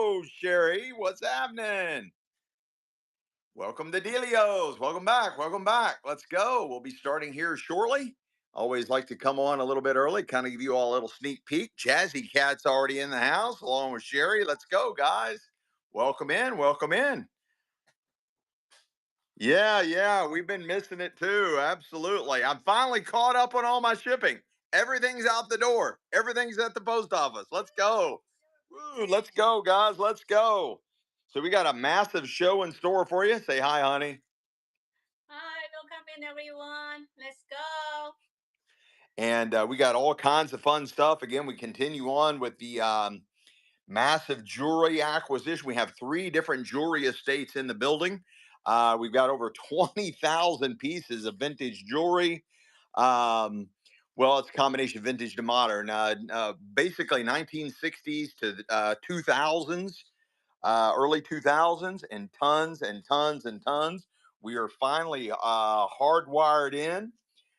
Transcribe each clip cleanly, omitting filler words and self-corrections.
Hello, Sherry. What's happening? Welcome to Delios. Welcome back. Welcome back. Let's go. We'll be starting here shortly. Always like to come on a little bit early, kind of give you all a little sneak peek. Jazzy Cat's already in the house along with Sherry. Let's go, guys. Welcome in. Welcome in. Yeah, we've been missing it too. Absolutely. I'm finally caught up on all my shipping. Everything's out the door. Everything's at the post office. Let's go. Woo, let's go, guys. Let's go. So we got a massive show in store for you. Say hi, honey. Hi, welcome in everyone. Let's go. And we got all kinds of fun stuff. Again, we continue on with the massive jewelry acquisition. We have three different jewelry estates in the building. We've got over 20,000 pieces of vintage jewelry. Um, well, it's a combination of vintage to modern, basically 1960s to 2000s, early 2000s, and tons and tons and tons. We are finally hardwired in.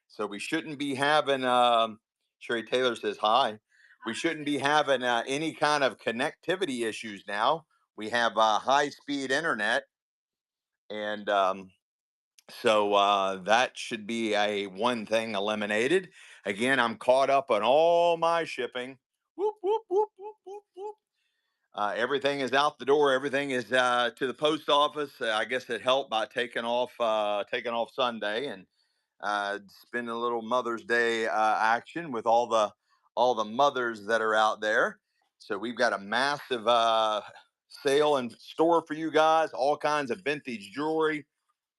So we shouldn't be having, Sherry Taylor says hi. We shouldn't be having any kind of connectivity issues now. We have high speed internet. And so that should be a one thing eliminated. Again, I'm caught up on all my shipping. Whoop, whoop, whoop, whoop, whoop, whoop. Everything is out the door. Everything is to the post office. I guess it helped by taking off Sunday and spending a little Mother's Day action with all the mothers that are out there. So we've got a massive sale in store for you guys. All kinds of vintage jewelry,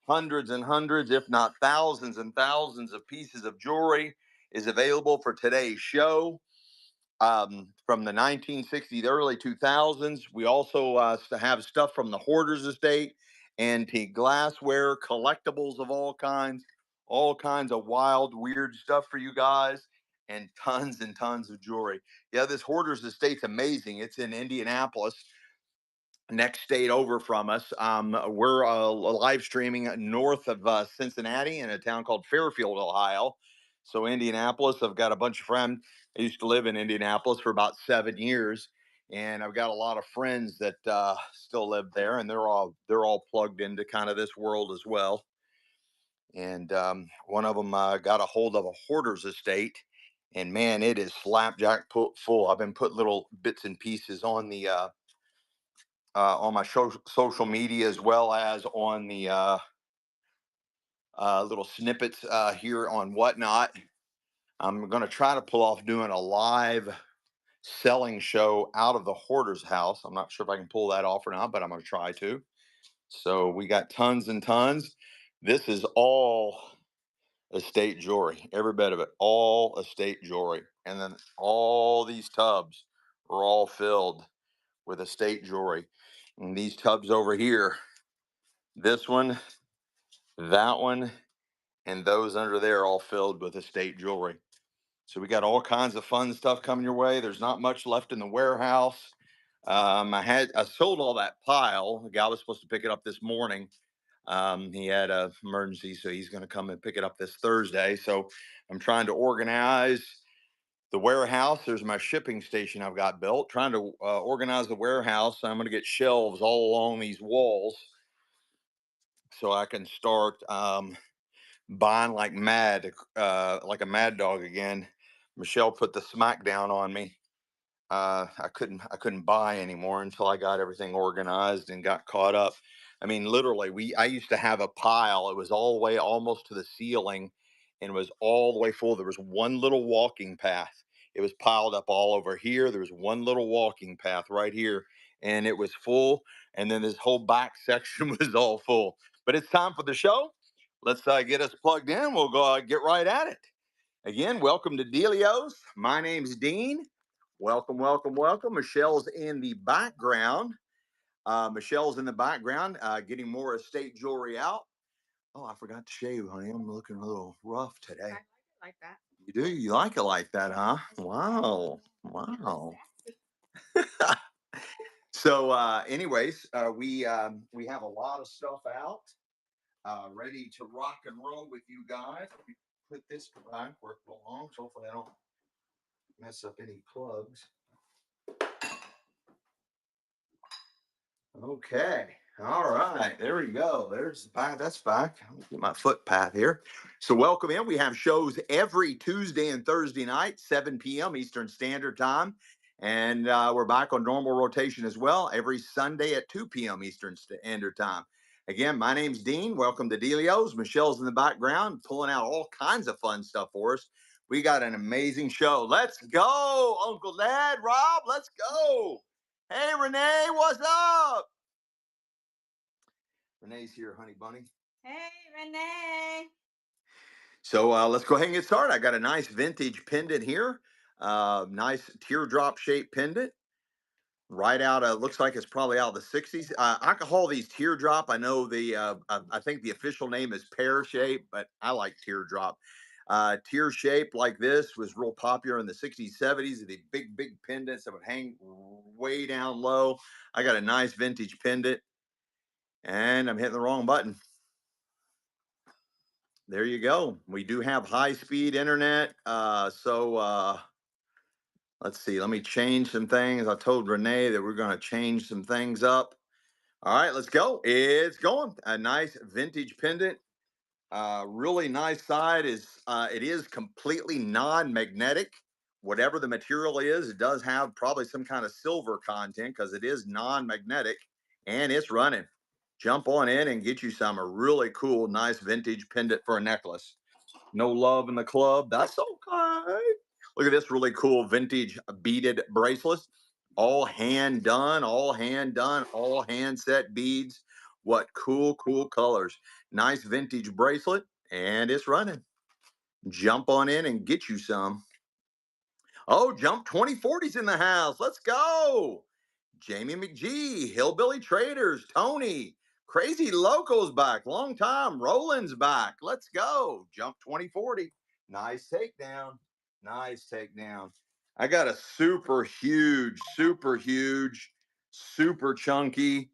hundreds and hundreds, if not thousands and thousands of pieces of jewelry is available for today's show. From the 1960s, early 2000s. We also have stuff from the Hoarders Estate, antique glassware, collectibles of all kinds of wild, weird stuff for you guys, and tons of jewelry. Yeah, this Hoarders Estate's amazing. It's in Indianapolis, next state over from us. We're live streaming north of Cincinnati in a town called Fairfield, Ohio. So Indianapolis, I've got a bunch of friends. I used to live in Indianapolis for about 7 years, and I've got a lot of friends that still live there, and they're all plugged into kind of this world as well. And one of them got a hold of a hoarder's estate, and man, it is slapjack full. I've been putting little bits and pieces on my social media as well as on the little snippets here on Whatnot. I'm going to try to pull off doing a live selling show out of the hoarder's house. I'm not sure if I can pull that off or not, but I'm going to try to. So we got tons and tons. This is all estate jewelry, every bit of it, all estate jewelry. And then all these tubs are all filled with estate jewelry. And these tubs over here, this one, that one, and those under there all filled with estate jewelry. So we got all kinds of fun stuff coming your way. There's not much left in the warehouse. I sold all that pile. The guy was supposed to pick it up this morning. He had an emergency, so he's going to come and pick it up this Thursday. So I'm trying to organize the warehouse. There's my shipping station I've got built. Trying to organize the warehouse. I'm going to get shelves all along these walls so I can start buying like a mad dog again. Michelle put the smackdown on me. I couldn't buy anymore until I got everything organized and got caught up. I mean, literally, I used to have a pile. It was all the way almost to the ceiling, and was all the way full. There was one little walking path. It was piled up all over here. There was one little walking path right here, and it was full. And then this whole back section was all full. But it's time for the show. Let's get us plugged in. We'll go get right at it. Again, welcome to Delios. My name's Dean. Welcome, welcome, welcome. Michelle's in the background. Michelle's in the background, getting more estate jewelry out. Oh, I forgot to shave, honey. I'm looking a little rough I today. like it like that. You do? You like it like that, huh? Mhm. Wow. You look Wow. sexy. So, anyways, we have a lot of stuff out, ready to rock and roll with you guys. Let me put this back where it belongs. Hopefully, I don't mess up any plugs. Okay. All right. There we go. There's the back. That's back. I'll get my footpath here. So, welcome in. We have shows every Tuesday and Thursday night, 7 p.m. Eastern Standard Time. And we're back on normal rotation as well every Sunday at 2 p.m. Eastern Standard Time. Again, my name's Dean. Welcome to Delio's. Michelle's in the background pulling out all kinds of fun stuff for us. We got an amazing show. Let's go, Uncle Dad, Rob. Let's go. Hey, Renee, what's up? Renee's here, honey bunny. Hey, Renee. So let's go ahead and get started. I got a nice vintage pendant here. Nice teardrop shaped pendant. Right out of, looks like it's probably out of the 60s. I call these teardrop. I know I think the official name is pear shape, but I like teardrop. Tear shape like this was real popular in the 60s, 70s. The big pendants that would hang way down low. I got a nice vintage pendant and I'm hitting the wrong button. There you go. We do have high speed internet. Let's see. Let me change some things. I told Renee that we're going to change some things up. All right, let's go. It's going. A nice vintage pendant. Really nice side is it is completely non-magnetic. Whatever the material is, it does have probably some kind of silver content because it is non-magnetic and it's running. Jump on in and get you some a really cool, nice vintage pendant for a necklace. No love in the club. That's okay. Look at this really cool vintage beaded bracelet. All hand done, all hand done, all hand set beads. What cool colors. Nice vintage bracelet, and it's running. Jump on in and get you some. Oh, Jump 2040's in the house. Let's go. Jamie McGee, Hillbilly Traders, Tony, Crazy Loco's back. Long time. Roland's back. Let's go. Jump 2040. Nice takedown. Nice takedown. I got a super huge, super chunky.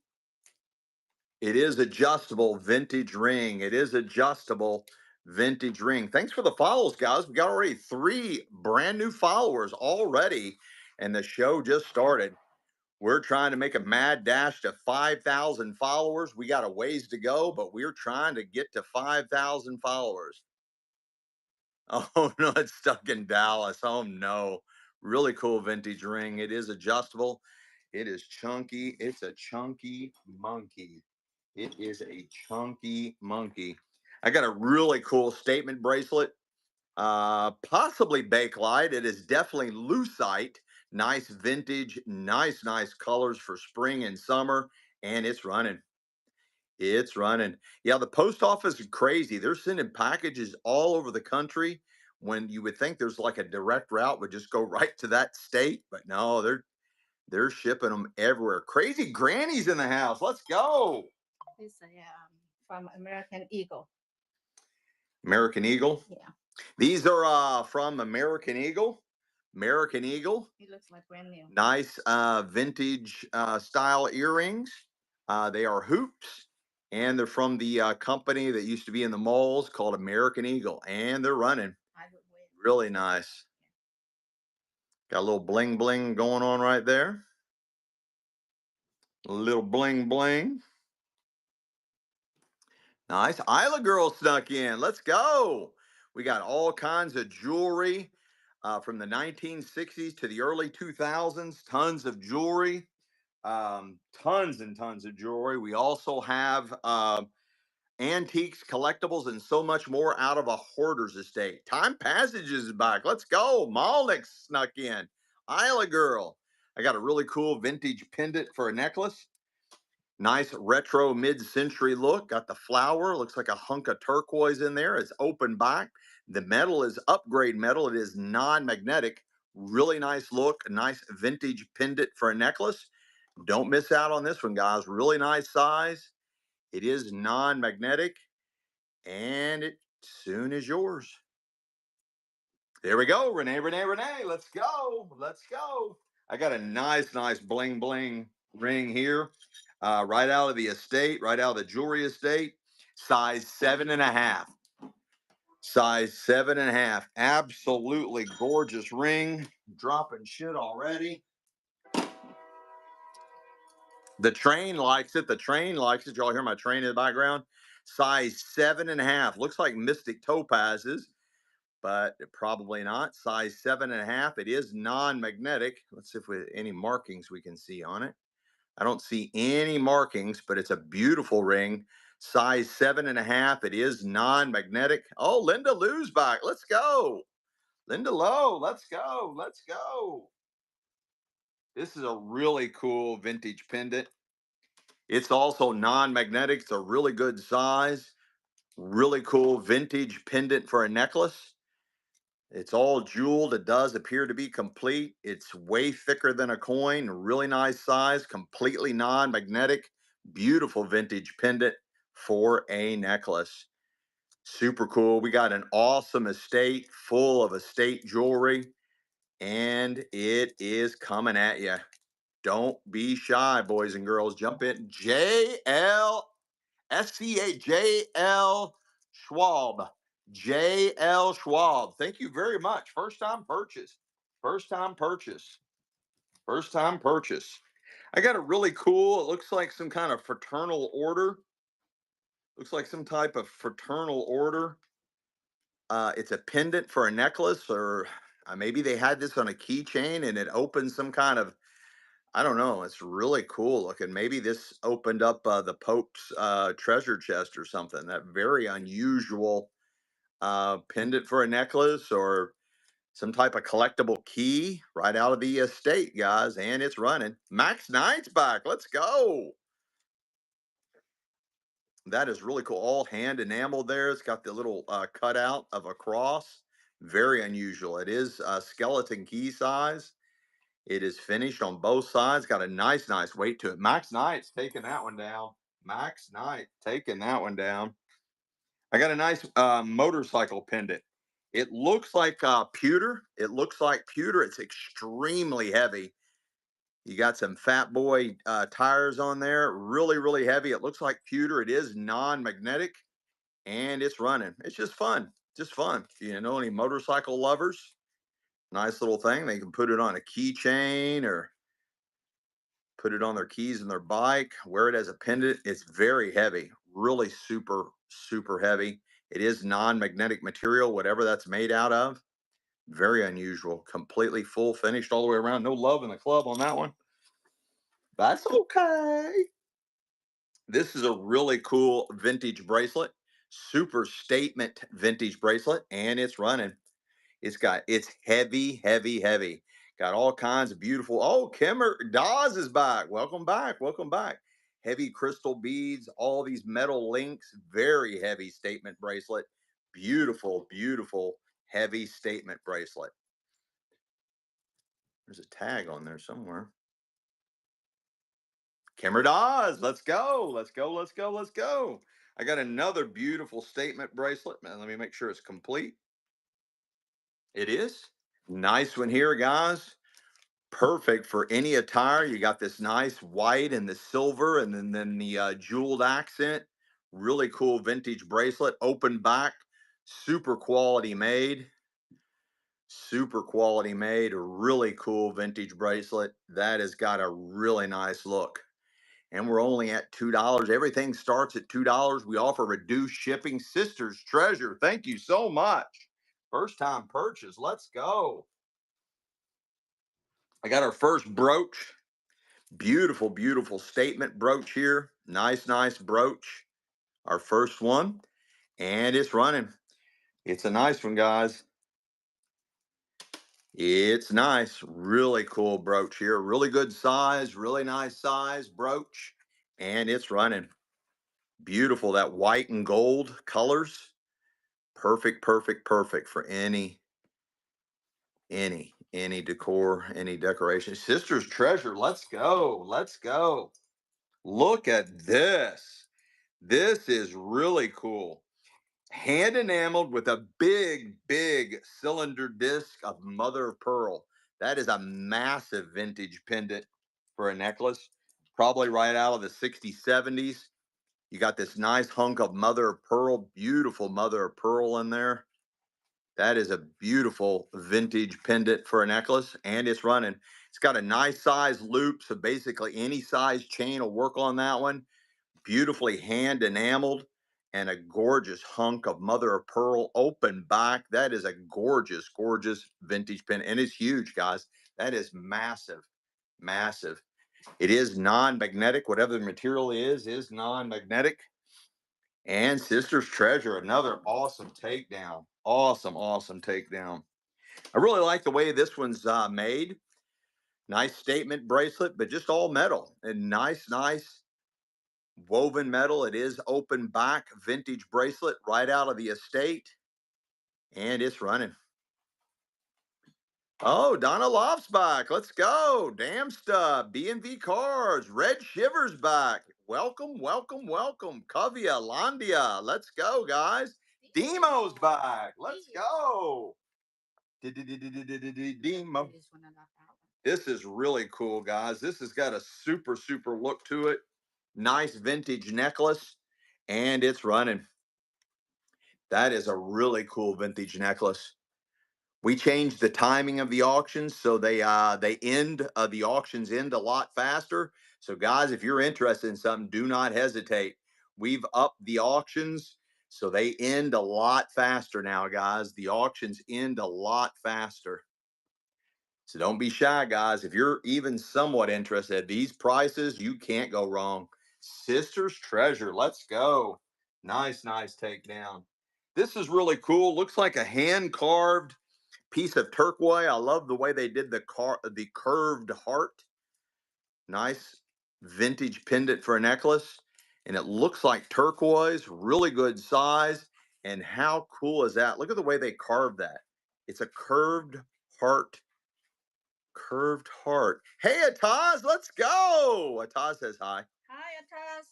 It is adjustable vintage ring. It is adjustable vintage ring. Thanks for the follows, guys. We got already 3 brand new followers already, and the show just started. We're trying to make a mad dash to 5,000 followers. We got a ways to go, but we're trying to get to 5,000 followers. Oh, no, it's stuck in Dallas. Oh, no. Really cool vintage ring. It is adjustable. It is chunky. It's a chunky monkey. It is a chunky monkey. I got a really cool statement bracelet. Possibly Bakelite. It is definitely Lucite. Nice vintage, nice colors for spring and summer, and it's running. It's running. Yeah, the post office is crazy. They're sending packages all over the country when you would think there's like a direct route would just go right to that state, but no, they're shipping them everywhere. Crazy Granny's in the house. Let's go. This is from American Eagle. American Eagle. Yeah. These are from American Eagle. American Eagle. It looks like brand new. Nice vintage style earrings. They are hoops, and they're from the company that used to be in the malls called American Eagle, and they're running. I would wear. Really nice. Got a little bling bling going on right there. A little bling bling. Nice. Isla Girl snuck in. Let's go. We got all kinds of jewelry from the 1960s to the early 2000s. Tons of jewelry. Tons and tons of jewelry. We also have antiques, collectibles, and so much more out of a hoarder's estate. Time Passage is back. Let's go. Malnick snuck in. Isla Girl. I got a really cool vintage pendant for a necklace. Nice retro mid-century look. Got the flower. Looks like a hunk of turquoise in there. It's open back. The metal is upgrade metal. It is non-magnetic. Really nice look. A nice vintage pendant for a necklace. Don't miss out on this one, guys. Really nice size. It is non-magnetic. And it soon is yours. There we go. Renee. Let's go. Let's go. I got a nice bling bling ring here. Right out of the estate, right out of the jewelry estate. Size 7.5. Size 7.5. Absolutely gorgeous ring. Dropping shit already. The train likes it. The train likes it. Y'all hear my train in the background? Size 7.5. Looks like Mystic Topazes, but probably not. Size 7.5. It is non-magnetic. Let's see if we any markings we can see on it. I don't see any markings, but it's a beautiful ring. Size 7.5. It is non-magnetic. Oh, Linda Lou's back. Let's go. Linda Lowe, let's go. Let's go. This is a really cool vintage pendant. It's also non-magnetic. It's a really good size. Really cool vintage pendant for a necklace. It's all jeweled. It does appear to be complete. It's way thicker than a coin. Really nice size. Completely non-magnetic. Beautiful vintage pendant for a necklace. Super cool. We got an awesome estate full of estate jewelry, and it is coming at you. Don't be shy, boys and girls. Jump in. JL Schwab. JL Schwab. Thank you very much. First time purchase. First time purchase. First time purchase. I got a really cool, it looks like some kind of fraternal order. Looks like some type of fraternal order. It's a pendant for a necklace, or maybe they had this on a keychain and it opens some kind of, I don't know. It's really cool looking. Maybe this opened up the Pope's treasure chest or something. That very unusual pendant for a necklace or some type of collectible key right out of the estate, guys. And it's running. Max Knight's back. Let's go. That is really cool. All hand enameled there. It's got the little cutout of a cross. Very unusual. It is skeleton key size. It is finished on both sides. Got a nice weight to it. Max Knight's taking that one down. Max Knight taking that one down. I got a nice motorcycle pendant. It looks like pewter. It looks like pewter. It's extremely heavy. You got some Fat Boy tires on there. Really heavy. It looks like pewter. It is non-magnetic, and it's running. It's just fun. Just fun. You know any motorcycle lovers? Nice little thing. They can put it on a keychain or put it on their keys and their bike, wear it as a pendant. It's very heavy, really super heavy. It is non-magnetic material, whatever that's made out of. Very unusual, completely full finished all the way around. No love in the club on that one. That's okay. This is a really cool vintage bracelet, super statement vintage bracelet, and it's running. It's heavy. Got all kinds of beautiful. Oh, Kimmer Dawes is back. Welcome back. Welcome back. Heavy crystal beads, all these metal links, very heavy statement bracelet. Beautiful, heavy statement bracelet. There's a tag on there somewhere. Kimmer Dawes, let's go. Let's go. I got another beautiful statement bracelet. Man, let me make sure it's complete. It is. Nice one here, guys. Perfect for any attire. You got this nice white and the silver, and then the jeweled accent. Really cool vintage bracelet, open back, super quality made. Super quality made. A really cool vintage bracelet. That has got a really nice look. And we're only at $2. Everything starts at $2. We offer reduced shipping. Sister's Treasure. Thank you so much. First time purchase. Let's go. I got our first brooch. Beautiful statement brooch here. Nice brooch. Our first one. And it's running. It's a nice one, guys. It's nice. Really cool brooch here. Really good size. Really nice size brooch. And it's running. Beautiful. That white and gold colors. Perfect for any decor, any decoration. Sister's Treasure. Let's go. Let's go. Look at this. This is really cool. Hand enameled with a big cylinder disc of mother of pearl. That is a massive vintage pendant for a necklace, probably right out of the 60s, 70s. You got this nice hunk of mother of pearl, beautiful mother of pearl in there. That is a beautiful vintage pendant for a necklace, and it's running. It's got a nice size loop, so basically any size chain will work on that one. Beautifully hand enameled, and a gorgeous hunk of mother of pearl open back. That is a gorgeous, gorgeous vintage pin, and it's huge, guys. That is massive, massive. It is non-magnetic. Whatever the material is non-magnetic. And Sister's Treasure, another awesome takedown. Awesome, awesome takedown. I really like the way this one's made. Nice statement bracelet, but just all metal and nice, nice woven metal. It is open back vintage bracelet right out of the estate, and it's running. Oh, Donna Loft's back. Let's go. Damn stuff. B&V Cars. Red Shivers back. Welcome, welcome, welcome. Covia, Landia. Let's go, guys. Demo's back. Let's go. Demo. This is really cool, guys. This has got a super, super look to it. Nice vintage necklace, and it's running. That is a really cool vintage necklace. We changed the timing of the auctions so they end the auctions end a lot faster. So guys, if you're interested in something, do not hesitate. We've upped the auctions so they end a lot faster now, guys. The auctions end a lot faster. So don't be shy, guys. If you're even somewhat interested at these prices, you can't go wrong. Sister's Treasure, let's go. Nice, nice takedown. This is really cool. Looks like a hand carved piece of turquoise. I love the way they did the curved heart. Nice vintage pendant for a necklace. And it looks like turquoise, really good size. And how cool is that? Look at the way they carved that. It's a heart curved heart. Hey, Ataz, let's go. Ataz says hi. Hi, Atas.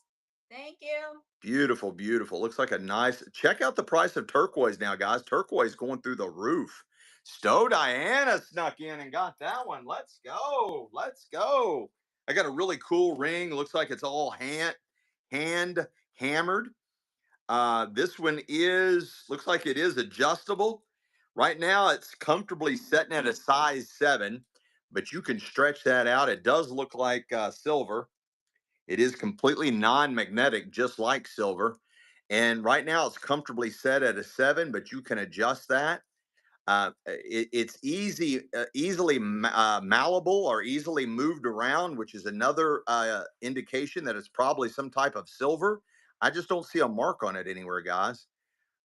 Thank you. Beautiful, beautiful. Looks like a nice. Check out the price of turquoise now, guys. Turquoise going through the roof. Stowe Diana snuck in and got that one. Let's go. Let's go. I got a really cool ring. Looks like it's all hand hammered. This one looks like it is adjustable. Right now, it's comfortably setting at a size 7, but you can stretch that out. It does look like silver. It is completely non-magnetic, just like silver. And right now, it's comfortably set at a 7, but you can adjust that. It's easily malleable or easily moved around, which is another indication that it's probably some type of silver. I just don't see a mark on it anywhere, guys.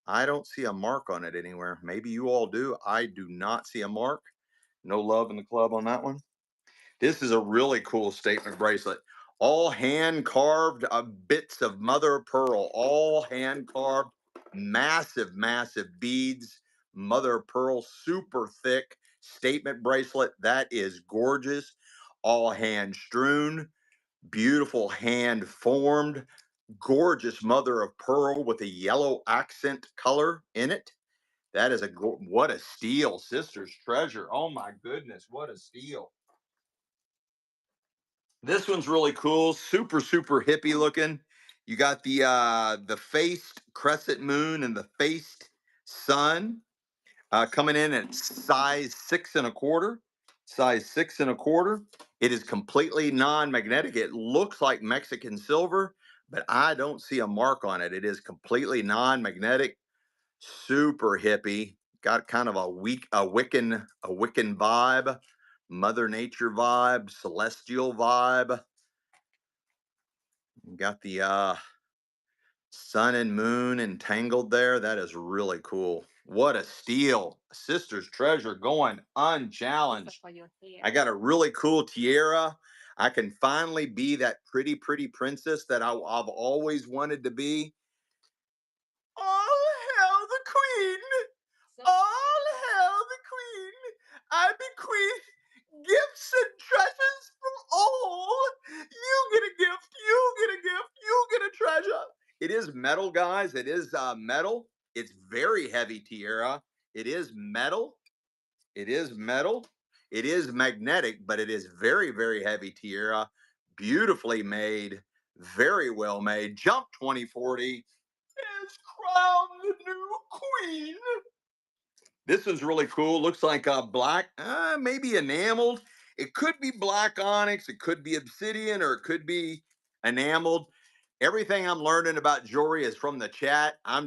I don't see a mark on it anywhere. Maybe you all do. I do not see a mark. No love in the club on that one. This is a really cool statement bracelet. All hand carved bits of mother of pearl, all hand carved, massive, massive beads, mother of pearl, super thick statement bracelet. That is gorgeous. All hand strewn, beautiful hand formed, gorgeous mother of pearl with a yellow accent color in it. That is what a steal, Sister's Treasure. Oh my goodness, what a steal. This one's really cool, super super hippie looking. You got the faced crescent moon and the faced sun coming in at size 6 1/4. Size 6 1/4. It is completely non-magnetic. It looks like Mexican silver, but I don't see a mark on it. It is completely non-magnetic, super hippie. Got kind of a Wiccan vibe, Mother Nature vibe, celestial vibe. Got the sun and moon entangled there. That is really cool. What a steal. Sister's Treasure going unchallenged. For your I hair. got a really cool tiara. I can finally be that pretty, pretty princess that I've always wanted to be. All hail the queen. So All hail the queen. I bequeath gifts and treasures from all. You get a gift. You get a gift. You get a treasure. It is metal, guys. It is metal. It's very heavy tiara. It is metal. It is metal. It is magnetic, but it is very, very heavy tiara. Beautifully made. Very well made. Jump 2040 is crowned the new queen. This one's really cool. Looks like black, maybe enameled. It could be black onyx. It could be obsidian, or it could be enameled. Everything I'm learning about jewelry is from the chat. I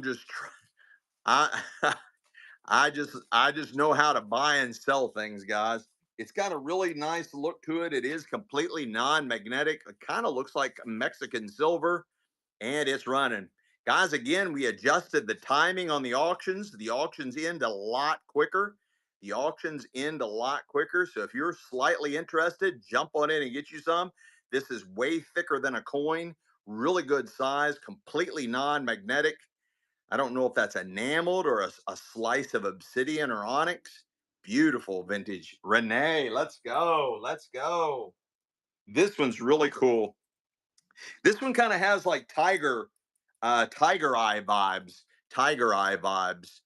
I just know how to buy and sell things, guys. It's got a really nice look to it. It is completely non-magnetic. It kind of looks like Mexican silver, and it's running. Guys, again, we adjusted the timing on the auctions. The auctions end a lot quicker. The auctions end a lot quicker. So if you're slightly interested, jump on in and get you some. This is way thicker than a coin, really good size, completely non-magnetic. I don't know if that's enameled or a slice of obsidian or onyx. Beautiful vintage. Renee, let's go. Let's go. This one's really cool. This one kind of has like tiger eye vibes. Tiger eye vibes.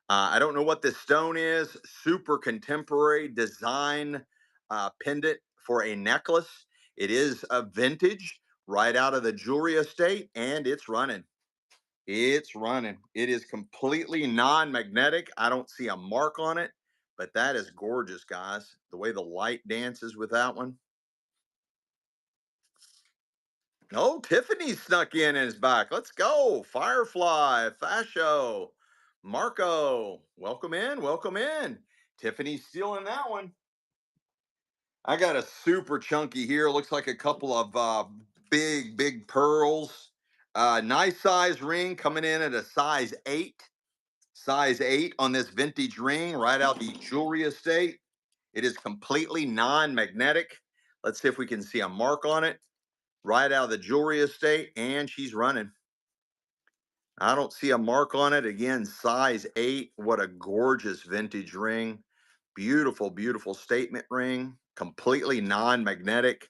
I don't know what this stone is. Super contemporary design pendant for a necklace. It is a vintage right out of the jewelry estate, and it's running. It's running. It is completely non-magnetic. I don't see a mark on it, but that is gorgeous, guys. The way the light dances with that one. Oh, Tiffany snuck in and is back. Let's go. Firefly, Fascio, Marco. Welcome in. Welcome in. Tiffany's stealing that one. I got a super chunky here. Looks like a couple of big pearls. Nice size ring coming in at a size 8. Size 8 on this vintage ring right out the jewelry estate. It is completely non-magnetic. Let's see if we can see a mark on it right out of the jewelry estate, and she's running. I don't see a mark on it. Again, size 8. What a gorgeous vintage ring. Beautiful, beautiful statement ring. Completely non-magnetic.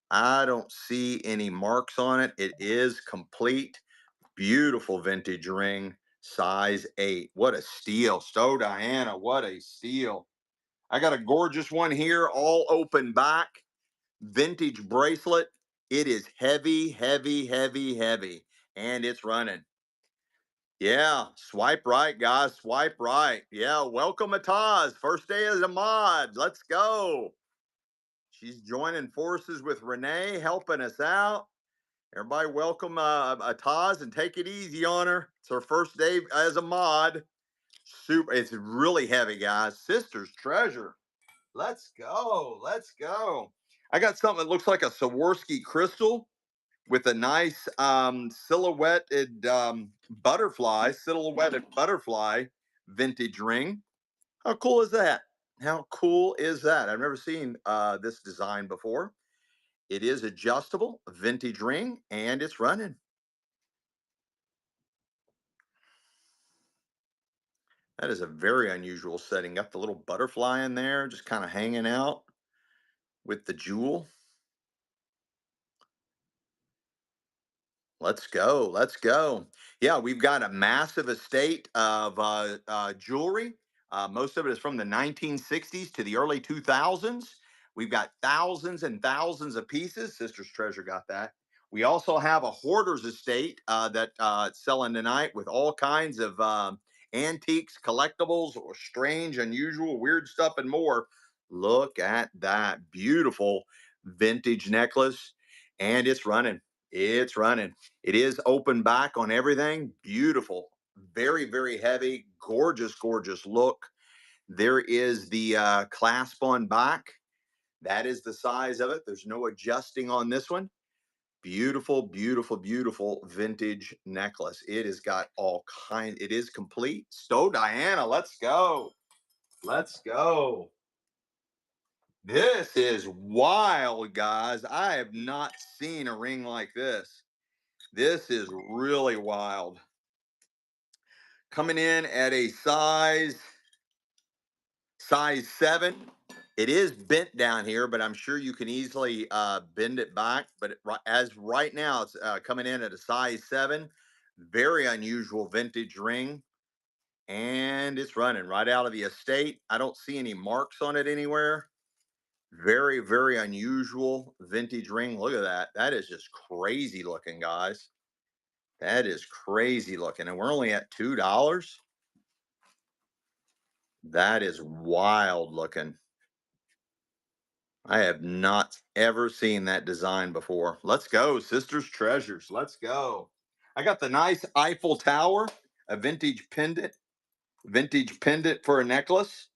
I don't see any marks on it. It is complete. Beautiful vintage ring. Size 8. What a steal. Stowe Diana. What a steal. I got a gorgeous one here, all open back. Vintage bracelet. It is heavy, heavy, heavy, heavy. And it's running. Yeah, swipe right, guys. Swipe right. Yeah, welcome Ataz. First day as a mod. Let's go. She's joining forces with Renee, helping us out. Everybody, welcome Ataz and take it easy on her. It's her first day as a mod. Super. It's really heavy, guys. Sister's treasure. Let's go. Let's go. I got something that looks like a Swarovski crystal with a nice silhouetted butterfly vintage ring. How cool is that? How cool is that? I've never seen this design before. It is adjustable, vintage ring, and it's running. That is a very unusual setting. Got the little butterfly in there, just kind of hanging out with the jewel. Let's go. Let's go. Yeah, we've got a massive estate of jewelry. Most of it is from the 1960s to the early 2000s. We've got thousands and thousands of pieces. Sister's Treasure got that. We also have a hoarder's estate that selling tonight with all kinds of antiques, collectibles, or strange, unusual, weird stuff, and more. Look at that beautiful vintage necklace, and it's running. It's running. It is open back on everything. Beautiful. Very, very heavy. Gorgeous, gorgeous look. There is the clasp on back. That is the size of it. There's no adjusting on this one. Beautiful, beautiful, beautiful vintage necklace. It has got all kind. It is complete. Stowe Diana, let's go. Let's go. This is wild, guys. I have not seen a ring like this. This is really wild. Coming in at a size 7. It is bent down here, but I'm sure you can easily bend it back. But as right now, it's coming in at a size 7. Very unusual vintage ring. And it's running right out of the estate. I don't see any marks on it anywhere. Very, very unusual vintage ring. Look at that. That is just crazy looking, guys. That is crazy looking. And we're only at $2. That is wild looking. I have not ever seen that design before. Let's go, Sisters Treasures. Let's go. I got the nice Eiffel Tower, a vintage pendant for a necklace.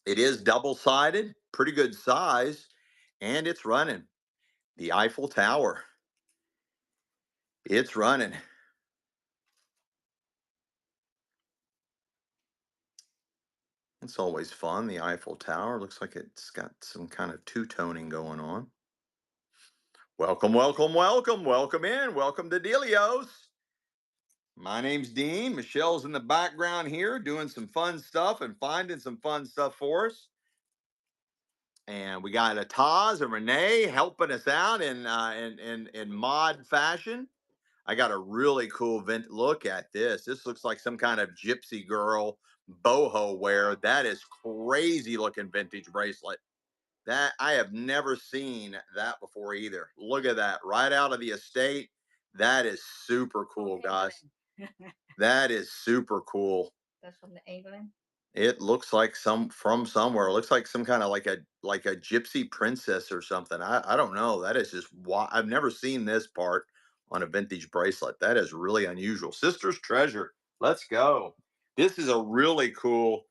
It is double sided, pretty good size, and it's running. The Eiffel Tower. It's running. It's always fun. The Eiffel Tower looks like it's got some kind of two toning going on. Welcome, welcome, welcome, welcome in. Welcome to Delios. My name's Dean. Michelle's in the background here doing some fun stuff and finding some fun stuff for us. And we got Taz and Renee helping us out in mod fashion. I got a really cool look at this. This looks like some kind of gypsy girl boho wear. That is crazy looking vintage bracelet. That I have never seen that before either. Look at that, right out of the estate. That is super cool, guys. England. That is super cool. That's from the England. It looks like some from somewhere. It looks like some kind of like a gypsy princess or something. I don't know. That is just I've never seen this part on a vintage bracelet. That is really unusual. Sister's Treasure. Let's go. This is a really cool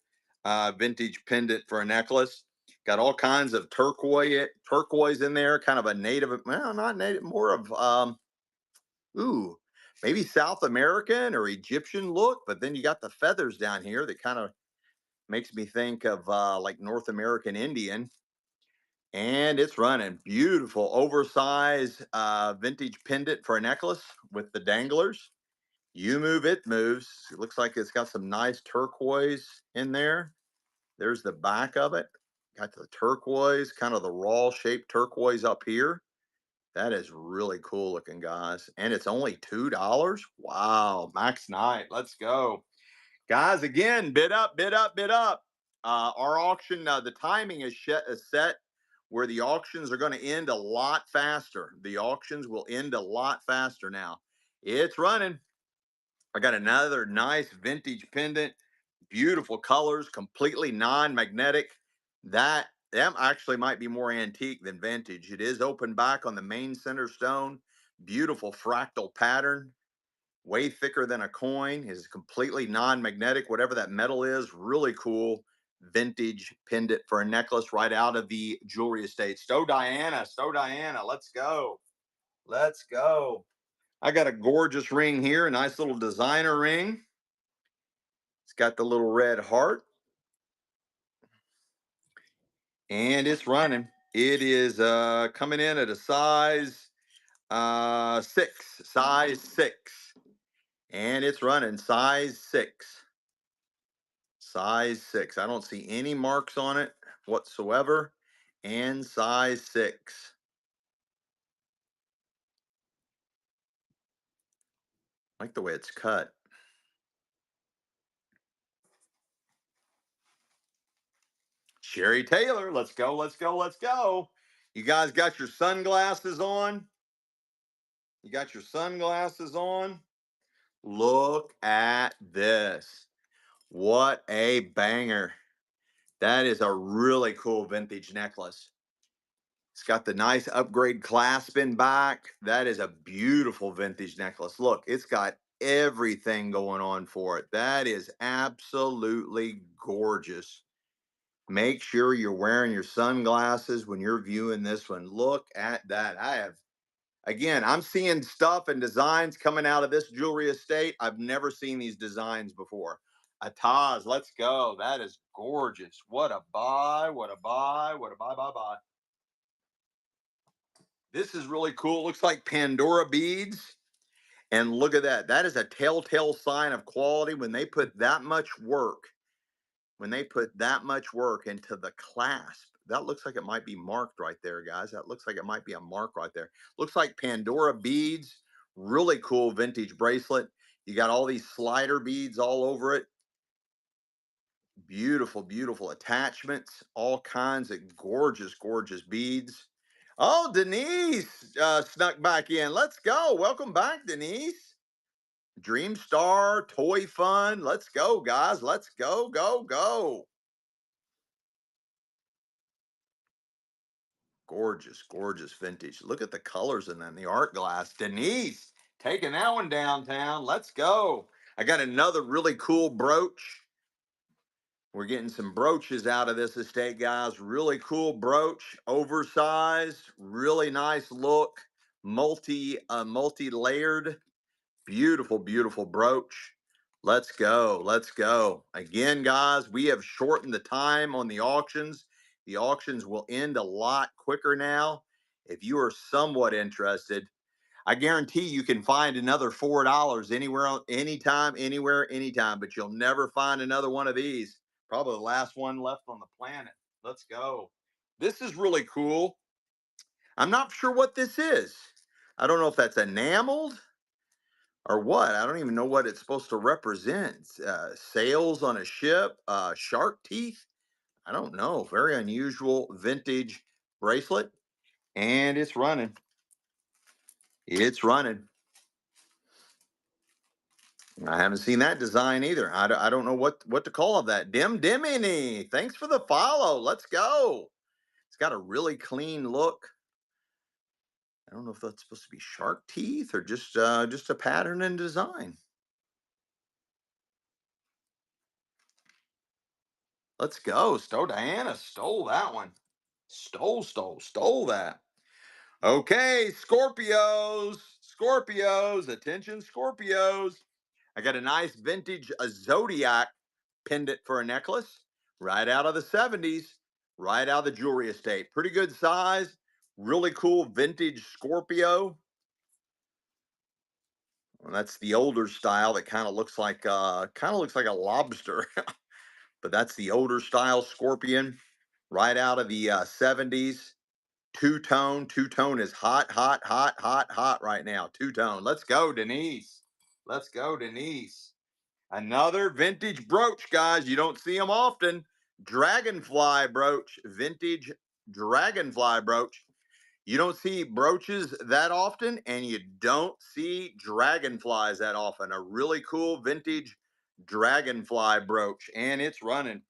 vintage pendant for a necklace. Got all kinds of turquoise in there, kind of a native, well, not native, more of ooh, maybe South American or Egyptian look, but then you got the feathers down here that kind of makes me think of like North American Indian. And it's running beautiful, oversized vintage pendant for a necklace with the danglers. You move, it moves. It looks like it's got some nice turquoise in there. There's the back of it. Got the turquoise, kind of the raw shaped turquoise up here. That is really cool looking, guys. And it's only $2. Wow, max night. Let's go. Guys, again, bid up, bid up, bid up. Our auction, the timing is set where the auctions are going to end a lot faster. The auctions will end a lot faster now. It's running. I got another nice vintage pendant, beautiful colors, completely non-magnetic. That actually might be more antique than vintage. It is open back on the main center stone. Beautiful fractal pattern, way thicker than a coin, is completely non-magnetic, whatever that metal is. Really cool vintage pendant for a necklace right out of the jewelry estate. Stowe Diana, let's go. Let's go. I got a gorgeous ring here, a nice little designer ring. It's got the little red heart and it's running. It is coming in at a size 6, and it's running size 6. I don't see any marks on it whatsoever, and size 6. I like the way it's cut. Sherry Taylor, let's go, let's go, let's go. You guys got your sunglasses on? You got your sunglasses on? Look at this. What a banger. That is a really cool vintage necklace. It's got the nice upgrade clasp in back. That is a beautiful vintage necklace. Look, it's got everything going on for it. That is absolutely gorgeous. Make sure you're wearing your sunglasses when you're viewing this one. Look at that. I'm seeing stuff and designs coming out of this jewelry estate. I've never seen these designs before. Ataz, let's go. That is gorgeous. What a buy, what a buy, what a buy, buy, buy. This is really cool. Looks like Pandora beads. And look at that. That is a telltale sign of quality when they put that much work, when they put that much work into the clasp. That looks like it might be marked right there, guys. That looks like it might be a mark right there. Looks like Pandora beads. Really cool vintage bracelet. You got all these slider beads all over it. Beautiful, beautiful attachments. All kinds of gorgeous, gorgeous beads. Oh, Denise snuck back in. Let's go. Welcome back, Denise. Dream Star, Toy Fun. Let's go, guys. Let's go, go, go. Gorgeous, gorgeous vintage. Look at the colors in them, the art glass. Denise, taking that one downtown. Let's go. I got another really cool brooch. We're getting some brooches out of this estate, guys. Really cool brooch, oversized, really nice look, multi-layered, beautiful, beautiful brooch. Let's go. Let's go. Again, guys, we have shortened the time on the auctions. The auctions will end a lot quicker now. If you are somewhat interested, I guarantee you can find another $4 anywhere, anytime, anywhere, anytime, but you'll never find another one of these. Probably the last one left on the planet. Let's go. This is really cool. I'm not sure what this is. I don't know if that's enameled or what. I don't even know what it's supposed to represent. Sails on a ship, shark teeth. I don't know. Very unusual vintage bracelet, and it's running. It's running. I haven't seen that design either. I don't know what to call that. Dimini, thanks for the follow. Let's go. It's got a really clean look. I don't know if that's supposed to be shark teeth or just a pattern and design. Let's go. Diana stole that one. Stole that. Okay, Scorpios. Scorpios. Attention, Scorpios. I got a nice vintage Zodiac pendant for a necklace right out of the 70s, right out of the jewelry estate. Pretty good size. Really cool vintage Scorpio. Well, that's the older style that kind of looks like a lobster. But that's the older style scorpion right out of the 70s. Two tone. Two tone is hot, hot, hot, hot, hot right now. Two tone. Let's go, Denise. Let's go, Denise. Another vintage brooch, guys. You don't see them often. Dragonfly brooch, vintage dragonfly brooch. You don't see brooches that often, and you don't see dragonflies that often. A really cool vintage dragonfly brooch, and it's running.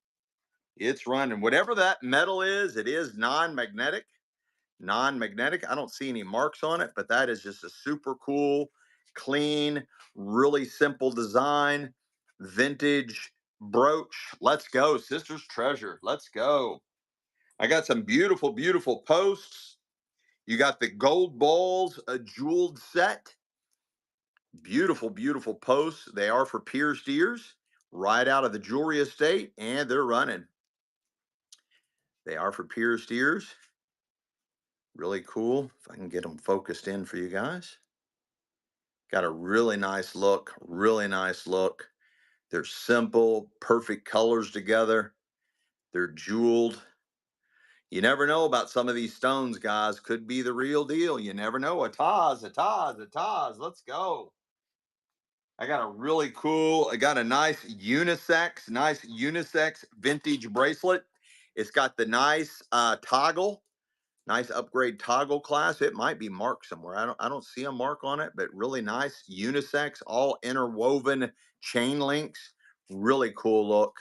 It's running. Whatever that metal is, it is non-magnetic. Non-magnetic. I don't see any marks on it, but that is just a super cool, clean, really simple design, vintage brooch. Let's go, Sister's Treasure. Let's go. I got some beautiful, beautiful posts. You got the gold balls, a jeweled set. Beautiful, beautiful posts. They are for pierced ears, right out of the jewelry estate, and they're running. They are for pierced ears. Really cool. If I can get them focused in for you guys. Got a really nice look, really nice look. They're simple, perfect colors together. They're jeweled. You never know about some of these stones, guys. Could be the real deal. You never know. A Taz, a Taz, a Taz. Let's go. I got a nice unisex vintage bracelet. It's got the nice toggle. Nice upgrade toggle class. It might be marked somewhere. I don't see a mark on it, but really nice unisex, all interwoven chain links. Really cool look.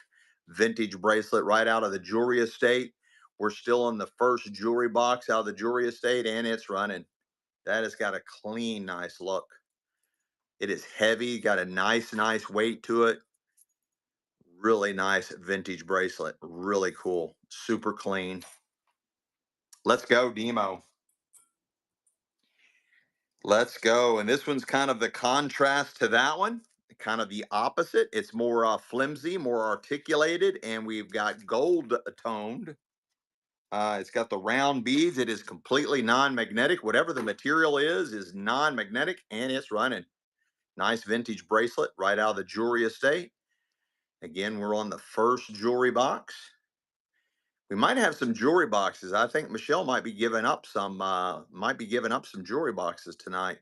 Vintage bracelet right out of the jewelry estate. We're still on the first jewelry box out of the jewelry estate, and it's running. That has got a clean, nice look. It is heavy, got a nice weight to it. Really nice vintage bracelet. Really cool. Super clean. Let's go, Demo. Let's go. And this one's kind of the contrast to that one, kind of the opposite. It's more flimsy, more articulated, and we've got gold toned. It's got the round beads. It is completely non-magnetic. Whatever the material is non-magnetic, and it's running. Nice vintage bracelet right out of the jewelry estate. Again, we're on the first jewelry box. We might have some jewelry boxes. I think Michelle might be giving up some jewelry boxes tonight.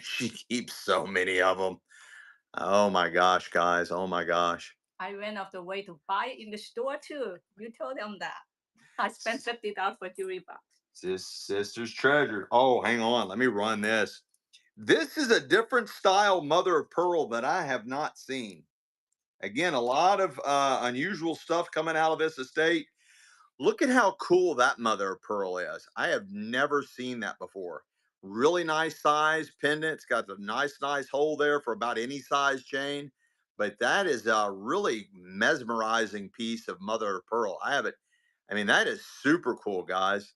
She keeps so many of them. Oh my gosh, guys. Oh my gosh. I went off the way to buy it in the store too. You told them that. I spent $50 for jewelry box. Sister's Treasure. Oh, hang on. Let me run this. This is a different style mother of pearl that I have not seen. Again, a lot of unusual stuff coming out of this estate. Look at how cool that mother of pearl is. I have never seen that before. Really nice size pendant. It's got a nice hole there for about any size chain. But that is a really mesmerizing piece of mother of pearl. I have it. I mean, that is super cool, guys.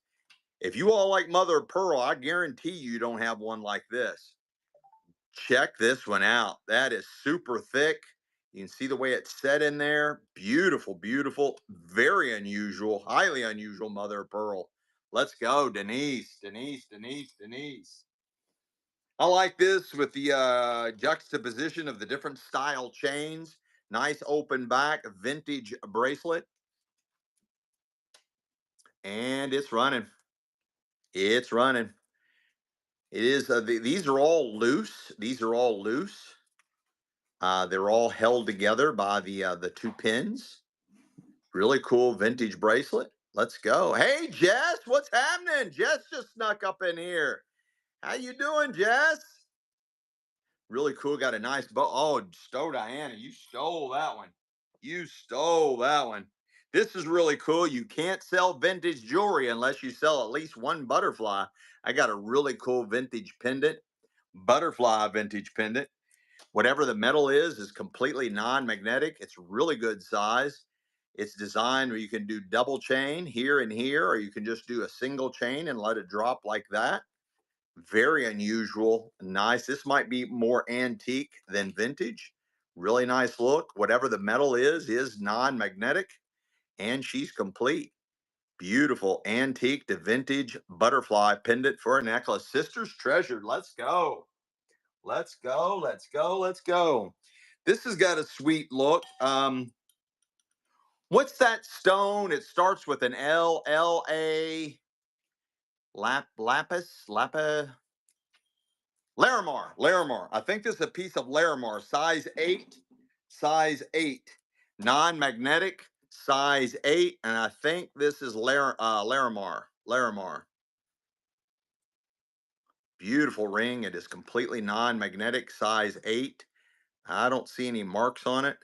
If you all like mother of pearl, I guarantee you don't have one like this. Check this one out. That is super thick. You can see the way it's set in there. Beautiful, beautiful, very unusual, highly unusual mother of pearl. Let's go, Denise, Denise, Denise, Denise. I like this with the juxtaposition of the different style chains. Nice open back, vintage bracelet. And it's running. It's running. It is. These are all loose. These are all loose. They're all held together by the two pins. Really cool vintage bracelet. Let's go. Hey Jess, what's happening? Jess just snuck up in here. How you doing, Jess? Really cool. Got a nice bow. Oh, Stowe Diana, you stole that one. You stole that one. This is really cool. You can't sell vintage jewelry unless you sell at least one butterfly. I got a really cool vintage pendant, butterfly vintage pendant. Whatever the metal is completely non-magnetic. It's really good size. It's designed where you can do double chain here and here, or you can just do a single chain and let it drop like that. Very unusual. Nice. This might be more antique than vintage. Really nice look. Whatever the metal is non-magnetic, and she's complete. Beautiful antique to vintage butterfly pendant for a necklace. Sister's treasured. Let's go. Let's go. Let's go. Let's go. This has got a sweet look. What's that stone? It starts with an L. L-A. Larimar. Larimar. I think this is a piece of Larimar, size 8. Size 8. Non-magnetic, size 8. And I think this is Larimar. Larimar. Beautiful ring. It is completely non-magnetic, size 8. I don't see any marks on it.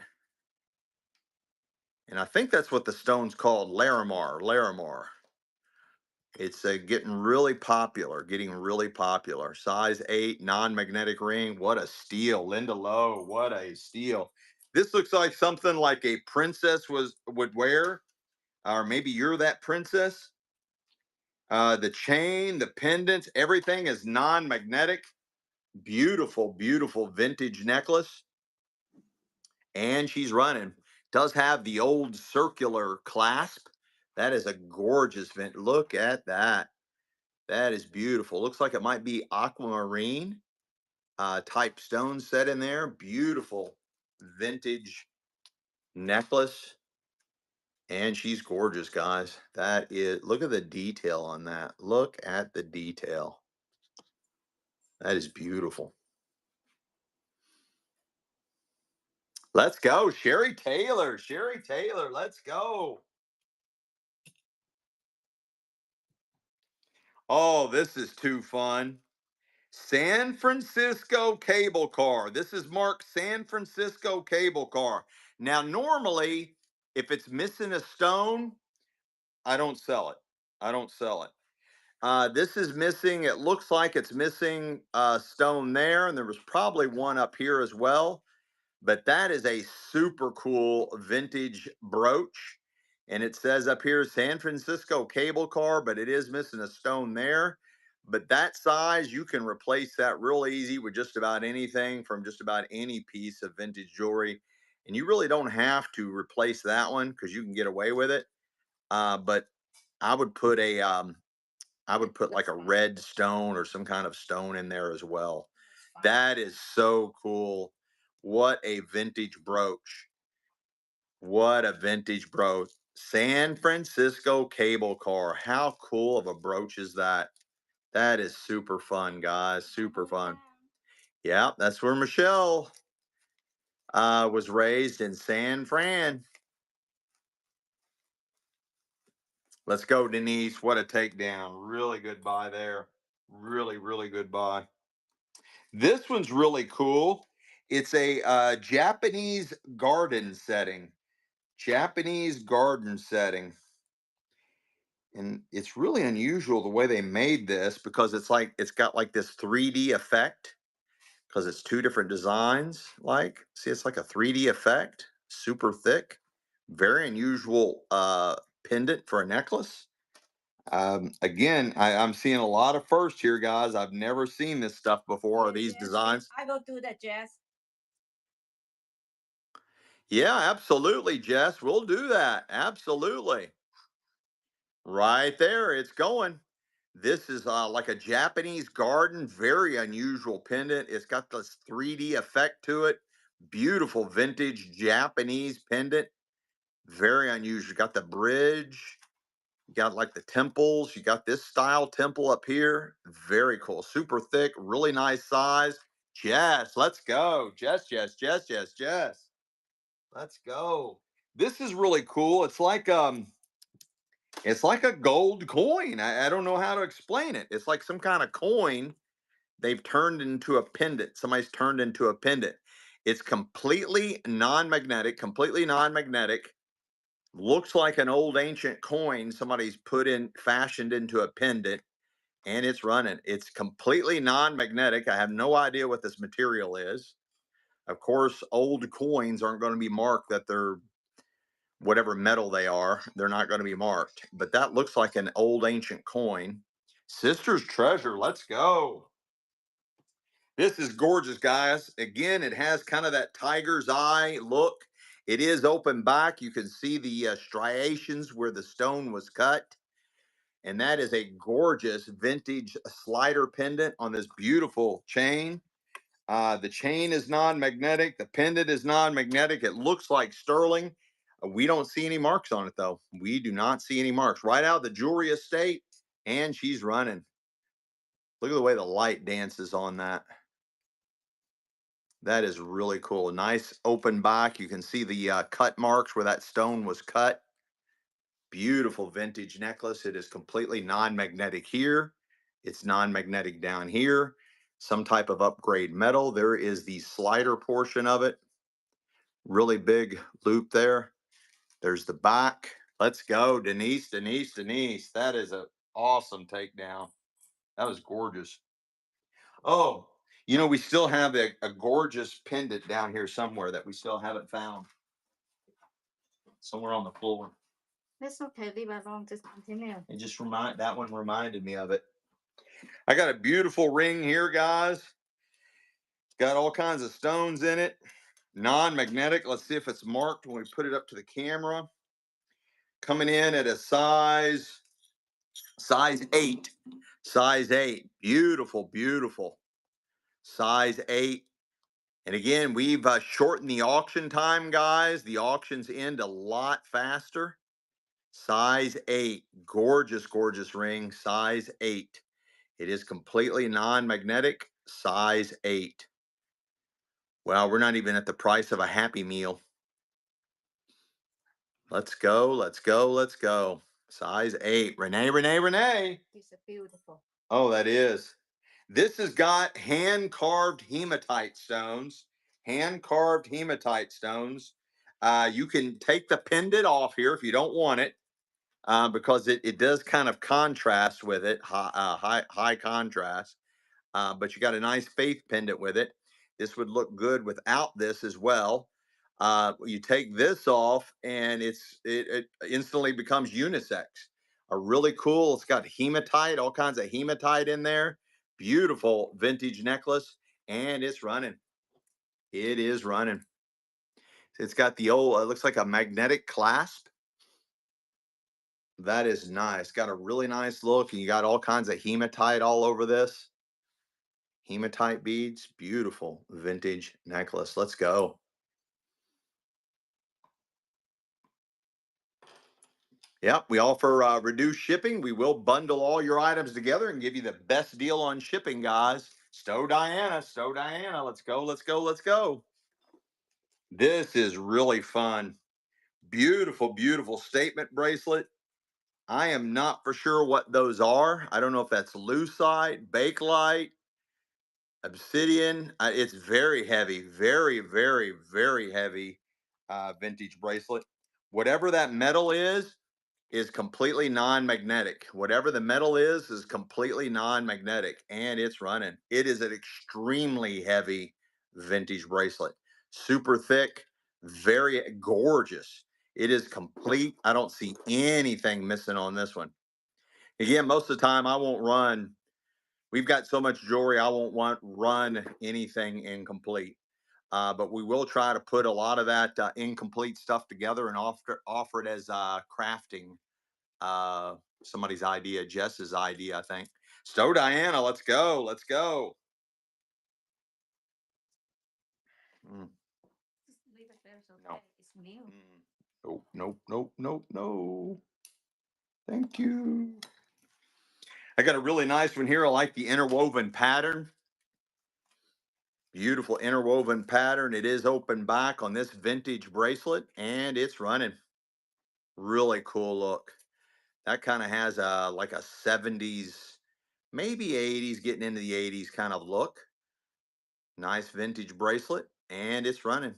And I think that's what the stone's called, Larimar. Larimar. It's getting really popular, getting really popular. Size 8, non-magnetic ring. What a steal. Linda Lowe, what a steal. This looks like something like a princess would wear, or maybe you're that princess. The chain, the pendants, everything is non-magnetic. Beautiful, beautiful vintage necklace. And she's running. Does have the old circular clasp. That is a gorgeous vent. Look at that. That is beautiful. Looks like it might be aquamarine type stone set in there. Beautiful vintage necklace. And she's gorgeous, guys. That is, look at the detail on that. Look at the detail. That is beautiful. Let's go. Sherry Taylor. Sherry Taylor. Let's go. Oh, this is too fun. San Francisco cable car. This is marked San Francisco cable car. Now, normally, if it's missing a stone, I don't sell it. I don't sell it. This is missing, it looks like it's missing a stone there, and there was probably one up here as well. But that is a super cool vintage brooch. And it says up here San Francisco cable car, but it is missing a stone there. But that size, you can replace that real easy with just about anything from just about any piece of vintage jewelry. And you really don't have to replace that one because you can get away with it. But I would put I would put like a red stone or some kind of stone in there as well. That is so cool. What a vintage brooch. What a vintage brooch. San Francisco cable car. How cool of a brooch is that? That is super fun, guys. Super fun. Yeah, that's where Michelle was raised in San Fran. Let's go, Denise. What a takedown. Really good buy there. Really, really good buy. This one's really cool. It's a Japanese garden setting. Japanese garden setting. And it's really unusual the way they made this because it's like it's got like this 3D effect because it's two different designs. Like, see, it's like a 3D effect, super thick, very unusual pendant for a necklace. Again, I'm seeing a lot of first here, guys. I've never seen this stuff before, or Yes, these yes, yes. designs. I will do that, Jess. Yeah, absolutely, Jess. We'll do that. Absolutely. Right there, it's going. This is like a Japanese garden, very unusual pendant. It's got this 3D effect to it. Beautiful vintage Japanese pendant. Very unusual. You got the bridge, you got like the temples, you got this style temple up here. Very cool. Super thick, really nice size. Jess, let's go. Jess, Jess, Jess, Jess, Jess. Let's go. This is really cool. It's like a gold coin. I don't know how to explain it. It's like some kind of coin they've turned into a pendant. Somebody's turned into a pendant. It's completely non-magnetic, completely non-magnetic. Looks like an old ancient coin somebody's put in, fashioned into a pendant, and it's running. It's completely non-magnetic. I have no idea what this material is. Of course, old coins aren't going to be marked that they're whatever metal they are, they're not going to be marked. But that looks like an old ancient coin. Sister's treasure. Let's go. This is gorgeous, guys. Again, it has kind of that tiger's eye look. It is open back. You can see the striations where the stone was cut. And that is a gorgeous vintage slider pendant on this beautiful chain. The chain is non-magnetic. The pendant is non-magnetic. It looks like sterling. We don't see any marks on it though. We do not see any marks. Right out of the jewelry estate, and she's running. Look at the way the light dances on that. That is really cool. Nice open back. You can see the cut marks where that stone was cut. Beautiful vintage necklace. It is completely non-magnetic here. It's non-magnetic down here. Some type of upgrade metal. There is the slider portion of it. Really big loop there. There's the back. Let's go, Denise, Denise, Denise. That is an awesome takedown. That was gorgeous. Oh, we still have a gorgeous pendant down here somewhere that we still haven't found. Somewhere on the floor. That's okay. Leave it alone. Just continue. It just that one reminded me of it. I got a beautiful ring here, guys. It's got all kinds of stones in it. Non-magnetic. Let's see if it's marked when we put it up to the camera. Coming in at a size 8. Size 8. Beautiful, beautiful. Size 8. And again, we've shortened the auction time, guys. The auctions end a lot faster. Size 8. Gorgeous, gorgeous ring. Size 8. It is completely non-magnetic. Size 8. Well, we're not even at the price of a Happy Meal. Let's go, let's go, let's go. Size 8. Renee, Renee, Renee. It's beautiful. Oh, that is. This has got hand carved hematite stones. Hand carved hematite stones. You can take the pendant off here if you don't want it, because it does kind of contrast with it, high contrast. But you got a nice faith pendant with it. This would look good without this as well. You take this off, and it instantly becomes unisex. A really cool. It's got hematite, all kinds of hematite in there. Beautiful vintage necklace, and it's running. It is running. It's got the old. It looks like a magnetic clasp. That is nice. Got a really nice look, and you got all kinds of hematite all over this. Hematite beads, beautiful vintage necklace. Let's go. Yep, we offer reduced shipping. We will bundle all your items together and give you the best deal on shipping, guys. Stowe Diana, Stowe Diana. Let's go, let's go, let's go. This is really fun. Beautiful, beautiful statement bracelet. I am not for sure what those are. I don't know if that's lucite, bakelite, Obsidian. It's very heavy, very, very, very heavy vintage bracelet. Whatever that metal is completely non-magnetic. Whatever the metal is completely non-magnetic, and it's running. It is an extremely heavy vintage bracelet. Super thick, very gorgeous. It is complete. I don't see anything missing on this one. Again, most of the time I won't run. We've got so much jewelry, I won't want run anything incomplete. But we will try to put a lot of that incomplete stuff together and offer it as crafting. Uh, Somebody's idea, Jess's idea, I think. So Diana, let's go. Let's go. Mm, Just leave it there. It's no. okay. It's new. Nope, nope, nope, nope, no. Thank you. I got a really nice one here. I like the interwoven pattern. Beautiful interwoven pattern. It is open back on this vintage bracelet and it's running. Really cool look. That kind of has a like a 70s, maybe 80s, getting into the 80s kind of look. Nice vintage bracelet and it's running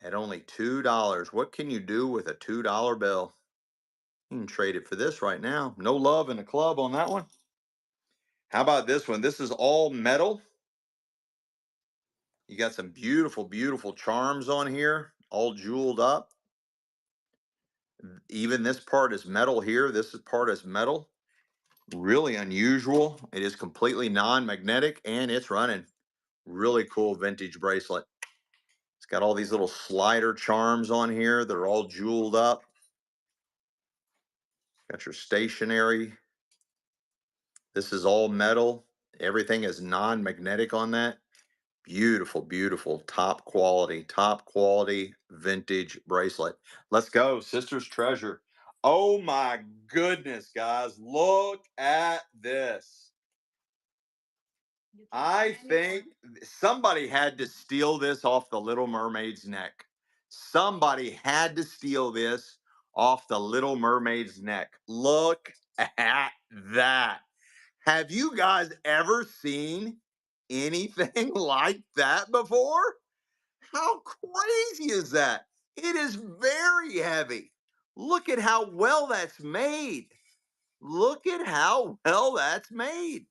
at only $2. What can you do with a $2 bill? You can trade it for this right now. No love in the club on that one. How about this one? This is all metal. You got some beautiful, beautiful charms on here, all jeweled up. Even this part is metal here. This part is metal. Really unusual. It is completely non-magnetic and it's running. Really cool vintage bracelet. It's got all these little slider charms on here. They're all jeweled up. Got your stationery. This is all metal. Everything is non-magnetic on that. Beautiful, beautiful, top quality vintage bracelet. Let's go, Sister's Treasure. Oh my goodness, guys. Look at this. You can I find think anyone. somebody had to steal this off the Little Mermaid's neck. Somebody had to steal this off the Little Mermaid's neck. Look at that. Have you guys ever seen anything like that before? How crazy is that? It is very heavy. Look at how well that's made. Look at how well that's made.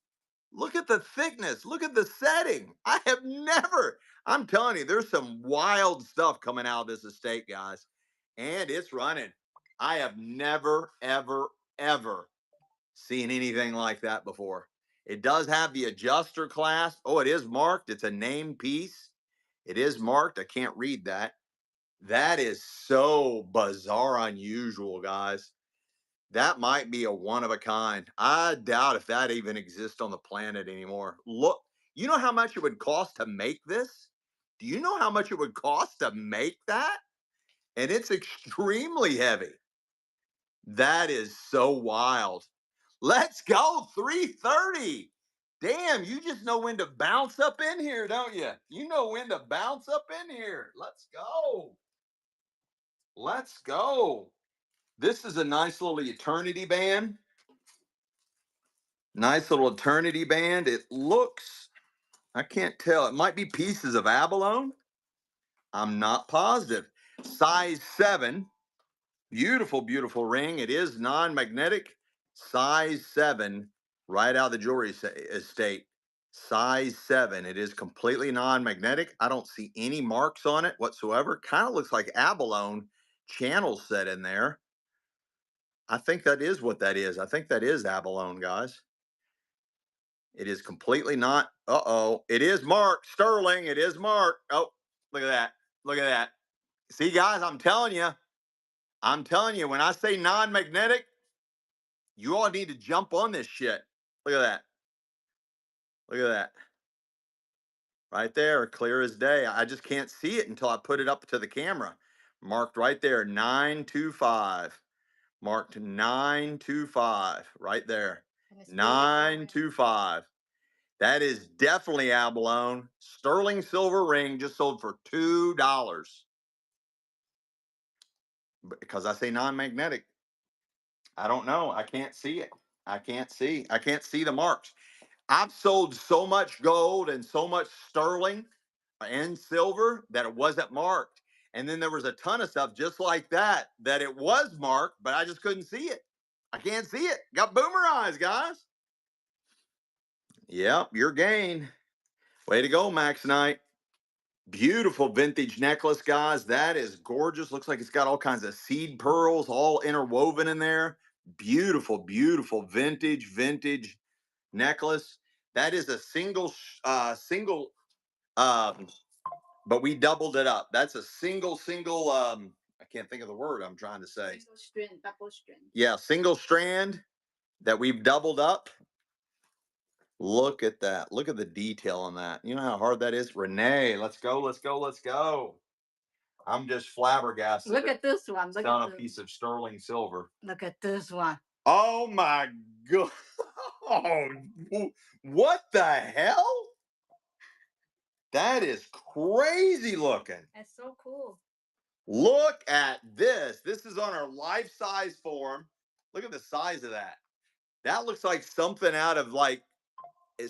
Look at the thickness. Look at the setting. I have never, I'm telling you, there's some wild stuff coming out of this estate, guys. And it's running. I have never, ever, ever seen anything like that before. It does have the adjuster clasp. Oh, it is marked. It's a name piece. It is marked. I can't read that. That is so bizarre, unusual, guys. That might be a one of a kind. I doubt if that even exists on the planet anymore. Look, you know how much it would cost to make this? Do you know how much it would cost to make that? And it's extremely heavy. That is so wild. Let's go 330. Damn, you just know when to bounce up in here, don't you? You know when to bounce up in here. Let's go. Let's go. This is a nice little eternity band. Nice little eternity band. It looks, I can't tell. It might be pieces of abalone. I'm not positive. Size 7. Beautiful, beautiful ring. It is non-magnetic. Size 7, right out of the jewelry estate. Size 7. It is completely non-magnetic. I don't see any marks on it whatsoever. Kind of looks like abalone channel set in there. I think that is what that is. I think that is abalone, guys. It is completely not. Uh-oh. It is marked. Sterling. It is marked. Oh, look at that. Look at that. See, guys, I'm telling you. I'm telling you, when I say non-magnetic, you all need to jump on this shit. Look at that. Look at that. Right there, clear as day. I just can't see it until I put it up to the camera. Marked right there, 925. Marked 925 right there. And it's beautiful. 925. That is definitely abalone. Sterling silver ring just sold for $2. Because I say non-magnetic. I don't know. I can't see it. I can't see. I can't see the marks. I've sold so much gold and so much sterling and silver that it wasn't marked. And then there was a ton of stuff just like that that it was marked, but I just couldn't see it. I can't see it. Got boomer eyes, guys. Yep, your gain. Way to go, Max Knight. Beautiful vintage necklace, guys. That is gorgeous. Looks like it's got all kinds of seed pearls all interwoven in there. Beautiful, beautiful vintage necklace. That is a single um but we doubled it up. That's a single I can't think of the word I'm trying to say. Single strand, double strand. Yeah, single strand that we've doubled up. Look at that. Look at the detail on that. You know how hard that is? Renee, let's go, let's go, let's go. I'm just flabbergasted. Look at this one. It's Look on at a this. piece of sterling silver. Look at this one. Oh my god. Oh, what the hell? That is crazy looking. It's so cool. Look at this. This is on our life size form. Look at the size of that. That looks like something out of like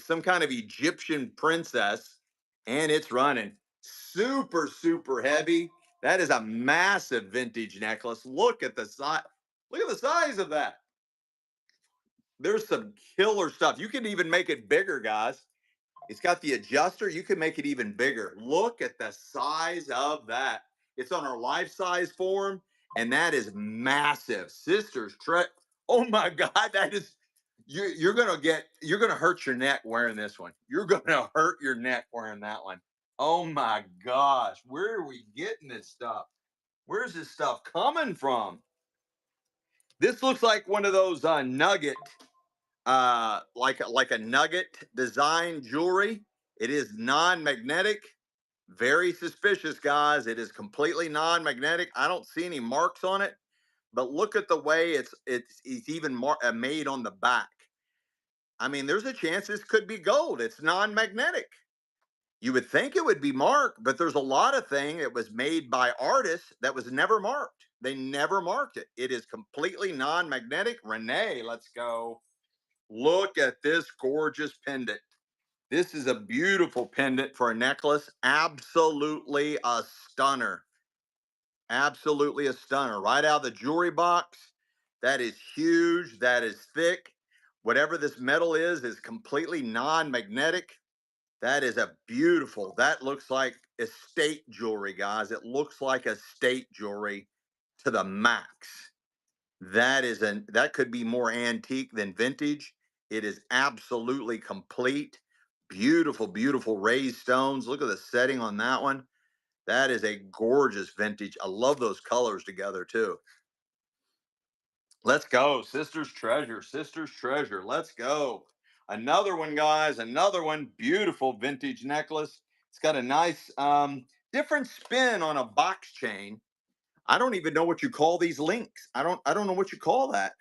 some kind of Egyptian princess, and it's running super heavy. That is a massive vintage necklace. Look at the size. Look at the size of that. There's some killer stuff. You can even make it bigger, guys. It's got the adjuster. You can make it even bigger. Look at the size of that. It's on our life size form, and that is massive. Sisters, oh my God, that is you're gonna hurt your neck wearing this one. You're gonna hurt your neck wearing that one. Oh my gosh, where are we getting this stuff? Where's this stuff coming from? This looks like one of those nugget like a nugget design jewelry. It is non-magnetic. Very suspicious, guys. It is completely non-magnetic. I don't see any marks on it, but look at the way it's even made on the back. I mean, there's a chance this could be gold. It's non-magnetic. You would think it would be marked, but there's a lot of thing that was made by artists that was never marked. They never marked it. It is completely non-magnetic. Renee, let's go. Look at this gorgeous pendant. This is a beautiful pendant for a necklace. Absolutely a stunner. Absolutely a stunner. Right out of the jewelry box. That is huge. That is thick. Whatever this metal is completely non magnetic. That is a beautiful, that looks like estate jewelry, guys. It looks like estate jewelry to the max. That could be more antique than vintage. It is absolutely complete. Beautiful raised stones. Look at the setting on that one. That is a gorgeous vintage. I love those colors together too. Let's go. Sister's treasure. Sister's treasure. Let's go. Another one, guys. Another one. Beautiful vintage necklace. It's got a nice different spin on a box chain. I don't even know what you call these links. I don't know what you call that.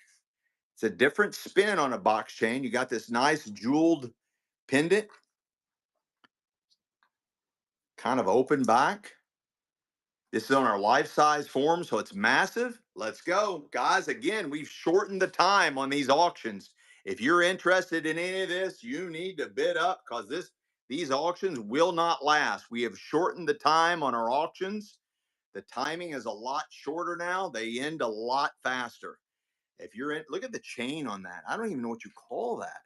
It's a different spin on a box chain. You got this nice jeweled pendant, kind of open back. This is on our life size form, so it's massive. Let's go. Guys, again, we've shortened the time on these auctions. If you're interested in any of this, you need to bid up because these auctions will not last. We have shortened the time on our auctions. The timing is a lot shorter now. They end a lot faster. If you're in, look at the chain on that. I don't even know what you call that.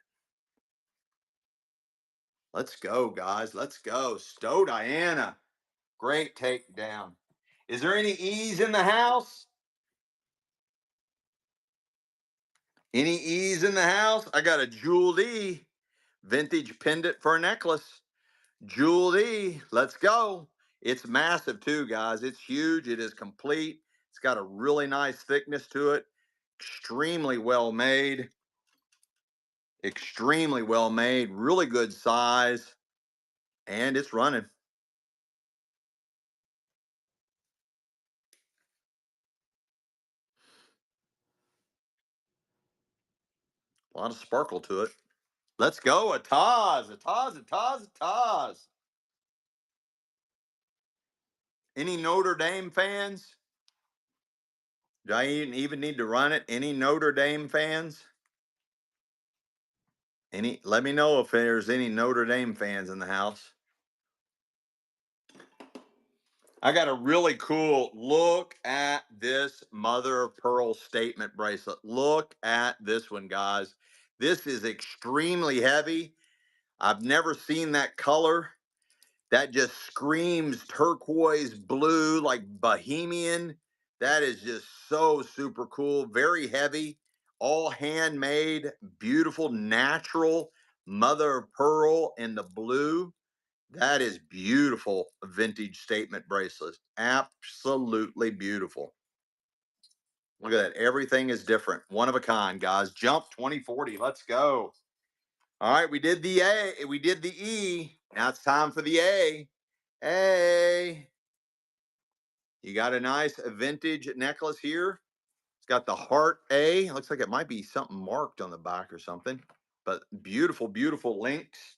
Let's go, guys. Let's go. Stowe Diana. Great takedown. Is there any E's in the house? Any E's in the house? I got a jeweled E. Vintage pendant for a necklace. Jeweled E. Let's go. It's massive too, guys. It's huge. It is complete. It's got a really nice thickness to it. Extremely well made. Extremely well made. Really good size. And it's running. A lot of sparkle to it. Let's go, Ataz. Any Notre Dame fans? Do I even need to run it? Any Notre Dame fans? Let me know if there's any Notre Dame fans in the house. I got a really cool look at this mother of pearl statement bracelet. Look at this one, guys. This is extremely heavy. I've never seen that color. That just screams turquoise blue, like bohemian. That is just so super cool. Very heavy, all handmade, beautiful, natural mother of pearl in the blue. That is beautiful vintage statement bracelet. Absolutely beautiful. Look at that. Everything is different. One of a kind, guys. Jump 2040. Let's go. All right, we did the A, we did the E. Now it's time for the A. A. You got a nice vintage necklace here. It's got the heart A. It looks like it might be something marked on the back or something. But beautiful, beautiful links.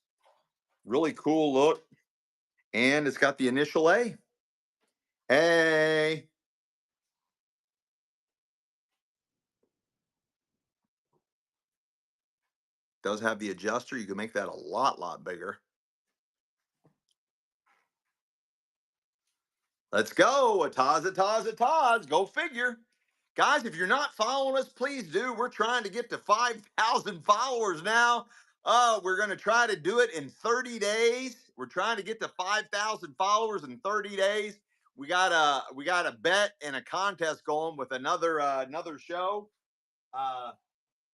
Really cool look. And it's got the initial A. A. Does have the adjuster. You can make that a lot bigger. Let's go. Ataz. Go figure. Guys, if you're not following us, please do. We're trying to get to 5,000 followers now. We're going to try to do it in 30 days. We're trying to get to 5,000 followers in 30 days. We got a bet and a contest going with another show. Uh,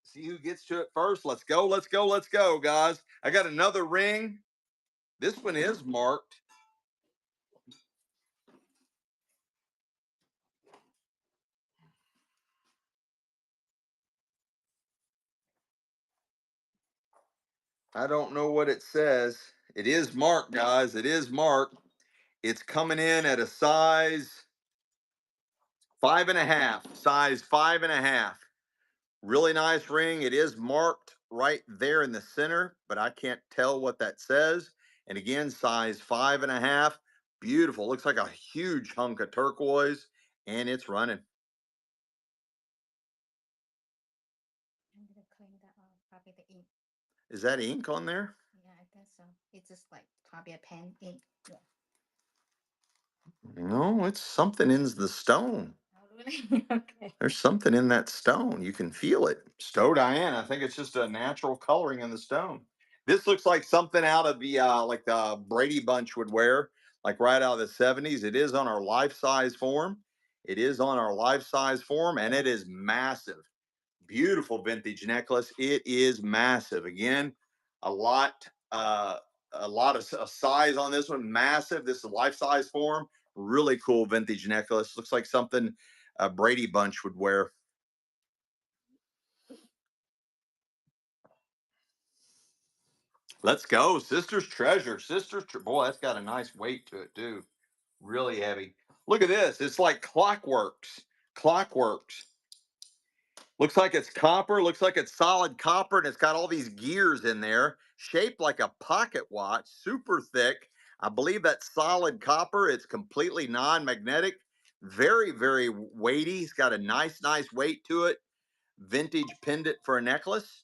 See who gets to it first. Let's go, guys. I got another ring. This one is marked. I don't know what it says. It is marked, guys. It is marked. It's coming in at a size 5.5. Size 5.5. Really nice ring. It is marked right there in the center, but I can't tell what that says. And again, size 5.5. Beautiful. Looks like a huge hunk of turquoise, and it's running. I'm gonna clean that off. Probably the ink. Is that ink on there? Yeah, I guess so. It's just like probably a pen ink. Yeah. No, it's something in the stone. Oh, really? Okay. There's something in that stone. You can feel it. Stowe Diane. I think it's just a natural coloring in the stone. This looks like something out of the like the Brady Bunch would wear, like right out of the 70s. It is on our life size form. It is on our life size form, and it is massive. Beautiful vintage necklace. It is massive. Again, a lot, a size on this one. Massive. This is life size form. Really cool vintage necklace. Looks like something a Brady Bunch would wear. Let's go. Sister's Treasure. Boy, that's got a nice weight to it, too. Really heavy. Look at this. It's like Clockworks. Clockworks. Looks like it's copper. Looks like it's solid copper, and it's got all these gears in there, shaped like a pocket watch, super thick. I believe that's solid copper. It's completely non-magnetic. Very, very weighty. It's got a nice weight to it. Vintage pendant for a necklace.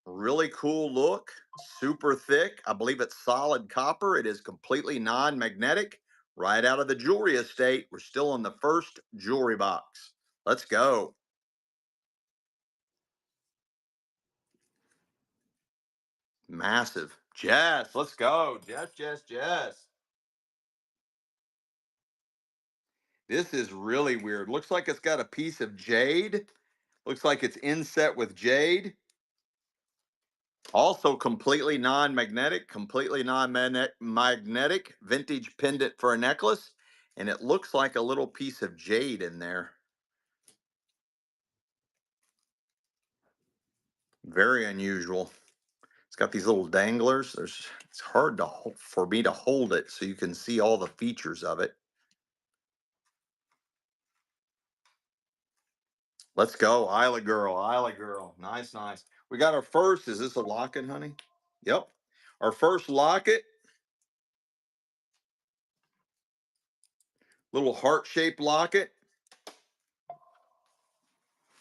Really cool look. Super thick. I believe it's solid copper. It is completely non-magnetic. Right out of the jewelry estate. We're still in the first jewelry box. Let's go. Massive. Jess, let's go. Jess. This is really weird. Looks like it's got a piece of jade. Looks like it's inset with jade. Also completely non-magnetic, magnetic vintage pendant for a necklace. And it looks like a little piece of jade in there. Very unusual. It's got these little danglers. It's hard for me to hold it so you can see all the features of it. Let's go, Isla girl. Nice. We got our first. Is this a locket, honey? Yep. Our first locket, little heart-shaped locket.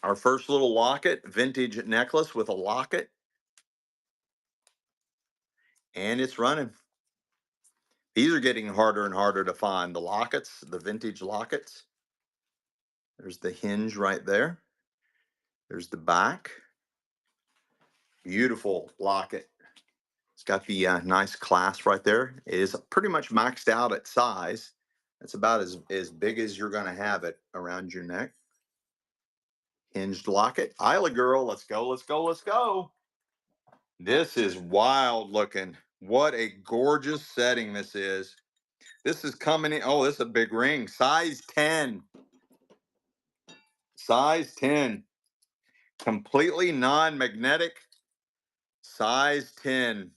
Our first little locket, vintage necklace with a locket. and it's running. These are getting harder and harder to find. The lockets, the vintage lockets. There's the hinge right there. There's the back. Beautiful locket. It's got the nice clasp right there. It is pretty much maxed out at size. It's about as big as you're going to have it around your neck. Hinged locket. Isla girl, let's go, let's go, let's go. This is wild looking. What a gorgeous setting this is. This is coming in. Oh, this is a big ring. Size 10. Size 10. Completely non-magnetic. Size 10.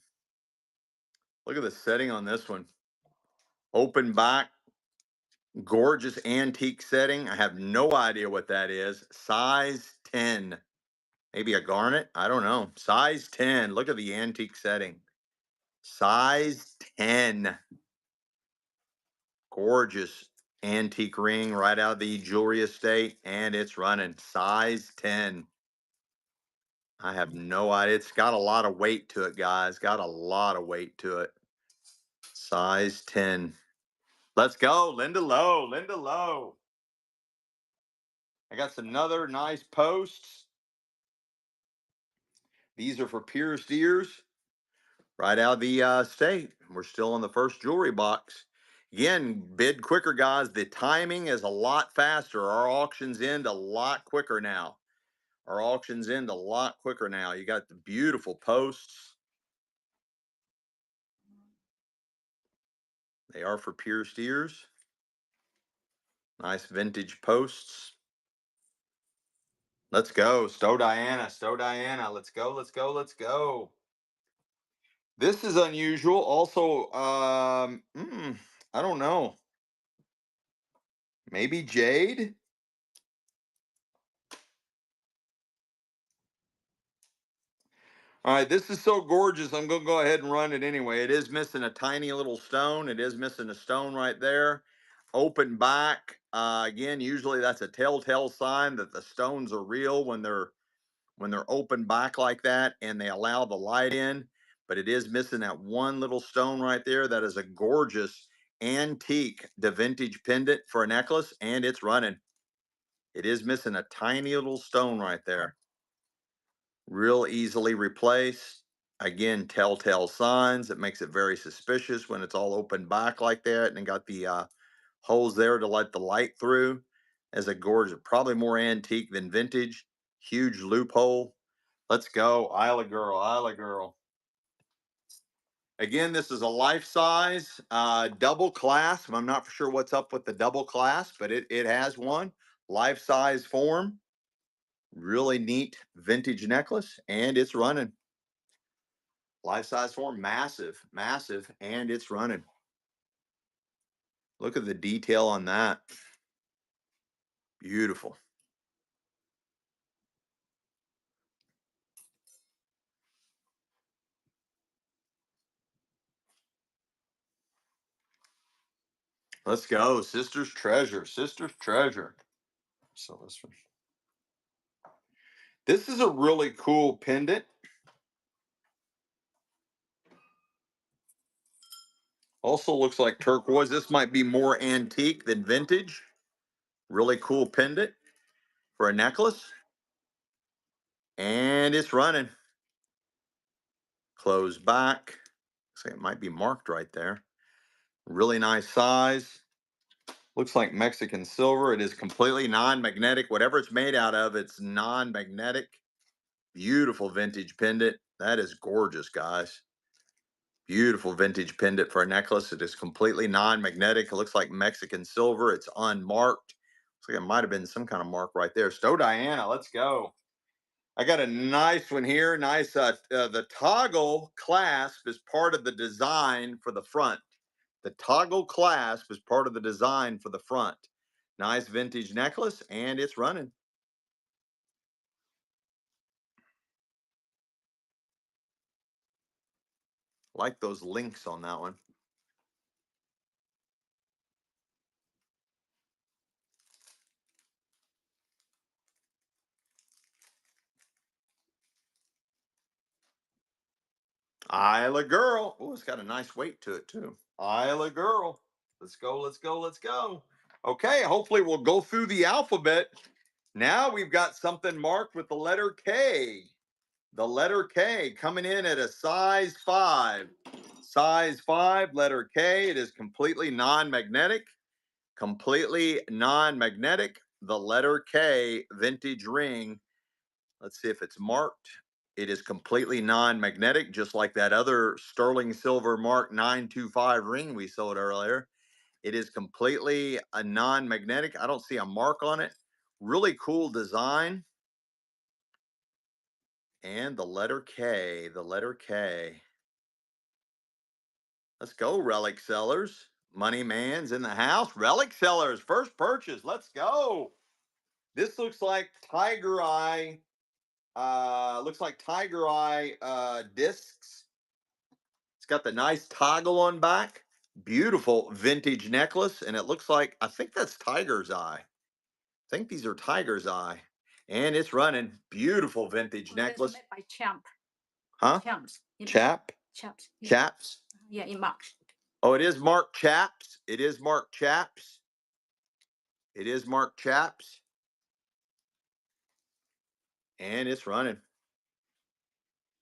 Look at the setting on this one. Open back. Gorgeous antique setting. I have no idea what that is. Size 10. Maybe a garnet? I don't know. Size 10. Look at the antique setting. Size 10. Gorgeous antique ring right out of the jewelry estate, and it's running. Size 10. I have no idea. It's got a lot of weight to it, guys. Got a lot of weight to it. Size 10. Let's go. Linda Lowe. Linda Lowe. I got some other nice posts. These are for pierced ears right out of the state. We're still on the first jewelry box. Again, bid quicker, guys. The timing is a lot faster. Our auctions end a lot quicker now. Our auctions end a lot quicker now. You got the beautiful posts. They are for pierced ears. Nice vintage posts. Let's go. Stowe Diana. Stowe Diana. Let's go. Let's go. Let's go. This is unusual. Also, I don't know. Maybe jade. All right, this is so gorgeous. I'm going to go ahead and run it anyway. It is missing a tiny little stone. It is missing a stone right there. Open back. Again, usually that's a telltale sign that the stones are real when they're open back like that and they allow the light in. But it is missing that one little stone right there. That is a gorgeous antique to vintage pendant for a necklace, and it's running. It is missing a tiny little stone right there. Real easily replaced. Again, telltale signs. It makes it very suspicious when it's all open back like that and got the holes there to let the light through. As a gorgeous, probably more antique than vintage. Huge loophole. Let's go, Isla girl, Isla girl. Again, this is a life size double clasp. I'm not for sure what's up with the double clasp, but it has one life size form. Really neat vintage necklace, and it's running. Life size form, massive, massive, and it's running. Look at the detail on that. Beautiful. Let's go. Sister's treasure. Sister's treasure. So this is a really cool pendant. Also looks like turquoise. This might be more antique than vintage. Really cool pendant for a necklace. And it's running. Close back. Looks like it might be marked right there. Really nice size. Looks like Mexican silver. It is completely non-magnetic. Whatever it's made out of, it's non-magnetic. Beautiful vintage pendant. That is gorgeous, guys. Beautiful vintage pendant for a necklace. It is completely non-magnetic. It looks like Mexican silver. It's unmarked. Looks like it might have been some kind of mark right there. Stowe Diana, let's go. I got a nice one here. Nice. The toggle clasp is part of the design for the front. The toggle clasp is part of the design for the front. Nice vintage necklace, and it's running. Like those links on that one. Isla girl. Oh, it's got a nice weight to it too. Isla girl. Let's go, let's go, let's go. Okay, hopefully we'll go through the alphabet. Now we've got something marked with the letter K. The letter K coming in at a size 5. Size 5, letter K. It is completely non-magnetic. Completely non-magnetic. The letter K vintage ring. Let's see if it's marked. It is completely non-magnetic, just like that other sterling silver Mark 925 ring we sold earlier. It is completely a non-magnetic. I don't see a mark on it. Really cool design. And the letter K, the letter K. Let's go, relic sellers. Money man's in the house. Relic sellers, first purchase. Let's go. This looks like Tiger Eye. Looks like Tiger Eye discs. It's got the nice toggle on back. Beautiful vintage necklace, and it looks like I think that's Tiger's Eye. I think these are Tiger's Eye, and it's running. Beautiful vintage Oh, that's necklace. made by Champ. Huh? Champs. Chap? Champs. Yeah. Chaps? Yeah, in March. Oh, it is Mark Chaps. It is Mark Chaps. It is Mark Chaps. And it's running.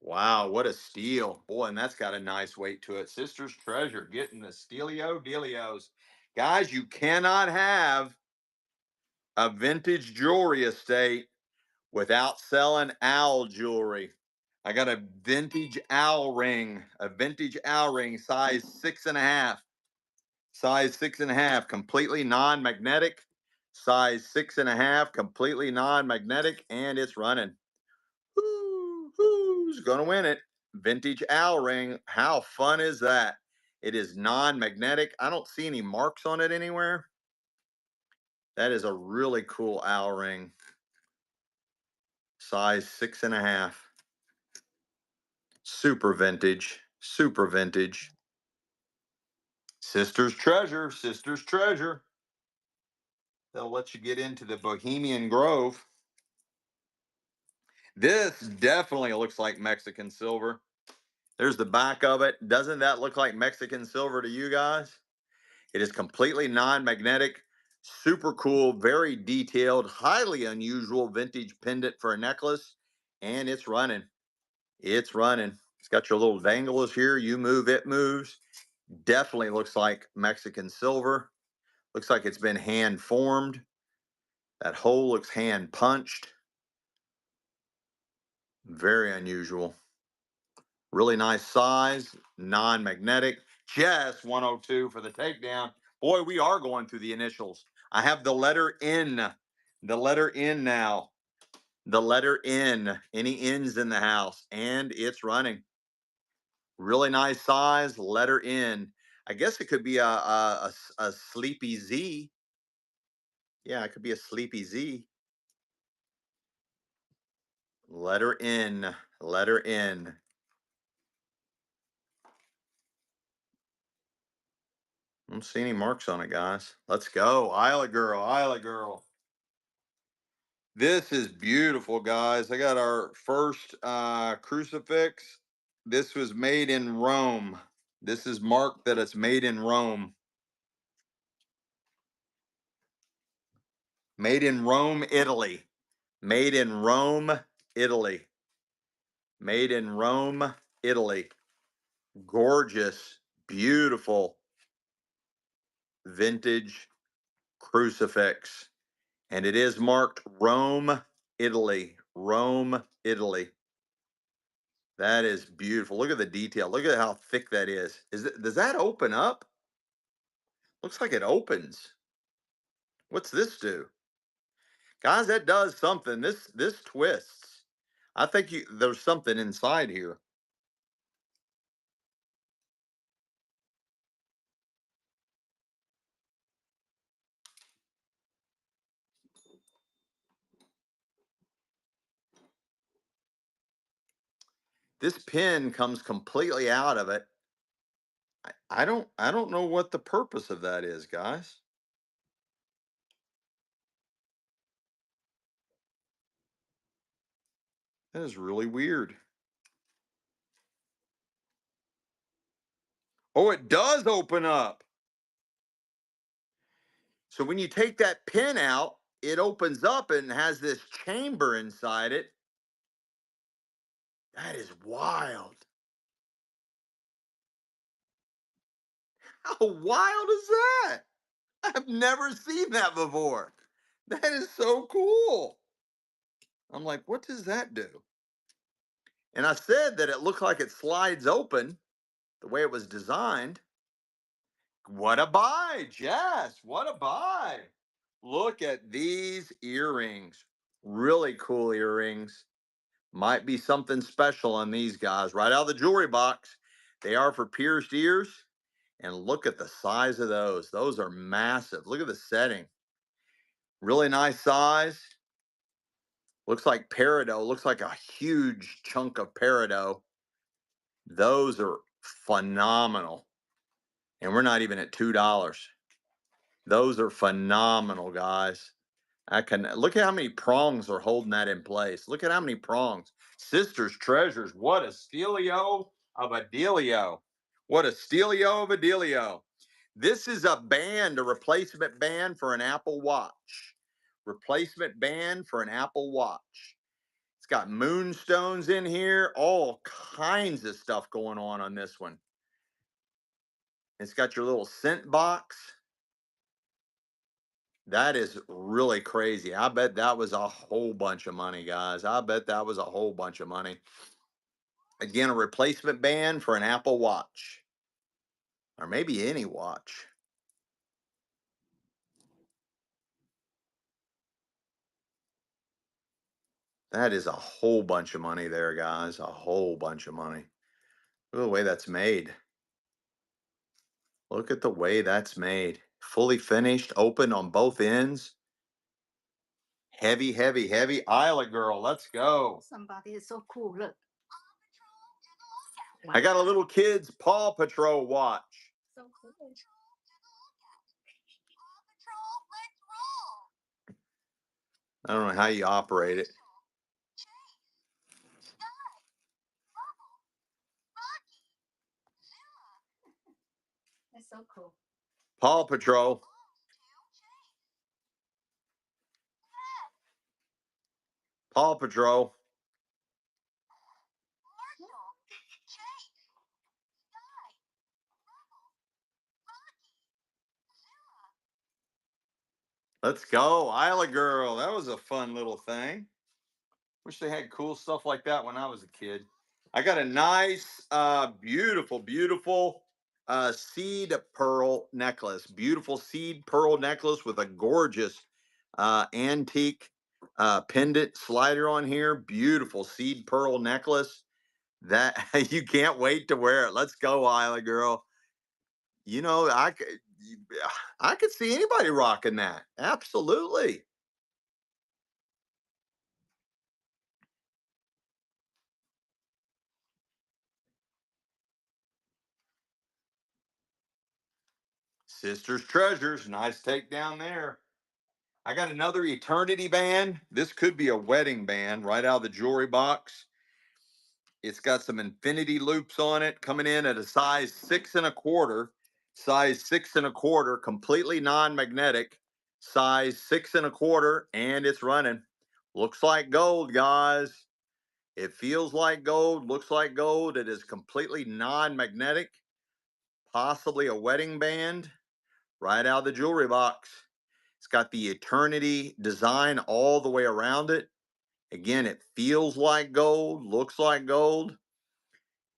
Wow, what a steal. Boy, and that's got a nice weight to it. Sister's Treasure getting the Steelio Dealios. Guys, you cannot have a vintage jewelry estate without selling owl jewelry. I got a vintage owl ring, size 6.5. Size 6.5, completely non-magnetic. Size 6.5, completely non-magnetic, and it's running. Who's gonna win it? Vintage owl ring. How fun is that? It is non-magnetic. I don't see any marks on it anywhere. That is a really cool owl ring. Size 6.5. Super vintage. Super vintage. Sister's Treasure. Sister's Treasure. They'll let you get into the Bohemian Grove. This definitely looks like Mexican silver. There's the back of it. Doesn't that look like Mexican silver to you guys? It is completely non-magnetic, super cool, very detailed, highly unusual vintage pendant for a necklace, and it's running. It's running. It's got your little dangles here. You move, it moves. Definitely looks like Mexican silver. Looks like it's been hand formed. That hole looks hand punched. Very unusual. Really nice size, non-magnetic. Just 102 for the takedown. Boy, we are going through the initials. I have the letter N. The letter N now. The letter N. Any N's in the house? And it's running. Really nice size, letter N. I guess it could be a sleepy Z. Yeah, it could be a sleepy Z. Letter N. Letter N. I don't see any marks on it, guys. Let's go. Isla girl, Isla girl. This is beautiful, guys. I got our first crucifix. This was made in Rome. This is marked that it's made in Rome. Made in Rome, Italy. Made in Rome, Italy. Made in Rome, Italy. Gorgeous, beautiful vintage crucifix. And it is marked Rome, Italy. Rome, Italy. That is beautiful. Look at the detail. Look at how thick that is. Does that open up? Looks like it opens. What's this do? Guys, that does something. This twists. I think there's something inside here. This pin comes completely out of it. I don't know what the purpose of that is, guys. That is really weird. Oh, it does open up. So when you take that pin out, it opens up and has this chamber inside it. That is wild. How wild is that? I've never seen that before. That is so cool. I'm like, what does that do? And I said that it looked like it slides open the way it was designed. What a buy, Jess. What a buy. Look at these earrings. Really cool earrings. Might be something special on these guys. Right out of the jewelry box. They are for pierced ears. And look at the size of those. Those are massive. Look at the setting. Really nice size. Looks like peridot. Looks like a huge chunk of peridot. Those are phenomenal. And we're not even at $2. Those are phenomenal, guys. I can look at how many prongs are holding that in place. Look at how many prongs. Sisters treasures. What a stealio of a dealio. What a stealio of a dealio. This is a band, a replacement band for an Apple Watch. Replacement band for an Apple Watch. It's got moonstones in here, all kinds of stuff going on this one. It's got your little scent box. That is really crazy. I bet that was a whole bunch of money, guys. I bet that was a whole bunch of money. Again, a replacement band for an Apple Watch, or maybe any watch. That is a whole bunch of money there, guys. A whole bunch of money. Look at the way that's made. Look at the way that's made. Fully finished, open on both ends. Heavy, heavy, heavy. Isla girl, let's go. Somebody is so cool. Look. I got a little kid's Paw Patrol watch. So cool. I don't know how you operate it. That's so cool. Paw Patrol. Paw Patrol. Let's go. Isla girl. That was a fun little thing. Wish they had cool stuff like that when I was a kid. I got a nice, beautiful, beautiful seed pearl necklace. Beautiful seed pearl necklace with a gorgeous antique pendant slider on here. Beautiful seed pearl necklace. That you can't wait to wear it. Let's go, Isla girl. You know, I could see anybody rocking that. Absolutely. Sisters Treasures. Nice takedown there. I got another Eternity band. This could be a wedding band right out of the jewelry box. It's got some infinity loops on it, coming in at a size 6 1/4. Size 6 1/4, completely non-magnetic. Size 6 1/4, and it's running. Looks like gold, guys. It feels like gold, looks like gold. It is completely non-magnetic. Possibly a wedding band right out of the jewelry box. It's got the Eternity design all the way around it. Again, it feels like gold, looks like gold.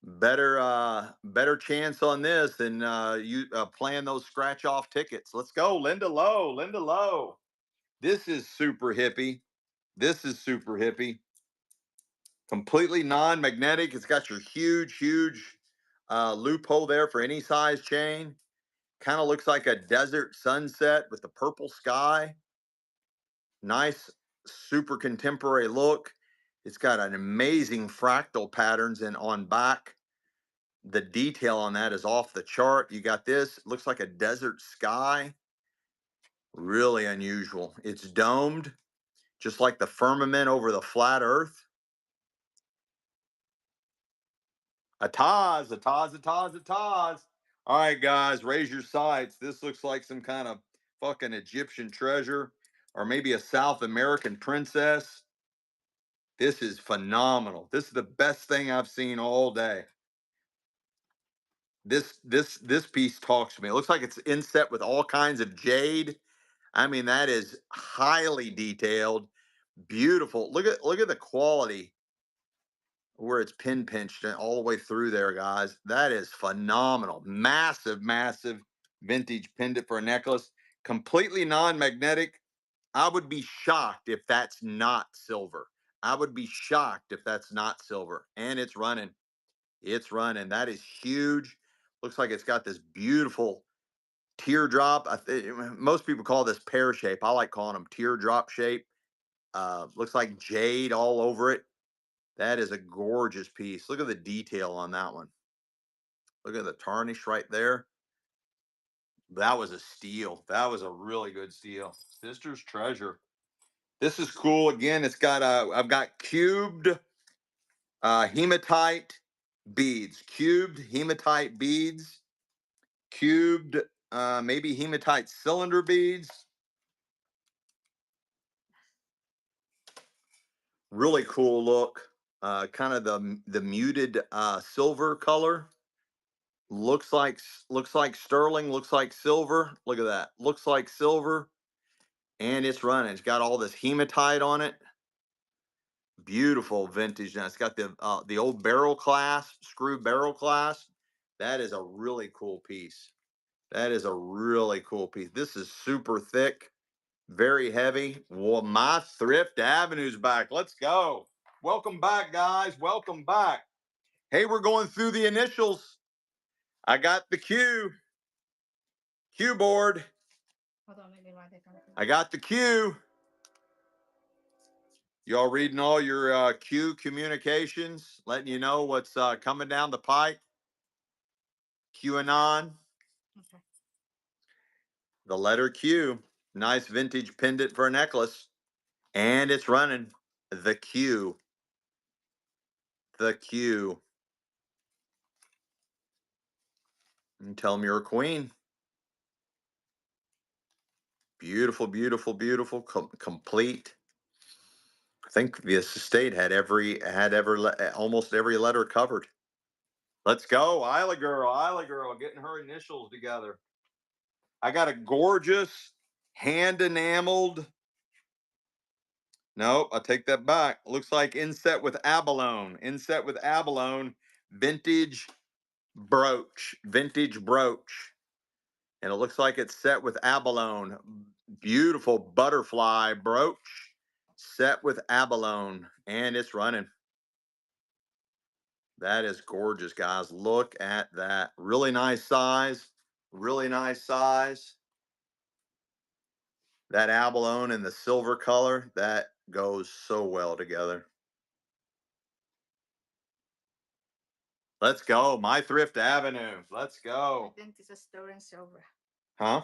Better chance on this than you playing those scratch off tickets. Let's go, Linda Lowe. Linda Lowe. This is super hippie. This is super hippie. Completely non-magnetic. It's got your huge, huge loophole there for any size chain. Kind of looks like a desert sunset with the purple sky. Nice, super contemporary look. It's got an amazing fractal patterns and on back. The detail on that is off the chart. You got this, it looks like a desert sky. Really unusual. It's domed, just like the firmament over the flat earth. A Taz, a Taz, a Taz, a Taz. All right, guys, raise your sights. This looks like some kind of fucking Egyptian treasure or maybe a South American princess. This is phenomenal. This is the best thing I've seen all day. This piece talks to me. It looks like it's inset with all kinds of jade. I mean, that is highly detailed, beautiful. Look at the quality where it's pin pinched and all the way through there, guys. That is phenomenal. Massive, massive vintage pendant for a necklace. Completely non-magnetic. I would be shocked if that's not silver. I would be shocked if that's not silver. And it's running. It's running. That is huge. Looks like it's got this beautiful teardrop. Most people call this pear shape. I like calling them teardrop shape. Looks like jade all over it. That is a gorgeous piece. Look at the detail on that one. Look at the tarnish right there. That was a steal. That was a really good steal. Sister's treasure. This is cool. Again, it's got I've got cubed hematite beads. Cubed hematite beads. Cubed maybe hematite cylinder beads. Really cool look. Kind of the muted silver color. Looks like sterling, looks like silver. Look at that. Looks like silver. And it's running. It's got all this hematite on it. Beautiful vintage. Now it's got the old barrel clasp, screw barrel clasp. That is a really cool piece. That is a really cool piece. This is super thick, very heavy. Well, my Thrift Avenue's back. Let's go. Welcome back, guys. Welcome back. Hey, we're going through the initials. I got the Q board. Hold on, maybe write it down. I got the Q. Y'all reading all your Q communications, letting you know what's coming down the pike. QAnon, Okay. the letter Q. Nice vintage pendant for a necklace. And it's running. The Q. The Q. And tell them you're a queen. Beautiful, beautiful, beautiful, complete. I think the estate almost every letter covered. Let's go, Isla girl, getting her initials together. I got a gorgeous hand enameled. Nope, I'll take that back. Looks like inset with abalone. Inset with abalone, vintage brooch. Vintage brooch. And it looks like it's set with abalone. Beautiful butterfly brooch set with abalone. And it's running. That is gorgeous, guys. Look at that. Really nice size. Really nice size. That abalone and the silver color, that goes so well together. Let's go. My Thrift Avenue. Let's I go. think this is sterling silver. Huh?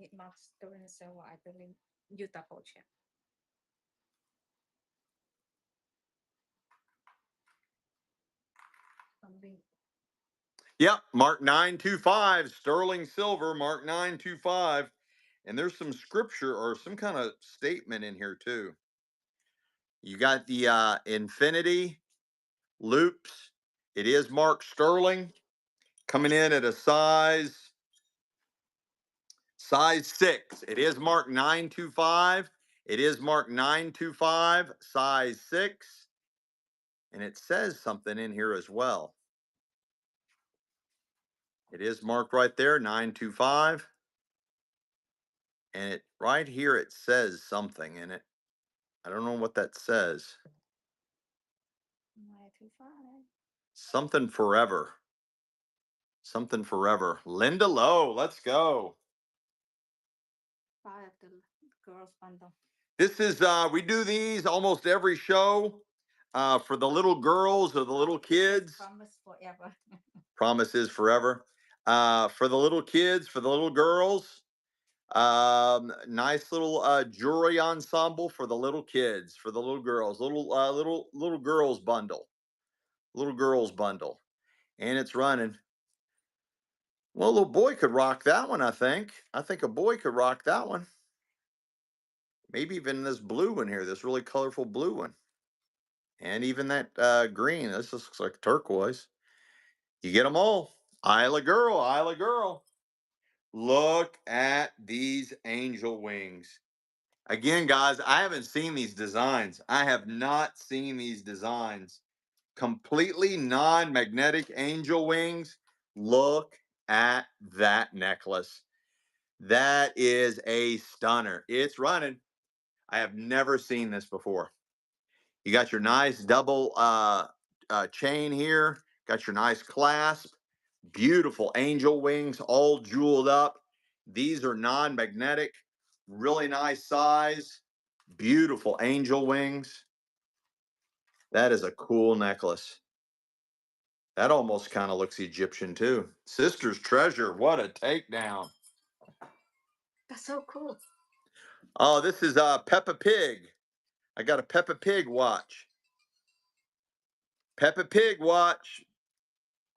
It marks sterling silver, I believe. You double check. Something. Yep. Mark 925. Sterling silver. Mark 925. And there's some scripture or some kind of statement in here too. You got the infinity loops. It is marked sterling. Coming in at a size 6. It is marked 925. It is marked 925, size 6. And it says something in here as well. It is marked right there, 925. And it right here it says something in it. I don't know what that says. 925. Something forever. Something forever. Linda Lowe, let's go. 5 of the girls bundle. This is we do these almost every show for the little girls or the little kids. Promise forever. Promise is forever. For the little kids, for the little girls. Nice little jewelry ensemble for the little kids, for the little girls, little girls bundle, little girls bundle, and it's running. Well, a little boy could rock that one, I think. I think a boy could rock that one. Maybe even this blue one here, this really colorful blue one. And even that green. This looks like turquoise. You get them all. Isla girl, Isla girl. Look at these angel wings. Again, guys, I haven't seen these designs. I have not seen these designs. Completely non-magnetic angel wings. Look at that necklace. That is a stunner. It's running. I have never seen this before. You got your nice double chain here. Got your nice clasp. Beautiful angel wings, all jeweled up. These are non-magnetic. Really nice size. Beautiful angel wings. That is a cool necklace. That almost kind of looks Egyptian too. Sister's treasure. What a takedown. That's so cool. Oh, this is Peppa Pig. I got a Peppa Pig watch. Peppa Pig watch.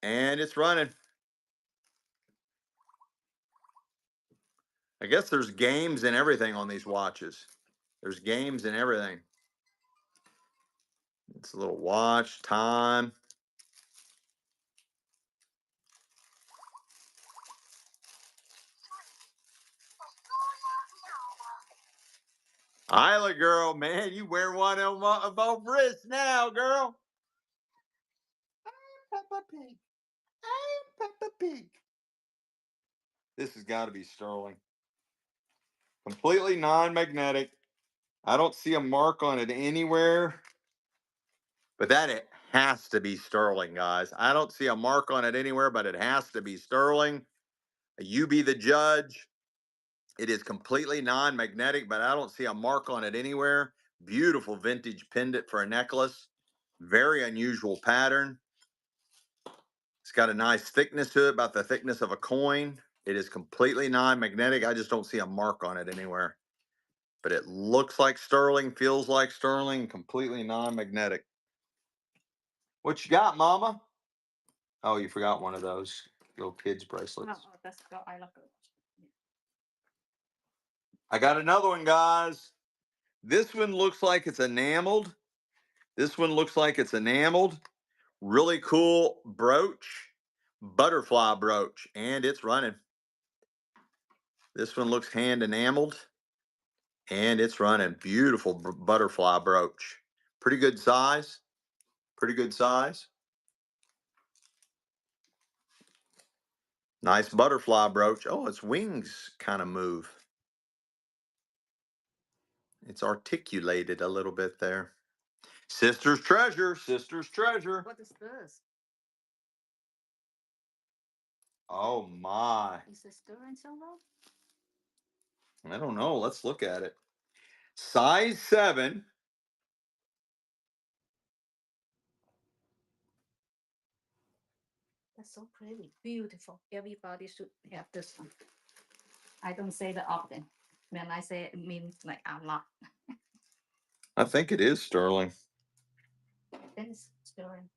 And it's running. I guess there's games and everything on these watches. There's games and everything. It's a little watch, time. Isla girl, man, you wear one of both wrists now, girl. I'm Peppa Pig. I'm Peppa Pig. This has got to be sterling. Completely non-magnetic. I don't see a mark on it anywhere, but that it has to be sterling, guys. I don't see a mark on it anywhere, but it has to be sterling. You be the judge. It is completely non-magnetic, but I don't see a mark on it anywhere. Beautiful vintage pendant for a necklace. Very unusual pattern. It's got a nice thickness to it, about the thickness of a coin. It is completely non-magnetic. I just don't see a mark on it anywhere. But it looks like sterling, feels like sterling, completely non-magnetic. What you got, Mama? Oh, you forgot one of those little kids bracelets. Oh, that's got I like it. I got another one, guys. This one looks like it's enameled. This one looks like it's enameled. Really cool brooch, butterfly brooch, and it's running. This one looks hand enameled, and it's running. Beautiful butterfly brooch. Pretty good size. Pretty good size. Nice butterfly brooch. Oh, its wings kind of move. It's articulated a little bit there. Sister's treasure. Sister's treasure. What is this? Oh my. Is it stirring so well? I don't know. Let's look at it. Size 7. That's so pretty. Beautiful. Everybody should have this one. I don't say that often. When I say it, it means like a lot. I think it is sterling. Then it's stirring.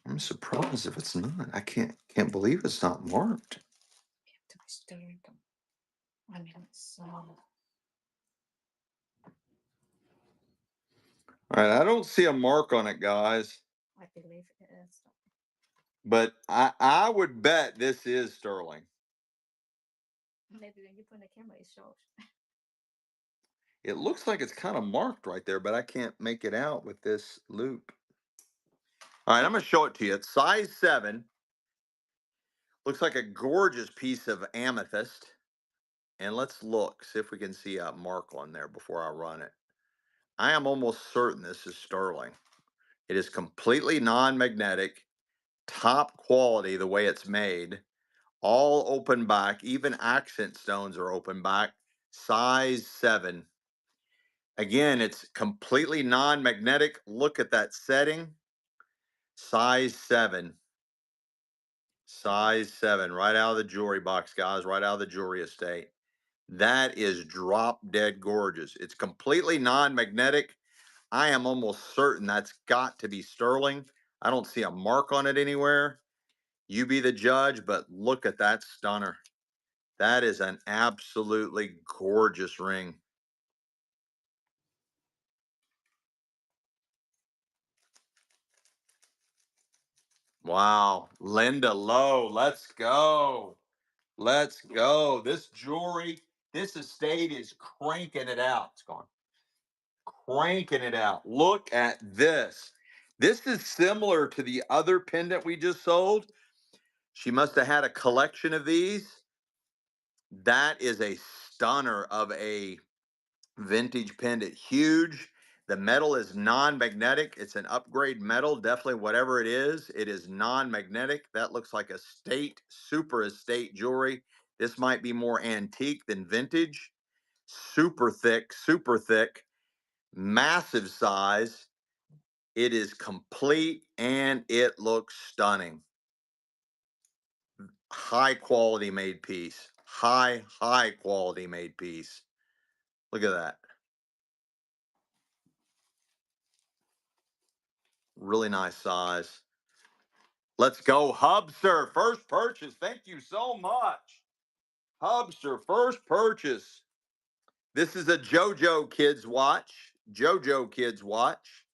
I'm surprised if it's not. I can't believe it's not marked. We have to stir them. I mean, so All right, I don't see a mark on it, guys. I believe it is. But I would bet this is sterling. Maybe when you put the camera, it shows. It looks like it's kind of marked right there, but I can't make it out with this loop. All right, I'm going to show it to you. It's size 7. Looks like a gorgeous piece of amethyst. And let's look, see if we can see a mark on there before I run it. I am almost certain this is sterling. It is completely non-magnetic, top quality the way it's made. All open back, even accent stones are open back. Size 7. Again, it's completely non-magnetic. Look at that setting. Size 7. Size 7. Right out of the jewelry box, guys. Right out of the jewelry estate. That is drop dead gorgeous. It's completely non-magnetic. I am almost certain that's got to be sterling. I don't see a mark on it anywhere. You be the judge, but look at that stunner. That is an absolutely gorgeous ring. Wow. Linda Lowe, let's go. Let's go. This jewelry, this estate is cranking it out. It's gone. Cranking it out. Look at this. This is similar to the other pendant we just sold. She must have had a collection of these. That is a stunner of a vintage pendant. Huge. The metal is non-magnetic. It's an upgrade metal. Definitely whatever it is non-magnetic. That looks like estate, super estate jewelry. This might be more antique than vintage. Super thick, massive size. It is complete and it looks stunning. High quality made piece. High quality made piece. Look at that. Really nice size. Let's go, Hubster. First purchase. Thank you so much. Hubster, first purchase. This is a JoJo Kids watch. JoJo Kids watch.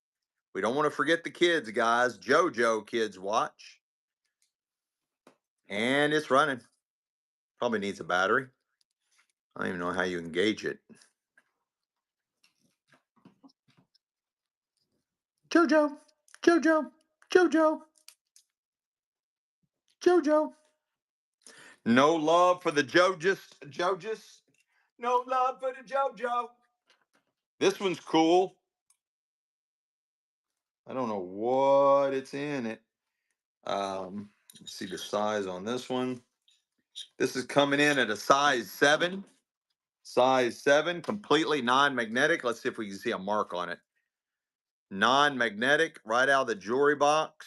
We don't want to forget the kids, guys. JoJo Kids watch. And it's running. Probably needs a battery. I don't even know how you engage it. JoJo, JoJo, JoJo, JoJo. No love for the Jojus. No love for the JoJo. This one's cool. I don't know what it's in it. Let's see the size on this one. This is coming in at a size 7. Size 7, completely non-magnetic. Let's see if we can see a mark on it. Non-magnetic, right out of the jewelry box.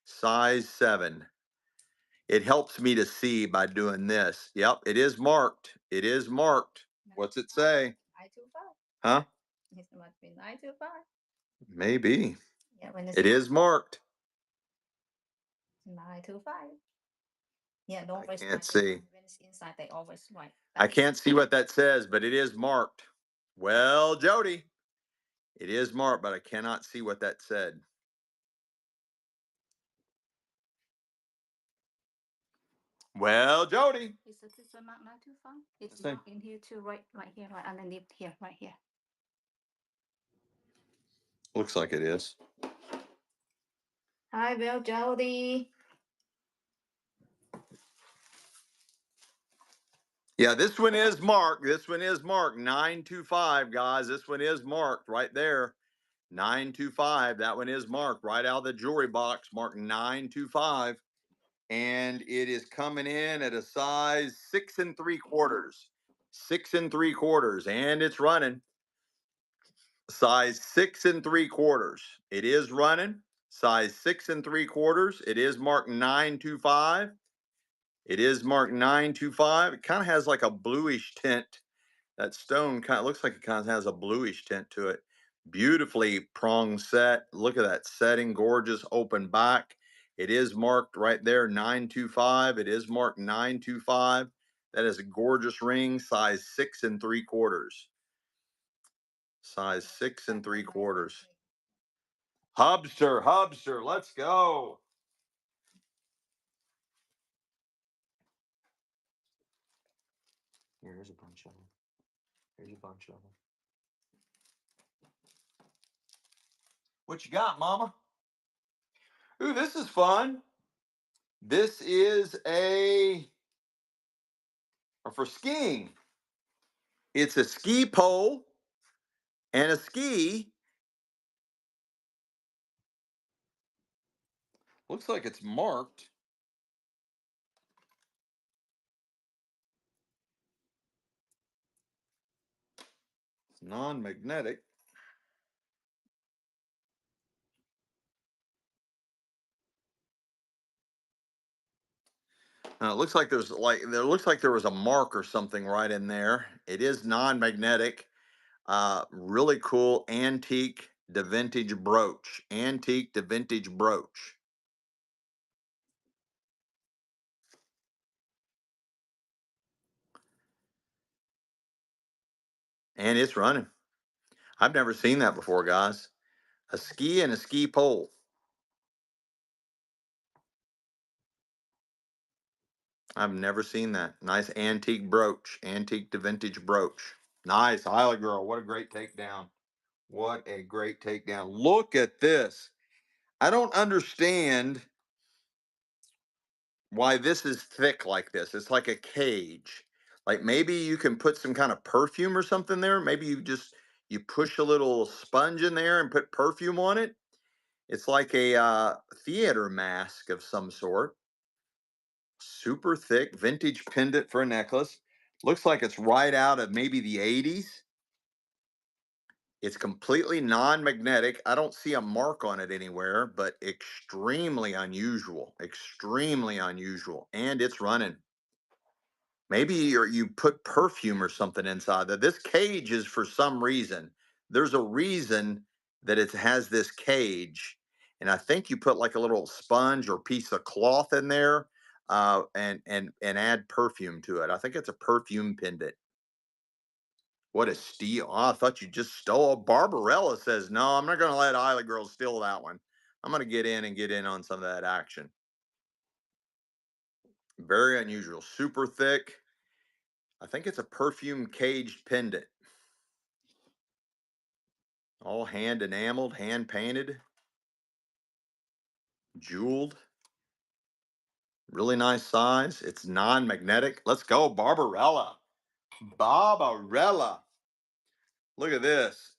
Size 7. It helps me to see by doing this. Yep, it is marked. It is marked. What's it say? 925. Huh? It must be 925. Maybe. Yeah, when It is marked. 925. Yeah, don't I waste can't time. see. When it's inside, they always write. I can't see what that says, but it is marked. Well, Jody, it is marked, but I cannot see what that said. Well, Jody. Is this a mark 925? It's Let's see. marked in here too, right here, right underneath here, right here. Looks like it is. Hi, Bill, Jody. Yeah, this one is marked. This one is marked 925, guys. This one is marked right there. 925. That one is marked right out of the jewelry box, marked 925. And it is coming in at a size 6 3/4. 6 3/4. And it's running. Size 6 3/4. It is running. Size 6 3/4. It is marked 925. It is marked 925. It kind of has like a bluish tint. That stone kind of looks like it kind of has a bluish tint to it. Beautifully prong set. Look at that setting. Gorgeous open back. It is marked right there 925. It is marked 925. That is a gorgeous ring, size 6 3/4. Size 6 3/4. Hubster, Hubster, let's go. Here's a bunch of them. Here's a bunch of them. What you got, Mama? Ooh, this is fun. This is for skiing. It's a ski pole and a ski. Looks like it's marked. It's non-magnetic. It looks like there was a mark or something right in there. It is non-magnetic. Really cool antique to vintage brooch. Antique to vintage brooch. And it's running. I've never seen that before, guys. A ski and a ski pole. I've never seen that. Nice antique brooch. Antique to vintage brooch. Nice. Isla Girl. What a great takedown. What a great takedown. Look at this. I don't understand why this is thick like this. It's like a cage. Like maybe you can put some kind of perfume or something there. Maybe you push a little sponge in there and put perfume on it. It's like a theater mask of some sort. Super thick vintage pendant for a necklace. Looks like it's right out of maybe the 80s. It's completely non-magnetic. I don't see a mark on it anywhere, but extremely unusual. Extremely unusual. And it's running. Maybe you put perfume or something inside that. This cage is for some reason. There's a reason that it has this cage, and I think you put like a little sponge or piece of cloth in there, and add perfume to it. I think it's a perfume pendant. What a steal! Oh, I thought you just stole. Barbarella says no. I'm not going to let Isla Girl steal that one. I'm going to get in on some of that action. Very unusual. Super thick. I think it's a perfume caged pendant. All hand enameled, hand painted, jeweled. Really nice size. It's non-magnetic. Let's go, Barbarella. Barbarella. Look at this.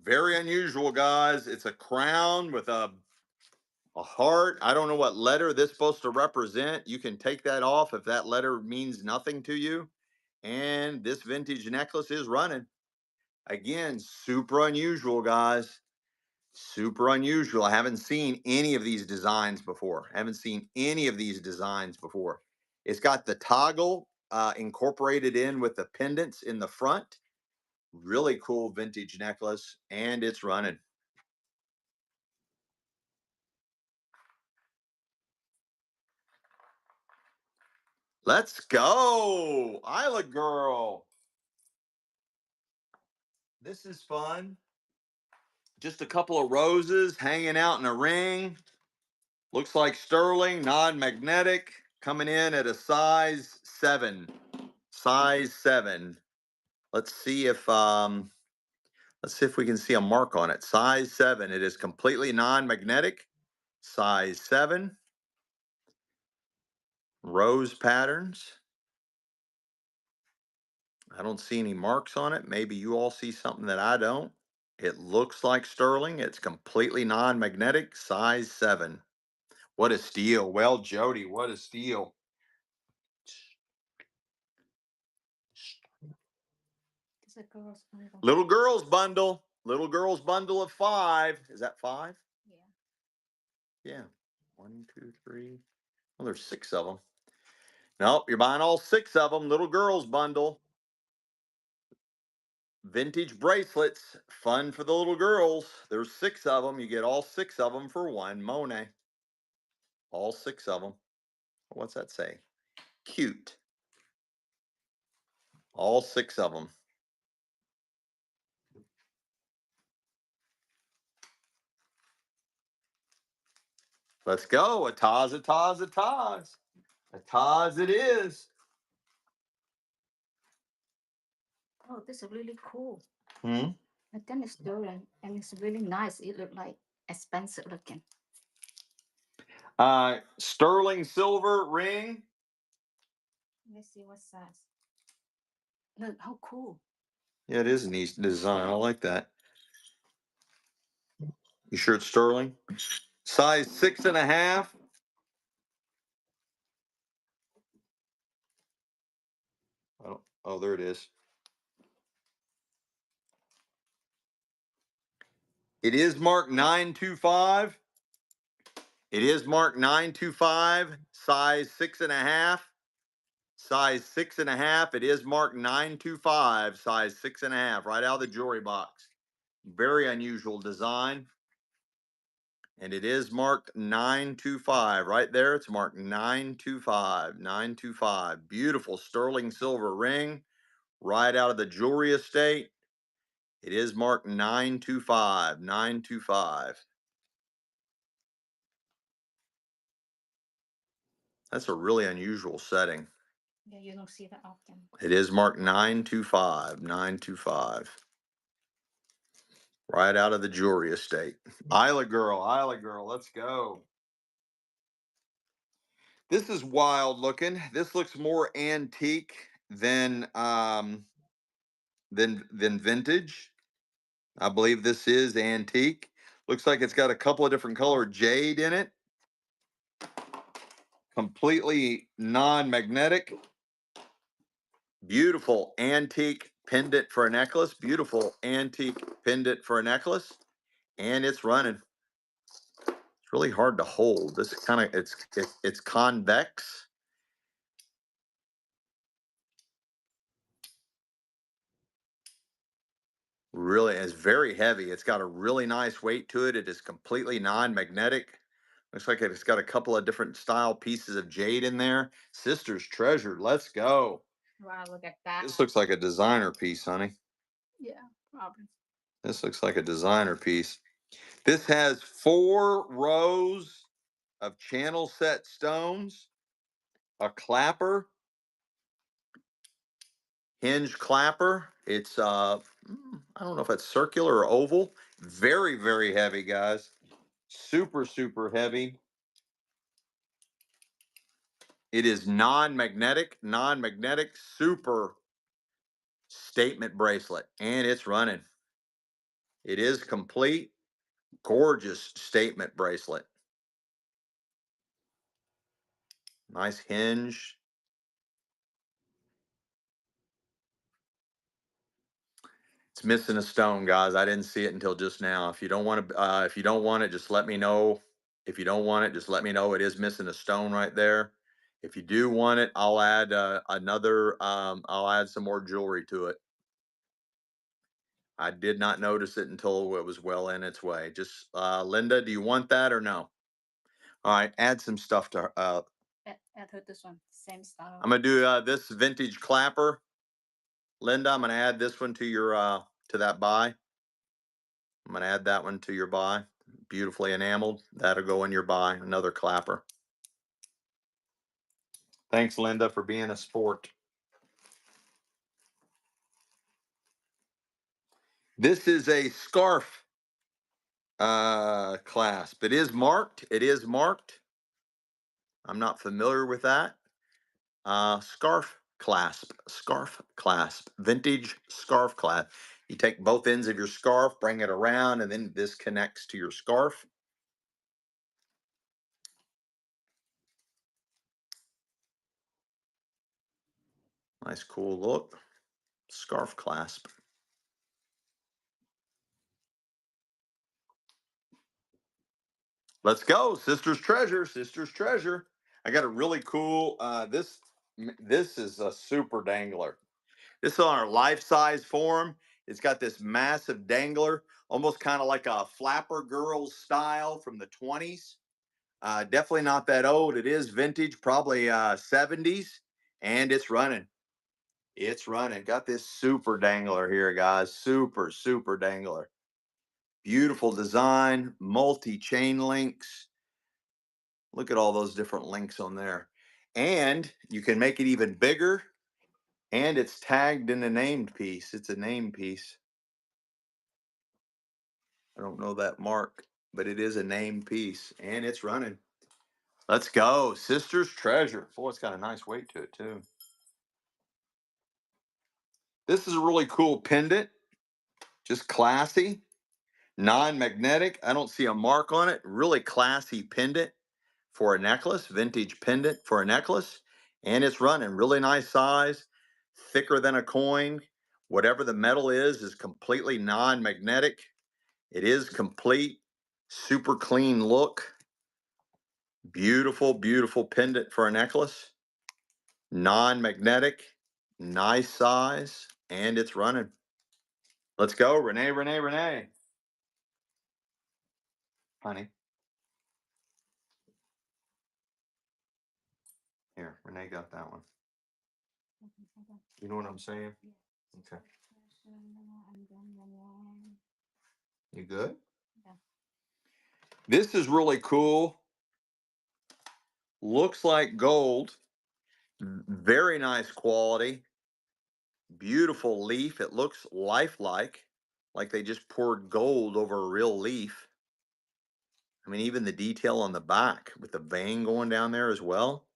Very unusual, guys. It's a crown with a heart. I don't know what letter this is supposed to represent. You can take that off if that letter means nothing to you. And this vintage necklace is running. Again, super unusual, guys. Super unusual. I haven't seen any of these designs before. I haven't seen any of these designs before. It's got the toggle incorporated in with the pendants in the front. Really cool vintage necklace, and it's running. Let's go, Isla Girl. This is fun. Just a couple of roses hanging out in a ring. Looks like sterling, non-magnetic, coming in at a size 7. Size 7. Let's see if we can see a mark on it. Size 7. It is completely non-magnetic. Size 7. Rose patterns. I don't see any marks on it. Maybe you all see something that I don't. It looks like sterling. It's completely non-magnetic. Size 7. What a steal. Well, Jody, what a steal. It's a girl's bundle. Little girls bundle. Little girls bundle of 5. Is that 5? Yeah. Yeah. 1, 2, 3. Well, there's 6 of them. Nope, you're buying all 6 of them. Little girls bundle. Vintage bracelets. Fun for the little girls. There's 6 of them. You get all 6 of them for 1. Monet. All 6 of them. What's that say? Cute. All 6 of them. Let's go. A Taz, a Taz, a Taz. A Taz it is. Oh, this is really cool. Hmm? But then it's sterling and it's really nice. It look like expensive looking. Sterling silver ring. Let's see what size. Look how cool. Yeah, it is a neat design. I like that. You sure it's sterling? Size 6.5. Oh, there it is. It is marked 925. It is marked 925, size 6.5. Size 6.5. It is marked 925, size 6.5, right out of the jewelry box. Very unusual design. And it is marked 925 right there. It's marked 925, 925. Beautiful sterling silver ring right out of the jewelry estate. It is marked 925, 925. That's a really unusual setting. Yeah, you don't see that often. It is marked 925, 925. Right out of the jewelry estate. Isla girl, let's go. This is wild looking. This looks more antique than vintage. I believe this is antique. Looks like it's got a couple of different color jade in it. Completely non-magnetic. Beautiful antique pendant for a necklace. Beautiful antique pendant for a necklace. And it's running. It's really hard to hold. This kind of it's convex. Really, it's very heavy. It's got a really nice weight to it. It is completely non-magnetic. Looks like it's got a couple of different style pieces of jade in there. Sister's Treasure. Let's go. Wow, look at that. This looks like a designer piece, honey. Yeah, probably. This looks like a designer piece. This has 4 rows of channel set stones, a clapper, hinge clapper. It's I don't know if it's circular or oval. Very, very heavy, guys. Super, super heavy. It is non-magnetic, super statement bracelet, and it's running. It is complete, gorgeous statement bracelet. Nice hinge. It's missing a stone, guys. I didn't see it until just now. If you don't want to, if you don't want it, just let me know. If you don't want it, just let me know. It is missing a stone right there. If you do want it, I'll add another. I'll add some more jewelry to it. I did not notice it until it was well in its way. Just Linda, do you want that or no? All right, add some stuff to her. Add her this one, same style. I'm gonna do this vintage clapper. Linda, I'm gonna add this one to your to that buy. I'm gonna add that one to your buy. Beautifully enameled. That'll go in your buy. Another clapper. Thanks, Linda, for being a sport. This is a scarf clasp. It is marked. It is marked. I'm not familiar with that. Scarf clasp, vintage scarf clasp. You take both ends of your scarf, bring it around, and then this connects to your scarf. Nice, cool look. Scarf clasp. Let's go, Sister's Treasure, Sister's Treasure. I got a really cool. This is a super dangler. This is on our life size form. It's got this massive dangler, almost kind of like a flapper girls style from the 20s. Definitely not that old. It is vintage, probably 70s, and it's running. It's running. Got this super dangler here, guys. Super, super dangler. Beautiful design, multi chain links. Look at all those different links on there. And you can make it even bigger. And it's tagged in a named piece. It's a named piece. I don't know that mark, but it is a named piece and it's running. Let's go. Sister's Treasure. Boy, it's got a nice weight to it, too. This is a really cool pendant. Just classy, non-magnetic. I don't see a mark on it. Really classy pendant for a necklace, vintage pendant for a necklace. And it's running really nice size, thicker than a coin. Whatever the metal is completely non-magnetic. It is complete, super clean look. Beautiful, beautiful pendant for a necklace. Non-magnetic, nice size, and it's running. Let's go, Renee, Renee, Renee. Honey, here, Renee got that one. You know what I'm saying? Okay. You good? Yeah. This is really cool. Looks like gold. Very nice quality. Beautiful leaf. It looks lifelike, like they just poured gold over a real leaf. I mean, even the detail on the back with the vein going down there as well.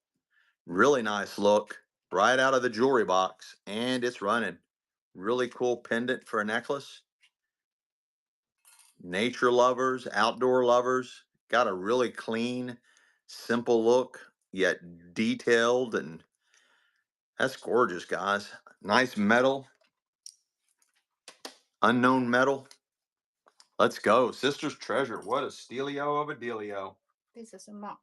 Really nice look. Right out of the jewelry box, and it's running. Really cool pendant for a necklace. Nature lovers, outdoor lovers, got a really clean, simple look, yet detailed, and that's gorgeous, guys. Nice metal, unknown metal. Let's go. Sister's Treasure. What a stealio of a dealio. This is a mark.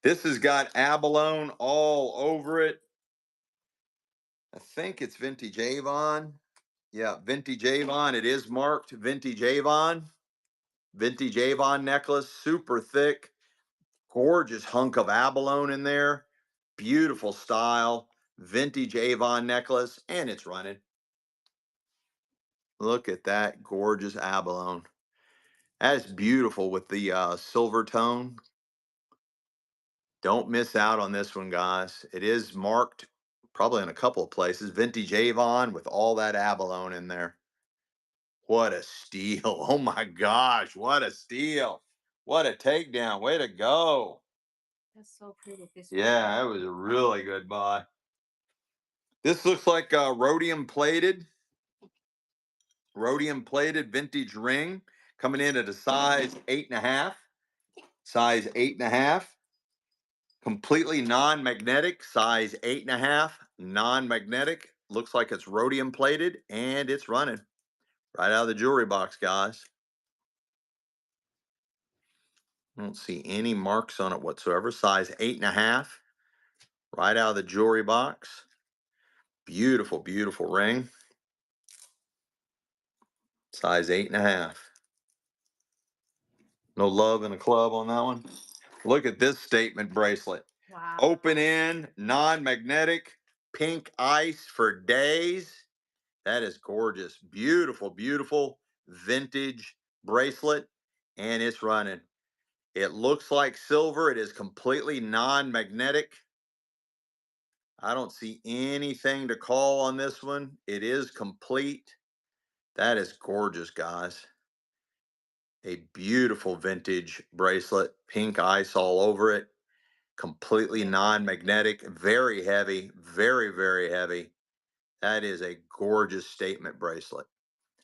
This has got abalone all over it. I think it's vintage Avon. Yeah, vintage Avon. It is marked vintage Avon. Vintage Avon necklace, super thick, gorgeous hunk of abalone in there. Beautiful style, vintage Avon necklace, and it's running. Look at that gorgeous abalone. That is beautiful with the silver tone. Don't miss out on this one, guys. It is marked probably in a couple of places. Vintage Avon with all that abalone in there. What a steal. Oh my gosh, what a steal. What a takedown. Way to go. That's so pretty. This Yeah, that was a really good buy. This looks like a rhodium plated vintage ring coming in at a size 8.5. Size 8.5. Completely non-magnetic, size 8.5, non-magnetic. Looks like it's rhodium plated and it's running right out of the jewelry box, guys. I don't see any marks on it whatsoever. Size 8.5, right out of the jewelry box. Beautiful, beautiful ring. Size 8.5. No love in a club on that one. Look at this statement bracelet. wow. Open in, non-magnetic, pink ice for days. That is gorgeous. Beautiful, beautiful vintage bracelet. And it's running. It looks like silver. It is completely non-magnetic. I don't see anything to call on this one. It is complete. That is gorgeous, guys. A beautiful vintage bracelet. Pink ice all over it. Completely non-magnetic. Very heavy. Very, very heavy. That is a gorgeous statement bracelet.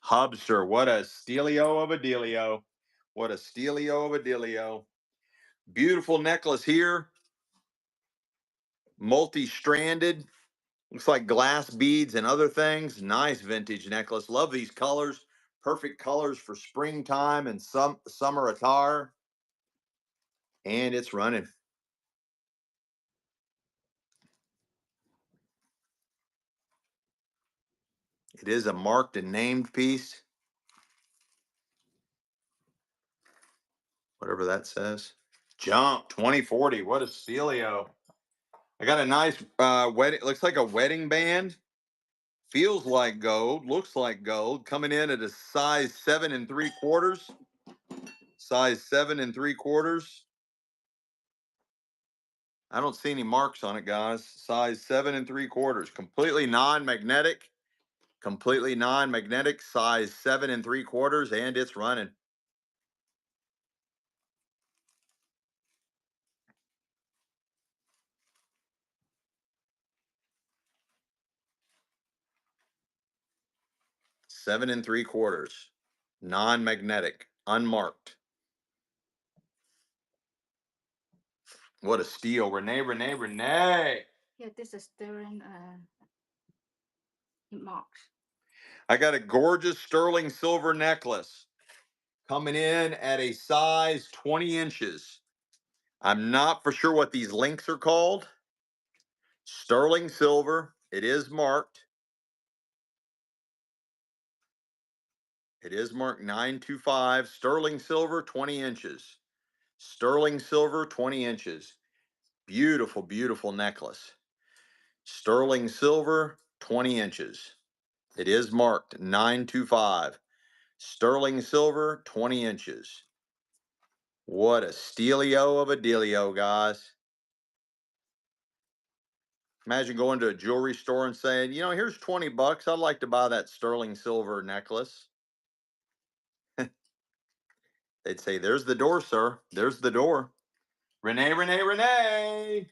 Hubster, what a stealio of a dealio. What a stealio of a dealio. Beautiful necklace here. Multi-stranded. Looks like glass beads and other things. Nice vintage necklace. Love these colors. Perfect colors for springtime and some summer attire. And it's running. It is a marked and named piece. Whatever that says. Jump 2040. What a stealio. I got a nice wedding. Looks like a wedding band. Feels like gold. Looks like gold. Coming in at a size 7 3/4. Size 7 3/4. I don't see any marks on it, guys. Size 7 3/4. Completely non-magnetic. Completely non-magnetic. Size 7 3/4, and it's running. Seven and 3/4. Non-magnetic. Unmarked. What a steal. Renee, Renee, Renee. Yeah, this is sterling marks. I got a gorgeous sterling silver necklace coming in at a size 20 inches. I'm not for sure what these links are called. Sterling silver. It is marked. It is marked 925. Sterling silver, 20 inches. Sterling silver, 20 inches. Beautiful, beautiful necklace. Sterling silver, 20 inches. It is marked 925. Sterling silver, 20 inches. What a steelio of a dealio, guys. Imagine going to a jewelry store and saying, here's 20 bucks. I'd like to buy that sterling silver necklace. They'd say, there's the door, sir. There's the door. Renee, Renee, Renee.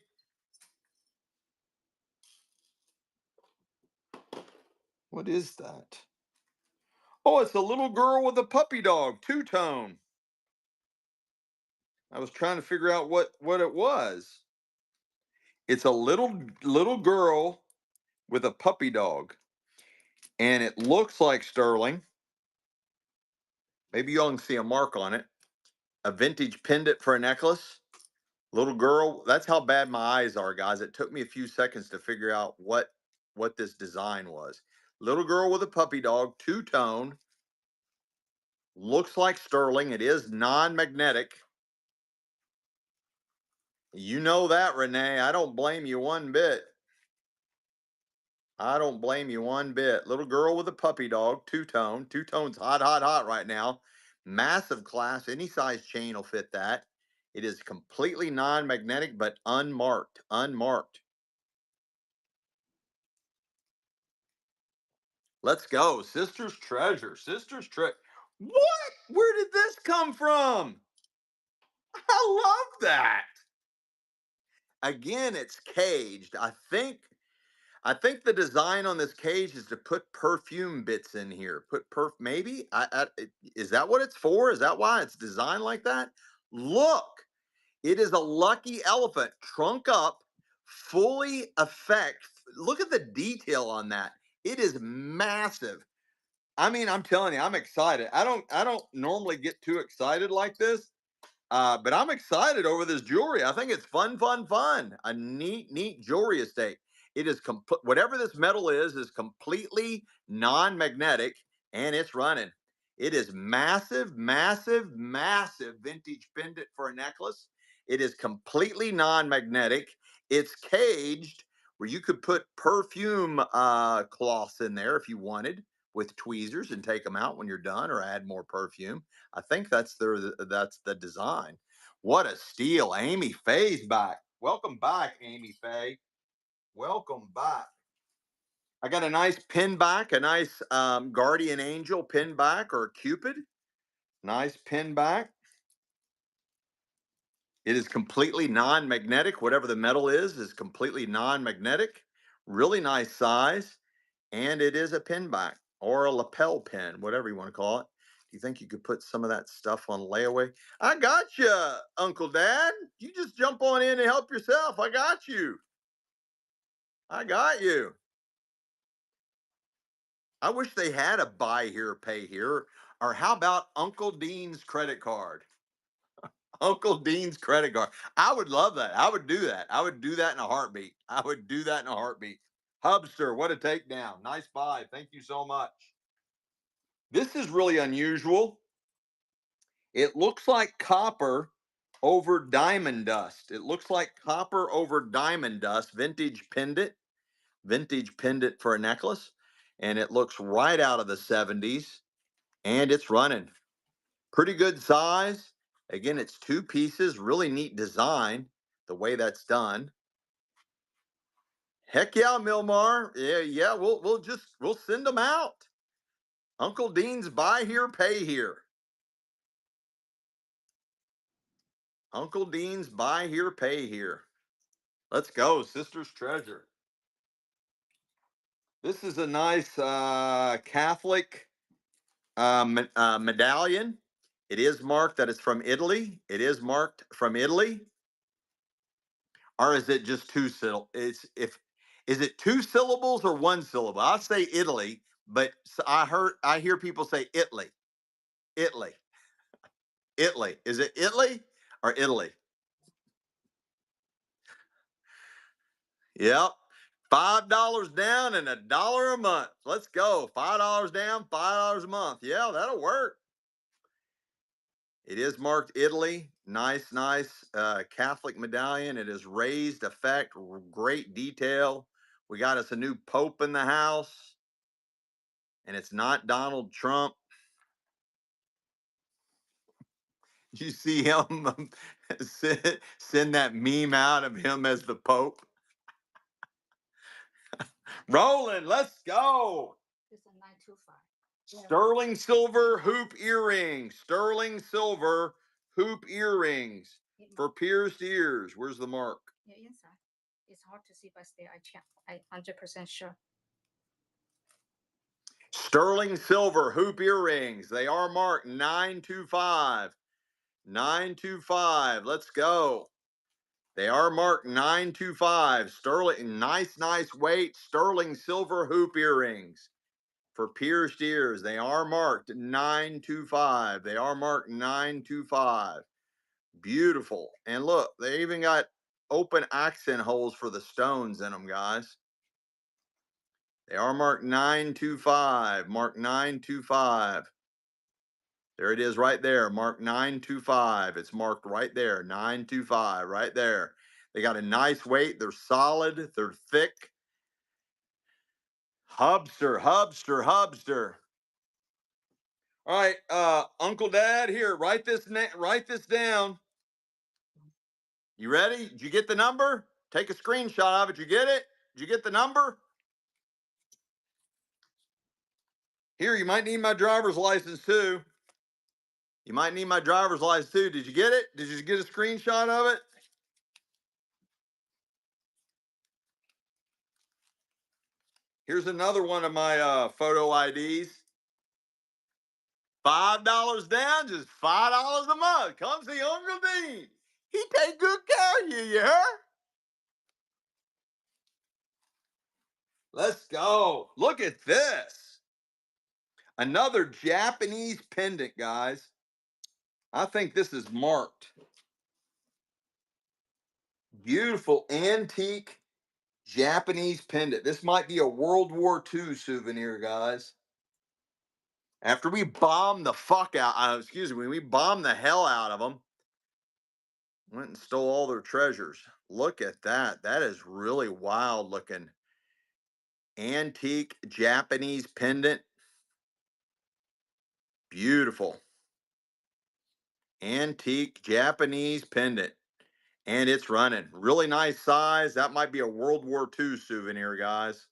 What is that? Oh, it's a little girl with a puppy dog, two-tone. I was trying to figure out what it was. It's a little girl with a puppy dog, and it looks like sterling. Maybe you all can see a mark on it. A vintage pendant for a necklace. Little girl. That's how bad my eyes are, guys. It took me a few seconds to figure out what this design was. Little girl with a puppy dog, two-tone. Looks like sterling. It is non-magnetic. You know that, Renee. I don't blame you one bit. I don't blame you one bit. Little girl with a puppy dog, two-tone. Two-tone's hot, hot, hot right now. Massive class. Any size chain will fit that. It is completely non-magnetic, but unmarked. Unmarked. Let's go. Sister's treasure. Sister's treasure. What? Where did this come from? I love that. Again, it's caged. I think the design on this cage is to put perfume bits in here. Put maybe. Is that what it's for? Is that why it's designed like that? Look, it is a lucky elephant, trunk up, fully effect. Look at the detail on that. It is massive. I mean, I'm telling you, I'm excited. I don't normally get too excited like this. But I'm excited over this jewelry. I think it's fun, fun, fun. A neat, neat jewelry estate. It is whatever this metal is completely non-magnetic, and it's running. It is massive, massive, massive vintage pendant for a necklace. It is completely non-magnetic. It's caged where you could put perfume cloths in there if you wanted with tweezers and take them out when you're done, or add more perfume. I think that's the design. What a steal. Amy Faye's back. Welcome back, Amy Faye. Welcome back. I got a nice pin back, a nice guardian angel pin back, or Cupid. Nice pin back. It is completely non-magnetic. Whatever the metal is completely non-magnetic. Really nice size. And it is a pin back or a lapel pin, whatever you want to call it. Do you think you could put some of that stuff on layaway? I got you, Uncle Dad. You just jump on in and help yourself. I got you. I got you. I wish they had a buy here, pay here. Or how about Uncle Dean's credit card? Uncle Dean's credit card. I would love that. I would do that. I would do that in a heartbeat. I would do that in a heartbeat. Hubster, what a takedown. Nice buy. Thank you so much. This is really unusual. It looks like copper over diamond dust. It looks like copper over diamond dust, vintage pendant for a necklace. And it looks right out of the 70s. And it's running. Pretty good size. Again, it's two pieces, really neat design, the way that's done. Heck yeah, Milmar. Yeah, we'll send them out. Uncle Dean's buy here, pay here. Uncle Dean's buy here, pay here. Let's go, Sister's Treasure. This is a nice Catholic medallion. It is marked that it's from Italy. It is marked from Italy. Or is it just two syllables? Is it two syllables or one syllable? I'll say Italy, but I hear people say Italy. Italy. Italy. Is it Italy or Italy? Yep. $5 down and $1 a month. Let's go. $5 down, $5 a month. Yeah, that'll work. It is marked Italy. Nice, nice Catholic medallion. It is raised effect, great detail. We got us a new Pope in the house, and it's not Donald Trump. You see him send that meme out of him as the Pope. Rolling, let's go. It's a 925. Sterling silver hoop earrings. Sterling silver hoop earrings for pierced ears. Where's the mark? Yeah, inside. It's hard to see, but still, I check. I 100% sure. Sterling silver hoop earrings. They are marked 925. 925. Let's go. They are marked 925. Sterling, nice, nice weight. Sterling silver hoop earrings for pierced ears. They are marked 925. They are marked 925. Beautiful. And look, they even got open accent holes for the stones in them, guys. They are marked 925. Mark 925. There it is right there. Mark 925. It's marked right there. 925 right there. They got a nice weight. They're solid. They're thick. Hubster, hubster, hubster. All right, Uncle Dad, here, write this down. You ready? Did you get the number? Take a screenshot of it. You get it? Did you get the number? Here, you might need my driver's license too. You might need my driver's license too. Did you get it? Did you get a screenshot of it? Here's another one of my photo IDs. $5 down, just $5 a month. Come see Uncle Dean. He take good care of you, you heard? Let's go. Look at this. Another Japanese pendant, guys. I think this is marked. Beautiful antique Japanese pendant. This might be a World War II souvenir, guys. After we bombed the fuck out, we bombed the hell out of them, went and stole all their treasures. Look at that. That is really wild looking. Antique Japanese pendant. Beautiful. Antique Japanese pendant. And it's running. Really nice size. That might be a World War II souvenir, guys.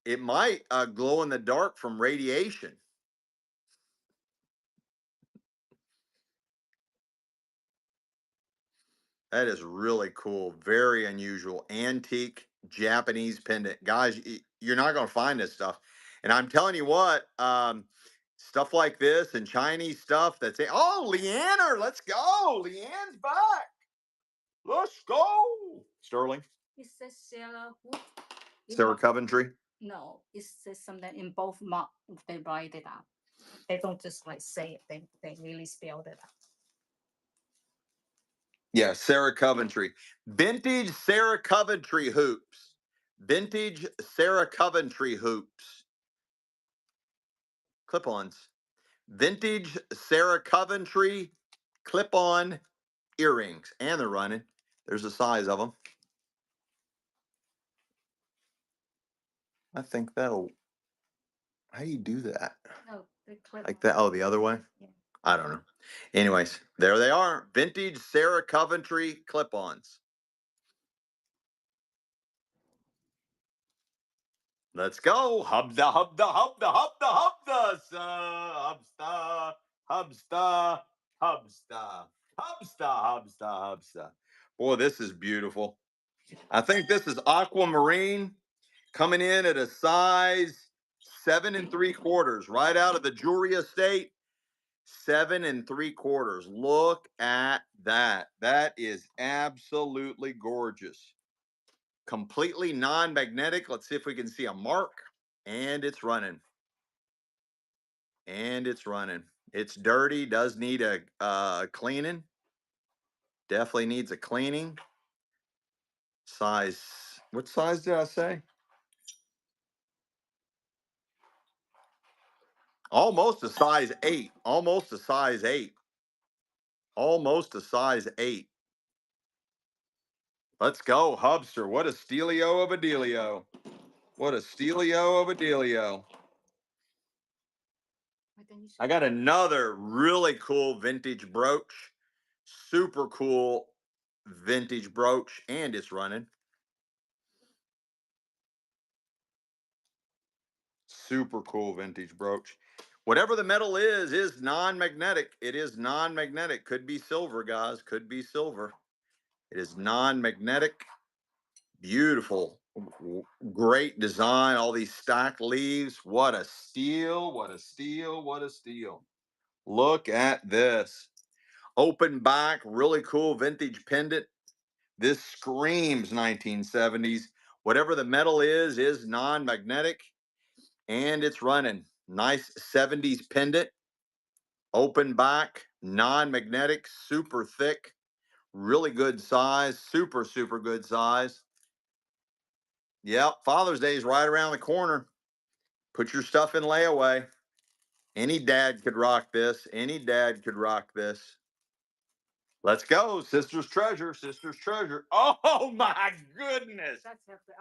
It might glow in the dark from radiation. That is really cool. Very unusual. Antique Japanese pendant. Guys, you're not going to find this stuff. And I'm telling you what, stuff like this and Chinese stuff that's oh, Leanner, let's go. Leanne's back. Let's go. Sterling. It says Sarah who? Sarah Coventry. No, it says something in both mark. They write it out. They don't just like say it. They really spelled it out. Yeah, Sarah Coventry. Vintage Sarah Coventry hoops. Vintage Sarah Coventry hoops. Clip-ons. Vintage Sarah Coventry clip-on earrings. And they're running. There's the size of them. I think that'll... How do you do that? No, the clip like that? Oh, the other way? Yeah. I don't know. Anyways, there they are. Vintage Sarah Coventry clip-ons. Let's go. Hubda, hubda, hubda, hubda, hubda, hubsta, hubsta, hubsta, hubsta, hubsta, hubsta. Boy, this is beautiful. I think this is aquamarine coming in at a size 7 3/4, right out of the jewelry estate. 7 3/4. Look at that. That is absolutely gorgeous. Completely non-magnetic. Let's see if we can see a mark. And it's running. And it's running. It's dirty. Does need a cleaning. Definitely needs a cleaning. Size, what size did I say? Almost a size 8. Almost a size 8. Almost a size 8. Let's go, Hubster. What a steelio of a dealio. What a steelio of a dealio. I got another really cool vintage brooch. Super cool vintage brooch, and it's running. Super cool vintage brooch. Whatever the metal is non-magnetic. It is non-magnetic. Could be silver, guys. Could be silver. It is non-magnetic. Beautiful. Great design. All these stacked leaves. What a steal. What a steal. What a steal. Look at this. Open back. Really cool vintage pendant. This screams 1970s. Whatever the metal is non-magnetic, and it's running. Nice 70s pendant, open back, non-magnetic, super thick, really good size, super, super good size. Yep, Father's Day is right around the corner. Put your stuff in layaway. Any dad could rock this. Any dad could rock this. Let's go. Sister's treasure. Sister's treasure. Oh my goodness.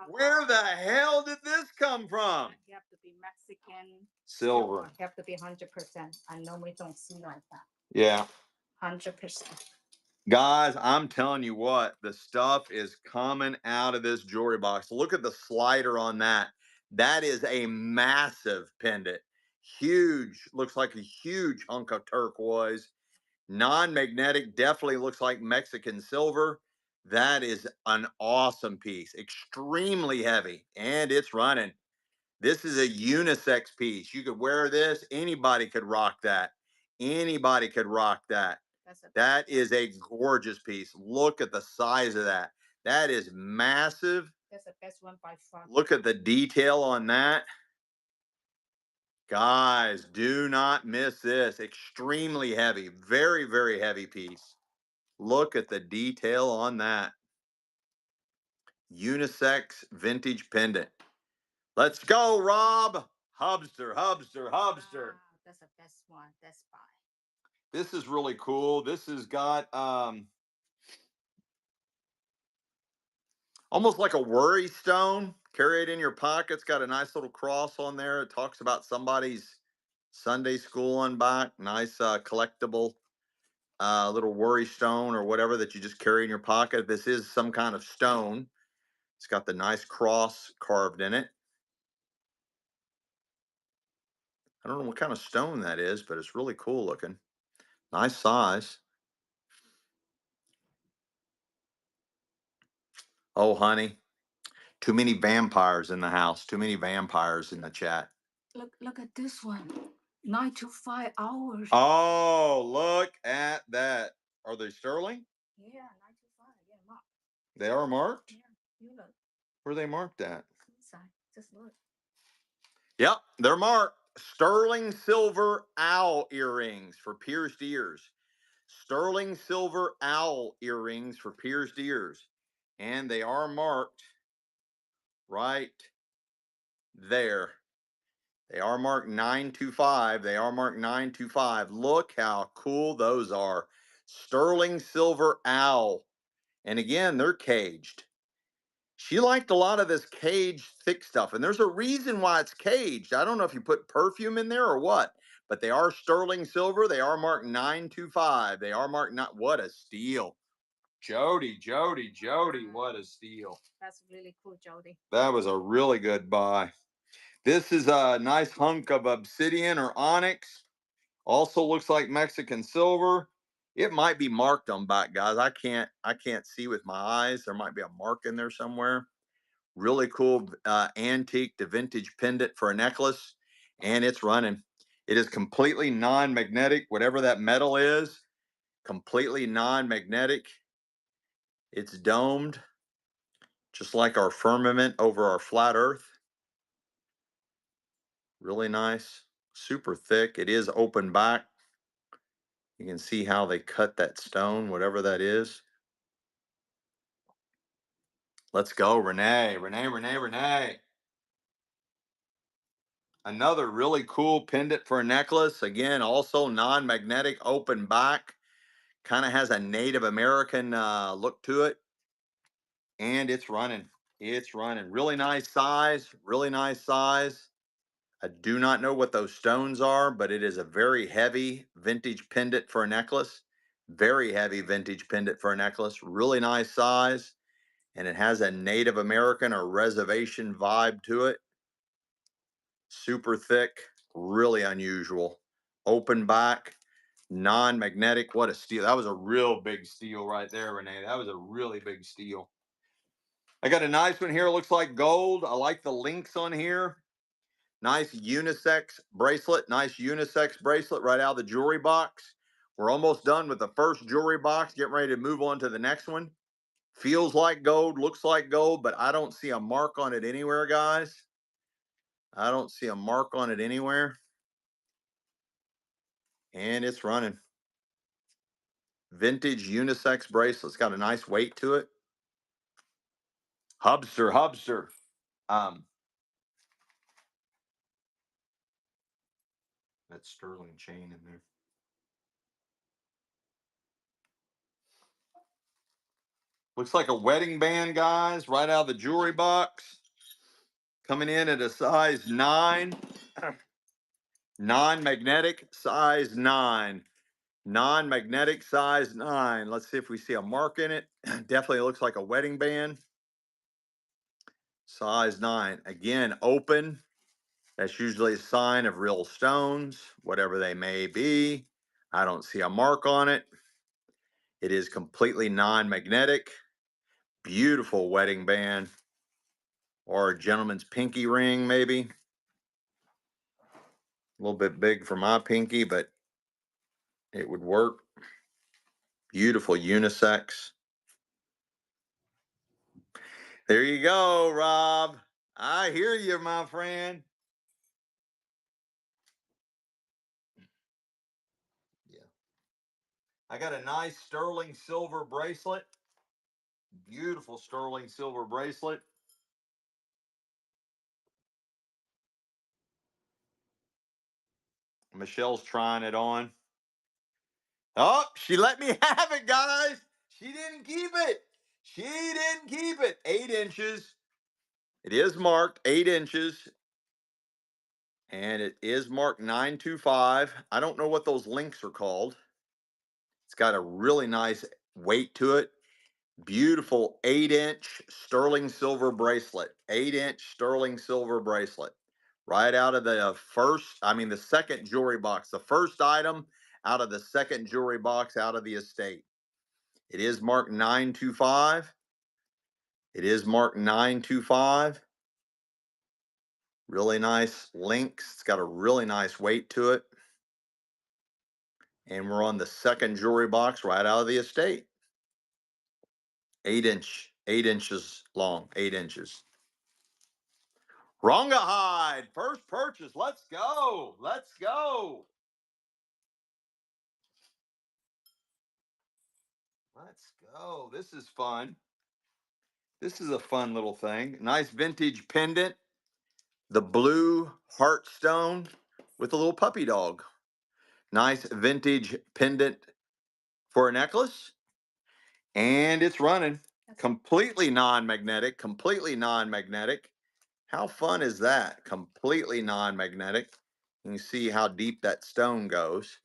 Where the hell did this come from? You have to be Mexican. Silver. You have to be 100%. I normally don't see like that. Yeah. 100%. Guys, I'm telling you what, the stuff is coming out of this jewelry box. Look at the slider on that. That is a massive pendant. Huge. Looks like a huge hunk of turquoise. Non-magnetic, definitely looks like Mexican silver. That is an awesome piece. Extremely heavy, and it's running. This is a unisex piece. You could wear this. Anybody could rock that. Anybody could rock that. That is a gorgeous piece. Look at the size of that. That is massive. That's the best one by far. Look at the detail on that. Guys, do not miss this. Extremely heavy. Very, very heavy piece. Look at the detail on that. Unisex vintage pendant. Let's go, Rob. Hubster, Hubster, Hubster. Wow, that's the best one. That's by. This is really cool. This has got almost like a worry stone. Carry it in your pocket. It's got a nice little cross on there. It talks about somebody's Sunday school on back. Nice collectible little worry stone or whatever that you just carry in your pocket. This is some kind of stone. It's got the nice cross carved in it. I don't know what kind of stone that is, but it's really cool looking. Nice size. Oh, honey. Too many vampires in the house. Too many vampires in the chat. Look at this one. 9 to 5 hours. Oh, look at that. Are they sterling? Yeah, 9 to 5. Yeah, mark. They are marked? Yeah, you look. Where are they marked at? Inside. Just look. Yep, they're marked. Sterling silver owl earrings for pierced ears. Sterling silver owl earrings for pierced ears. And they are marked right there. They are marked 925. They are marked 925. Look how cool those are. Sterling silver owl. And again, they're caged. She liked a lot of this caged thick stuff. And there's a reason why it's caged. I don't know if you put perfume in there or what, but they are sterling silver. They are marked 925. They are marked not. What a steal. Jody, Jody, Jody, what a steal. That's really cool, Jody. That was a really good buy. This is a nice hunk of obsidian or onyx. Also looks like Mexican silver. It might be marked on back, guys. I can't see with my eyes. There might be a mark in there somewhere. Really cool antique to vintage pendant for a necklace, and it's running. It is completely non-magnetic. Whatever that metal is, completely non-magnetic. It's domed, just like our firmament over our flat Earth. Really nice, super thick. It is open back. You can see how they cut that stone, whatever that is. Let's go, Renee. Renee, Renee, Renee. Another really cool pendant for a necklace. Again, also non-magnetic, open back. Kind of has a Native American look to it. And it's running. It's running. Really nice size. Really nice size. I do not know what those stones are, but it is a very heavy vintage pendant for a necklace. Very heavy vintage pendant for a necklace. Really nice size. And it has a Native American or reservation vibe to it. Super thick. Really unusual. Open back. Non-magnetic. What a steal. That was a real big steal right there, Renee. That was a really big steal. I got a nice one here. Looks like gold. I like the links on here. Nice unisex bracelet. Nice unisex bracelet right out of the jewelry box. We're almost done with the first jewelry box. Getting ready to move on to the next one. Feels like gold. Looks like gold, but I don't see a mark on it anywhere, guys. I don't see a mark on it anywhere. And it's running. Vintage unisex bracelet. It's got a nice weight to it. Hubster, Hubster. Um, that sterling chain in there. Looks like a wedding band, guys, right out of the jewelry box. Coming in at a size 9. Non-magnetic size 9. Non-magnetic size 9. Let's see if we see a mark in it. Definitely looks like a wedding band. Size 9. Again, open. That's usually a sign of real stones, whatever they may be. I don't see a mark on it. It is completely non-magnetic. Beautiful wedding band. Or a gentleman's pinky ring, maybe. A little bit big for my pinky, but it would work. Beautiful unisex. There you go, Rob. I hear you, my friend. Yeah. I got a nice sterling silver bracelet. Beautiful sterling silver bracelet. Michelle's trying it on. Oh, she let me have it, guys. She didn't keep it. She didn't keep it. 8 inches. It is marked 8 inches. And it is marked 925. I don't know what those links are called. It's got a really nice weight to it. Beautiful 8-inch sterling silver bracelet. 8-inch sterling silver bracelet. Right out of the the second jewelry box. The first item out of the second jewelry box out of the estate. It is marked 925. It is marked 925. Really nice links. It's got a really nice weight to it. And we're on the second jewelry box right out of the estate. 8 inches long, 8 inches. Rongahide, first purchase. Let's go. Let's go. Let's go. This is fun. This is a fun little thing. Nice vintage pendant. The blue heartstone with a little puppy dog. Nice vintage pendant for a necklace. And it's running. Completely non-magnetic. Completely non-magnetic. How fun is that? Completely non-magnetic. You can see how deep that stone goes.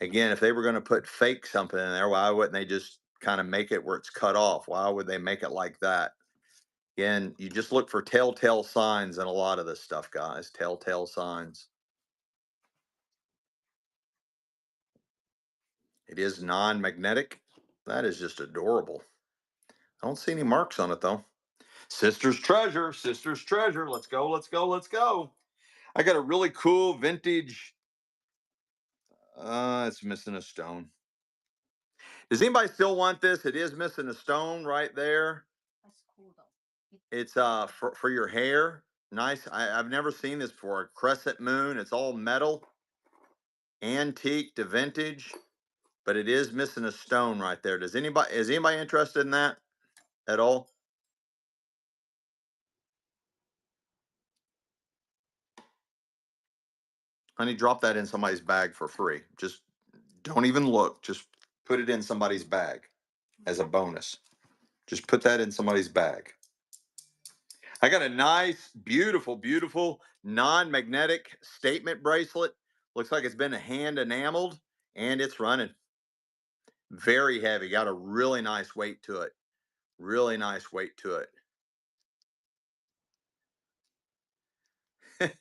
Again, if they were going to put fake something in there, why wouldn't they just kind of make it where it's cut off? Why would they make it like that? Again, you just look for telltale signs in a lot of this stuff, guys. Telltale signs. It is non-magnetic. That is just adorable. I don't see any marks on it though. Sister's treasure, sister's treasure. Let's go, let's go, let's go. I got a really cool vintage. It's missing a stone. Does anybody still want this? It is missing a stone right there. That's cool though. It's for your hair. Nice. I've never seen this before. A crescent moon. It's all metal, antique to vintage, but it is missing a stone right there. Does anybody is anybody interested in that at all? Honey, drop that in somebody's bag for free. Just don't even look. Just put it in somebody's bag as a bonus. Just put that in somebody's bag. I got a nice, beautiful, beautiful non-magnetic statement bracelet. Looks like it's been hand enameled and it's running. Very heavy. Got a really nice weight to it. Really nice weight to it.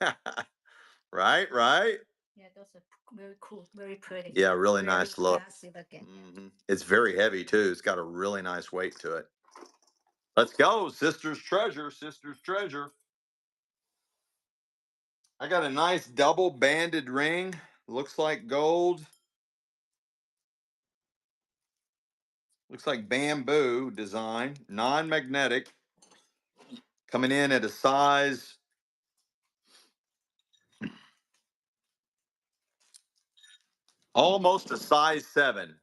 Right, right. Yeah, those are very cool, very pretty, Yeah, really very nice look. classy looking. It's very heavy too. It's got a really nice weight to it. Let's go, sister's treasure, sister's treasure. I got a nice double banded ring. Looks like gold. Looks like bamboo design, non-magnetic, coming in at a size almost a size 7,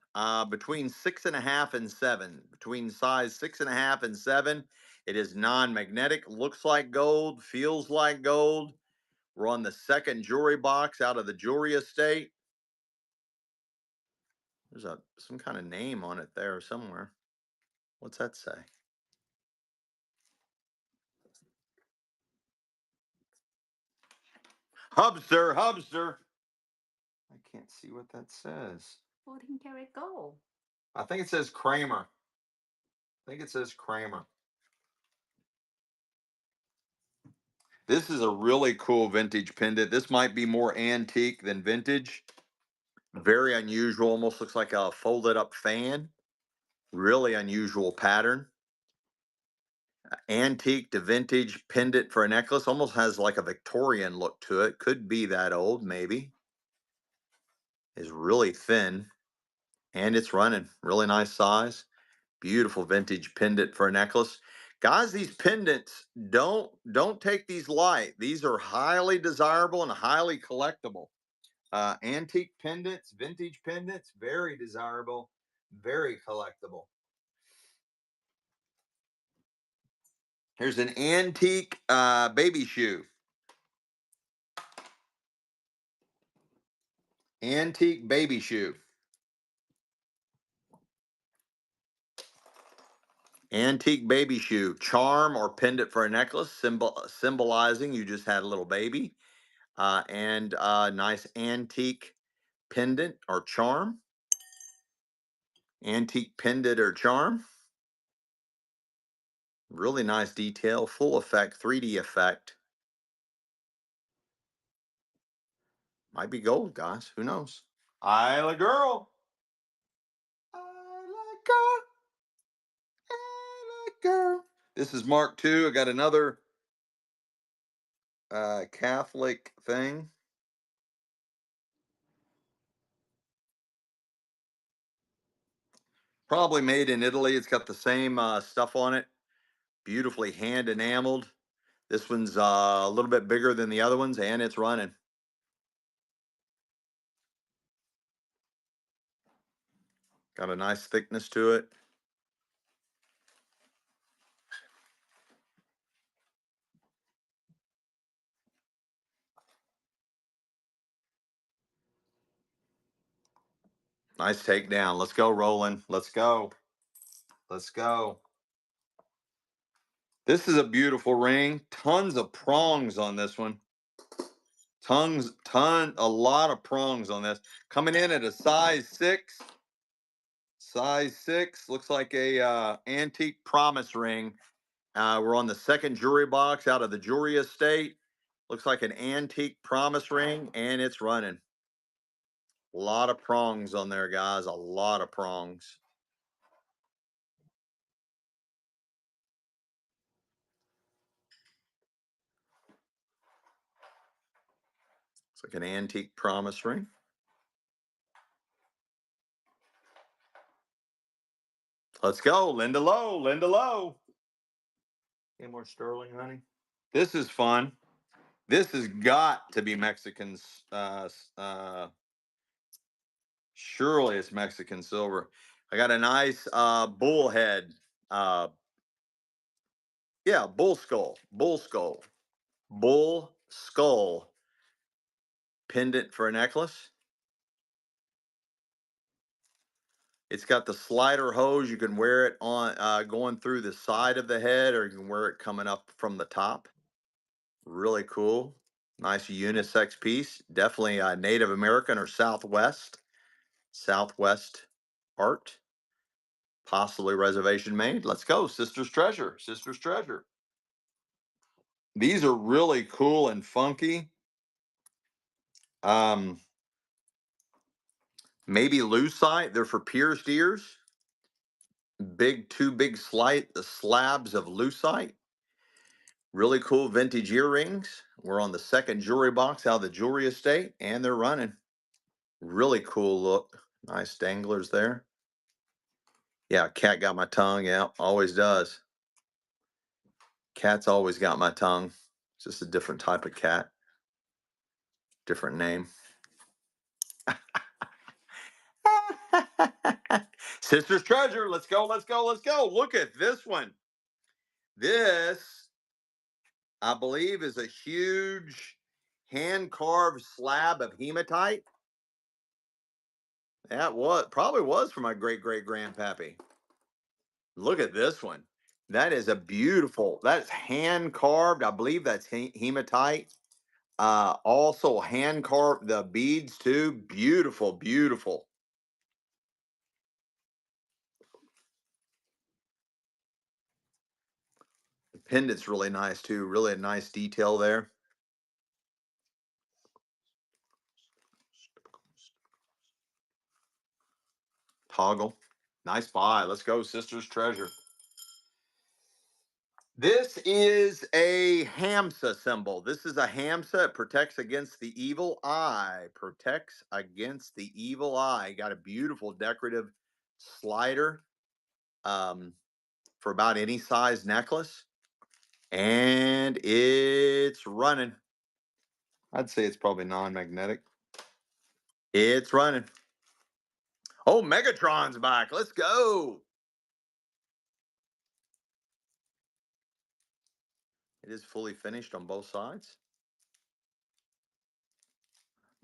between 6.5 and 7. Between size 6.5 and 7, it is non-magnetic. Looks like gold, feels like gold. We're on the second jewelry box out of the jewelry estate. There's some kind of name on it there somewhere. What's that say? Hubster, Hubster. I can't see what that says. 14 karat gold. I think it says Kramer. I think it says Kramer. This is a really cool vintage pendant. This might be more antique than vintage. Very unusual. Almost looks like a folded up fan. Really unusual pattern. Antique to vintage pendant for a necklace. Almost has like a Victorian look to it. Could be that old, maybe. Is really thin. And it's running. Really nice size. Beautiful vintage pendant for a necklace. Guys, these pendants, don't take these light. These are highly desirable and highly collectible. Antique pendants, vintage pendants, very desirable, very collectible. Here's an antique baby shoe. Antique baby shoe. Antique baby shoe. Charm or pendant for a necklace, symbolizing you just had a little baby. And nice antique pendant or charm. Antique pendant or charm. Really nice detail, full effect, 3D effect. Might be gold, guys. Who knows? Isla girl. Isla girl. Isla girl. This is Mark II. I got another Catholic thing. Probably made in Italy. It's got the same stuff on it. Beautifully hand enameled. This one's a little bit bigger than the other ones, and it's running. Got a nice thickness to it. Nice takedown. Let's go, Roland. Let's go. Let's go. This is a beautiful ring. Tons of prongs on this one. A lot of prongs on this. Coming in at a size 6. Size 6. Looks like a antique promise ring. We're on the second jewelry box out of the jewelry estate. Looks like an antique promise ring, and it's running. A lot of prongs on there, guys. A lot of prongs. It's like an antique promise ring. Let's go, Linda Lowe. Linda Lowe. Any more sterling, honey? This is fun. This has got to be Mexican. Surely it's Mexican silver. I got a nice bull head. Uh, yeah, bull skull. Bull skull. Bull skull pendant for a necklace. It's got the slider hose. You can wear it on going through the side of the head, or you can wear it coming up from the top. Really cool. Nice unisex piece. Definitely Native American or Southwest art. Possibly reservation made. Let's go. Sister's Treasure. Sister's Treasure. These are really cool and funky. Maybe lucite. They're for pierced ears. Two big slabs of lucite. Really cool vintage earrings. We're on the second jewelry box out of the jewelry estate, and they're running. Really cool look. Nice danglers there. Yeah, cat got my tongue. Yeah, always does. Cat's always got my tongue. It's just a different type of cat. Different name. Sister's Treasure. Let's go, let's go, let's go. Look at this one. This, I believe, is a huge hand-carved slab of hematite. That probably was for my great-great-grandpappy. Look at this one. That is that's hand-carved. I believe that's hematite. Also hand-carved the beads too. Beautiful, beautiful. The pendant's really nice too. Really a nice detail there. Toggle. Nice buy. Let's go, Sister's Treasure. This is a Hamsa symbol. This is a Hamsa. It protects against the evil eye. Protects against the evil eye. Got a beautiful decorative slider for about any size necklace. And it's running. I'd say it's probably non-magnetic. It's running. Oh, Megatron's back. Let's go. It is fully finished on both sides.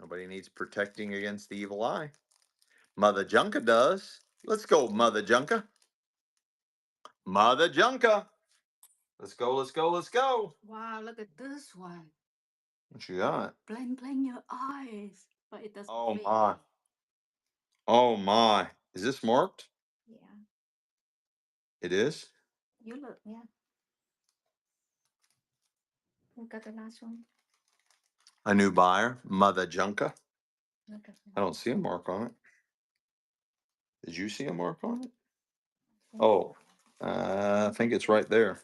Nobody needs protecting against the evil eye. Mother Junka does. Let's go, Mother Junka. Mother Junka. Let's go, let's go, let's go. Wow, look at this one. What you got? Blink your eyes. But it doesn't Oh fit. my. Oh my. Is this marked? Yeah. It is? You look, yeah. Look at the last one. A new buyer, Mother Junka. Look at I don't see a mark on it. Did you see a mark on it? that. Oh, I think it's right there.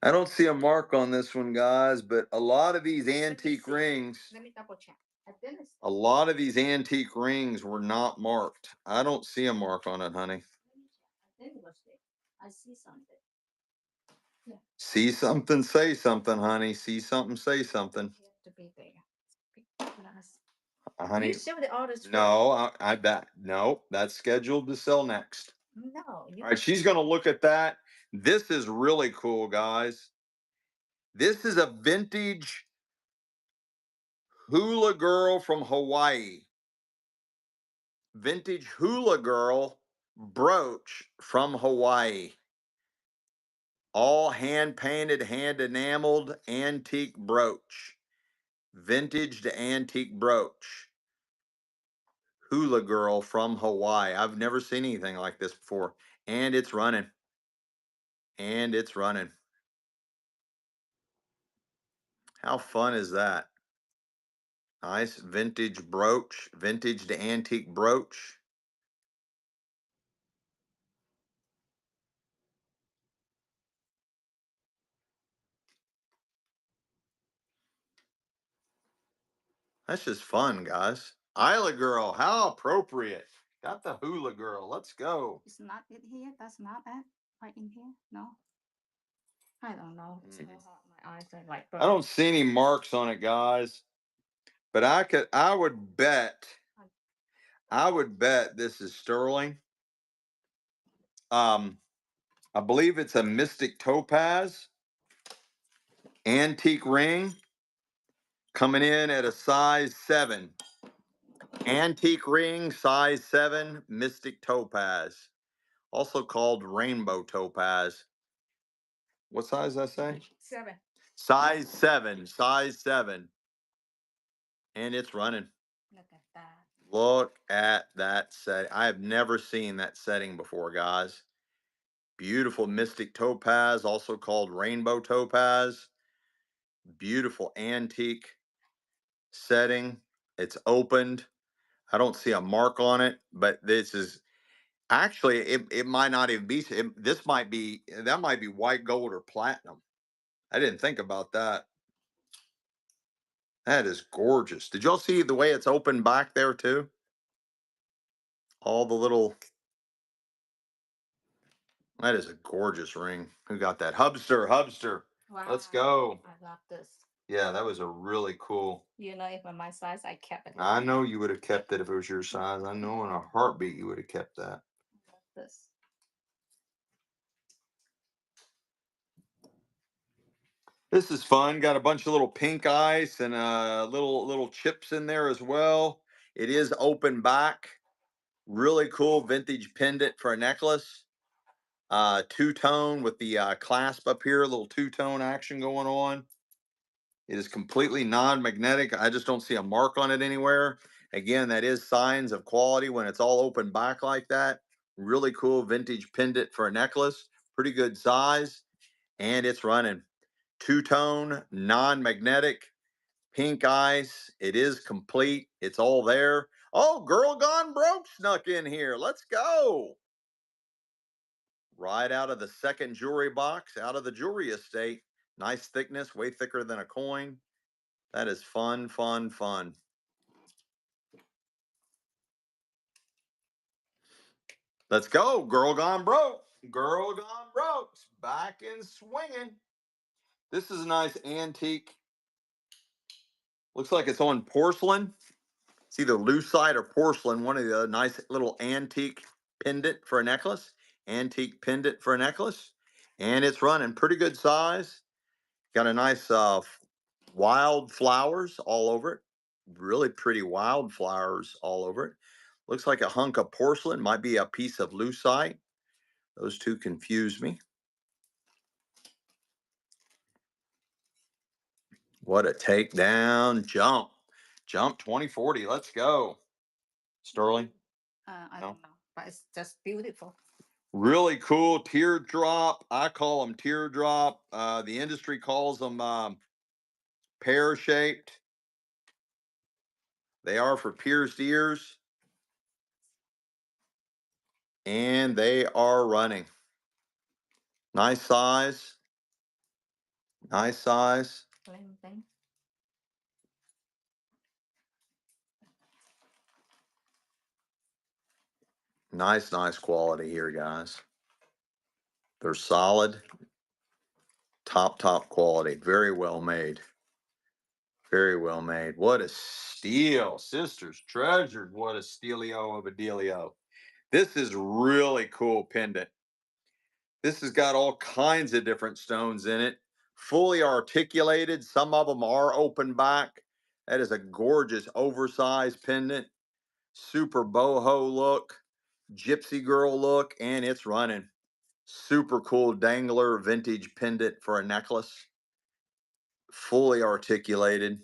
I don't see a mark on this one, guys, but a lot of these antique rings, Let me double check. a lot of these antique rings were not marked. I don't see a mark on it, honey. I think it was there. I see something. Yeah. See something, say something, honey. See something, say something. You have to be there. Big glass. Honey, You sell the orders. no, I bet. No, that's scheduled to sell next. No. All right, she's going to look at that. This is really cool, guys. This is a vintage hula girl from Hawaii. Vintage hula girl brooch from Hawaii. All hand painted, hand enameled, antique brooch. Vintage to antique brooch. Hula girl from Hawaii. I've never seen anything like this before. And it's running. And it's running. How fun is that? Nice vintage brooch, vintage to antique brooch. That's just fun, guys. Isla girl, how appropriate. Got the hula girl. Let's go. It's not in here. That's not it. Right in here. No. I don't know. It's so hot. My eyes are like. I don't see any marks on it, guys. But I would bet this is sterling. I believe it's a Mystic Topaz antique ring coming in at a size 7. Antique ring, size 7, Mystic Topaz, also called Rainbow Topaz. What size did I say? 7. Size 7, size 7. And it's running. Look at that. Look at that set. I have never seen that setting before, guys. Beautiful Mystic Topaz, also called Rainbow Topaz. Beautiful antique setting. It's opened. I don't see a mark on it, but this is actually, it might not even be, this might be, that might be white gold or platinum. I didn't think about that. That is gorgeous. Did y'all see the way it's open back there too? All the little, that is a gorgeous ring. Who got that? Hubster, Hubster. Let's go. I love this. Yeah, that was a really cool. You know, if my size, I kept it. I know you would have kept it if it was your size. I know in a heartbeat you would have kept that. This. This is fun. Got a bunch of little pink ice and little chips in there as well. It is open back. Really cool vintage pendant for a necklace. Two-tone with the clasp up here, a little two-tone action going on. It is completely non-magnetic. I just don't see a mark on it anywhere. Again, that is signs of quality when it's all open back like that. Really cool vintage pendant for a necklace. Pretty good size. And it's running. Two-tone, non-magnetic, pink ice. It is complete. It's all there. Oh, Girl Gone Broke snuck in here. Let's go. Right out of the second jewelry box, out of the jewelry estate. Nice thickness, way thicker than a coin. That is fun, fun, fun. Let's go. Girl Gone Broke. Girl Gone Broke. Back and swinging. This is a nice antique. Looks like it's on porcelain. It's either lucite or porcelain. One of the nice little antique pendant for a necklace. Antique pendant for a necklace. And it's running pretty good size. Got a nice wild flowers all over it. Really pretty wild flowers all over it. Looks like a hunk of porcelain. Might be a piece of lucite. Those two confuse me. What a takedown jump. Jump 2040. Let's go. Sterling. I No. don't know, but it's just beautiful. Really cool teardrop. I call them teardrop. The industry calls them pear shaped. They are for pierced ears. And they are running. Nice size. Nice size. Same thing. Nice, nice quality here, guys. They're solid. Top quality. Very well made. Very well made. What a steal. Sisters treasured. What a stealio of a dealio. This is really cool pendant. This has got all kinds of different stones in it. Fully articulated. Some of them are open back. That is a gorgeous oversized pendant. Super boho look. Gypsy girl look. And it's running. Super cool dangler vintage pendant for a necklace. Fully articulated.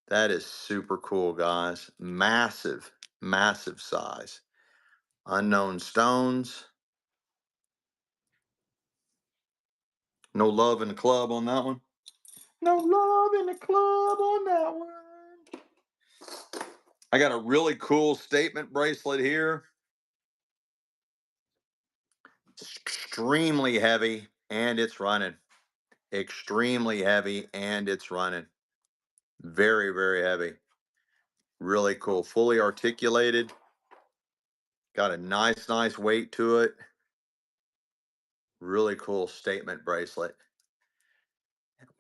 That is super cool, guys. Massive, massive size. Unknown stones. No love in the club on that one. No love in the club on that one. I got a really cool statement bracelet here. Extremely heavy and it's running. Extremely heavy and it's running. Very, very heavy. Really cool. Fully articulated. Got a nice weight to it. Really cool statement bracelet.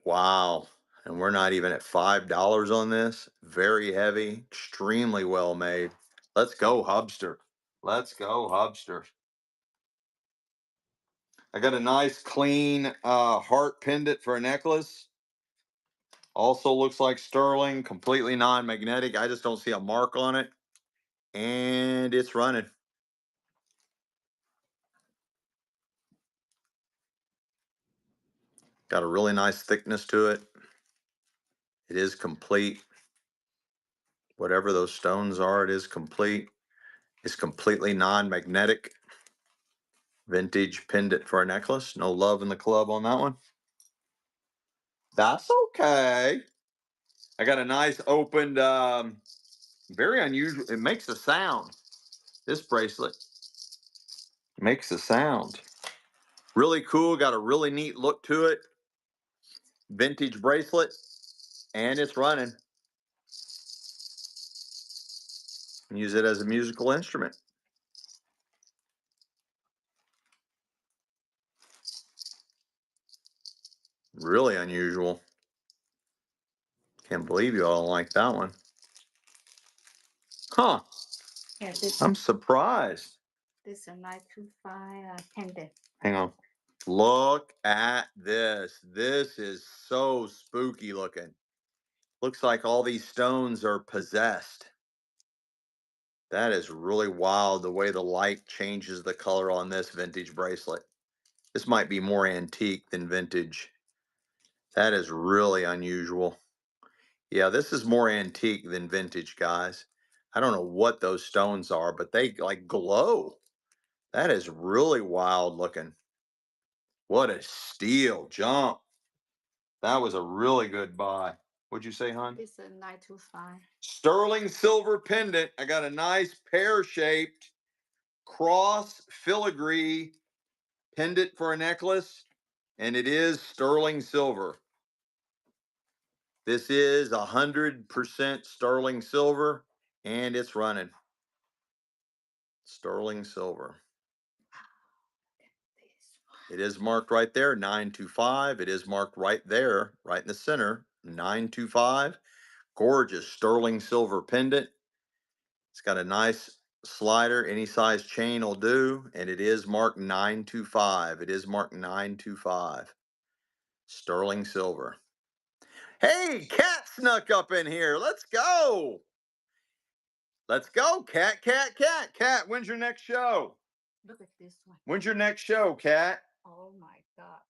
Wow. And we're not even at $5 on this. Very heavy, extremely well made. Let's go, Hubster. Let's go, Hubster. I got a nice clean heart pendant for a necklace. Also looks like sterling, completely non-magnetic. I just don't see a mark on it. And it's running. Got a really nice thickness to it. It is complete. Whatever those stones are, it is complete. It's completely non-magnetic. Vintage pendant for a necklace. No love in the club on that one. That's okay. I got a nice opened, very unusual. It makes a sound. This bracelet makes a sound. Really cool. Got a really neat look to it. Vintage bracelet, and it's running. Use it as a musical instrument. Really unusual. Can't believe you all like that one. Huh. Yeah, this I'm surprised. this is a 925 pendant. Hang on. Look at this. This is so spooky looking. Looks like all these stones are possessed. That is really wild the way the light changes the color on this vintage bracelet. This might be more antique than vintage. That is really unusual. Yeah, this is more antique than vintage, guys. I don't know what those stones are, but they like glow. That is really wild looking. What a steal jump. That was a really good buy. What'd you say, hon? This is a 925. Sterling silver pendant. I got a nice pear-shaped cross filigree pendant for a necklace, and it is sterling silver. This is 100% sterling silver, and it's running. Sterling silver. It is marked right there, 925. It is marked right there, right in the center, 925. Gorgeous sterling silver pendant. It's got a nice slider, any size chain will do, and it is marked 925. It is marked 925. Sterling silver. Hey, Cat snuck up in here. Let's go. Let's go, Cat, Cat, Cat. Cat, when's your next show? Look at this one. When's your next show, Cat? Oh my God.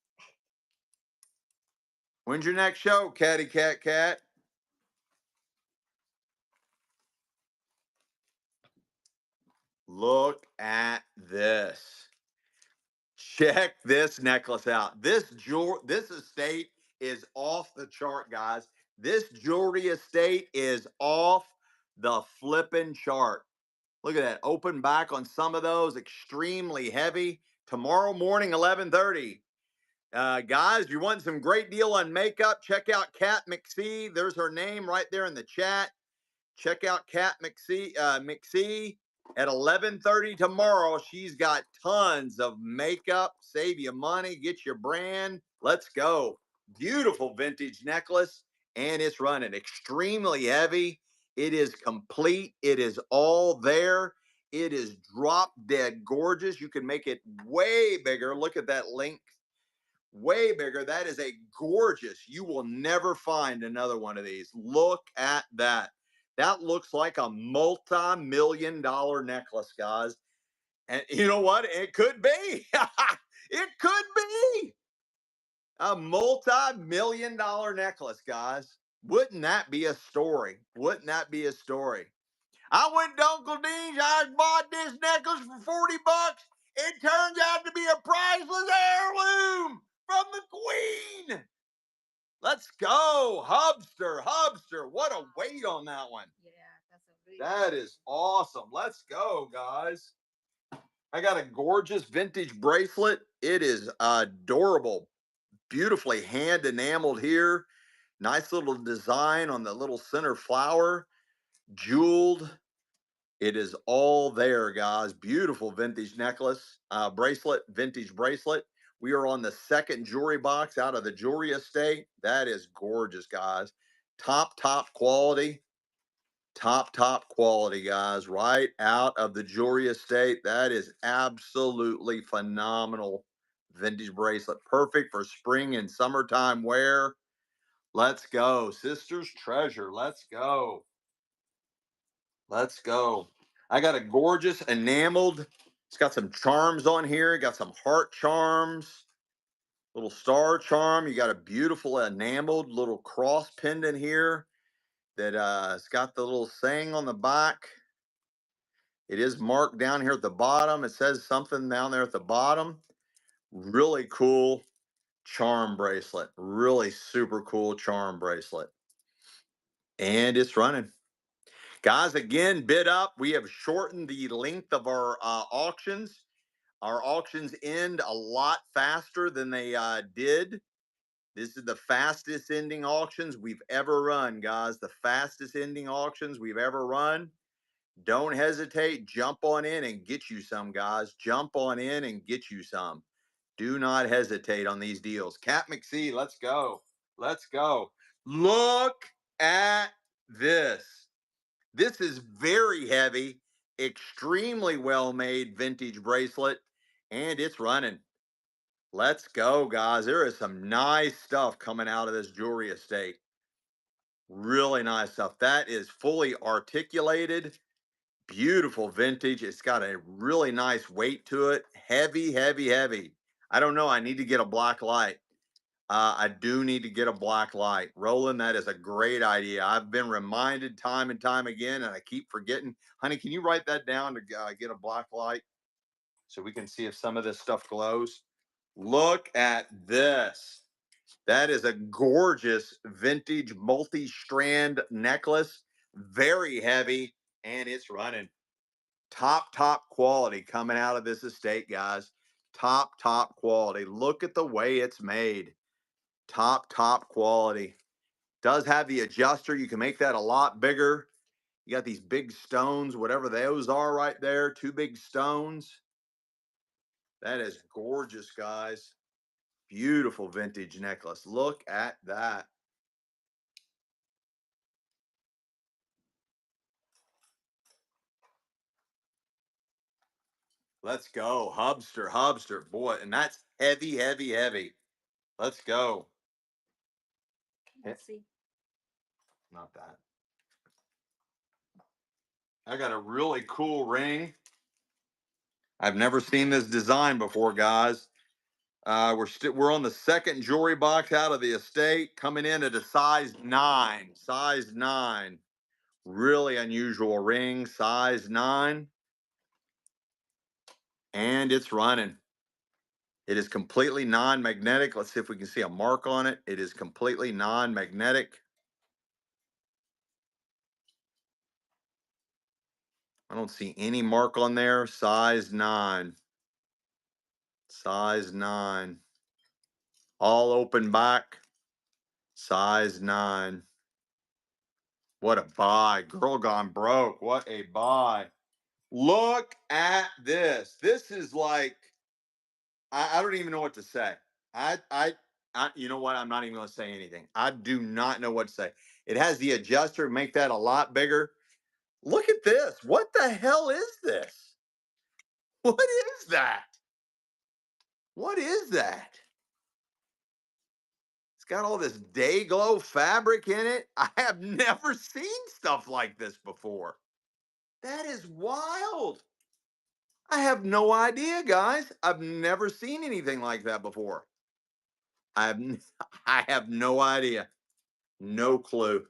When's your next show, Catty Cat Cat? Look at this. Check this necklace out. This estate is off the chart, guys. This jewelry estate is off the flipping chart. Look at that. Open back on some of those, extremely heavy. Tomorrow morning, 11:30. Guys, you want some great deal on makeup? Check out Kat McSee. There's her name right there in the chat. Check out Kat McSee at 11:30 tomorrow. She's got tons of makeup. Save you money. Get your brand. Let's go. Beautiful vintage necklace, and it's running extremely heavy. It is complete. It is all there. It is drop dead gorgeous. You can make it way bigger. Look at that link. Way bigger. That is a gorgeous. You will never find another one of these. Look at that. That looks like a multi-million-dollar necklace, guys. And you know what? It could be. It could be a multi-million-dollar necklace, guys. Wouldn't that be a story? Wouldn't that be a story? I went to Uncle Dean's. I bought this necklace for 40 bucks. It turns out to be a priceless heirloom from the Queen. Let's go. Hubster, Hubster. What a weight on that one. Yeah, that's a really That is awesome. Let's go, guys. I got a gorgeous vintage bracelet. It is adorable. Beautifully hand enameled here. Nice little design on the little center flower. Jeweled. It is all there, guys. Beautiful vintage necklace, bracelet, vintage bracelet. We are on the second jewelry box out of the jewelry estate. That is gorgeous, guys. Top quality. Top quality, guys. Right out of the jewelry estate. That is absolutely phenomenal vintage bracelet. Perfect for spring and summertime wear. Let's go. Sister's Treasure. Let's go. Let's go. I got a gorgeous enameled. It's got some charms on here. Got some heart charms, little star charm. You got a beautiful enameled little cross pendant here that it's got the little saying on the back. It is marked down here at the bottom. It says something down there at the bottom. Really cool charm bracelet. Really super cool charm bracelet. And it's running. Guys, again, bid up. We have shortened the length of our auctions. Our auctions end a lot faster than they did. This is the fastest ending auctions we've ever run, guys. The fastest ending auctions we've ever run. Don't hesitate. Jump on in and get you some, guys. Jump on in and get you some. Do not hesitate on these deals. Cat McSee, let's go. Let's go. Look at this. This is very heavy, extremely well made vintage bracelet, and it's running. Let's go, guys. There is some nice stuff coming out of this jewelry estate. Really nice stuff. That is fully articulated. Beautiful vintage. It's got a really nice weight to it. Heavy, heavy, heavy. I don't know. I need to get a black light. I do need to get a black light. Roland, that is a great idea. I've been reminded time and time again, and I keep forgetting. Honey, can you write that down to get a black light so we can see if some of this stuff glows? Look at this. That is a gorgeous vintage multi-strand necklace. Very heavy, and it's running. Top quality coming out of this estate, guys. Top quality. Look at the way it's made. Top quality. Does have the adjuster. You can make that a lot bigger. You got these big stones, whatever those are right there. Two big stones. That is gorgeous, guys. Beautiful vintage necklace. Look at that. Let's go. Hubster. Boy, and that's heavy, heavy, heavy. Let's go. Let's see. Not that. I got a really cool ring. I've never seen this design before, guys. We're on the second jewelry box out of the estate, coming in at a size 9. Size 9. Really unusual ring, size 9. And it's running. It is completely non-magnetic. Let's see if we can see a mark on it. It is completely non-magnetic. I don't see any mark on there. Size 9. Size 9. All open back. Size 9. What a buy. Girl gone broke. What a buy. Look at this. This is like, I don't even know what to say. You know what? I'm not even going to say anything. I do not know what to say. It has the adjuster, make that a lot bigger. Look at this. What the hell is this? What is that? What is that? It's got all this day glow fabric in it. I have never seen stuff like this before. That is wild. I have no idea, guys. I've never seen anything like that before. I have no idea. No clue.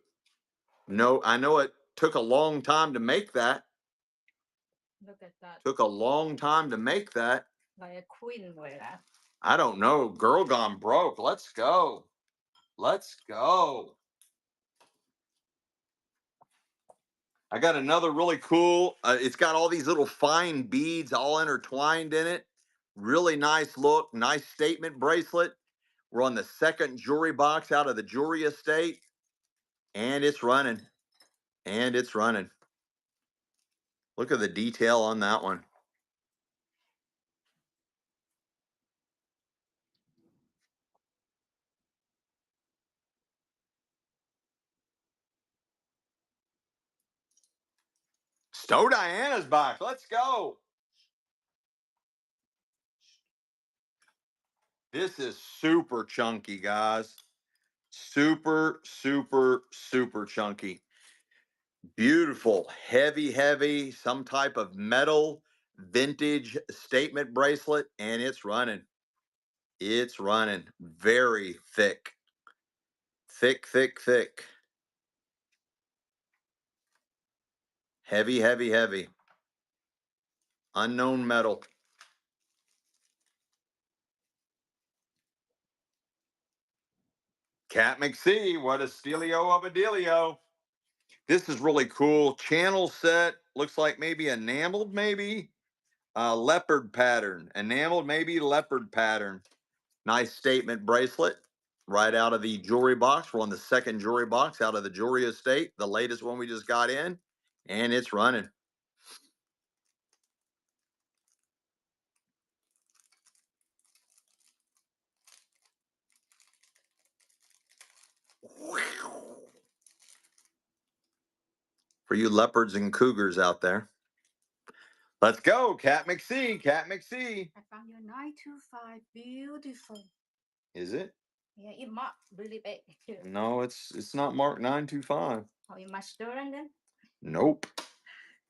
No, I know it took a long time to make that. Look at that. Took a long time to make that. Like a queen wear that. I don't know. Girl gone broke. Let's go. Let's go. I got another really cool. It's got all these little fine beads all intertwined in it. Really nice look. Nice statement bracelet. We're on the second jewelry box out of the jewelry estate. And it's running. And it's running. Look at the detail on that one. Stowe Diana's back. Let's go. This is super chunky, guys. Super, super, super chunky. Beautiful, heavy, heavy, some type of metal vintage statement bracelet, and it's running. It's running. Very thick. Thick, thick, thick. Heavy, heavy, heavy. Unknown metal. Cat McSee, what a stealio of a dealio. This is really cool. Channel set. Looks like maybe enameled, maybe. Leopard pattern. Enameled, maybe leopard pattern. Nice statement bracelet. Right out of the jewelry box. We're on the second jewelry box out of the jewelry estate. The latest one we just got in. And it's running. For you leopards and cougars out there. Let's go, Cat McSee. Cat McSee. I found your 925. Beautiful. Is it? Yeah, it marked really big too. No, it's not marked 925. Oh, you must sterling then? Nope.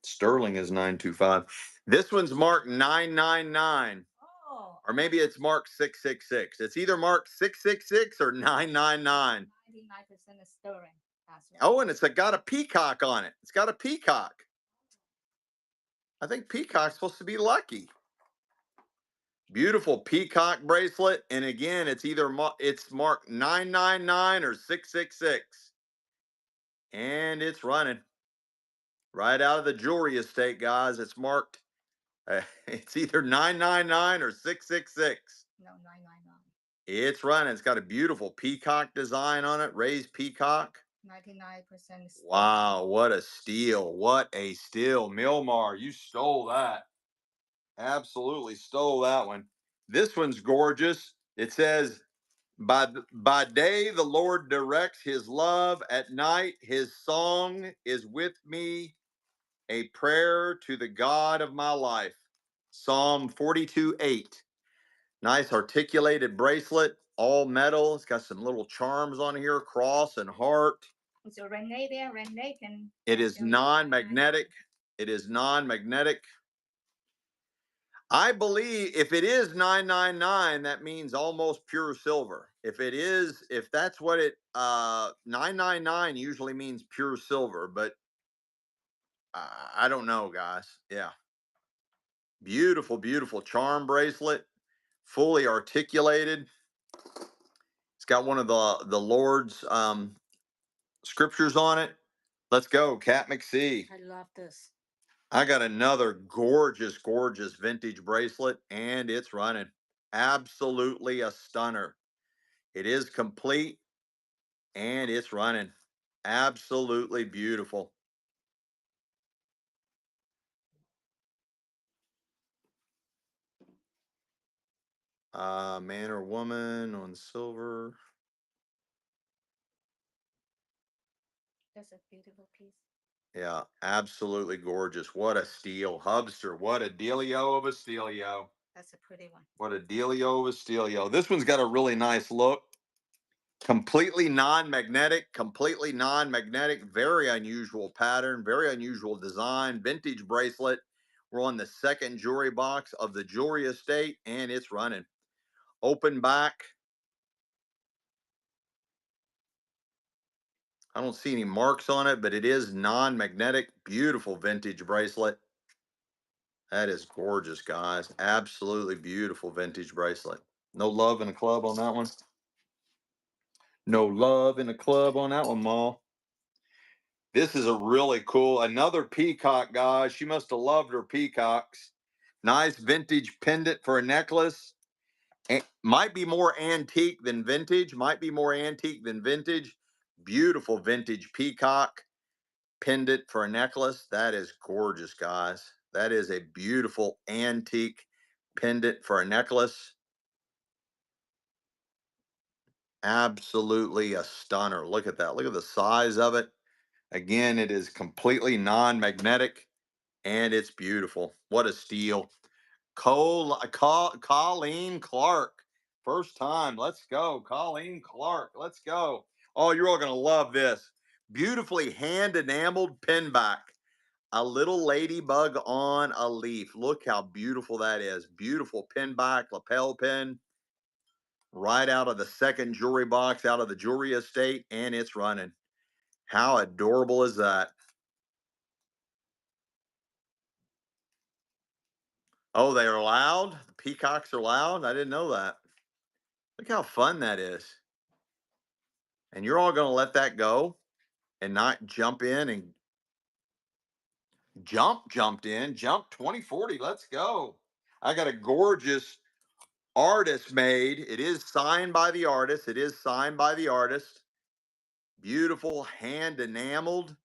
Sterling is 925. This one's marked 999. Oh, Or maybe it's marked 666. It's either marked 666 or 999. 99% is sterling. That's right. Oh, and it's got a peacock on it. It's got a peacock. I think peacock's supposed to be lucky. Beautiful peacock bracelet, and again, it's either it's marked 999 or 666, and it's running right out of the jewelry estate, guys. It's marked. It's either 999 or 666. No, 999. It's running. It's got a beautiful peacock design on it, raised peacock. 99% is Wow, what a steal! What a steal, Milmar! You stole that. Absolutely stole that one. This one's gorgeous. It says, by day the Lord directs his love, at night his song is with me, a prayer to the God of my life. Psalm 42:8. Nice articulated bracelet, all metal. It's got some little charms on here, cross and heart. So Renee there, Renee can. It is non-magnetic. It is non-magnetic. I believe if it is 999, that means almost pure silver. If that's what it 999 usually means pure silver, but I don't know, guys. Yeah. Beautiful, beautiful charm bracelet, fully articulated. It's got one of the Lord's scriptures on it. Let's go, Cat McSee. I love this. I got another gorgeous, gorgeous vintage bracelet, and it's running. Absolutely a stunner. It is complete, and it's running. Absolutely beautiful. Man or woman on silver. That's a beautiful piece. Yeah, absolutely gorgeous. What a steal. Hubster, what a dealio of a stealio. That's a pretty one. What a dealio of a stealio. This one's got a really nice look. Completely non-magnetic, very unusual pattern, very unusual design, vintage bracelet. We're on the second jewelry box of the jewelry estate, and it's running. Open back. I don't see any marks on it, but it is non-magnetic. Beautiful vintage bracelet. That is gorgeous, guys. Absolutely beautiful vintage bracelet. No love in a club on that one. No love in a club on that one, Ma. This is a really cool, another peacock, guys. She must have loved her peacocks. Nice vintage pendant for a necklace. Might be more antique than vintage. Might be more antique than vintage. Beautiful vintage peacock pendant for a necklace. That is gorgeous, guys. That is a beautiful antique pendant for a necklace. Absolutely a stunner. Look at that. Look at the size of it. Again, it is completely non-magnetic, and it's beautiful. What a steal. Colleen Clark. First time. Let's go. Colleen Clark. Let's go. Oh, you're all going to love this. Beautifully hand enameled pinback. A little ladybug on a leaf. Look how beautiful that is. Beautiful pinback, lapel pin. Right out of the second jewelry box, out of the jewelry estate, and it's running. How adorable is that? Oh, they are loud? The peacocks are loud? I didn't know that. Look how fun that is. And you're all going to let that go and not jump in and jumped in, jump 2040. Let's go. I got a gorgeous artist made. It is signed by the artist. It is signed by the artist. Beautiful hand enameled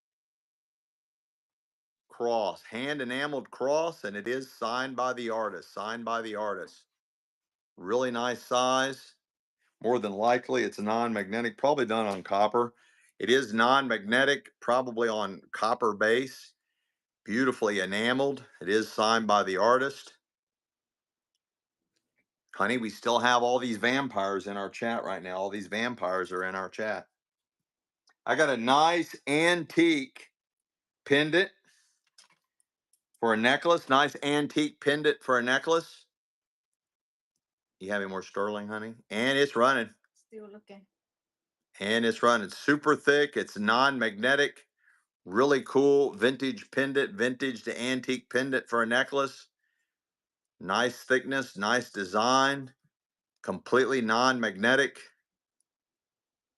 cross, hand enameled cross, and it is signed by the artist. Signed by the artist. Really nice size. More than likely, it's non-magnetic, probably done on copper. It is non-magnetic, probably on copper base. Beautifully enameled. It is signed by the artist. Honey, we still have all these vampires in our chat right now. All these vampires are in our chat. I got a nice antique pendant for a necklace. Nice antique pendant for a necklace. You have any more sterling, honey? And it's running. Still looking. And it's running super thick. It's non-magnetic. Really cool vintage pendant, vintage to antique pendant for a necklace. Nice thickness, nice design. Completely non-magnetic.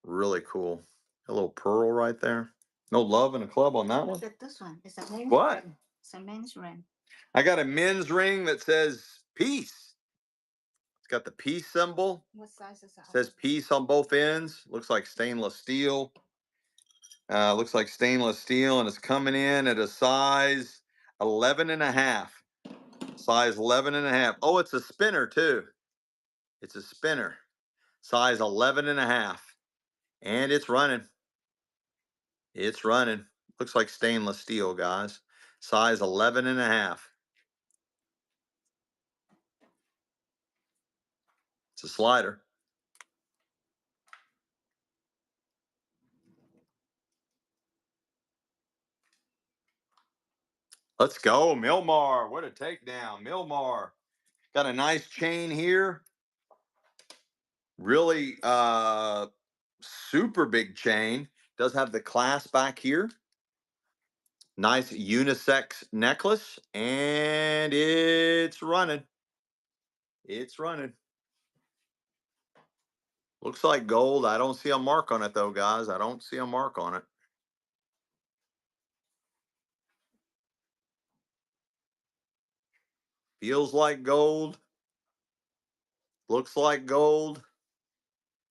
Really cool. A little pearl right there. No love in a club on that one. Look at this one. It's a men's What? ring. It's a men's ring. I got a men's ring that says peace. It's got the peace symbol. What size is that? Says peace on both ends. Looks like stainless steel. Looks like stainless steel, and it's coming in at a size 11 and a half. Size 11 and a half. Oh, it's a spinner too. It's a spinner. Size 11 and a half. And it's running. It's running. Looks like stainless steel, guys. Size 11 and a half. It's a slider. Let's go, Milmar. What a takedown. Milmar. Got a nice chain here. Really super big chain. Does have the clasp back here. Nice unisex necklace. And it's running. It's running. Looks like gold. I don't see a mark on it though, guys. I don't see a mark on it. Feels like gold. Looks like gold.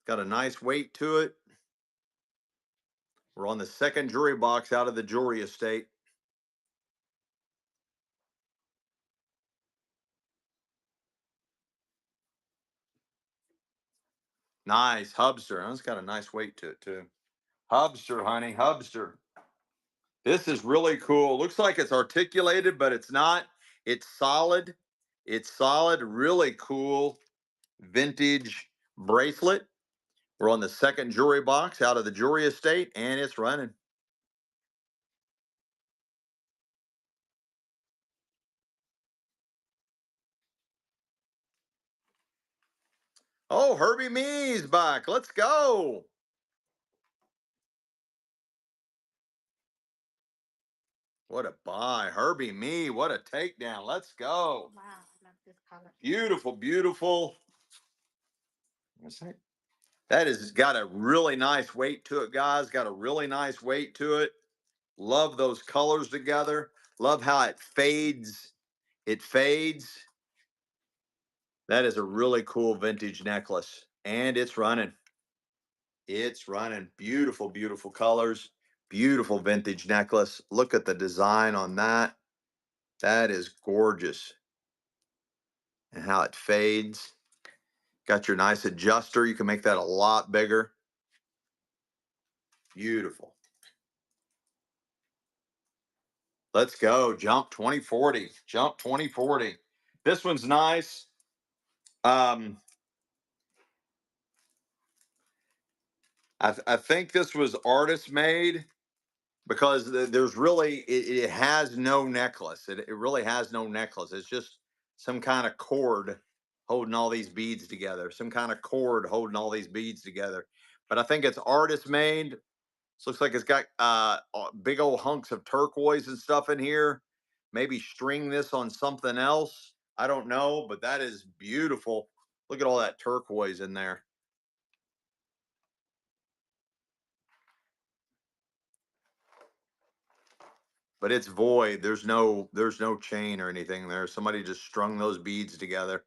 Got a nice weight to it. We're on the second jewelry box out of the jewelry estate. Nice Hubster. It's got a nice weight to it too. Hubster, honey, Hubster. This is really cool. Looks like it's articulated, but it's not. It's solid. It's solid. Really cool vintage bracelet. We're on the second jewelry box out of the jewelry estate, and it's running. Oh, Herbie Me's back. Let's go. What a buy. Herbie Me. What a takedown. Let's go. Wow, I love this color. Beautiful, beautiful. That has got a really nice weight to it, guys. Got a really nice weight to it. Love those colors together. Love how it fades. It fades. That is a really cool vintage necklace. And it's running. It's running. Beautiful, beautiful colors. Beautiful vintage necklace. Look at the design on that. That is gorgeous. And how it fades. Got your nice adjuster. You can make that a lot bigger. Beautiful. Let's go. Jump 2040. Jump 2040. This one's nice. I think this was artist made because there's really it has no necklace. It really has no necklace. It's just some kind of cord holding all these beads together. Some kind of cord holding all these beads together. But I think it's artist made. So looks like it's got big old hunks of turquoise and stuff in here. Maybe string this on something else. I don't know, but that is beautiful. Look at all that turquoise in there. But it's void. There's no chain or anything there. Somebody just strung those beads together.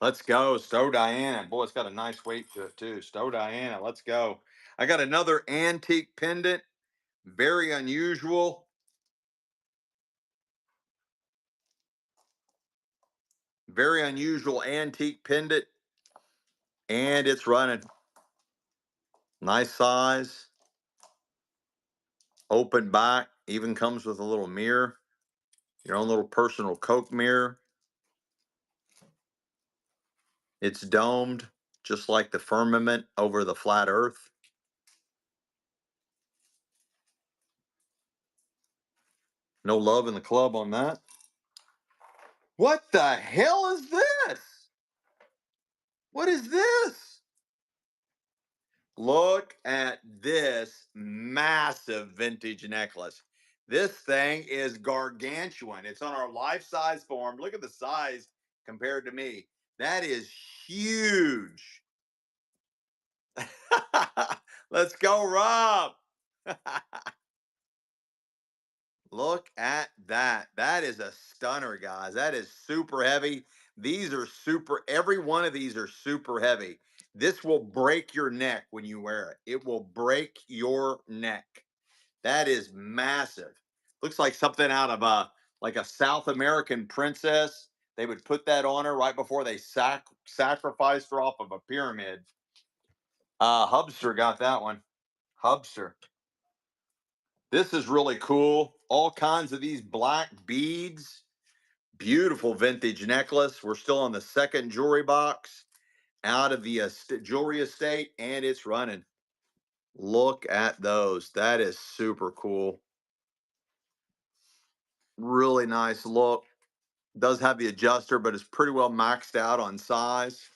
Let's go, Stowe Diana. Boy, it's got a nice weight to it too. Stowe Diana. Let's go. I got another antique pendant. Very unusual. Very unusual antique pendant. And it's running. Nice size. Open back. Even comes with a little mirror. Your own little personal Coke mirror. It's domed, just like the firmament over the flat earth. No love in the club on that. What the hell is this? What is this? Look at this massive vintage necklace. This thing is gargantuan. It's on our life size form. Look at the size compared to me. That is huge. Let's go, Rob. Look at that. That is a stunner, guys. That is super heavy. These are super, every one of these are super heavy. This will break your neck when you wear it. It will break your neck. That is massive. Looks like something out of a South American princess. They would put that on her right before they sacrificed her off of a pyramid. Hubster got that one. Hubster. This is really cool. All kinds of these black beads. Beautiful vintage necklace. We're still on the second jewelry box out of the jewelry estate, and it's running. Look at those. That is super cool. Really nice look. Does have the adjuster, but it's pretty well maxed out on size.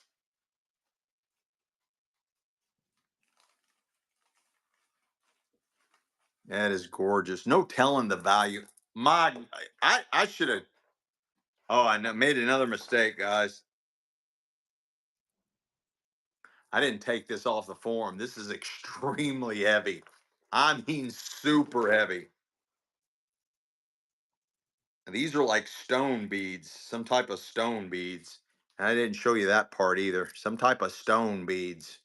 That is gorgeous. No telling the value. My, I should have. Oh, I made another mistake, guys. I didn't take this off the form. This is extremely heavy. I mean, super heavy. And these are like stone beads, some type of stone beads. I didn't show you that part either. Some type of stone beads.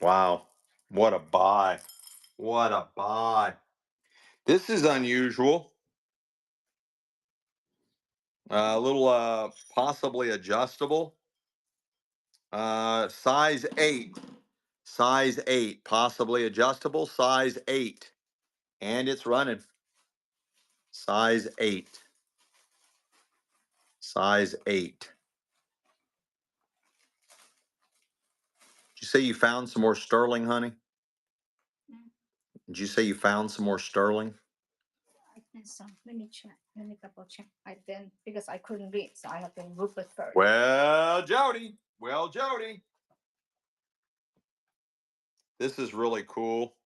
Wow. What a buy. What a buy. This is unusual. A little possibly adjustable. Size 8. Size 8. Possibly adjustable. Size 8. And it's running. Size 8. Size 8. Did you say you found some more sterling, honey? Mm, Did you say you found some more sterling? I think so. Let me check. Let me double check. I then because I couldn't read, so I have to look it first. Well, Jody. Well, Jody. This is really cool.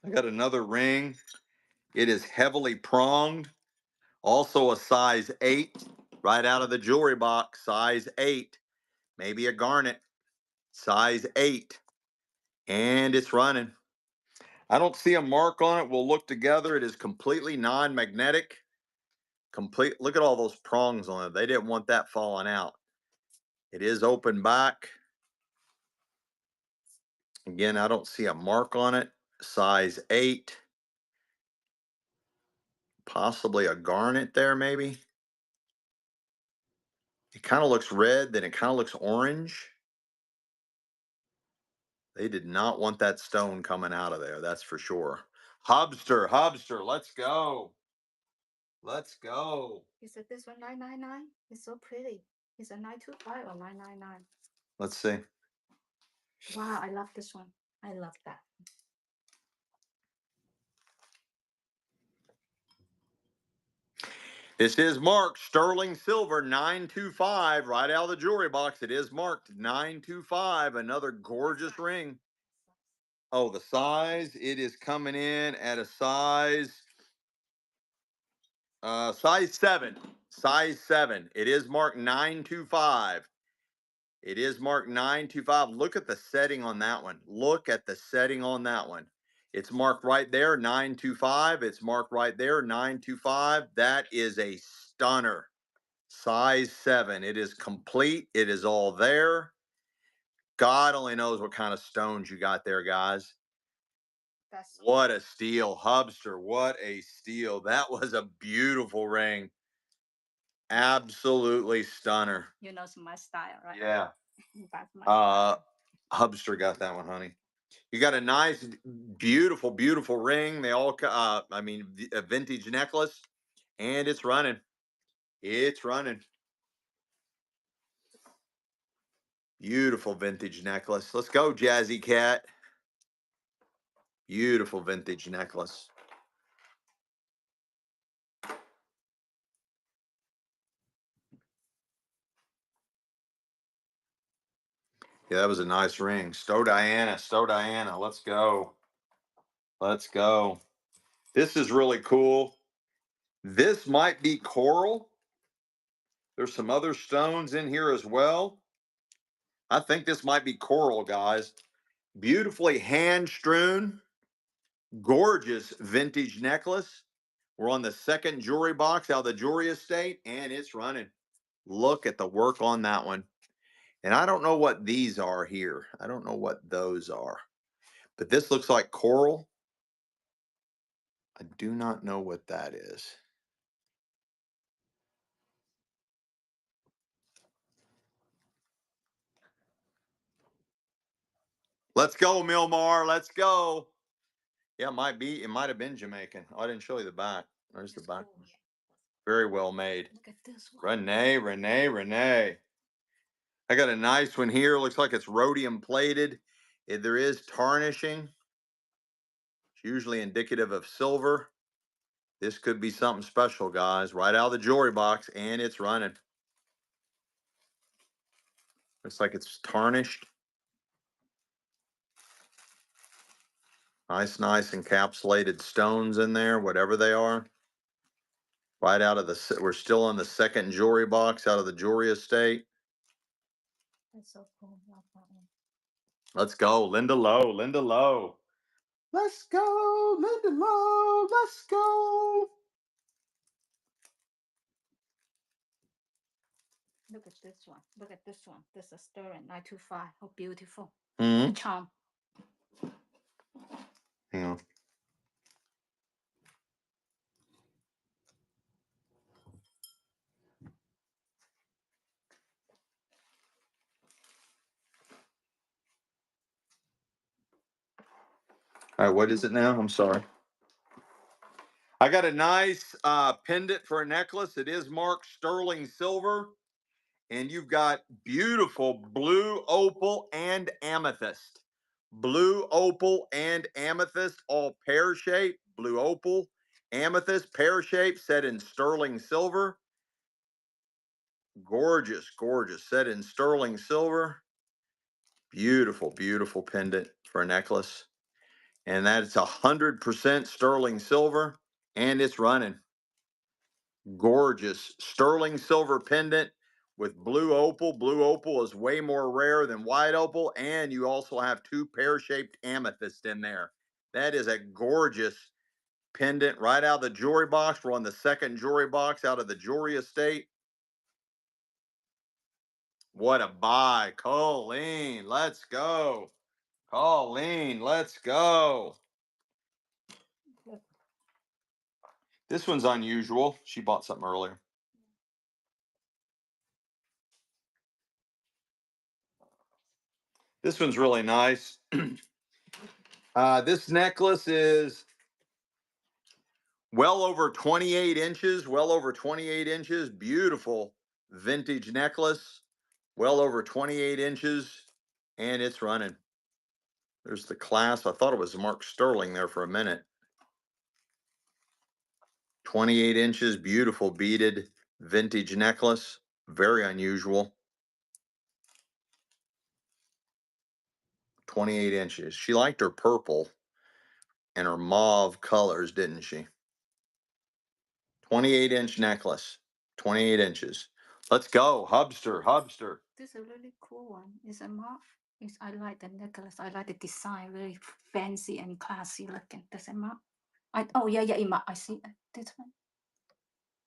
I got another ring. It is heavily pronged. Also a size 8. Right out of the jewelry box. Size 8. Maybe a garnet. Size 8. And it's running. I don't see a mark on it. We'll look together. It is completely non-magnetic. Complete. Look at all those prongs on it. They didn't want that falling out. It is open back. Again, I don't see a mark on it. Size 8. Possibly a garnet there, maybe. It kind of looks red, then it kind of looks orange. They did not want that stone coming out of there, that's for sure. Hubster, Hubster, let's go. Let's go. Is it this one 999? It's so pretty. Is it 925 or 999? Let's see. Wow, I love this one. I love that. This is marked sterling silver 925 right out of the jewelry box. It is marked 925. Another gorgeous ring. Oh, the size. It is coming in at a size 7. Size 7. It is marked 925. It is marked 925. Look at the setting on that one. Look at the setting on that one. It's marked right there, 925. It's marked right there, 925. That is a stunner. Size 7. It is complete. It is all there. God only knows what kind of stones you got there, guys. That's What a steal. Hubster, what a steal. That was a beautiful ring. Absolutely stunner. you know it's my style, right? Yeah. That's my Hubster got that one, honey. You got a nice, beautiful, beautiful ring. They all, a vintage necklace, and it's running. It's running. Beautiful vintage necklace. Let's go, Jazzy Cat. Beautiful vintage necklace. Yeah, that was a nice ring. Stowe Diana, Stowe Diana. Let's go. Let's go. This is really cool. This might be coral. There's some other stones in here as well. I think this might be coral, guys. Beautifully hand strewn. Gorgeous vintage necklace. We're on the second jewelry box out of the jewelry estate, and it's running. Look at the work on that one. And I don't know what these are here. I don't know what those are. But this looks like coral. I do not know what that is. Let's go, Milmar. Let's go. Yeah, it might be. It might have been Jamaican. Oh, I didn't show you the back. There's the back. cool. Very well made. Look at this one. Renee. I got a nice one here. Looks like it's rhodium plated. There is tarnishing. It's usually indicative of silver. This could be something special, guys. Right out of the jewelry box, and it's running. Looks like it's tarnished. Nice encapsulated stones in there, whatever they are. Right out of the, we're still on the second jewelry box out of the jewelry estate. That's so cool. Love that one. Let's go, Linda Lowe. Let's go, Linda Lowe. Let's go. Look at this one. Look at this one. This is Sterling 925. How beautiful. Mm-hmm. The charm. Hang on. All right, what is it now? I'm sorry. I got a nice pendant for a necklace. It is marked sterling silver. And you've got beautiful blue opal and amethyst. Blue opal and amethyst, all pear shaped. Blue opal, amethyst, pear shaped, set in sterling silver. Gorgeous, set in sterling silver. Beautiful pendant for a necklace. And that's 100% sterling silver, and it's running. Gorgeous sterling silver pendant with blue opal. Blue opal is way more rare than white opal, and you also have 2 pear-shaped amethyst in there. That is a gorgeous pendant right out of the jewelry box. We're on the second jewelry box out of the jewelry estate. What a buy. Colleen, let's go. Colleen, let's go. This one's unusual. She bought something earlier. This one's really nice. This necklace is well over 28 inches. Beautiful vintage necklace, well over 28 inches, and it's running. There's the clasp. I thought it was Mark Sterling there for a minute. 28 inches, beautiful beaded vintage necklace. Very unusual. 28 inches. She liked her purple and her mauve colors, didn't she? 28-inch necklace. 28 inches. Let's go. Hubster, Hubster. This is a really cool one. It's a mark. It's, I like the necklace. I like the design, very fancy and classy looking. Does it mark? Oh yeah, it mark. I see this one.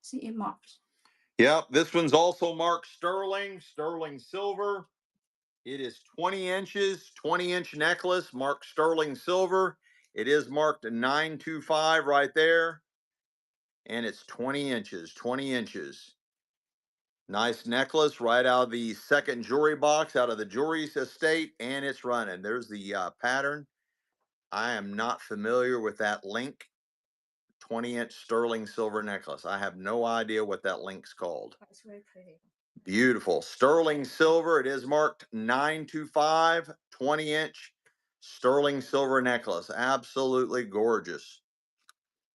See it marks. Yep, this one's also marked Sterling, Sterling silver. It is 20 inches, 20-inch necklace, marked sterling silver. It is marked 925 right there. And it's 20 inches, 20 inches. Nice necklace right out of the second jewelry box, out of the jewelry estate, and it's running. There's the pattern. I am not familiar with that link. 20-inch sterling silver necklace. I have no idea what that link's called. It's very pretty. Beautiful. Sterling silver. It is marked 925, 20-inch sterling silver necklace. Absolutely gorgeous.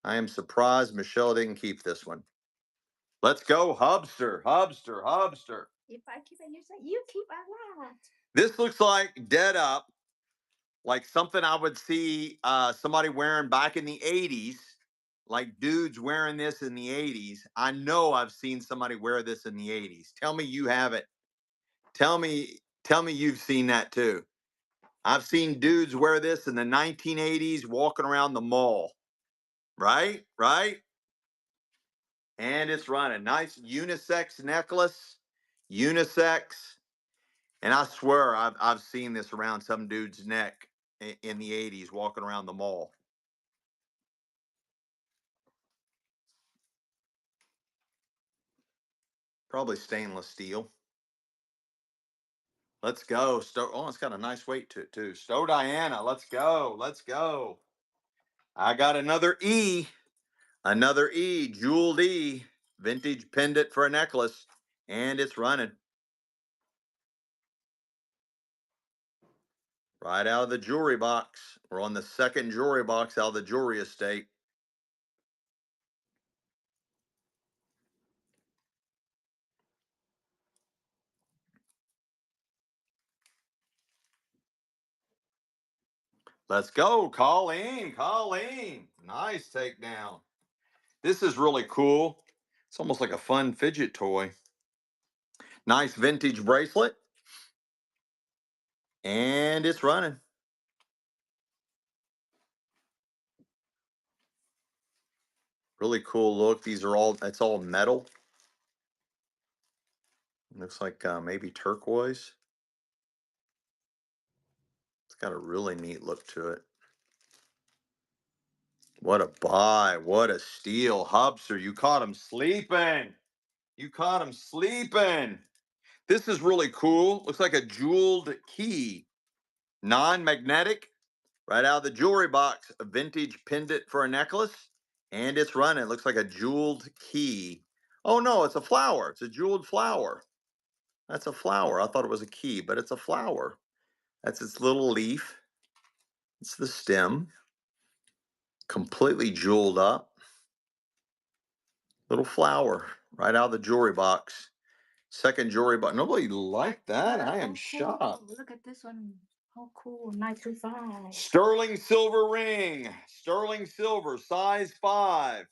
I am surprised Michelle didn't keep this one. Let's go, Hubster, Hubster, Hubster. If I keep it, you say you keep a lot. This looks like dead up, like something I would see somebody wearing back in the 80s, like dudes wearing this in the 80s. I know I've seen somebody wear this in the 80s. Tell me you haven't. Tell me you've seen that too. I've seen dudes wear this in the 1980s walking around the mall. Right? Right? And it's running. Nice unisex necklace. Unisex. And I swear I've seen this around some dude's neck in the 80s walking around the mall. Probably stainless steel. Let's go. Oh, it's got a nice weight to it too. Stowe Diana. Let's go. Let's go. I got another E. Another E. Jeweled E. Vintage pendant for a necklace. And it's running. Right out of the jewelry box. We're on the second jewelry box out of the jewelry estate. Let's go, Colleen. Colleen. Nice takedown. This is really cool. It's almost like a fun fidget toy. Nice vintage bracelet. And it's running. Really cool look. These are all, it's all metal. Looks like maybe turquoise. It's got a really neat look to it. What a buy. What a steal. Hubster, you caught him sleeping. You caught him sleeping. This is really cool. Looks like a jeweled key. Non-magnetic. Right out of the jewelry box. A vintage pendant for a necklace. And it's running. It looks like a jeweled key. Oh no, it's a flower. It's a jeweled flower. That's a flower. I thought it was a key, but it's a flower. That's its little leaf. It's the stem. Completely jeweled up. Little flower right out of the jewelry box. Second jewelry box. Nobody liked that. I am shocked. Look at this one. How cool. 925. Sterling silver ring. Sterling silver, size 5.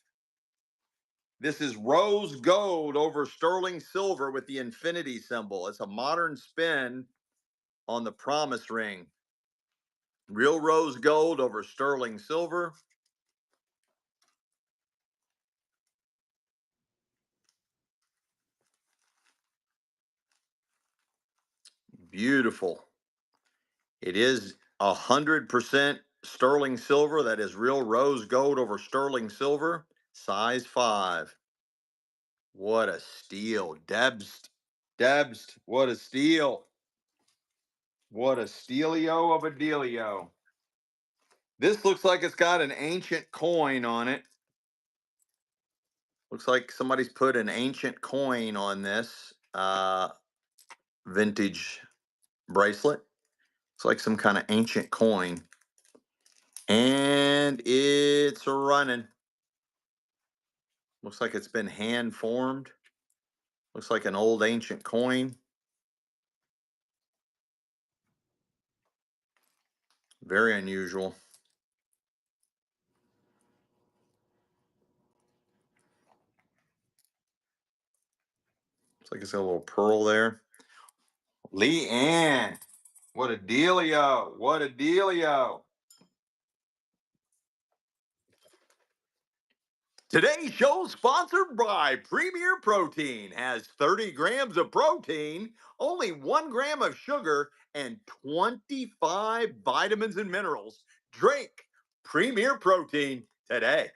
This is rose gold over sterling silver with the infinity symbol. It's a modern spin on the promise ring. Real rose gold over sterling silver. Beautiful. It is 100% sterling silver. That is real rose gold over sterling silver. Size 5. What a steal. Debs. Debs. What a steal. What a stealio of a dealio. This looks like it's got an ancient coin on it. Looks like somebody's put an ancient coin on this. uh, vintage bracelet. It's like some kind of ancient coin. And it's running. Looks like it's been hand formed. Looks like an old ancient coin. Very unusual. Looks like it's got a little pearl there. Lee Ann. What a dealio. What a dealio. Today's show sponsored by Premier Protein. Has 30 grams of protein, only 1 gram of sugar, and 25 vitamins and minerals. Drink Premier Protein today.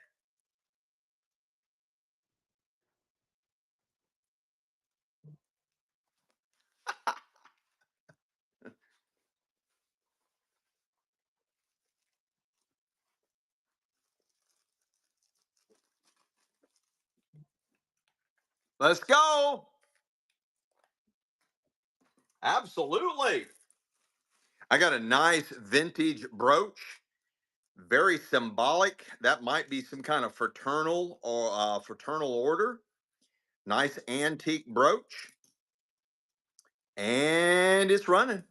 Let's go. Absolutely. I got a nice vintage brooch, very symbolic. That might be some kind of fraternal or fraternal order. Nice antique brooch, and it's running.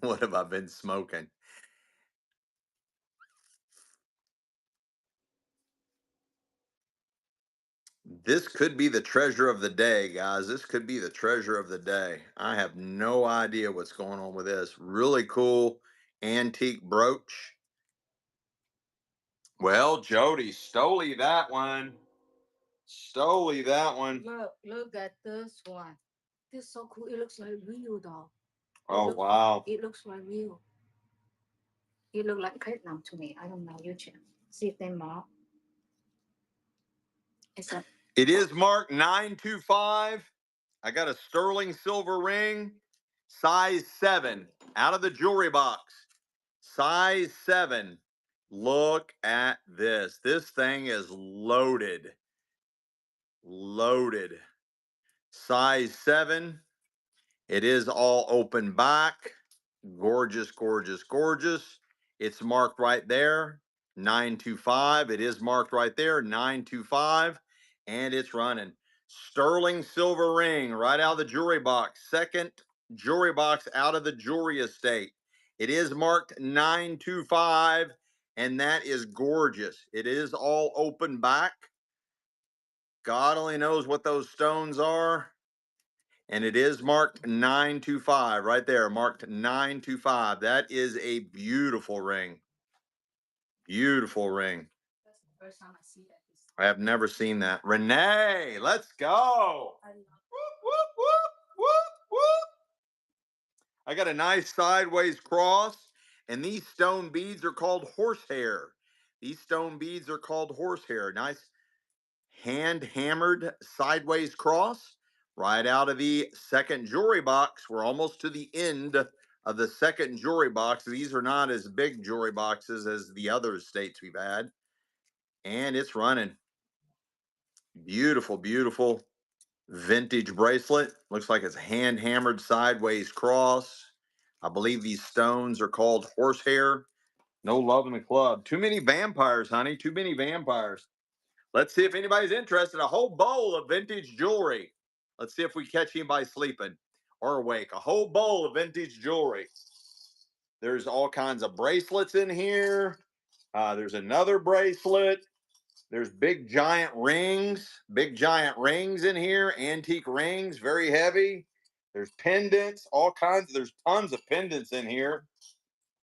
What have I been smoking? This could be the treasure of the day, guys. This could be the treasure of the day. I have no idea what's going on with this. Really cool antique brooch. Well, Jody, stole that one. Stole that one. Look at this one. This is so cool. It looks like real, though. Oh, wow. It looks like real. It looks like platinum to me. I don't know. You check. See if they mark. It is marked 925. I got a sterling silver ring, size 7, out of the jewelry box. Size 7. Look at this. This thing is loaded. Loaded. Size 7. It is all open back. Gorgeous, gorgeous, gorgeous. It's marked right there, 925. It is marked right there, 925. And it's running. Sterling silver ring right out of the jewelry box. Second jewelry box out of the jewelry estate. It is marked 925. And that is gorgeous. It is all open back. God only knows what those stones are. And it is marked 925 right there, marked 925. That is a beautiful ring. Beautiful ring. That's the first time I see that. I have never seen that. Renee, let's go. I love Whoop, whoop, whoop, whoop, whoop. I got a nice sideways cross, and these stone beads are called horsehair. These stone beads are called horsehair. Nice hand hammered sideways cross right out of the second jewelry box. We're almost to the end of the second jewelry box. These are not as big jewelry boxes as the other states we've had. And it's running. Beautiful, beautiful vintage bracelet. Looks like it's hand hammered sideways cross. I believe these stones are called horsehair. No love in the club. Too many vampires, honey. Too many vampires. Let's see if anybody's interested. A whole bowl of vintage jewelry. Let's see if we catch anybody sleeping or awake. A whole bowl of vintage jewelry. There's all kinds of bracelets in here. There's another bracelet. There's big giant rings. Big giant rings in here. Antique rings, very heavy. There's pendants, all kinds. There's tons of pendants in here.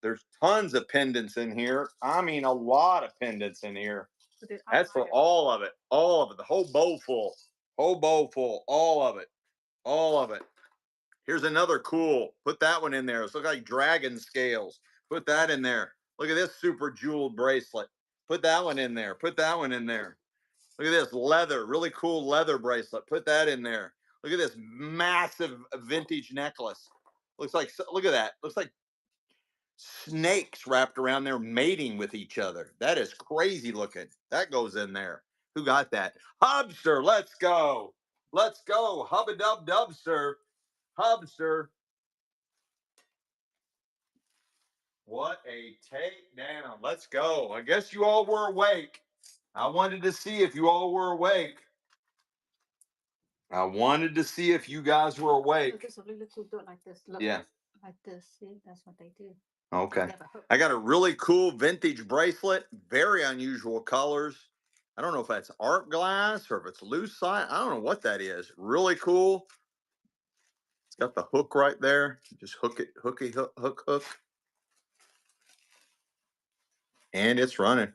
There's tons of pendants in here. I mean, a lot of pendants in here. That's for all of it. All of it. The whole bowl full. Whole bowl full. All of it. All of it. Here's another cool. Put that one in there. It's look like dragon scales. Put that in there. Look at this super jeweled bracelet. Put that one in there. Put that one in there. Look at this leather. Really cool leather bracelet. Put that in there. Look at this massive vintage necklace. Looks like, look at that. Looks like snakes wrapped around there mating with each other. That is crazy looking. That goes in there. Who got that? Hubster, let's go. Let's go. Hubba dub dubster. Hubster. What a takedown. Let's go. I guess you all were awake. I wanted to see if you all were awake. I wanted to see if you guys were Look, awake. it's a really cool do it like this. Look, Yeah. like this. See, that's what they do. Okay. They have a hook. I got a really cool vintage bracelet. Very unusual colors. I don't know if that's art glass or if it's lucite. I don't know what that is. Really cool. It's got the hook right there. Just hook it, hooky, hook, hook, hook. And it's running.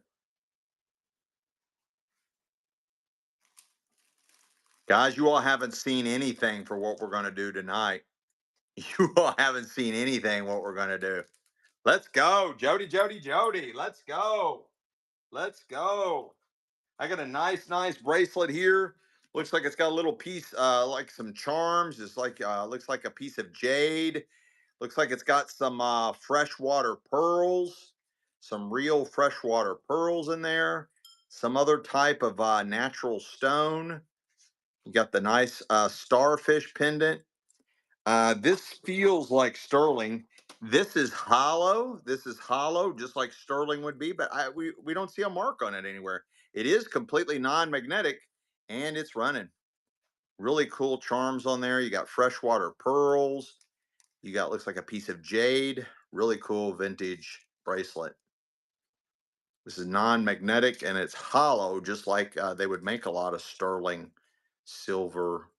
Guys, you all haven't seen anything for what we're going to do tonight. You all haven't seen anything what we're going to do. Let's go. Jody, Jody, Jody. Let's go. Let's go. I got a nice bracelet here. Looks like it's got a little piece, like some charms. It's like, looks like a piece of jade. Looks like it's got some freshwater pearls, some real freshwater pearls in there. Some other type of natural stone. You got the nice starfish pendant. This feels like sterling. This is hollow. This is hollow, just like sterling would be, but we don't see a mark on it anywhere. It is completely non-magnetic, and it's running. Really cool charms on there. You got freshwater pearls. You got looks like a piece of jade. Really cool vintage bracelet. This is non-magnetic and it's hollow, just like they would make a lot of sterling silver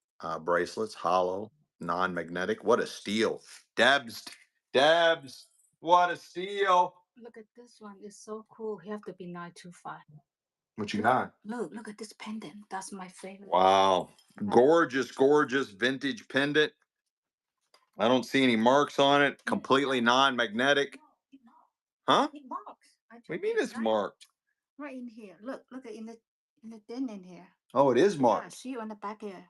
bracelets. Hollow, non-magnetic. What a steal, Debs! Debs! What a steal! Look at this one. It's so cool. You have to be 925. What you got? Look at this pendant. That's my favorite. Wow, gorgeous, gorgeous vintage pendant. I don't see any marks on it. Completely non-magnetic. Huh? It marks. What do you mean it's marked? Right in here. Look at in the dent in here. Oh, it is Yeah, marked. see on the back here.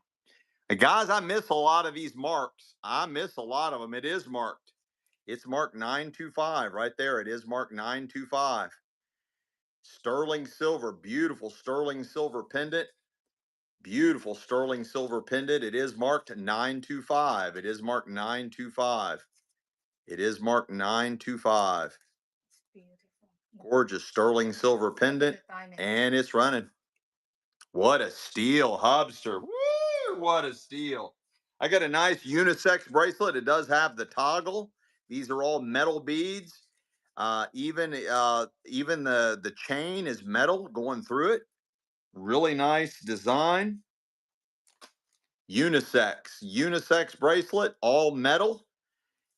Hey guys, I miss a lot of these marks. I miss a lot of them. It is marked. It's marked 925 right there. It is marked 925. Sterling silver, beautiful sterling silver pendant. Beautiful sterling silver pendant. It is marked 925. It is marked 925. It is marked 925. Beautiful. Gorgeous sterling silver pendant, and it's running. What a steal, Hubster. Woo, what a steal. I got a nice unisex bracelet. It does have the toggle. These are all metal beads. Even the chain is metal going through it. Really nice design. Unisex bracelet, all metal,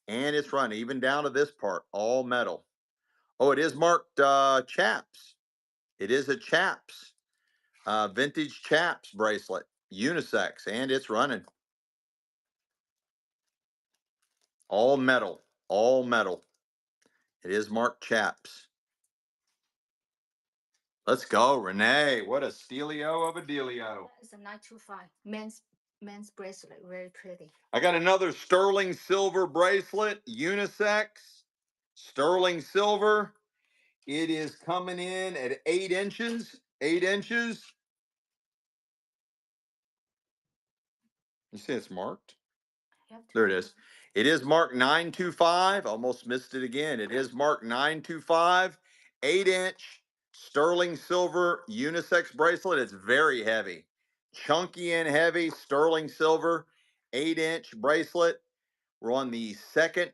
and it's running even down to this part, all metal. Oh, it is marked chaps. It is a chaps, vintage chaps bracelet, unisex, and it's running. All metal, all metal. It is marked chaps. Let's go, Renee. What a stealio of a dealio. It's a 925 men's bracelet, very pretty. I got another sterling silver bracelet, unisex, sterling silver. It is coming in at 8 inches. 8 inches. You see it's marked? There it is. It is marked 925. Almost missed it again. It is marked 925. 8 inch sterling silver unisex bracelet. It's very heavy. Chunky and heavy sterling silver 8 inch bracelet. We're on the second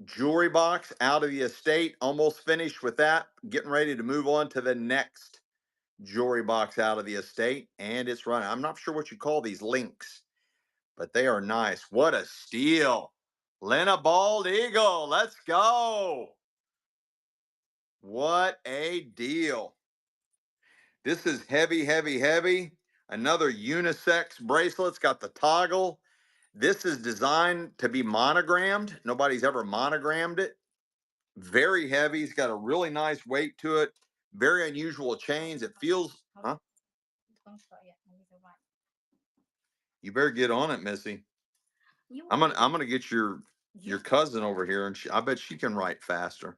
jewelry box out of the estate. Almost finished with that. Getting ready to move on to the next jewelry box out of the estate. And it's running. I'm not sure what you call these links, but they are nice. What a steal. Lena Bald Eagle. Let's go. What a deal. This is heavy, heavy, heavy. Another unisex bracelet. It's got the toggle. This is designed to be monogrammed. Nobody's ever monogrammed it. Very heavy. It's got a really nice weight to it. Very unusual chains. It feels, huh? You better get on it, Missy. I'm gonna get your cousin over here, and I bet she can write faster.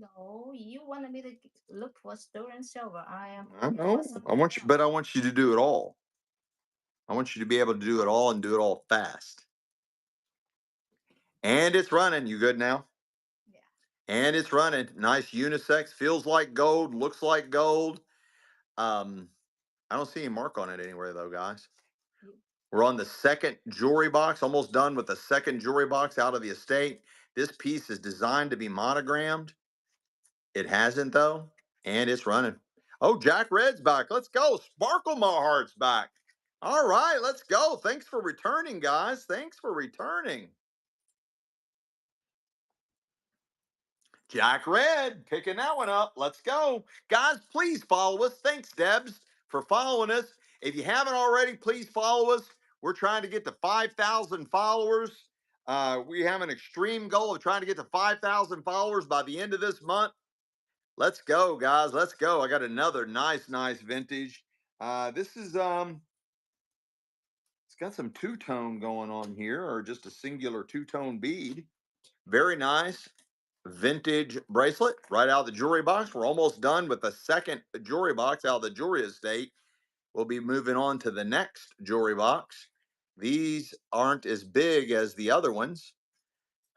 No, you wanted me to look for sterling silver. I am. I know. I want you, but I want you to do it all. I want you to be able to do it all and do it all fast. And it's running. You good now? Yeah. And it's running. Nice unisex. Feels like gold. Looks like gold. Um, I don't see any mark on it anywhere though, guys. You- We're on the second jewelry box, almost done with the second jewelry box out of the estate. This piece is designed to be monogrammed. It hasn't though, and it's running. Oh, Jack Red's back. Let's go. Sparkle My Heart's back. All right, let's go. Thanks for returning, guys. Thanks for returning. Jack Red, picking that one up. Let's go. Guys, please follow us. Thanks, Debs, for following us. If you haven't already, please follow us. We're trying to get to 5,000 followers. We have an extreme goal of trying to get to 5,000 followers by the end of this month. Let's go, guys. Let's go. I got another nice vintage. This is it's got some two-tone going on here, or just a singular two-tone bead. Very nice vintage bracelet right out of the jewelry box. We're almost done with the second jewelry box out of the jewelry estate. We'll be moving on to the next jewelry box. These aren't as big as the other ones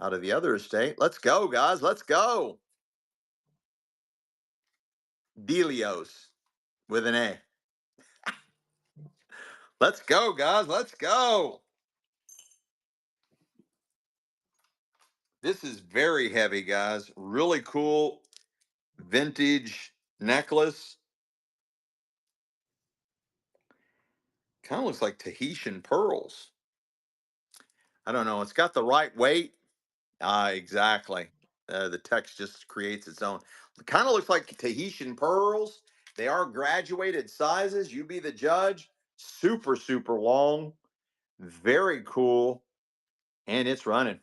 out of the other estate. Let's go, guys. Let's go. Delios with an A. Let's go, guys. Let's go. This is very heavy, guys. Really cool vintage necklace. Kind of looks like Tahitian pearls. I don't know. It's got the right weight. Exactly. The text just creates its own. It kind of looks like Tahitian pearls. They are graduated sizes. You be the judge. Super long. Very cool. And it's running.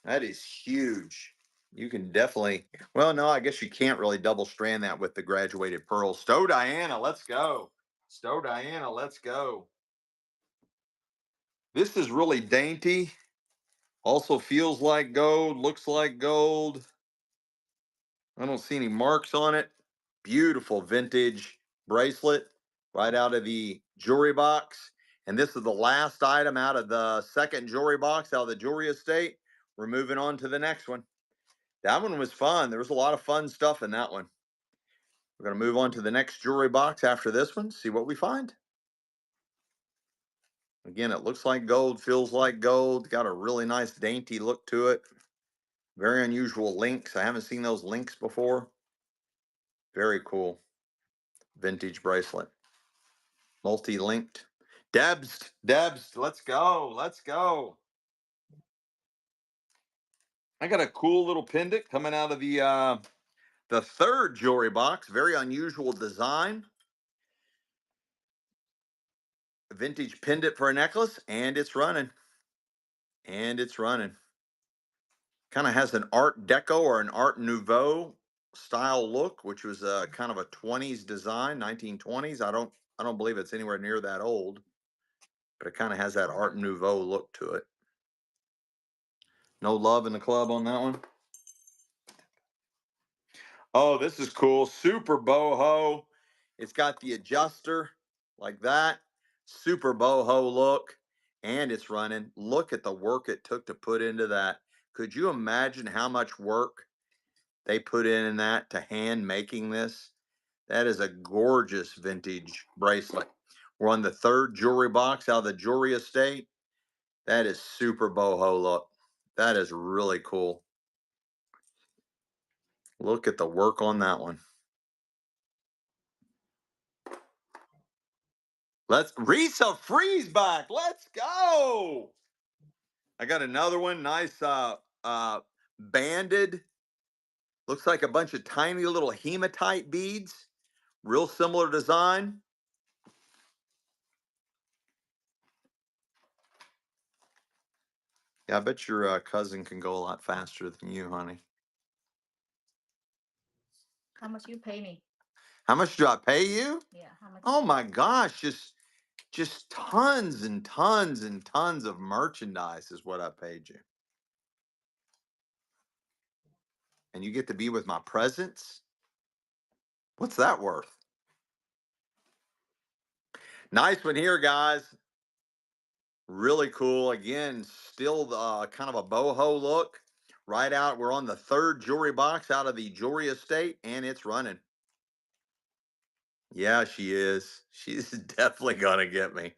That is huge. You can definitely, well, no, I guess you can't really double strand that with the graduated pearls. Stowe Diana, let's go. Stowe Diana, let's go. This is really dainty. Also feels like gold, looks like gold. I don't see any marks on it. Beautiful vintage bracelet right out of the jewelry box. And this is the last item out of the second jewelry box out of the jewelry estate. We're moving on to the next one. That one was fun. There was a lot of fun stuff in that one. We're going to move on to the next jewelry box after this one, see what we find. Again, it looks like gold, feels like gold, got a really nice dainty look to it. Very unusual links. I haven't seen those links before. Very cool. Vintage bracelet. Multi-linked. Debs, let's go. Let's go. I got a cool little pendant coming out of the third jewelry box. Very unusual design. Vintage pendant for a necklace, and it's running. And it's running. Kind of has an Art Deco or an Art Nouveau style look, which was a kind of a 20s design, 1920s. I don't believe it's anywhere near that old, but it kind of has that Art Nouveau look to it. No love in the club on that one. Oh, this is cool. Super boho. It's got the adjuster like that. Super boho look. And it's running. Look at the work it took to put into that. Could you imagine how much work they put in that to hand making this? That is a gorgeous vintage bracelet. We're on the third jewelry box out of the jewelry estate. That is super boho look. That is really cool. Look at the work on that one. Let's Risa Freeze back. Let's go. I got another one. Nice banded. Looks like a bunch of tiny little hematite beads. Real similar design. Yeah, I bet your cousin can go a lot faster than you, honey. How much you pay me? How much do I pay you? Yeah, how much? Oh my gosh, just tons and tons and tons of merchandise is what I paid you. And you get to be with my presents. What's that worth? Nice one here, guys. Really cool. Again, still kind of a boho look. Right out, we're on the third jewelry box out of the jewelry estate, and it's running. Yeah, she is. She's definitely gonna get me.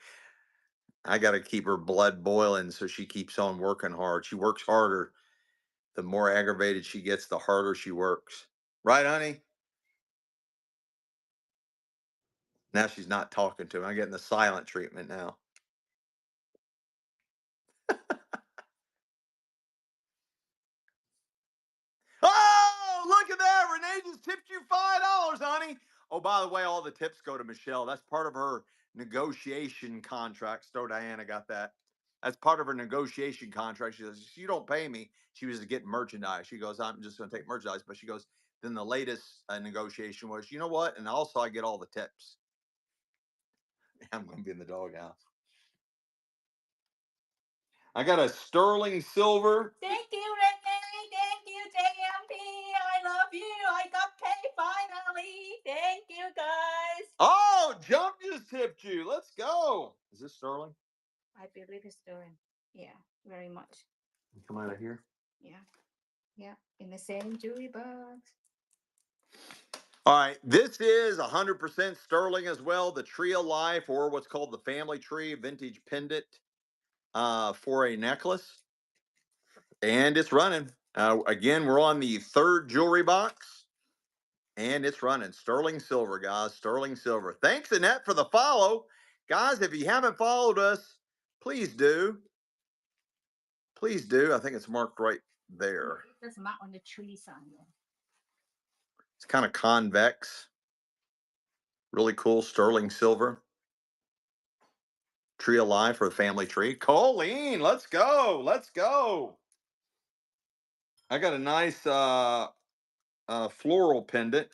I got to keep her blood boiling so she keeps on working hard. She works harder. The more aggravated she gets, the harder she works. Right, honey? Now she's not talking to me. I'm getting the silent treatment now. Oh, look at that. Renee just tipped you $5, honey. Oh, by the way, all the tips go to Michelle. That's part of her negotiation contract. So Diana got that. That's part of her negotiation contract. She says, you don't pay me. She was getting merchandise. She goes, I'm just going to take merchandise. But she goes, then the latest negotiation was, you know what? And also I get all the tips. I'm going to be in the doghouse. I got a sterling silver. Thank you, Renee. Thank you, JMP. I love you. I got paid finally. Thank you, guys. Oh, Jump just tipped you. Let's go. Is this sterling? I believe it's doing. Yeah, very much. Come out of here. Yeah. Yeah. In the same jewelry box. All right, this is 100% sterling as well. The Tree of Life, or what's called the Family Tree vintage pendant for a necklace, and it's running. Again, we're on the third jewelry box, and it's running. Sterling silver, guys. Sterling silver. Thanks, Annette, for the follow, guys. If you haven't followed us, please do. Please do. I think it's marked right there. There's a mark on the tree sign. It's kind of convex. Really cool sterling silver. Tree of Life for the Family Tree. Colleen, let's go. Let's go. I got a nice floral pendant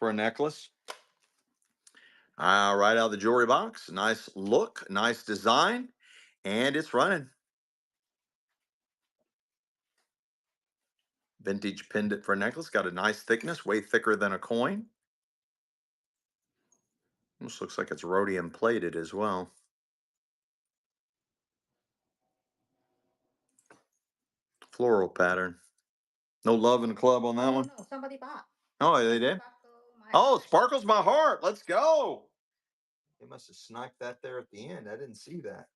for a necklace. Right out of the jewelry box. Nice look, nice design, and it's running. Vintage pendant for a necklace. Got a nice thickness, way thicker than a coin. Almost looks like it's rhodium plated as well. Floral pattern. No love in the club on that one? No, somebody bought. Oh, they did? Oh, Sparkles My Heart. Let's go. They must have sniped that there at the end. I didn't see that.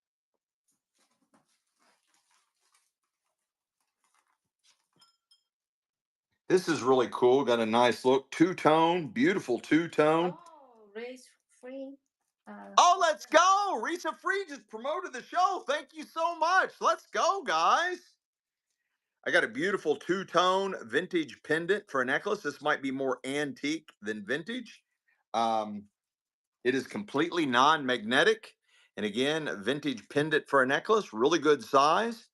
This is really cool. Got a nice look. Two-tone, beautiful two-tone. Oh, race free. Oh, let's go. Risa Free just promoted the show. Thank you so much. Let's go, guys. I got a beautiful two-tone vintage pendant for a necklace. This might be more antique than vintage. It is completely non-magnetic. And again, a vintage pendant for a necklace. Really good size.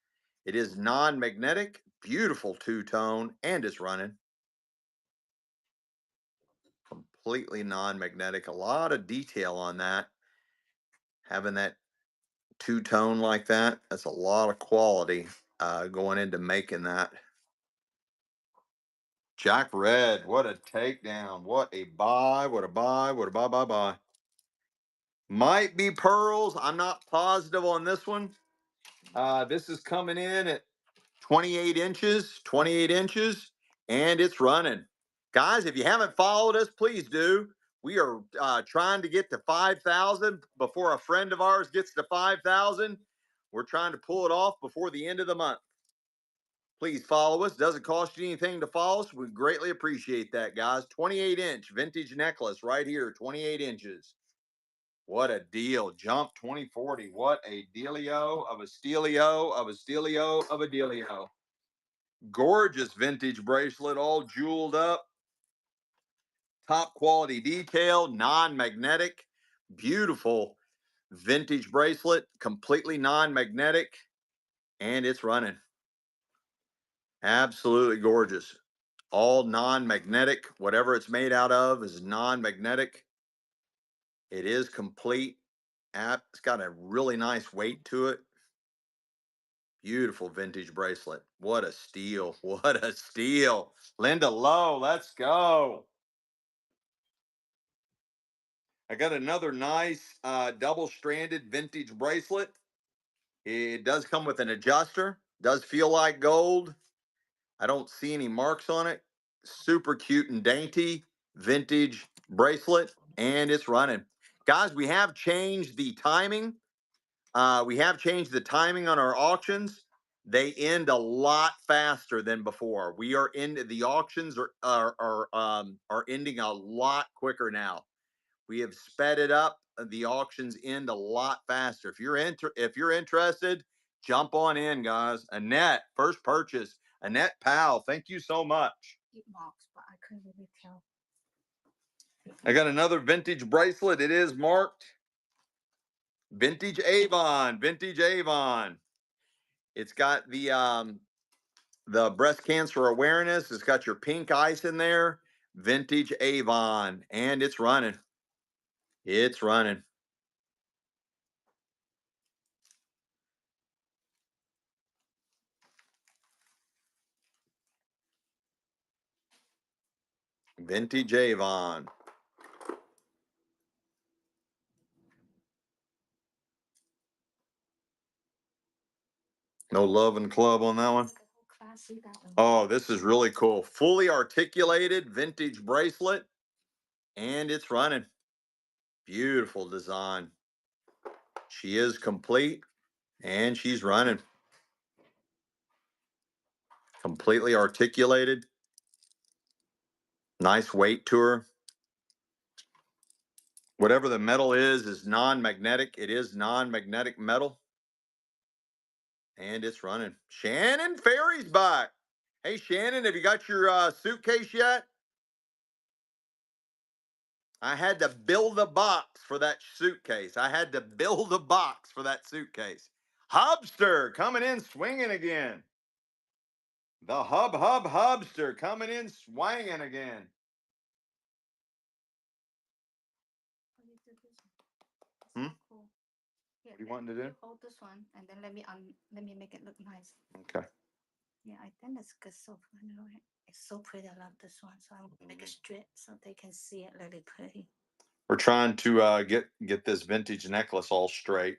It is non-magnetic. Beautiful two-tone. And it's running. Completely non-magnetic. A lot of detail on that. Having that two-tone like that, that's a lot of quality going into making that. Jack Red, what a takedown. What a buy, what a buy, what a buy. Might be pearls. I'm not positive on this one. This is coming in at 28 inches, and it's running. Guys, if you haven't followed us, please do. We are trying to get to 5,000 before a friend of ours gets to 5,000. We're trying to pull it off before the end of the month. Please follow us. Doesn't cost you anything to follow us. We greatly appreciate that, guys. 28-inch vintage necklace right here, 28 inches. What a deal. Jump 2040. What a dealio of a stealio of a stealio of a dealio. Gorgeous vintage bracelet, all jeweled up. Top quality detail, non-magnetic. Beautiful vintage bracelet, completely non-magnetic. And it's running. Absolutely gorgeous. All non-magnetic. Whatever it's made out of is non-magnetic. It is complete. It's got a really nice weight to it. Beautiful vintage bracelet. What a steal. What a steal. Linda Lowe, let's go. I got another nice double-stranded vintage bracelet. It does come with an adjuster. Does feel like gold. I don't see any marks on it. Super cute and dainty vintage bracelet, and it's running. Guys, we have changed the timing. We have changed the timing on our auctions. They end a lot faster than before. We are into the auctions are ending a lot quicker now. We have sped it up. The auctions end a lot faster. If you're interested, jump on in, guys. Annette, first purchase. Annette Powell, thank you so much. It marks, but I couldn't really tell. I got another vintage bracelet. It is marked Vintage Avon. Vintage Avon. It's got the breast cancer awareness. It's got your pink ice in there. Vintage Avon, and it's running. It's running. Vintage Avon. No Love and Club on that one. Classy, that one. Oh, this is really cool. Fully articulated vintage bracelet, and it's running. Beautiful design. She is complete, and she's running. Completely articulated. Nice weight to her. Whatever the metal is non-magnetic. It is non-magnetic metal. And it's running. Shannon Ferry's back. Hey, Shannon, have you got your suitcase yet? I had to build a box for that suitcase. I had to build a box for that suitcase. Hubster coming in swinging again. The Hubster coming in swinging again. Hmm? Cool. Yeah, What do you wanting to do? Hold this one, and then let me make it look nice. Okay. Yeah, I think it's good so pretty. It's so pretty. I love this one. So I'm gonna make it straight so they can see it really pretty. We're trying to get this vintage necklace all straight.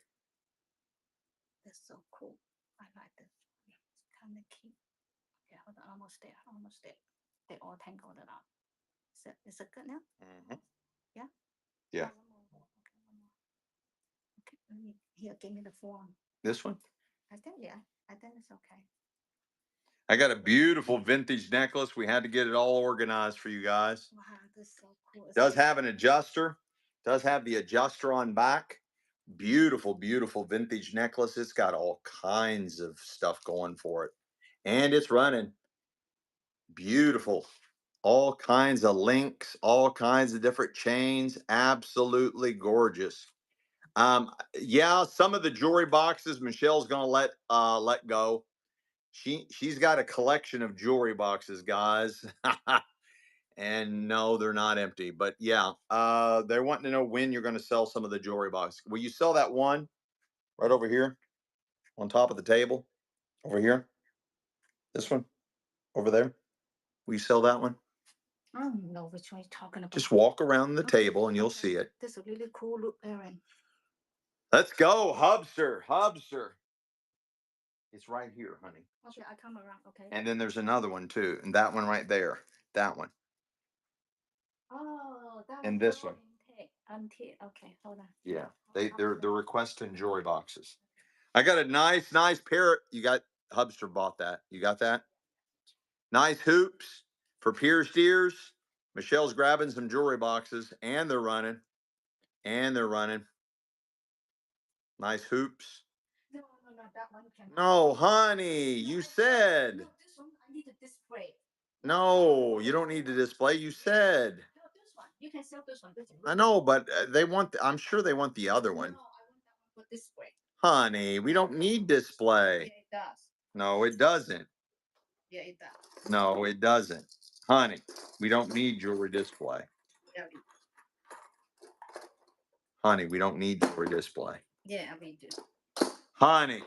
That's so cool. I like this. It's kind of cute. Okay, hold on, almost there, almost there. They all tangled it up. Is it good now? Mm-hmm. Yeah. Yeah. Oh, okay, let me here. Give me the form. This one? I think it's okay. I got a beautiful vintage necklace. We had to get it all organized for you guys. Wow, this is so cool. Does have an adjuster. Does have the adjuster on back. Beautiful, beautiful vintage necklace. It's got all kinds of stuff going for it. And it's running. Beautiful. All kinds of links, all kinds of different chains. Absolutely gorgeous. Yeah, some of the jewelry boxes Michelle's gonna let go. She's got a collection of jewelry boxes, guys. And no, they're not empty. But yeah, they're wanting to know when you're going to sell some of the jewelry boxes. Will you sell that one right over here on top of the table? Over here? This one? Over there? Will you sell that one? I don't know which one you're talking about. Just walk around the table and you'll see it. This is a really cool look, Aaron. Let's go, Hubster. Hubster. It's right here, honey. Okay, I come around. Okay. And then there's another one too, and that one right there. That one. Oh, that And this one. Antique. Okay, hold on. Yeah, they're requesting jewelry boxes. I got a nice pair. You got Hubster bought that. You got that? Nice hoops for pierced ears. Michelle's grabbing some jewelry boxes, and they're running. And they're running. Nice hoops. No, that one can. No, honey, you said. No, this one I need to display. No, you don't need to display. You said. No, this one. You can sell this one. I know, but they want. I'm sure they want the other one. No, I want that one for display. Honey, we don't need display. Yeah, it does. No, it doesn't. Yeah, it does. No, it doesn't. Honey, we don't need jewelry display. Yeah, Honey, we don't need jewelry display. yeah, we do. Honey.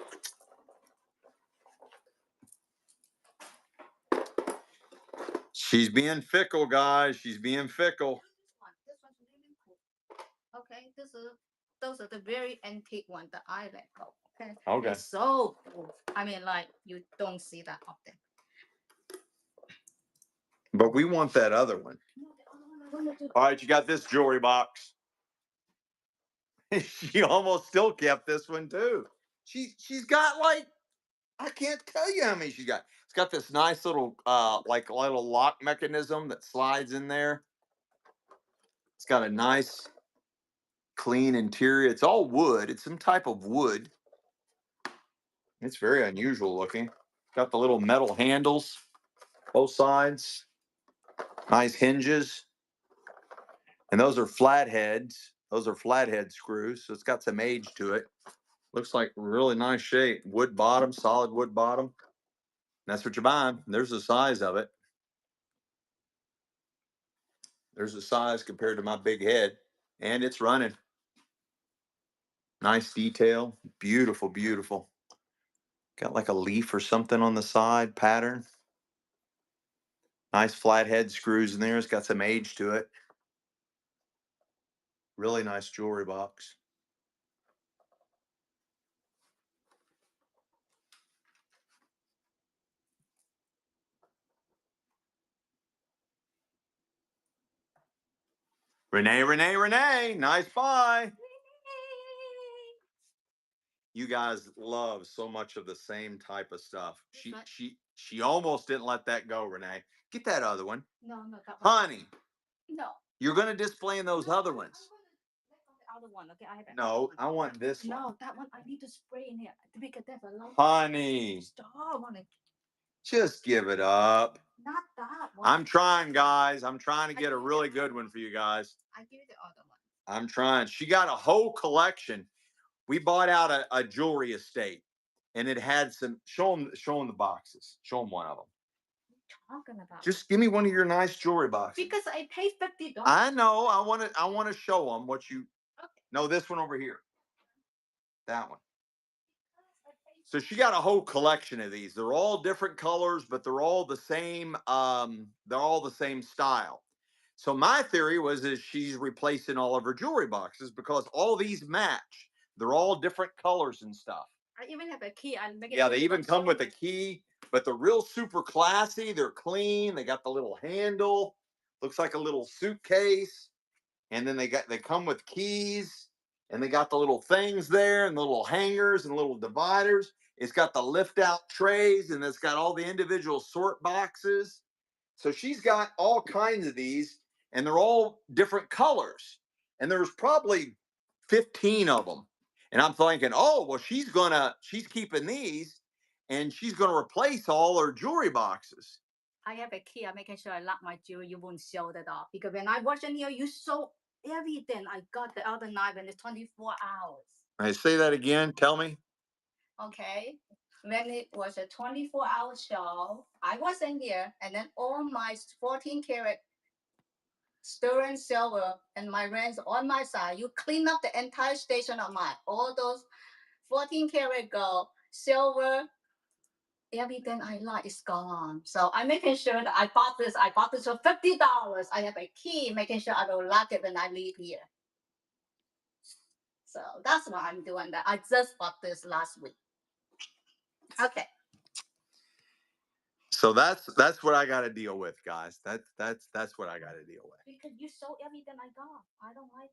She's being fickle, guys. She's being fickle. This one's really cool. Okay, those are the very antique one that I let go. Okay. Okay. It's so cool. I mean, like you don't see that often. But we want that other one. No, the other one I wanna do. All right, you got this jewelry box. She almost still kept this one too. She's got like, I can't tell you how many she's got. It's got this nice little like little lock mechanism that slides in there. It's got a nice clean interior. It's all wood. It's some type of wood. It's very unusual looking. Got the little metal handles, both sides. Nice hinges. And those are flatheads. Those are flathead screws. So it's got some age to it. Looks like really nice shape. Wood bottom, solid wood bottom. That's what you're buying. There's the size of it. There's the size compared to my big head. And it's running. Nice detail. Beautiful, beautiful. Got like a leaf or something on the side pattern. Nice flathead screws in there. It's got some age to it. Really nice jewelry box. Renee, nice buy. You guys love so much of the same type of stuff. She almost didn't let that go, Renee. Get that other one. No, that one. Honey, No. you're gonna display in those other ones. I'm gonna let go of the other one. Okay, I have it. No, I want this one. No, that one I need to spray in here because there's a lot. Honey, Stop on it. just give it up. Not that one. I'm trying, guys. I'm trying to get a really good one for you guys. I give you the other one. I'm trying. She got a whole collection. We bought out a jewelry estate, and it had some. Show them the boxes. Show them one of them. Talking about? Just give me one of your nice jewelry boxes. Because I paid $50. I know. I want to show them what you. Okay. No, this one over here. That one. So she got a whole collection of these. They're all different colors, but they're all the same. They're all the same style. So my theory is she's replacing all of her jewelry boxes because all these match. They're all different colors and stuff. I even have a key. Yeah, they even come with a key, but they're real super classy. They're clean. They got the little handle. Looks like a little suitcase. And then they come with keys, and they got the little things there and the little hangers and little dividers. It's got the lift out trays, and it's got all the individual sort boxes. So she's got all kinds of these, and they're all different colors. And there's probably 15 of them. And I'm thinking, oh, well, she's keeping these, and she's gonna replace all her jewelry boxes. I have a key. I'm making sure I lock my jewelry. You won't show that off. Because when I watch in here, you saw everything. I got the other night and it's 24 hours. I say that again. Tell me. Okay. When it was a 24-hour show, I was in here, and then all my 14 karat sterling silver and my rings on my side. You clean up the entire station of mine. All those 14 karat gold, silver, everything I like is gone. So I'm making sure that I bought this for $50. I have a key, making sure I will lock it when I leave here. So that's why I'm doing that. I just bought this last week. Okay. So that's what I got to deal with, guys. That's what I got to deal with. Because you sold everything I got. I don't like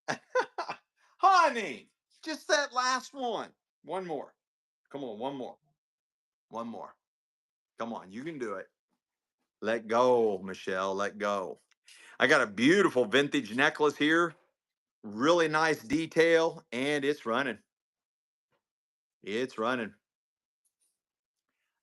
that. Honey, just that last one. One more. Come on, one more. One more. Come on, you can do it. Let go, Michelle. Let go. I got a beautiful vintage necklace here. Really nice detail, and it's running. It's running.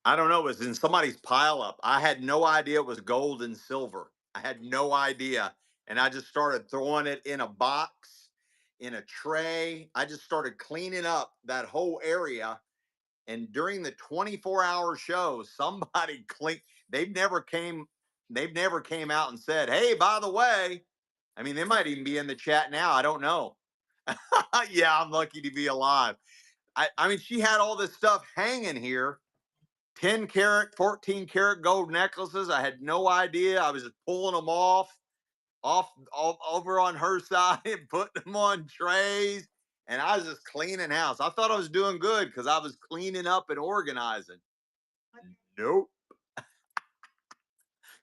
I don't know. It was in somebody's pile up. I had no idea it was gold and silver. I had no idea. And I just started throwing it in a box, in a tray. I just started cleaning up that whole area. And during the 24-hour show, somebody cleaned. They never came out and said, hey, by the way, I mean, they might even be in the chat now. I don't know. Yeah, I'm lucky to be alive. I mean, she had all this stuff hanging here. 10 karat, 14 karat gold necklaces. I had no idea. I was just pulling them off. off over on her side and putting them on trays. And I was just cleaning house. I thought I was doing good because I was cleaning up and organizing. Nope.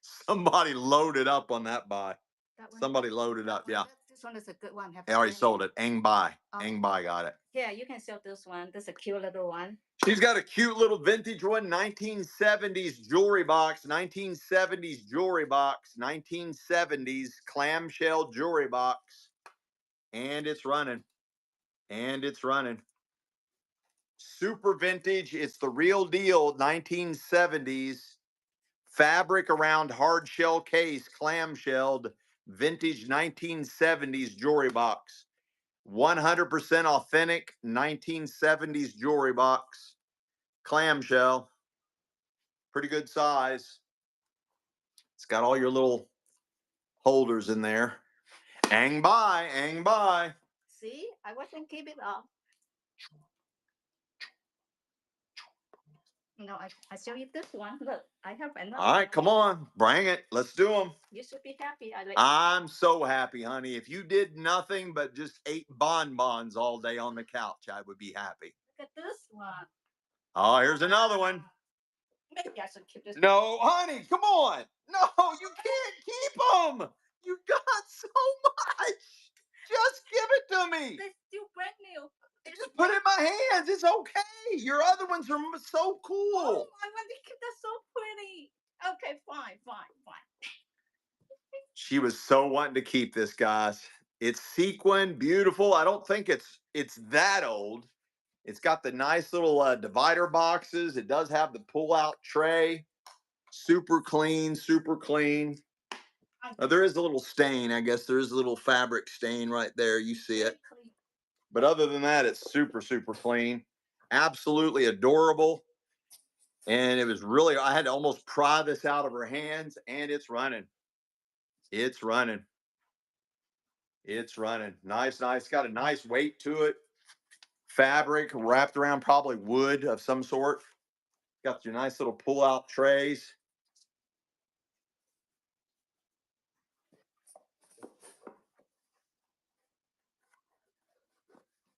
Somebody loaded up on that buy. That one. Somebody loaded up. Yeah. This one is a good one. Have I already fun. sold it. Ang Bai. Oh. Ang Bai got it. Yeah, you can sell this one. This is a cute little one. She's got a cute little vintage one, 1970s jewelry box, 1970s jewelry box, 1970s clamshell jewelry box. And it's running. And it's running. Super vintage. It's the real deal, 1970s. Fabric around hard shell case, clamshelled, vintage 1970s jewelry box. 100% authentic 1970s jewelry box. Clamshell. Pretty good size. It's got all your little holders in there. Ang Bai, Ang Bai. See, I wasn't keep it up. No, I show you this one. Look, I have another. All right, come on, bring it. Let's do them. You should be happy. I'm so happy, honey. If you did nothing but just ate bonbons all day on the couch, I would be happy. Look at this one. Oh, here's another one. Maybe I should keep this. No, honey, come on. No, you can't keep them. You got so much. Just give it to me. They're still brand new. Just put it in my hands. It's okay. Your other ones are so cool. Oh, I want to keep that so pretty. Okay, fine. She was so wanting to keep this, guys. It's sequin, beautiful. I don't think it's that old. It's got the nice little divider boxes. It does have the pull-out tray. Super clean, super clean. There is a little stain. I guess there is a little fabric stain right there. You see it. But other than that, it's super, super clean. Absolutely adorable. And it was really, I had to almost pry this out of her hands, and it's running. It's running. It's running. Nice, nice. Got a nice weight to it. Fabric wrapped around probably wood of some sort. Got your nice little pull-out trays.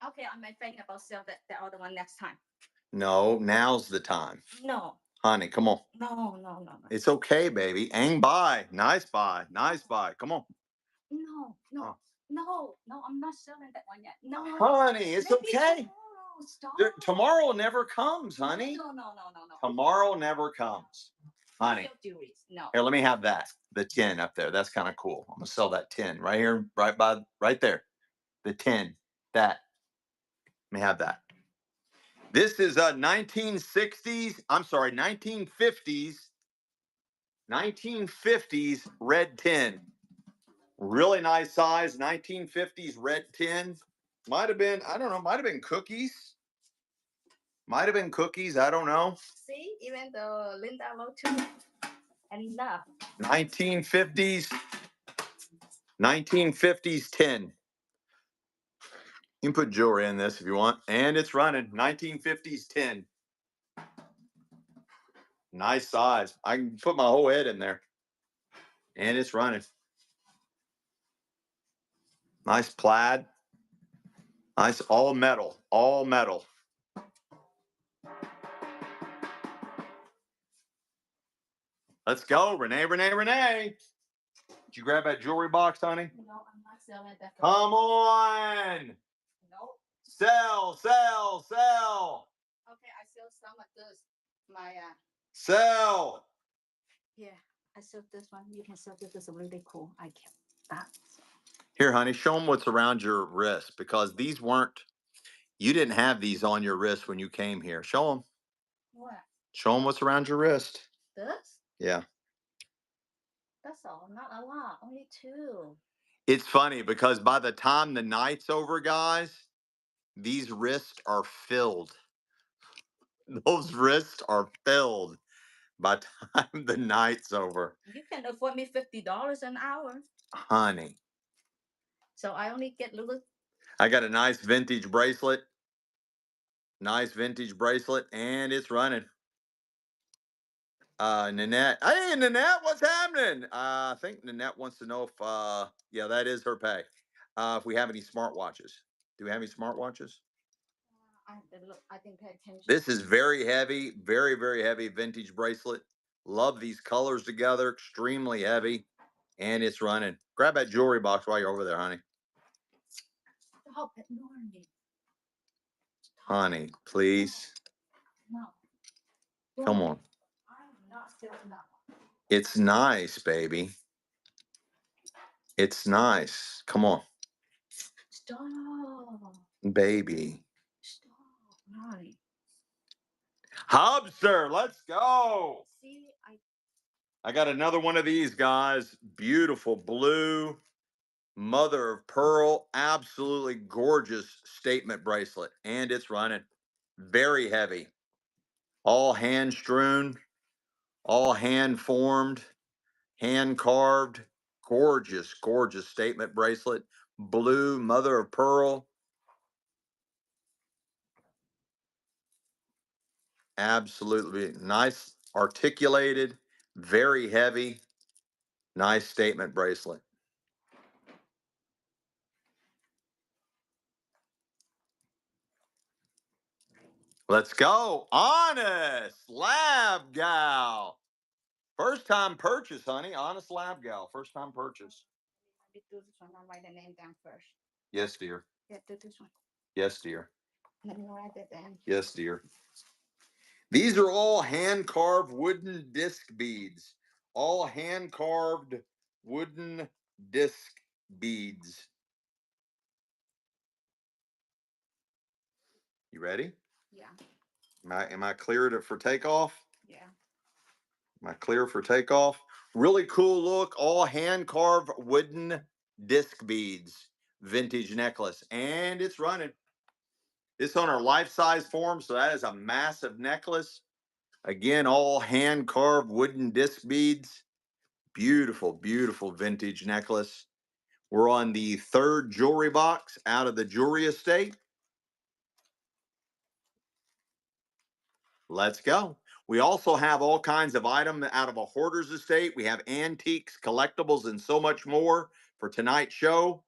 Okay, I might think about sell the other one next time. No, now's the time. No. Honey, come on. No. It's okay, baby. Ang Bai. Nice buy. Nice buy. Come on. No, I'm not selling that one yet. No. Honey, it's Maybe okay. Tomorrow. Stop. Tomorrow never comes, honey. No. Tomorrow never comes. Honey. No. Here, let me have that. The 10 up there. That's kind of cool. I'm gonna sell that 10 right here, right there. The 10. That. Let me have that. This is a 1960s. I'm sorry, 1950s. 1950s red tin. Really nice size. 1950s red tin. Might have been, I don't know, might have been cookies. Might have been cookies. I don't know. See, even the Linda Low too. And enough. 1950s. 1950s tin. You can put jewelry in this if you want. And it's running. 1950s tin. Nice size. I can put my whole head in there. And it's running. Nice plaid. Nice all metal. All metal. Let's go. Renee. Did you grab that jewelry box, honey? No, I'm not selling that. Come on. No. Sell. Okay, I sell some of this. My Sell. Yeah, I sell this one. You can sell this. This is really cool. I kept that. Here, honey, show them what's around your wrist, because these weren't, you didn't have these on your wrist when you came here. Show them. What? Show them what's around your wrist. This? Yeah. That's all. Not a lot. Only 2. It's funny because by the time the night's over, guys, these wrists are filled. Those wrists are filled by the time the night's over. You can afford me $50 an hour. Honey. So I only get little. I got a nice vintage bracelet. Nice vintage bracelet, and it's running. Nanette. Hey, Nanette, what's happening? I think Nanette wants to know if, yeah, that is her pay. If we have any smartwatches. Do we have any smartwatches? I have to look. I didn't pay attention. This is very heavy, very, very heavy vintage bracelet. Love these colors together, extremely heavy. And it's running. Grab that jewelry box while you're over there, honey. Stop ignoring me. Honey, please. No. Come on. I'm not still enough. It's nice, baby. It's nice. Come on, Stop. baby. Stop. Right. Hubster, let's go. See, I got another one of these guys. Beautiful blue, mother of pearl, absolutely gorgeous statement bracelet. And it's running. Very heavy. All hand strewn, all hand formed, hand carved. Gorgeous, gorgeous statement bracelet. Blue, mother of pearl. Absolutely nice, articulated, very heavy, nice statement bracelet. Let's go. Honest Lab Gal. First time purchase, honey. Honest Lab Gal. First time purchase. let me do this one. I'll write the name down first. Yes, dear. Yeah, do this one. Yes, dear. Let me write it down. Yes, dear. These are all hand carved wooden disc beads. All hand carved wooden disc beads. You ready? Yeah. Am I cleared for takeoff? Yeah. Am I clear for takeoff? Really cool look. All hand carved wooden disc beads. Vintage necklace. And it's running. It's on our life size form. So that is a massive necklace. Again, all hand carved wooden disc beads. Beautiful, beautiful vintage necklace. We're on the third jewelry box out of the jewelry estate. Let's go. We also have all kinds of items out of a hoarder's estate. We have antiques, collectibles, and so much more for tonight's show.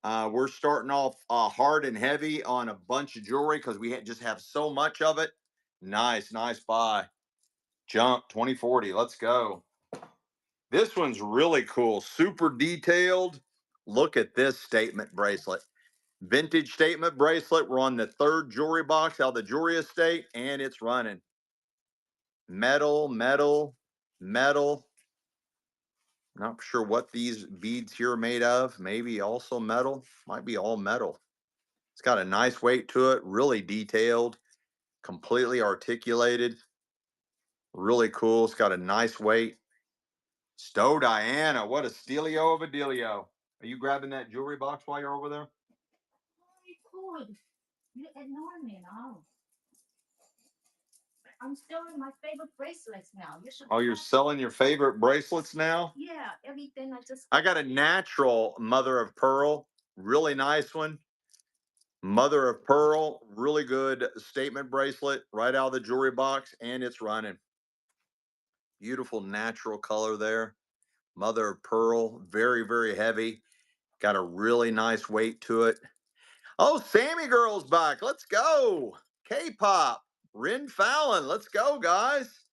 We're starting off hard and heavy on a bunch of jewelry because we just have so much of it. Nice, nice buy. Jump 2040. Let's go. This one's really cool. Super detailed. Look at this statement bracelet. Vintage statement bracelet. We're on the third jewelry box out of the jewelry estate, and it's running. Metal, metal, metal. Not sure what these beads here are made of. Maybe also metal. Might be all metal. It's got a nice weight to it. Really detailed. Completely articulated. Really cool. It's got a nice weight. Stowe Diana. What a stealio of a dealio. Are you grabbing that jewelry box while you're over there? Oh, cool. You ignore me now. I'm still in my favorite bracelets now. You should. Oh, you're selling your favorite bracelets now? Yeah, everything I got a natural mother of pearl. Really nice one. Mother of pearl, really good statement bracelet right out of the jewelry box, and it's running. Beautiful natural color there. Mother of pearl, very, very heavy. Got a really nice weight to it. Oh, Sammy Girl's back. Let's go. K-pop. Rin Fallon. Let's go, guys.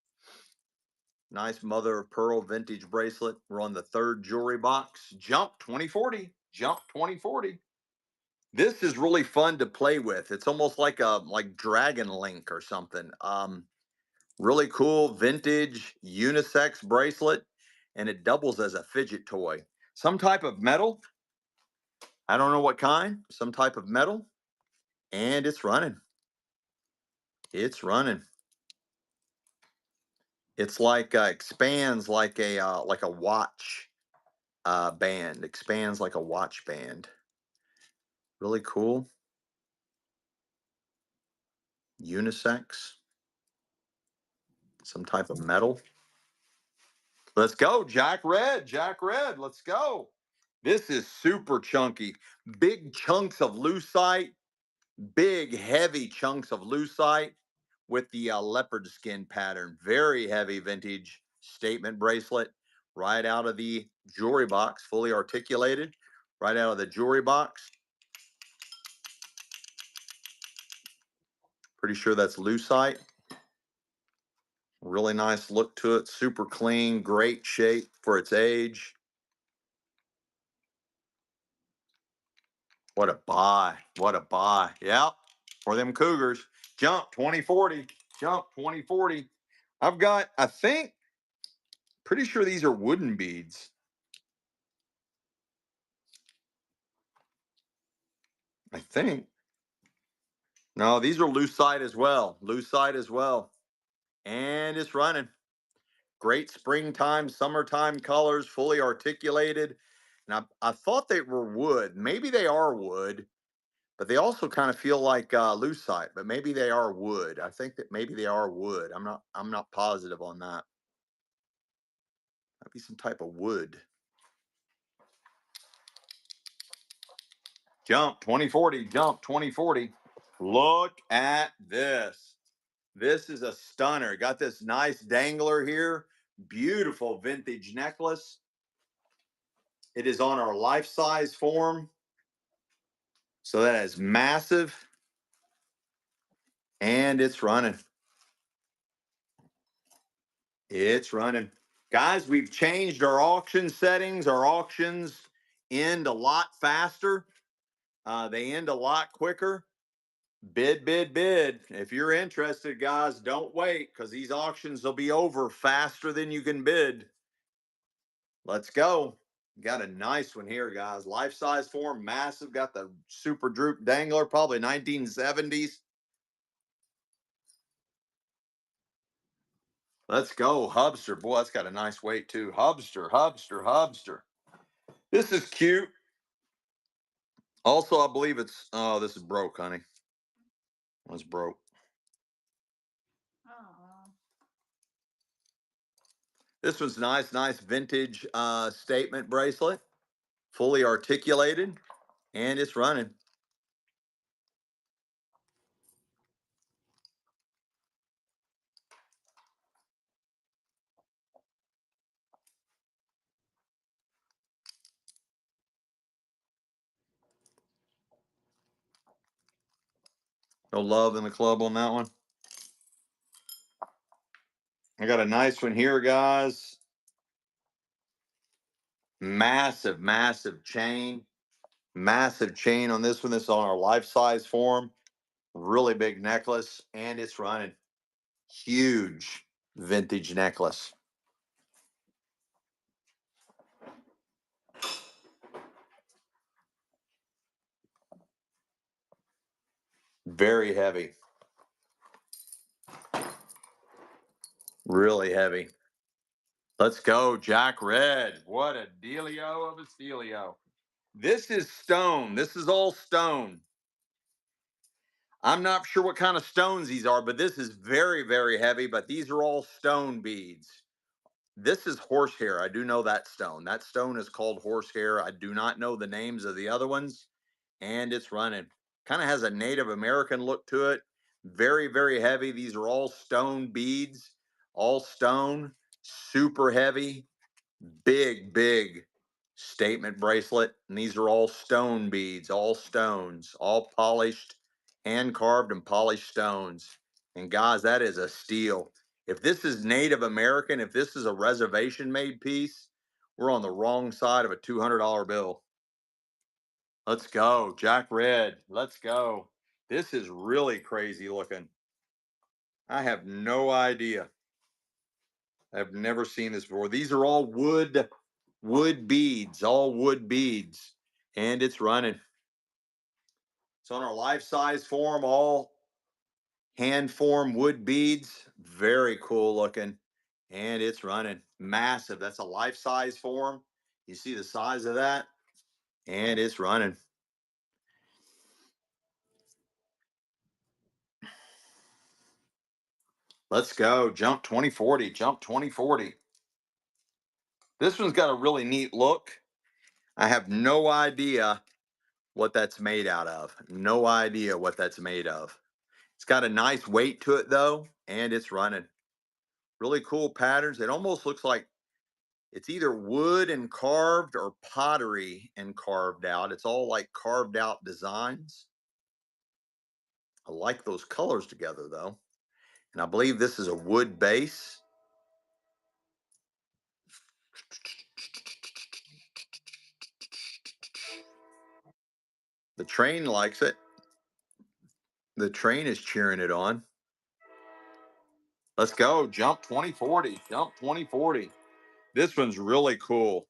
Nice mother of pearl vintage bracelet. We're on the third jewelry box. Jump 2040. Jump 2040. This is really fun to play with. It's almost like a Dragon Link or something. Really cool vintage unisex bracelet, and it doubles as a fidget toy. Some type of metal. I don't know what kind. Some type of metal, and it's running. It's running. It's like expands like a watch band. Expands like a watch band. Really cool. Unisex. Some type of metal. Let's go, Jack Red. Jack Red. Let's go. This is super chunky. Big chunks of lucite. Big, heavy chunks of lucite. with the leopard skin pattern. Very heavy vintage statement bracelet right out of the jewelry box, fully articulated, right out of the jewelry box. Pretty sure that's lucite. Really nice look to it, super clean, great shape for its age. What a buy. What a buy. Yep. For them Cougars. Jump 2040. Jump 2040. I've got, I think, pretty sure these are wooden beads. I think. No, these are lucite as well. Lucite as well. And it's running. Great springtime, summertime colors, fully articulated. And I thought they were wood. Maybe they are wood, but they also kind of feel like lucite. But maybe they are wood. I think that maybe they are wood. I'm not positive on that. Might be some type of wood. Jump 2040. Jump 2040. Look at this. This is a stunner. Got this nice dangler here. Beautiful vintage necklace. It is on our life size form. So that is massive. And it's running. It's running. Guys, we've changed our auction settings. Our auctions end a lot faster. They end a lot quicker. Bid, bid, bid. If you're interested, guys, don't wait because these auctions will be over faster than you can bid. Let's go. Got a nice one here, guys. Life size form, massive. Got the super droop dangler, probably 1970s. Let's go. Hubster. Boy, that's got a nice weight too. Hubster, hubster, hubster. This is cute. Also, I believe it's, oh, this is broke, honey. It's broke. Oh, This one's nice, nice vintage statement bracelet, fully articulated, and it's running. No love in the club on that one. I got a nice one here, guys. Massive, massive chain. Massive chain on this one. This is on our life size form. Really big necklace, and it's running. Huge vintage necklace. Very heavy. Really heavy. Let's go, Jack Red. What a dealio of a stealio. This is stone. This is all stone. I'm not sure what kind of stones these are, but this is very, very heavy. But these are all stone beads. This is horsehair. I do know that stone. That stone is called horsehair. I do not know the names of the other ones. And it's running. Kind of has a Native American look to it. Very, very heavy. These are all stone beads, all stone, super heavy, big, big statement bracelet. And these are all stone beads, all stones, all polished, hand carved and polished stones. And guys, that is a steal. If this is Native American, if this is a reservation made piece, we're on the wrong side of a $200 bill. Let's go. Jack Red. Let's go. This is really crazy looking. I have no idea. I've never seen this before. These are all wood beads, all wood beads. And it's running. It's on our life size form, all hand form wood beads. Very cool looking. And it's running. Massive. That's a life size form. You see the size of that? And it's running. Let's go. Jump 2040. Jump 2040. This one's got a really neat look. I have no idea what that's made out of. No idea what that's made of. It's got a nice weight to it though, and it's running. Really cool patterns. It almost looks like it's either wood and carved or pottery and carved out. It's all like carved out designs. I like those colors together though. And I believe this is a wood base. The train likes it. The train is cheering it on. Let's go. Jump 2040. Jump 2040. This one's really cool.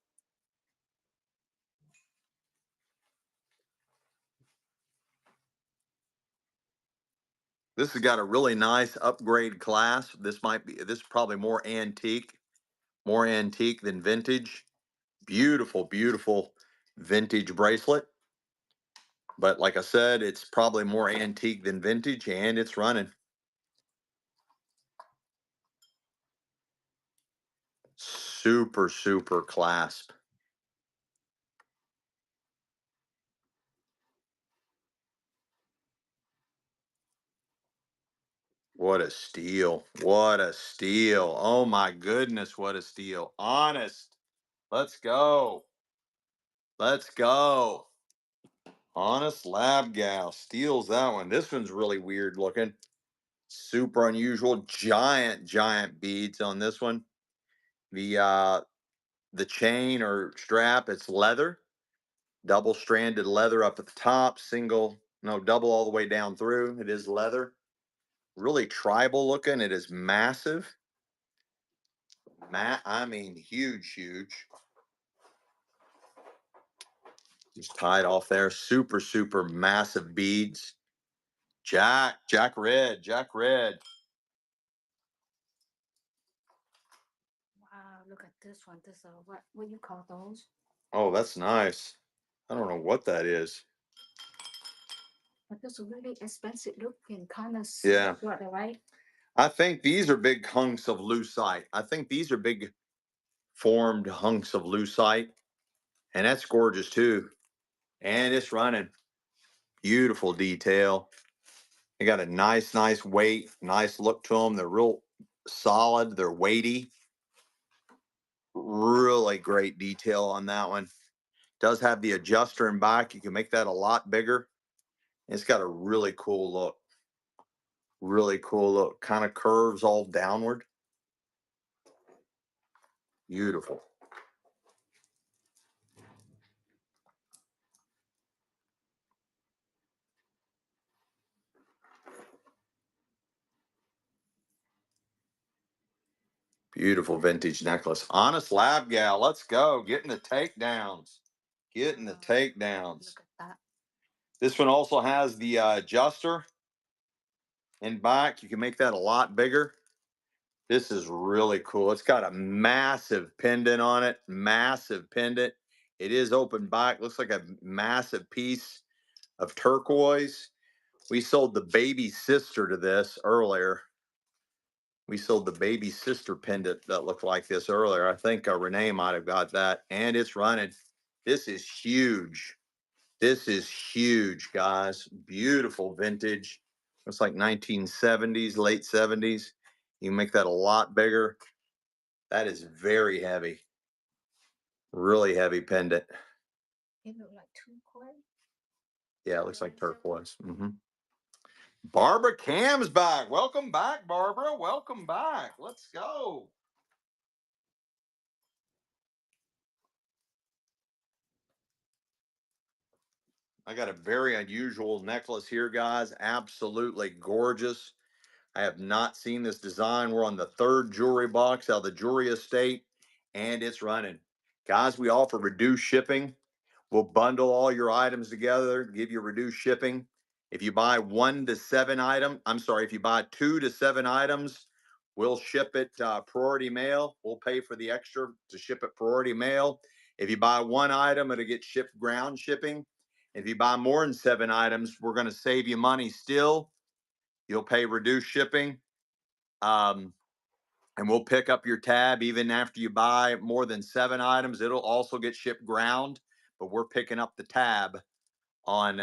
This has got a really nice upgrade class. This is probably more antique than vintage. Beautiful, beautiful vintage bracelet. But like I said, it's probably more antique than vintage, and it's running. Super, super clasp. What a steal. What a steal. Oh my goodness, what a steal. Honest. Let's go. Let's go. Honest Lab Gal steals that one. This one's really weird looking. Super unusual. Giant, giant beads on this one. The chain or strap, it's leather. Double stranded leather up at the top, double all the way down through. It is leather. Really tribal looking. It is massive. I mean, huge, huge. Just tied off there. Super, super massive beads. Jack red, Jack red. Wow, look at this one. This what you call those? Oh, that's nice. I don't know what that is. But this really expensive looking, kind of Yeah. silver, right? I think these are big hunks of lucite. I think these are big formed hunks of lucite. And that's gorgeous too. And it's running. Beautiful detail. They got a nice, nice weight, nice look to them. They're real solid. They're weighty. Really great detail on that one. Does have the adjuster in back. You can make that a lot bigger. It's got a really cool look. Really cool look. Kind of curves all downward. Beautiful. Beautiful vintage necklace. Honest Lab Gal. Let's go. Getting the takedowns. Getting the takedowns. Look at that. This one also has the adjuster in back. You can make that a lot bigger. This is really cool. It's got a massive pendant on it. Massive pendant. It is open back. Looks like a massive piece of turquoise. We sold the baby sister to this earlier. We sold the baby sister pendant that looked like this earlier. I think Renee might have got that. And it's running. This is huge. This is huge, guys. Beautiful vintage. Looks like 1970s, late 70s. You can make that a lot bigger. That is very heavy. Really heavy pendant. It look like turquoise. Yeah, it looks like turquoise. Barbara Cam's back. Welcome back, Barbara. Welcome back. Let's go. I got a very unusual necklace here, guys. Absolutely gorgeous. I have not seen this design. We're on the third jewelry box out of the jewelry estate, and it's running. Guys, we offer reduced shipping. We'll bundle all your items together, give you reduced shipping. If you buy if you buy 2 to 7 items, we'll ship it priority mail. We'll pay for the extra to ship it priority mail. If you buy one item, it'll get shipped ground shipping. If you buy more than 7 items, we're going to save you money still. You'll pay reduced shipping. Um, and we'll pick up your tab even after you buy more than 7 items. It'll also get shipped ground, but we're picking up the tab on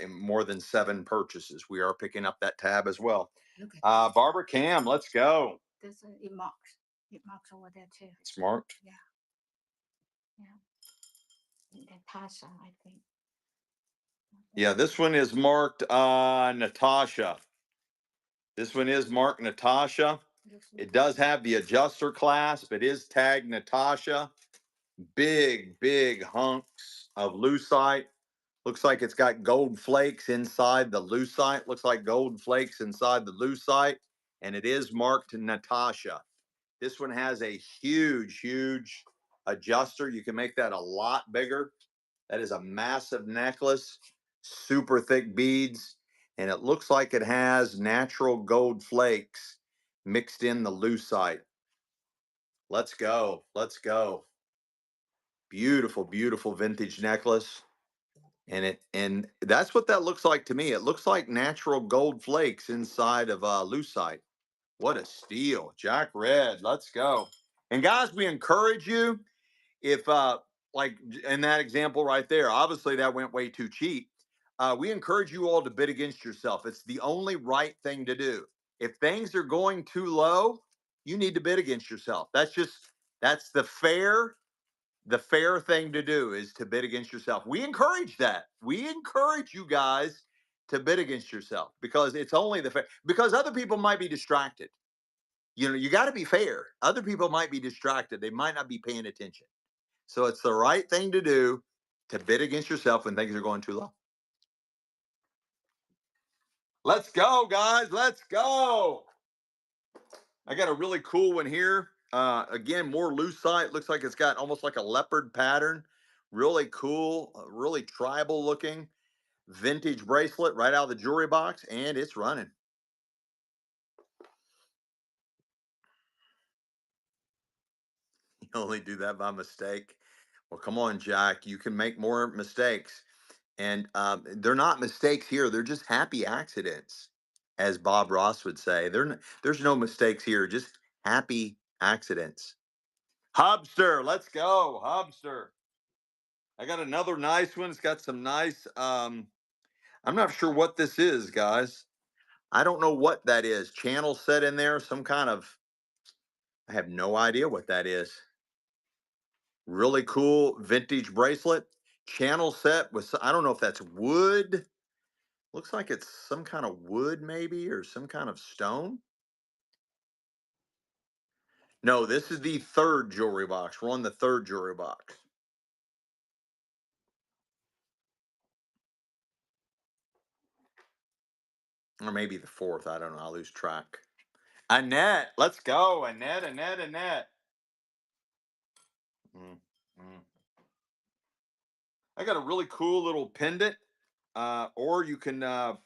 more than 7 purchases. We are picking up that tab as well. Look at Barbara Cam, let's go. this. It marks. It marks over there too. It's marked. Yeah. Yeah. And then Tasha, I think. Yeah, this one is marked Natasha. This one is marked Natasha. It does have the adjuster clasp. It is tagged Natasha. Big, big hunks of lucite. Looks like it's got gold flakes inside the lucite. Looks like gold flakes inside the lucite. And it is marked Natasha. This one has a huge, huge adjuster. You can make that a lot bigger. That is a massive necklace, super thick beads, and it looks like it has natural gold flakes mixed in the lucite. Let's go. Let's go. Beautiful, beautiful vintage necklace. And that's what that looks like to me. It looks like natural gold flakes inside of lucite. What a steal. Jack Red. Let's go. And guys, we encourage you, if like in that example right there, obviously that went way too cheap. We encourage you all to bid against yourself. It's the only right thing to do. If things are going too low, you need to bid against yourself. That's the fair thing to do, is to bid against yourself. We encourage that. We encourage you guys to bid against yourself, because it's only the fair, because other people might be distracted. You know, you got to be fair. Other people might be distracted. They might not be paying attention. So it's the right thing to do to bid against yourself when things are going too low. Let's go, guys. Let's go. I got a really cool one here. Again, more lucite. Looks like it's got almost like a leopard pattern. Really cool, really tribal looking vintage bracelet right out of the jewelry box, and it's running. You only do that by mistake. Well, come on, Jack. You can make more mistakes. And they're not mistakes here. They're just happy accidents, as Bob Ross would say. There's no mistakes here, just happy accidents. Hubster, let's go. Hubster. I got another nice one. It's got some nice, I'm not sure what this is, guys. I don't know what that is. Channel set in there, some kind of, I have no idea what that is. Really cool vintage bracelet. Channel set with, I don't know if that's wood. Looks like it's some kind of wood, maybe, or some kind of stone. No, this is the third jewelry box. We're on the third jewelry box. Or maybe the fourth. I don't know. I lose track. Annette, let's go. Annette, Annette, Annette. Mm, mm. I got a really cool little pendant, or you can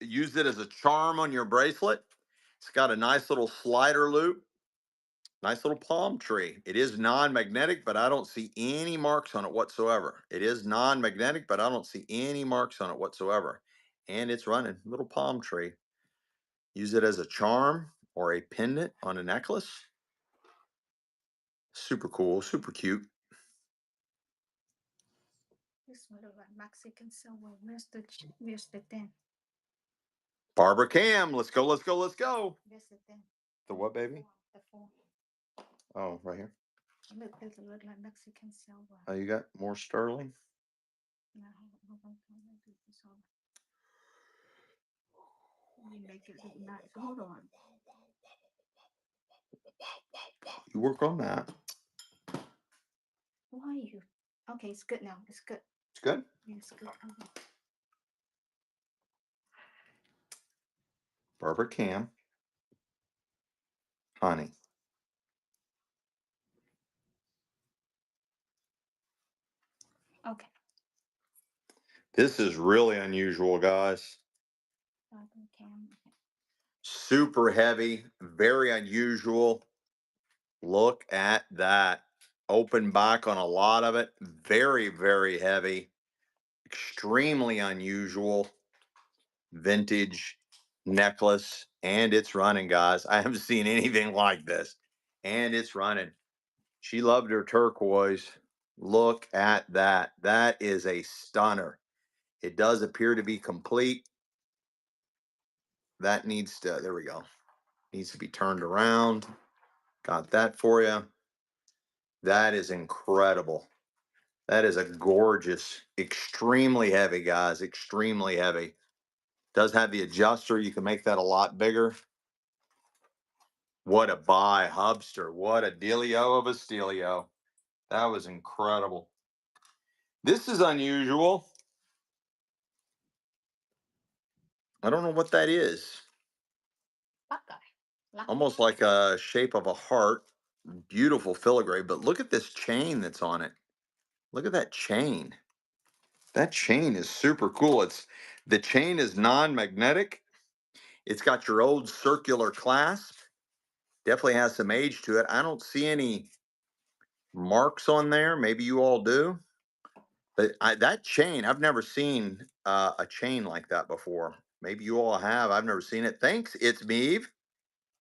use it as a charm on your bracelet. It's got a nice little slider loop. Nice little palm tree. It is non-magnetic, but I don't see any marks on it whatsoever. It is non-magnetic, but I don't see any marks on it whatsoever. And it's running. Little palm tree. Use it as a charm or a pendant on a necklace. Super cool, super cute. This one look like Mexican silver. Where's the thing? Barbara Cam, let's go, let's go, let's go. Where's the thing? The what, baby? The four. Oh, right here. Look, this look like Mexican silver. Oh, you got more sterling? No, hold on. Let me make it look nice. Hold on. You work on that. Why are you? Okay, it's good now. It's good. It's good. Yeah, it's good. Okay. Barbara Cam. Honey. Okay. This is really unusual, guys. Okay. Super heavy, very unusual. Look at that. Open back on a lot of it. Very, very heavy. Extremely unusual vintage necklace. And it's running, guys. I haven't seen anything like this. And it's running. She loved her turquoise. Look at that. That is a stunner. It does appear to be complete. That needs to, there we go. Needs to be turned around. Got that for you. That is incredible. That is a gorgeous, extremely heavy, guys. Extremely heavy. Does have the adjuster. You can make that a lot bigger. What a buy, Hubster. What a dealio of a stealio. That was incredible. This is unusual. I don't know what that is. Almost like a shape of a heart. Beautiful filigree, but look at this chain that's on it. Look at that chain. That chain is super cool. The chain is non-magnetic. It's got your old circular clasp. Definitely has some age to it. I don't see any marks on there. Maybe you all do. But that chain, I've never seen a chain like that before. Maybe you all have. I've never seen it. Thanks, it's Meave.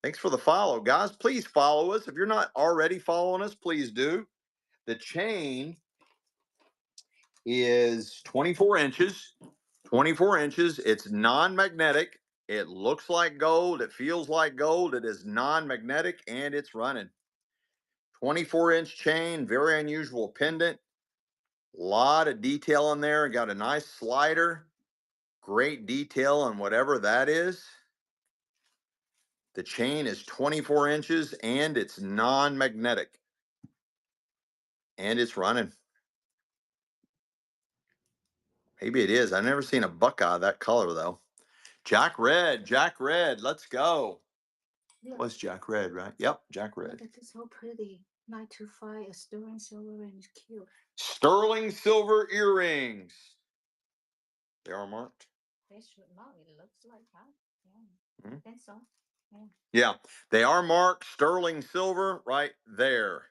Thanks for the follow, guys. Please follow us. If you're not already following us, please do. The chain is 24 inches. 24 inches. It's non-magnetic. It looks like gold. It feels like gold. It is non-magnetic and it's running. 24-inch chain, very unusual pendant. A lot of detail on there. Got a nice slider. Great detail on whatever that is. The chain is 24 inches and it's non-magnetic. And it's running. Maybe it is. I've never seen a Buckeye that color though. Jack Red, Jack Red, let's go. Yeah. What's Jack Red, right? Yep, Jack Look Red. at this, so pretty. 925, a sterling silver, and it's cute. Sterling silver earrings. They are marked. They should know. It looks like that. Yeah, Mhm. I think so. Yeah. Yeah, they are marked sterling silver right there.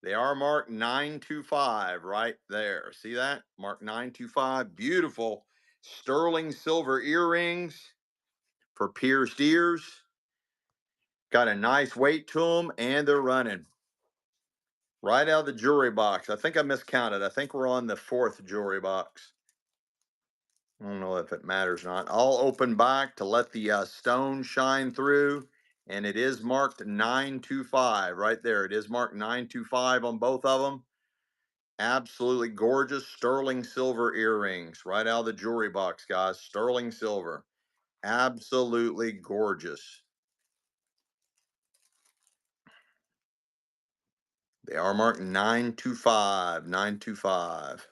They are marked 925 right there. See that? Mark 925. Beautiful sterling silver earrings for pierced ears. Got a nice weight to them and they're running right out of the jewelry box. I think I miscounted. I think we're on the 4th jewelry box. I don't know if it matters or not. I'll open back to let the stone shine through. And it is marked 925 right there. It is marked 925 on both of them. Absolutely gorgeous sterling silver earrings right out of the jewelry box, guys. Sterling silver. Absolutely gorgeous. They are marked 925. 925.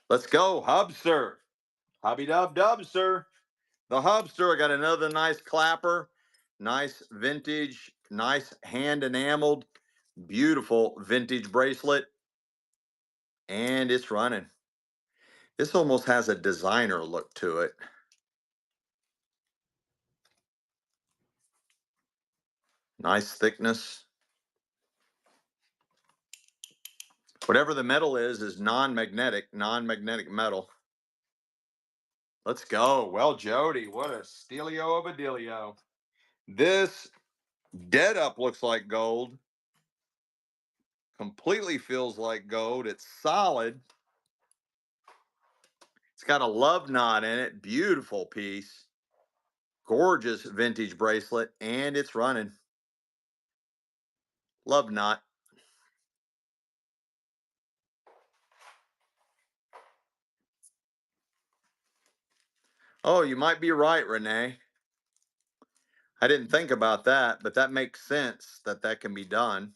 Let's go, Hubster. Hobby Dub Dubster. The Hubster. I got another nice clapper. Nice vintage, nice hand enameled, beautiful vintage bracelet. And it's running. This almost has a designer look to it. Nice thickness. Whatever the metal is non-magnetic metal. Let's go. Well, Jody, what a stealio of a dealio. This dead up looks like gold. Completely feels like gold. It's solid. It's got a love knot in it. Beautiful piece. Gorgeous vintage bracelet. And it's running. Love knot. Oh, you might be right, Renee. I didn't think about that, but that makes sense that that can be done.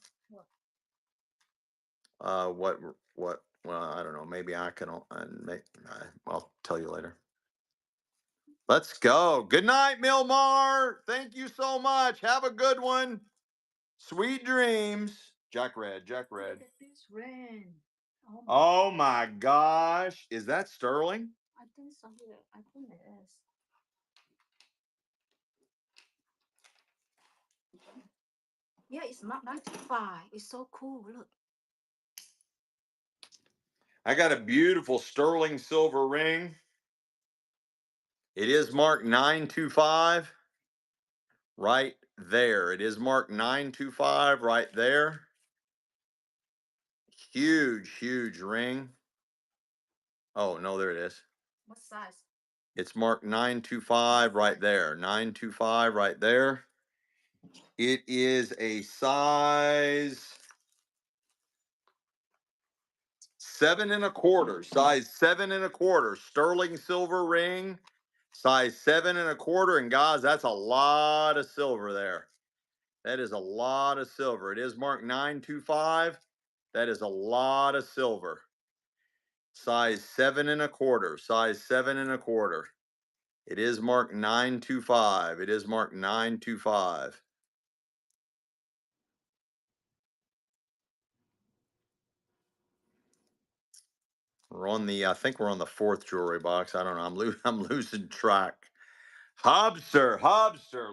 What, well, I don't know. Maybe I can, I'll tell you later. Let's go. Good night, Milmar. Thank you so much. Have a good one. Sweet dreams. Jack Red, Jack Red. Look at this red. Oh my gosh. Is that sterling? I think so. Here, I think it is. Yeah, it's not 95. It's so cool. Look. I got a beautiful sterling silver ring. It is marked 925 right there. It is marked 925 right there. Huge, huge ring. Oh, no, there it is. What size? It's marked 925 right there. 925 right there. It is a size 7 1/4. Size 7 1/4. Sterling silver ring. Size 7 1/4. And guys, that's a lot of silver there. That is a lot of silver. It is marked 925. That is a lot of silver. Size 7 1/4. Size 7 1/4. It is marked 925. It is marked 925. We're on the, I think we're on the fourth jewelry box. I don't know. I'm losing track. Hobster,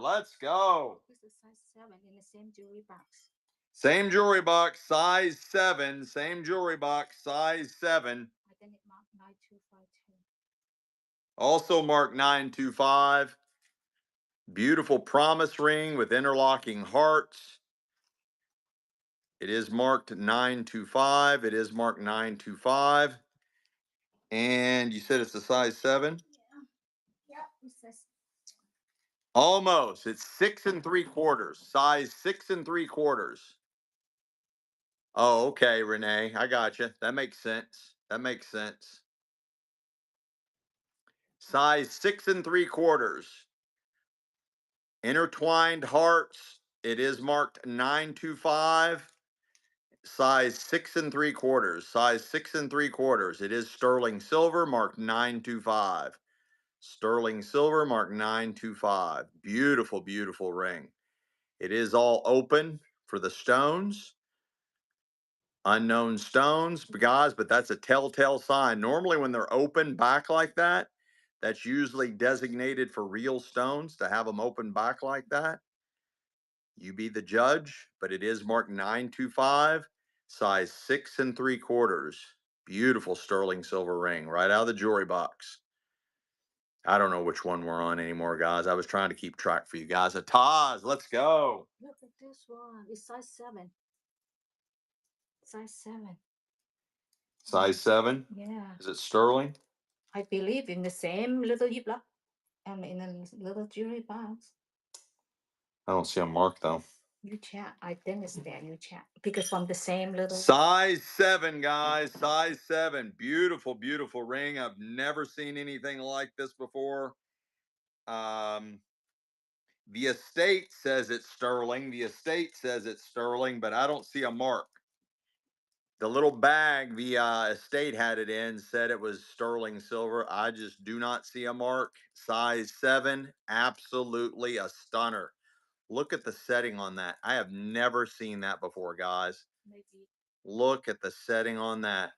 let's go. This is size 7 in the same jewelry box. Same jewelry box, size 7. Same jewelry box, size 7. I think it marked 9252. Also marked 925. Beautiful promise ring with interlocking hearts. It is marked 925. It is marked 925. And you said it's a size 7? Yeah, it says Almost. It's 6 3/4. Size 6 3/4. Oh, okay, Renee. I got you. That makes sense. That makes sense. Size 6 3/4. Intertwined hearts. It is marked 925. Size 6 3/4. Size 6 3/4. It is sterling silver marked 925. Sterling silver marked 925. Beautiful, beautiful ring. It is all open for the stones. Unknown stones, guys, but that's a telltale sign. Normally, when they're open back like that, that's usually designated for real stones to have them open back like that. You be the judge, but it is marked 925, size 6 3/4. Beautiful sterling silver ring right out of the jewelry box. I don't know which one we're on anymore, guys. I was trying to keep track for you guys. Ataz, let's go. look at this one. It's size 7. Size 7. Size 7. Yeah. Is it sterling? I believe in the same little ziploc and in a little jewelry box. I don't see a mark though. You check. I think it's there. You check because from the same little. Size 7, guys. Size 7. Beautiful, beautiful ring. I've never seen anything like this before. The estate says it's sterling. The estate says it's sterling, but I don't see a mark. The little bag the estate had it in said it was sterling silver. I just do not see a mark. Size 7. Absolutely a stunner. Look at the setting on that. I have never seen that before, guys. Maybe. Look at the setting on that.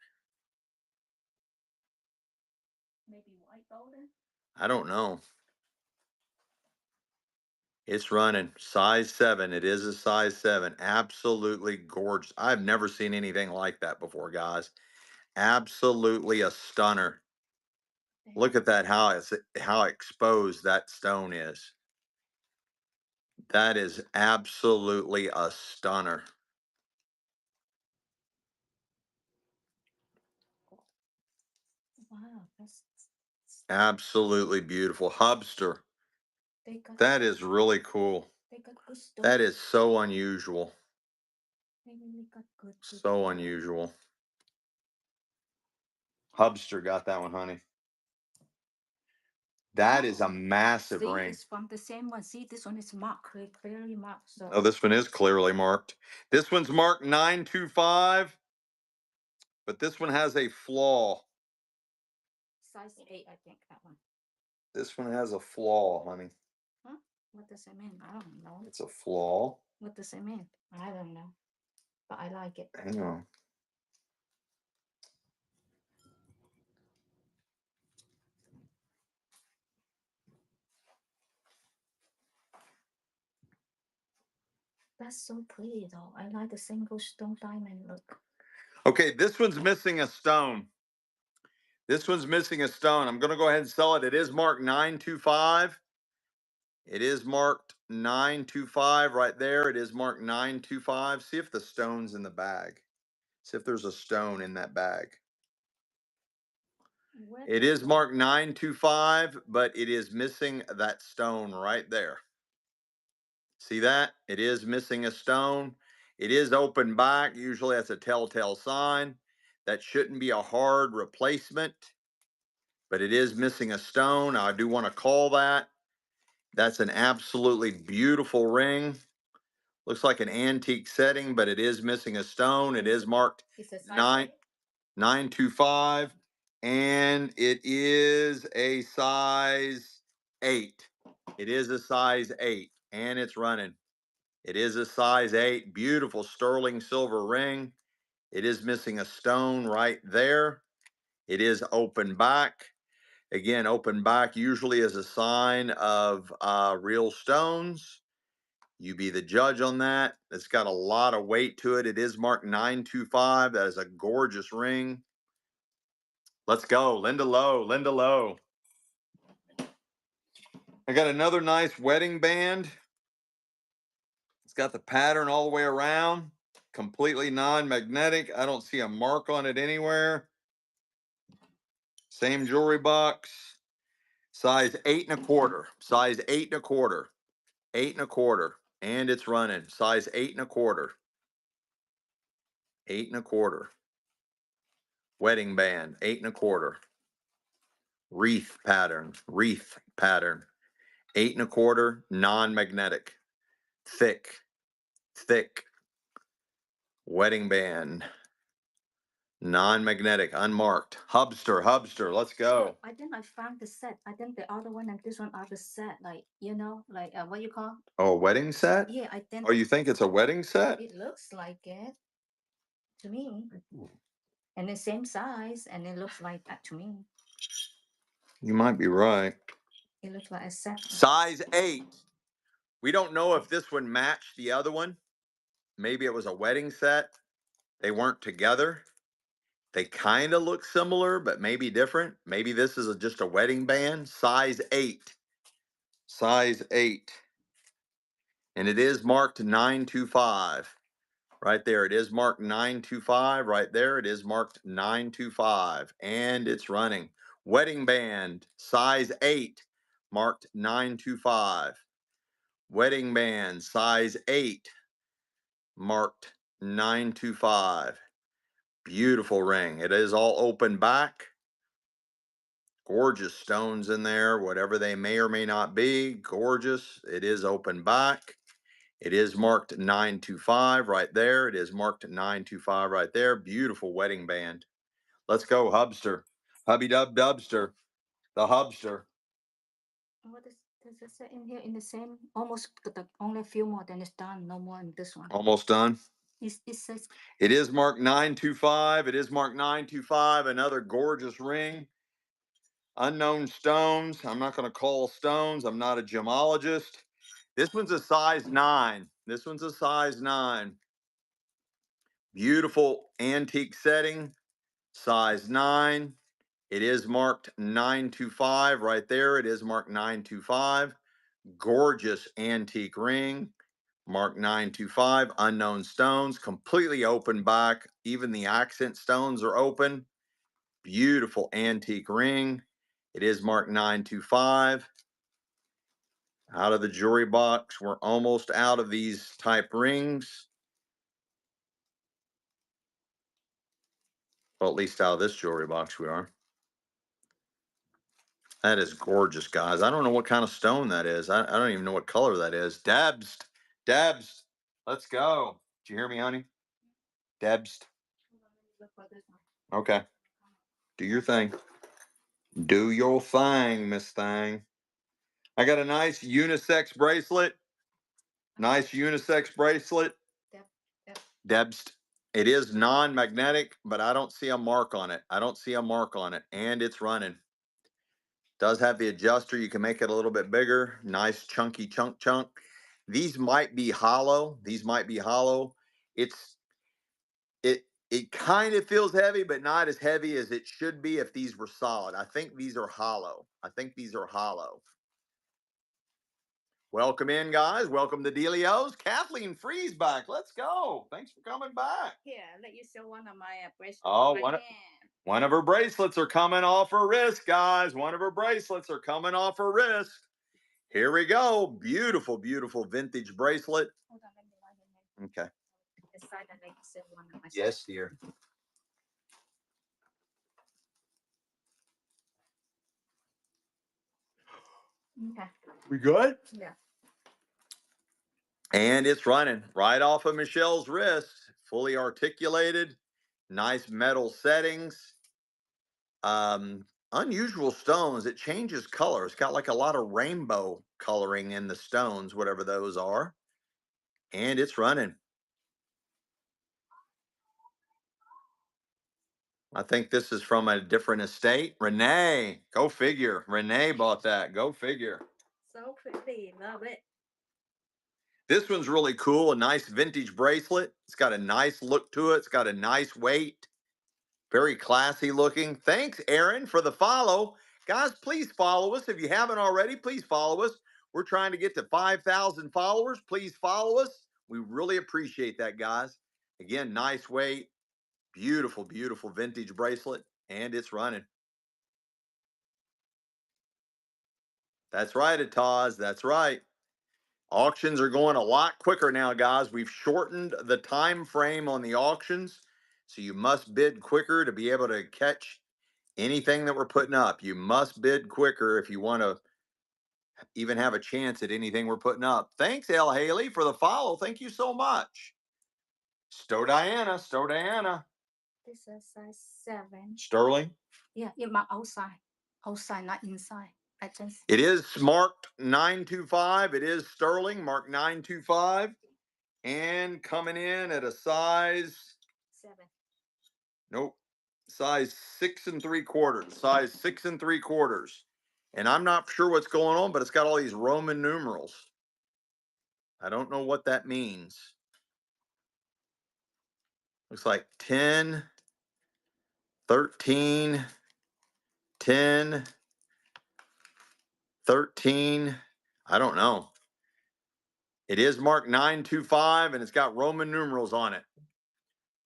Maybe white golden. I don't know. It's running size 7. It is a size 7. Absolutely gorgeous. I've never seen anything like that before, guys. Absolutely a stunner. Look at that, how exposed that stone is. That is absolutely a stunner. Wow, that's Absolutely beautiful. Hubster. That is really cool. they got good stuff. That is so unusual. They really got good. So unusual. Hubster got that one, honey. That is a massive See, ring. it's from the same one. See, this one is marked, clearly marked. So. Oh, this one is clearly marked. This one's marked 925, but this one has a flaw. Size 8, I think, that one. This one has a flaw, honey. Huh? What does it mean? I don't know. It's a flaw. What does it mean? I don't know. But I like it. Hang on. That's so pretty, though. I like the single stone diamond look. Okay, this one's missing a stone. This one's missing a stone. I'm going to go ahead and sell it. It is marked 925. It is marked 925 right there. It is marked 925. See if the stone's in the bag. See if there's a stone in that bag. Where It is marked 925, but it is missing that stone right there. See that? It is missing a stone. It is open back. Usually that's a telltale sign. That shouldn't be a hard replacement, but it is missing a stone. I do want to call that. That's an absolutely beautiful ring. Looks like an antique setting, but it is missing a stone. It is marked It's a size 9 eight? 925, and it is a size 8. It is a size 8, and it's running. It is a size 8. Beautiful sterling silver ring. It is missing a stone right there. It is open back. Again, open back usually is a sign of real stones. You be the judge on that. It's got a lot of weight to it. It is marked 925. That is a gorgeous ring. Let's go. Linda Lowe. Linda Lowe. I got another nice wedding band. It's got the pattern all the way around. Completely non-magnetic. I don't see a mark on it anywhere. Same jewelry box. Size 8 1/4. Size 8 1/4. 8 1/4. And it's running. Size 8 1/4. 8 1/4. Wedding band. 8 1/4. Wreath pattern. Wreath pattern. 8 1/4. Non-magnetic. Thick. Thick. Wedding band. Non-magnetic. Unmarked. Hubster. Hubster. Let's go. I think I found the set. I think the other one and this one are the set. Like, you know, like what you call? Oh, a wedding set? Yeah, I think Oh, you think it's a wedding set? it looks like it to me. And the same size, and it looks like that to me. You might be right. It looks like a set. Size 8. We don't know if this one matched the other one. Maybe it was a wedding set. They weren't together. They kind of look similar, but maybe different. Maybe this is just a wedding band. Size 8. Size 8. And it is marked 925. Right there. It is marked 925. Right there. It is marked 925. And it's running. Wedding band. Size 8. Marked 925. Wedding band. Size 8. Marked 925. Beautiful ring. It is all open back. Gorgeous stones in there, whatever they may or may not be. Gorgeous. It is open back. It is marked 925 right there. It is marked 925 right there. Beautiful wedding band. Let's go, Hubster. Hubby Dub Dubster. The Hubster. What is does it say in here in the same? Almost only a few more, then it's done. No more in this one. Almost done. It says It is marked 925. It is marked 925. Another gorgeous ring. Unknown stones. I'm not going to call stones. I'm not a gemologist. This one's a size 9. This one's a size 9. Beautiful antique setting. Size 9. It is marked 925 right there. It is marked 925. Gorgeous antique ring. Marked 925. Unknown stones. Completely open back. Even the accent stones are open. Beautiful antique ring. It is marked 925. Out of the jewelry box. We're almost out of these type rings. Well, at least out of this jewelry box we are. That is gorgeous, guys. I don't know what kind of stone that is. I don't even know what color that is. Debs. Debs. Let's go. Did you hear me, honey? Debs. Okay. Do your thing. Do your thing, Miss Thing. I got a nice unisex bracelet. Nice unisex bracelet. Debs. It is non-magnetic, but I don't see a mark on it. I don't see a mark on it. And it's running. Does have the adjuster. You can make it a little bit bigger. Nice chunky chunk. These might be hollow. These might be hollow. It kind of feels heavy, but not as heavy as it should be if these were solid. I think these are hollow. I think these are hollow. Welcome in, guys. Welcome to Delio's. Kathleen Freeze back. Let's go. Thanks for coming back. here. Let you show one of my bracelets. Oh, right one hand. One of her bracelets are coming off her wrist, guys. One of her bracelets are coming off her wrist. Here we go. Beautiful, beautiful vintage bracelet. Hold on, let me light it in. Okay. Decide and make it one of myself. Yes, dear. Okay. We good? Yeah. And it's running right off of Michelle's wrist. Fully articulated. Nice metal settings. Unusual stones. It changes color. It's got like a lot of rainbow coloring in the stones, whatever those are. And it's running. I think this is from a different estate. Renee, go figure. Renee bought that. Go figure. So pretty. Love it. This one's really cool. A nice vintage bracelet. It's got a nice look to it. It's got a nice weight. Very classy looking. Thanks, Aaron, for the follow. Guys, please follow us. If you haven't already, please follow us. We're trying to get to 5,000 followers. Please follow us. We really appreciate that, guys. Again, nice weight. Beautiful, beautiful vintage bracelet. And it's running. That's right, Ataz. That's right. Auctions are going a lot quicker now, guys. We've shortened the time frame on the auctions. So you must bid quicker to be able to catch anything that we're putting up. You must bid quicker if you want to even have a chance at anything we're putting up. Thanks, L. Haley, for the follow. Thank you so much. Stowe Diana, Stowe Diana. This is size 7. Sterling. Yeah, you mark outside. Outside, not inside. I just It is marked 925. It is sterling, marked 925. And coming in at a size 7. Nope. Size 6 3/4. Size 6 3/4. And I'm not sure what's going on, but it's got all these Roman numerals. I don't know what that means. Looks like 10, 13, 10, 13. I don't know. It is marked 925 and it's got Roman numerals on it.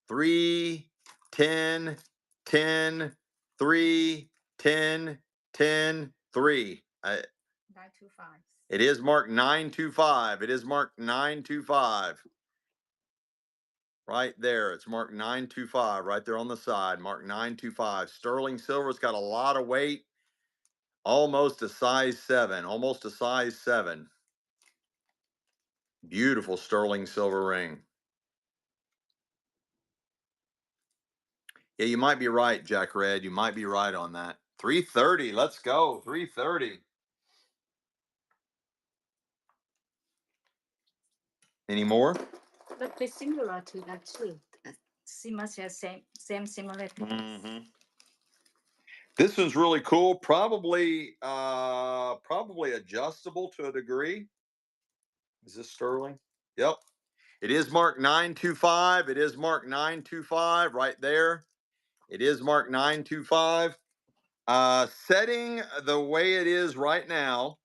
3, 10, 10, 3, 10, 10, 3. 925. It is marked 925. It is marked 925. Right there. It's marked 925 right there on the side. Marked 925. Sterling silver. It's got a lot of weight. Almost a size 7. Almost a size 7. Beautiful sterling silver ring. Yeah, you might be right, Jack Red. You might be right on that. 330. Let's go. 330. Any more? But they're similar to that too. Similar, same similarity. This one's really cool. Probably adjustable to a degree. Is this sterling? Yep. It is marked 925. It is marked 925 right there. It is marked 925. Setting the way it is right now,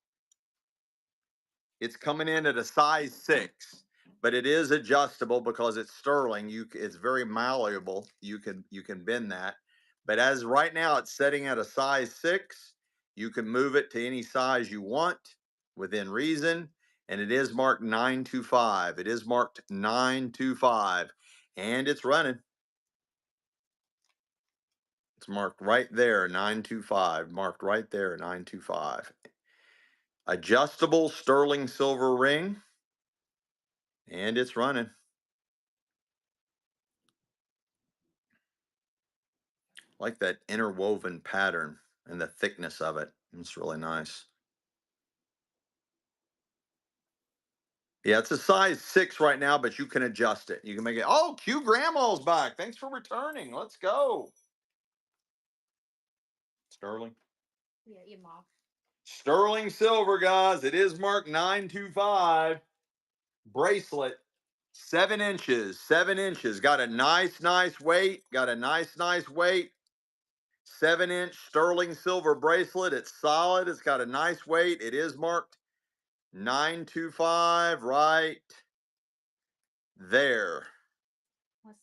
it's coming in at a size 6, but it is adjustable because it's sterling. It's very malleable. You can bend that. But as right now it's setting at a size 6, you can move it to any size you want within reason. And it is marked 925. It is marked 925. And it's running. It's marked right there, 925. Marked right there, 925. Adjustable sterling silver ring. And it's running. Like that interwoven pattern and the thickness of it. It's really nice. Yeah, it's a size 6 right now, but you can adjust it. You can make it. Oh, Q Grandma's back. Thanks for returning. Let's go. Sterling. Yeah, you mark. Sterling silver, guys. It is marked 925. Bracelet. 7 inches. 7 inches. Got a nice weight. Got a nice weight. 7-inch sterling silver bracelet. It's solid. It's got a nice weight. It is marked 925 right there. What's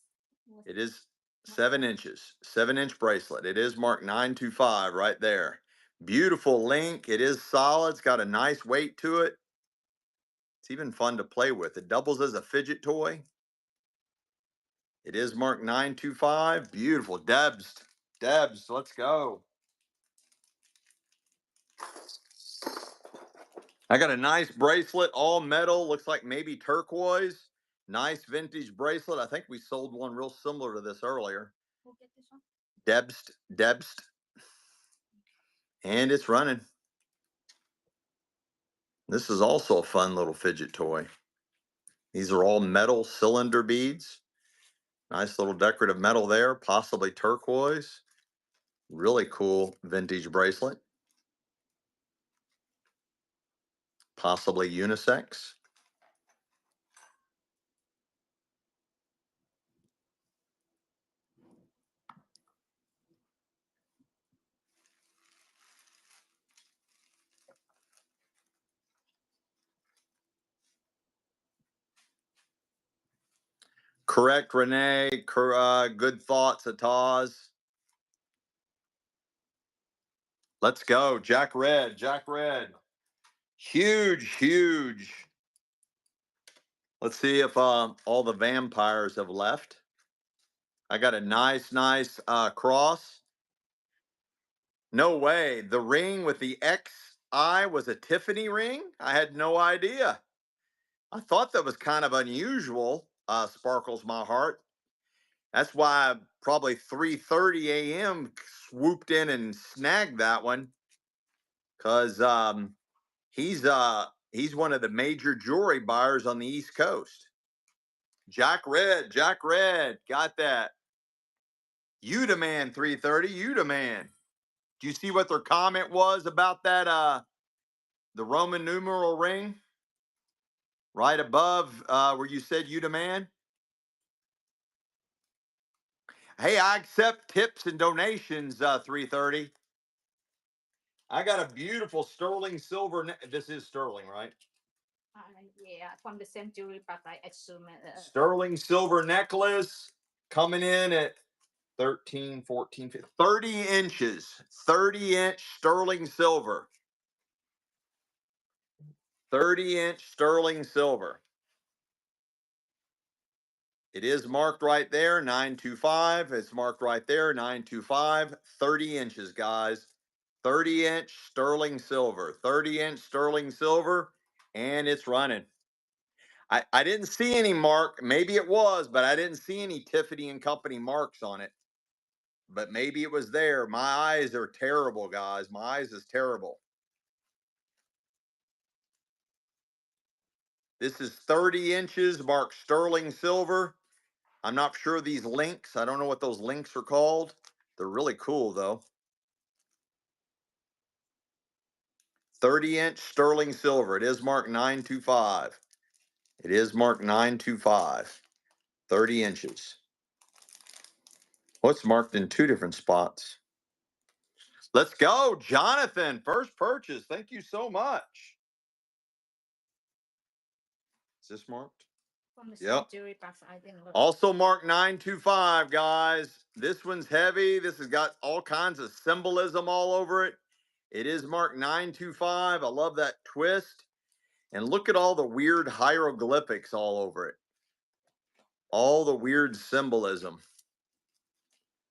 It is 7 inches, 7 inch bracelet. It is marked 925 right there. Beautiful link. It is solid. It's got a nice weight to it. It's even fun to play with. It doubles as a fidget toy. It is marked 925. Beautiful. Debs. Debs, let's go. I got a nice bracelet, all metal, looks like maybe turquoise. Nice vintage bracelet. I think we sold one real similar to this earlier. Who get this one? Debst, Debst. And it's running. This is also a fun little fidget toy. These are all metal cylinder beads. Nice little decorative metal there, possibly turquoise. Really cool vintage bracelet. Possibly unisex. Correct, Renee. Good thoughts, Ataz. Let's go. Jack Red. Jack Red. Huge, huge. Let's see if all the vampires have left. I got a nice cross. No way. The ring with the XI was a Tiffany ring? I had no idea. I thought that was kind of unusual, Sparkles My Heart. That's why probably 3:30 a.m. swooped in and snagged that one. Because he's one of the major jewelry buyers on the East Coast. Jack Red, got that. You demand 3:30, you demand. Do you see what their comment was about that the Roman numeral ring? Right above where you said you demand? Hey, I accept tips and donations, 3:30. I got a beautiful sterling silver. This is sterling, right? Uh, yeah, from the same jewelry, but I assume Sterling silver necklace coming in at 13, 14, 15, 30 inches. 30-inch sterling silver. 30-inch sterling silver. It is marked right there, 925. It's marked right there, 925. 30 inches, guys. 30-inch sterling silver. 30-inch sterling silver, and it's running. I didn't see any mark. Maybe it was, but I didn't see any Tiffany and Company marks on it. But maybe it was there. My eyes are terrible, guys. My eyes is terrible. This is 30 inches, marked sterling silver. I'm not sure of these links. I don't know what those links are called. They're really cool, though. 30-inch sterling silver. It is marked 925. It is marked 925. 30 inches. Well, it's marked in two different spots. Let's go, Jonathan. First purchase. Thank you so much. Is this marked? from the Yep. same jewelry, but I didn't look. Also marked 925, guys. This one's heavy. This has got all kinds of symbolism all over it. It is marked 925. I love that twist. And look at all the weird hieroglyphics all over it. All the weird symbolism.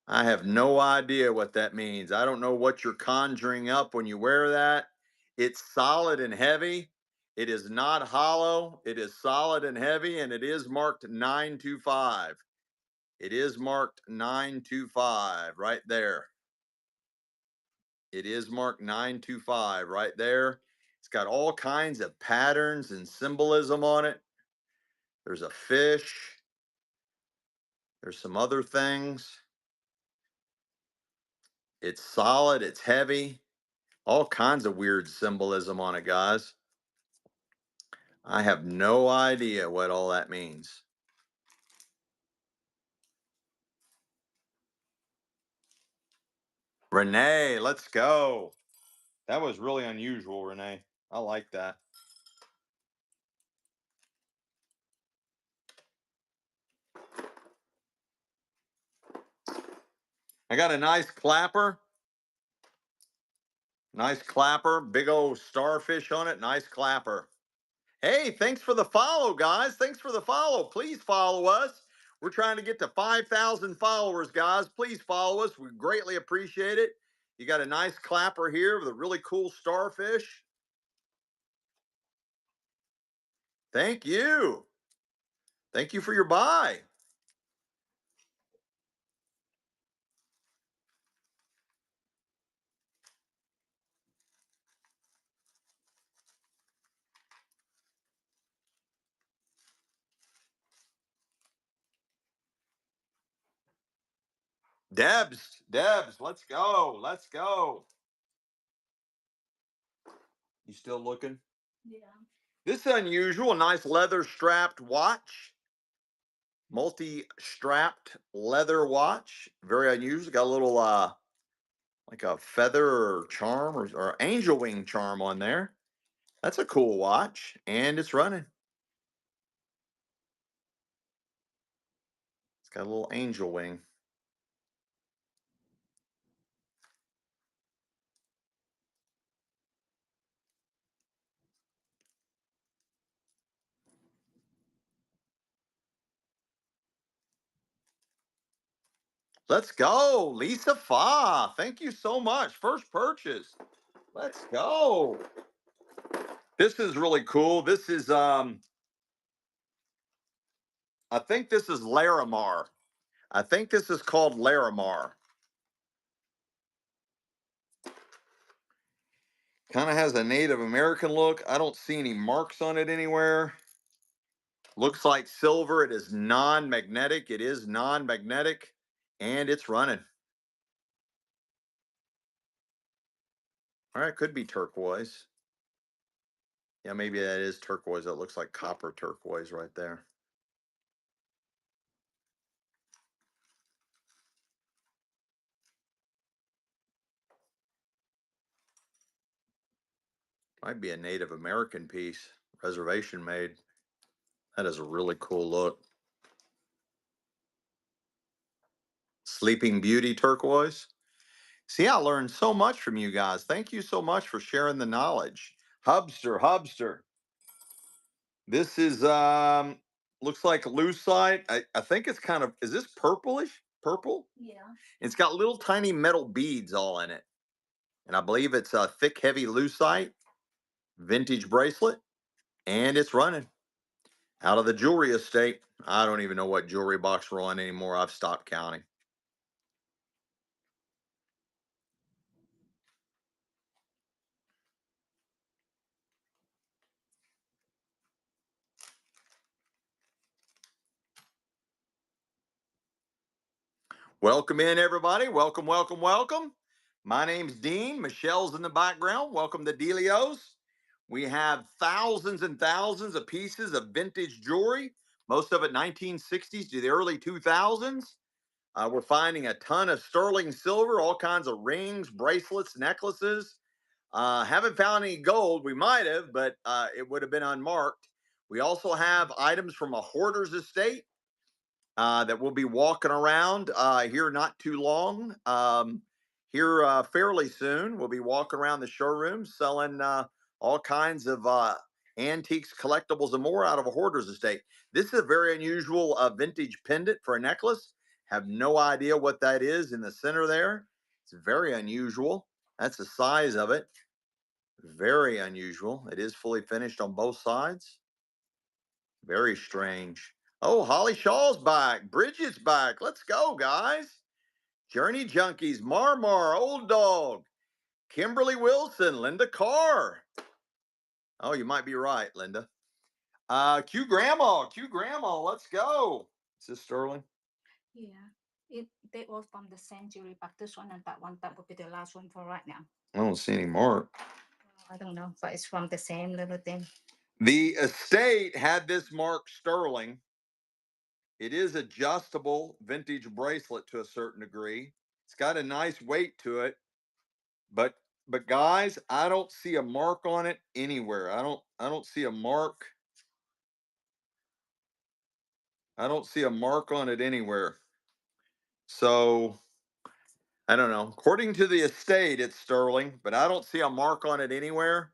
I have no idea what that means. I don't know what you're conjuring up when you wear that. It's solid and heavy. It is not hollow. It is solid and heavy, and it is marked 925. It is marked 925 right there. It is marked 925 right there. It's got all kinds of patterns and symbolism on it. There's a fish. There's some other things. It's solid, it's heavy. All kinds of weird symbolism on it, guys. I have no idea what all that means. Renee, let's go. That was really unusual, Renee. I like that. I got a nice clapper. Nice clapper. Big old starfish on it. Nice clapper. Hey, thanks for the follow, guys. Thanks for the follow. Please follow us. We're trying to get to 5,000 followers, guys. Please follow us. We greatly appreciate it. You got a nice clapper here with a really cool starfish. Thank you. Thank you for your buy. Debs, let's go. Let's go. You still looking? Yeah. This is unusual. Nice leather strapped watch. Multi-strapped leather watch. Very unusual. Got a little like a feather or charm or angel wing charm on there. That's a cool watch. And it's running. It's got a little angel wing. Let's go. Lisa Fa. Thank you so much. First purchase. Let's go. This is really cool. This is I think this is Larimar. I think this is called Larimar. Kind of has a Native American look. I don't see any marks on it anywhere. Looks like silver. It is non-magnetic. It is non-magnetic. And it's running. All right, could be turquoise. Yeah, maybe that is turquoise. That looks like copper turquoise right there. Might be a Native American piece. Reservation made. That is a really cool look. Sleeping Beauty turquoise. See, I learned so much from you guys. Thank you so much for sharing the knowledge. Hubster. This is looks like lucite. I think it's kind of, is this purplish? Purple? Yeah. It's got little tiny metal beads all in it. And I believe it's a thick, heavy lucite vintage bracelet. And it's running out of the jewelry estate. I don't even know what jewelry box we're on anymore. I've stopped counting. Welcome in, everybody. Welcome. My name's Dean. Michelle's in the background. Welcome to Delios. We have thousands and thousands of pieces of vintage jewelry, most of it 1960s to the early 2000s. We're finding a ton of sterling silver, all kinds of rings, bracelets, necklaces. Haven't found any gold. We might have, but it would have been unmarked. We also have items from a hoarder's estate that we'll be walking around here not too long. Here fairly soon, we'll be walking around the showroom selling all kinds of antiques, collectibles, and more out of a hoarder's estate. This is a very unusual vintage pendant for a necklace. Have no idea what that is in the center there. It's very unusual. That's the size of it. Very unusual. It is fully finished on both sides. Very strange. Oh, Holly Shaw's back. Bridget's back. Let's go, guys. Journey Junkies, Marmar, Old Dog, Kimberly Wilson, Linda Carr. Oh, you might be right, Linda. Q Grandma, let's go. Is this Sterling? Yeah. They all from the same jewelry, but this one and that would be the last one for right now. I don't see any mark. I don't know, but it's from the same little thing. The estate had this mark Sterling. It is adjustable vintage bracelet to a certain degree. It's got a nice weight to it, but guys, I don't see a mark on it anywhere. I don't see a mark. I don't see a mark on it anywhere. So I don't know. According to the estate, it's sterling, but I don't see a mark on it anywhere.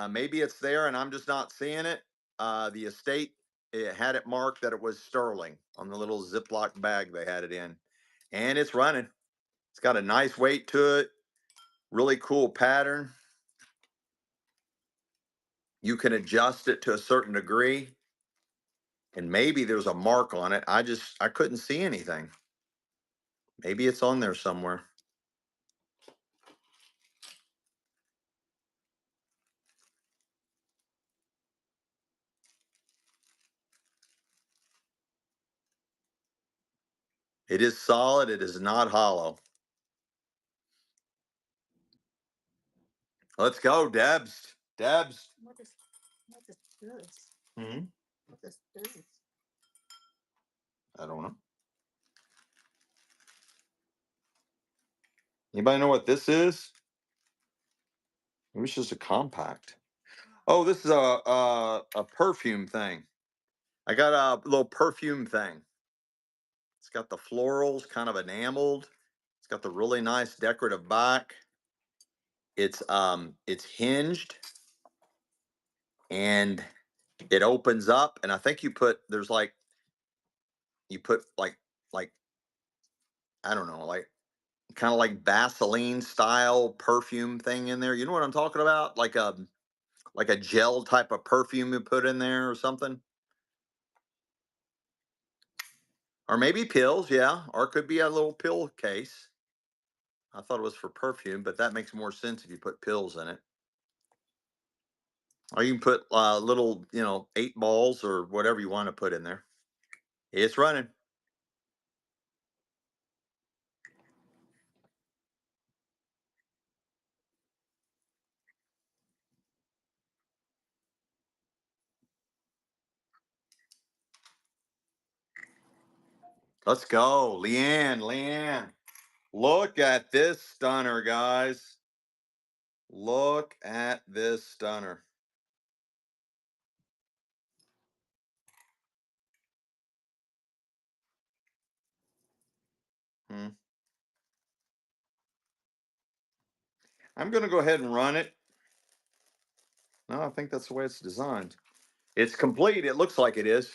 Maybe it's there and I'm just not seeing it. The estate, it had it marked that it was sterling on the little Ziploc bag they had it in. And it's running. It's got a nice weight to it. Really cool pattern. You can adjust it to a certain degree. And maybe there's a mark on it. I couldn't see anything. Maybe it's on there somewhere. It is solid. It is not hollow. Let's go, Debs. Debs. What is this? Hmm. What is this? I don't know. Anybody know what this is? Maybe it's just a compact. Oh, this is a perfume thing. I got a little perfume thing. It's got the florals kind of enameled. It's got the really nice decorative back. It's hinged and it opens up, and I think there's like you put like I don't know, like kind of like Vaseline style perfume thing in there. You know what I'm talking about? Like a gel type of perfume you put in there or something. Or maybe pills, yeah. Or it could be a little pill case. I thought it was for perfume, but that makes more sense if you put pills in it. Or you can put little, 8 balls or whatever you want to put in there. It's running. Let's go. Leanne, Leanne. Look at this stunner, guys. Look at this stunner. Hmm. I'm going to go ahead and run it. No, I think that's the way it's designed. It's complete. It looks like it is.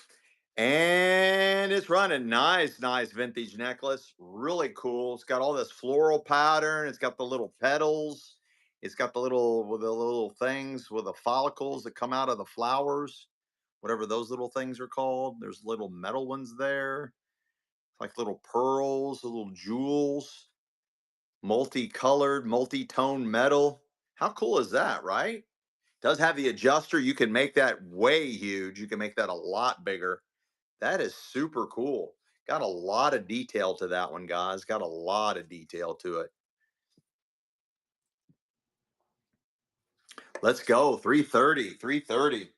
And it's running. Nice, nice vintage necklace. Really cool. It's got all this floral pattern. It's got the little petals. It's got the little things with the follicles that come out of the flowers, whatever those little things are called. There's little metal ones there, like little pearls, little jewels, multicolored, multi-tone metal. How cool is that, right? Does have the adjuster. You can make that way huge. You can make that a lot bigger. That is super cool. Got a lot of detail to that one, guys. Got a lot of detail to it. Let's go. 330, 330.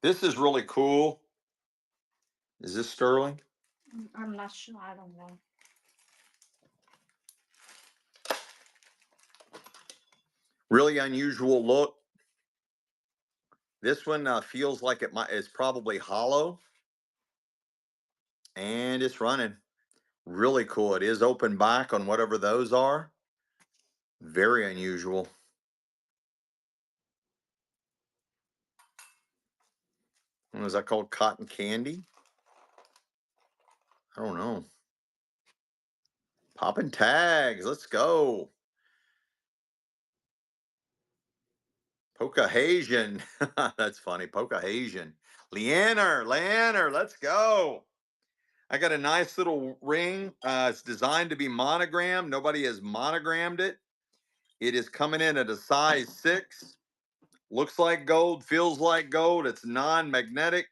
This is really cool. Is this sterling? I'm not sure. I don't know. Really unusual look. This one feels like it's probably hollow, and it's running. Really cool. It is open back on whatever those are. Very unusual. What is that called? Cotton candy? I don't know. Popping tags. Let's go. Pocahasian. That's funny. Pocahasian. Leanner, let's go. I got a nice little ring. It's designed to be monogrammed. Nobody has monogrammed it. It is coming in at a size 6. Looks like gold, feels like gold. It's non-magnetic.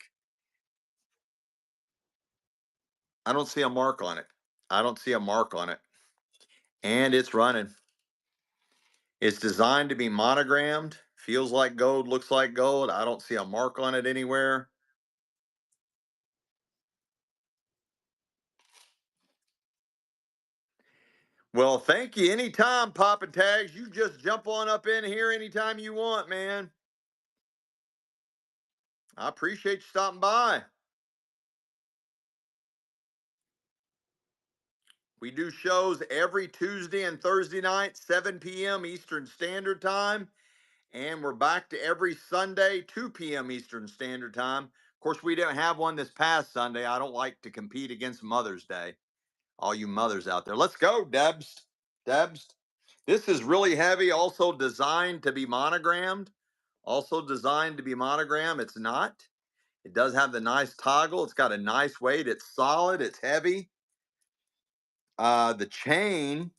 I don't see a mark on it. I don't see a mark on it. And it's running. It's designed to be monogrammed. Feels like gold, looks like gold. I don't see a mark on it anywhere. Well, thank you. Anytime, Papa Tags. You just jump on up in here anytime you want, man. I appreciate you stopping by. We do shows every Tuesday and Thursday night, 7 p.m. Eastern Standard Time. And we're back to every Sunday, 2 p.m. Eastern Standard Time. Of course, we didn't have one this past Sunday. I don't like to compete against Mother's Day. All you mothers out there, let's go, Debs. Debs. This is really heavy, also designed to be monogrammed. Also designed to be monogrammed. It's not. It does have the nice toggle. It's got a nice weight. It's solid. It's heavy. The chain,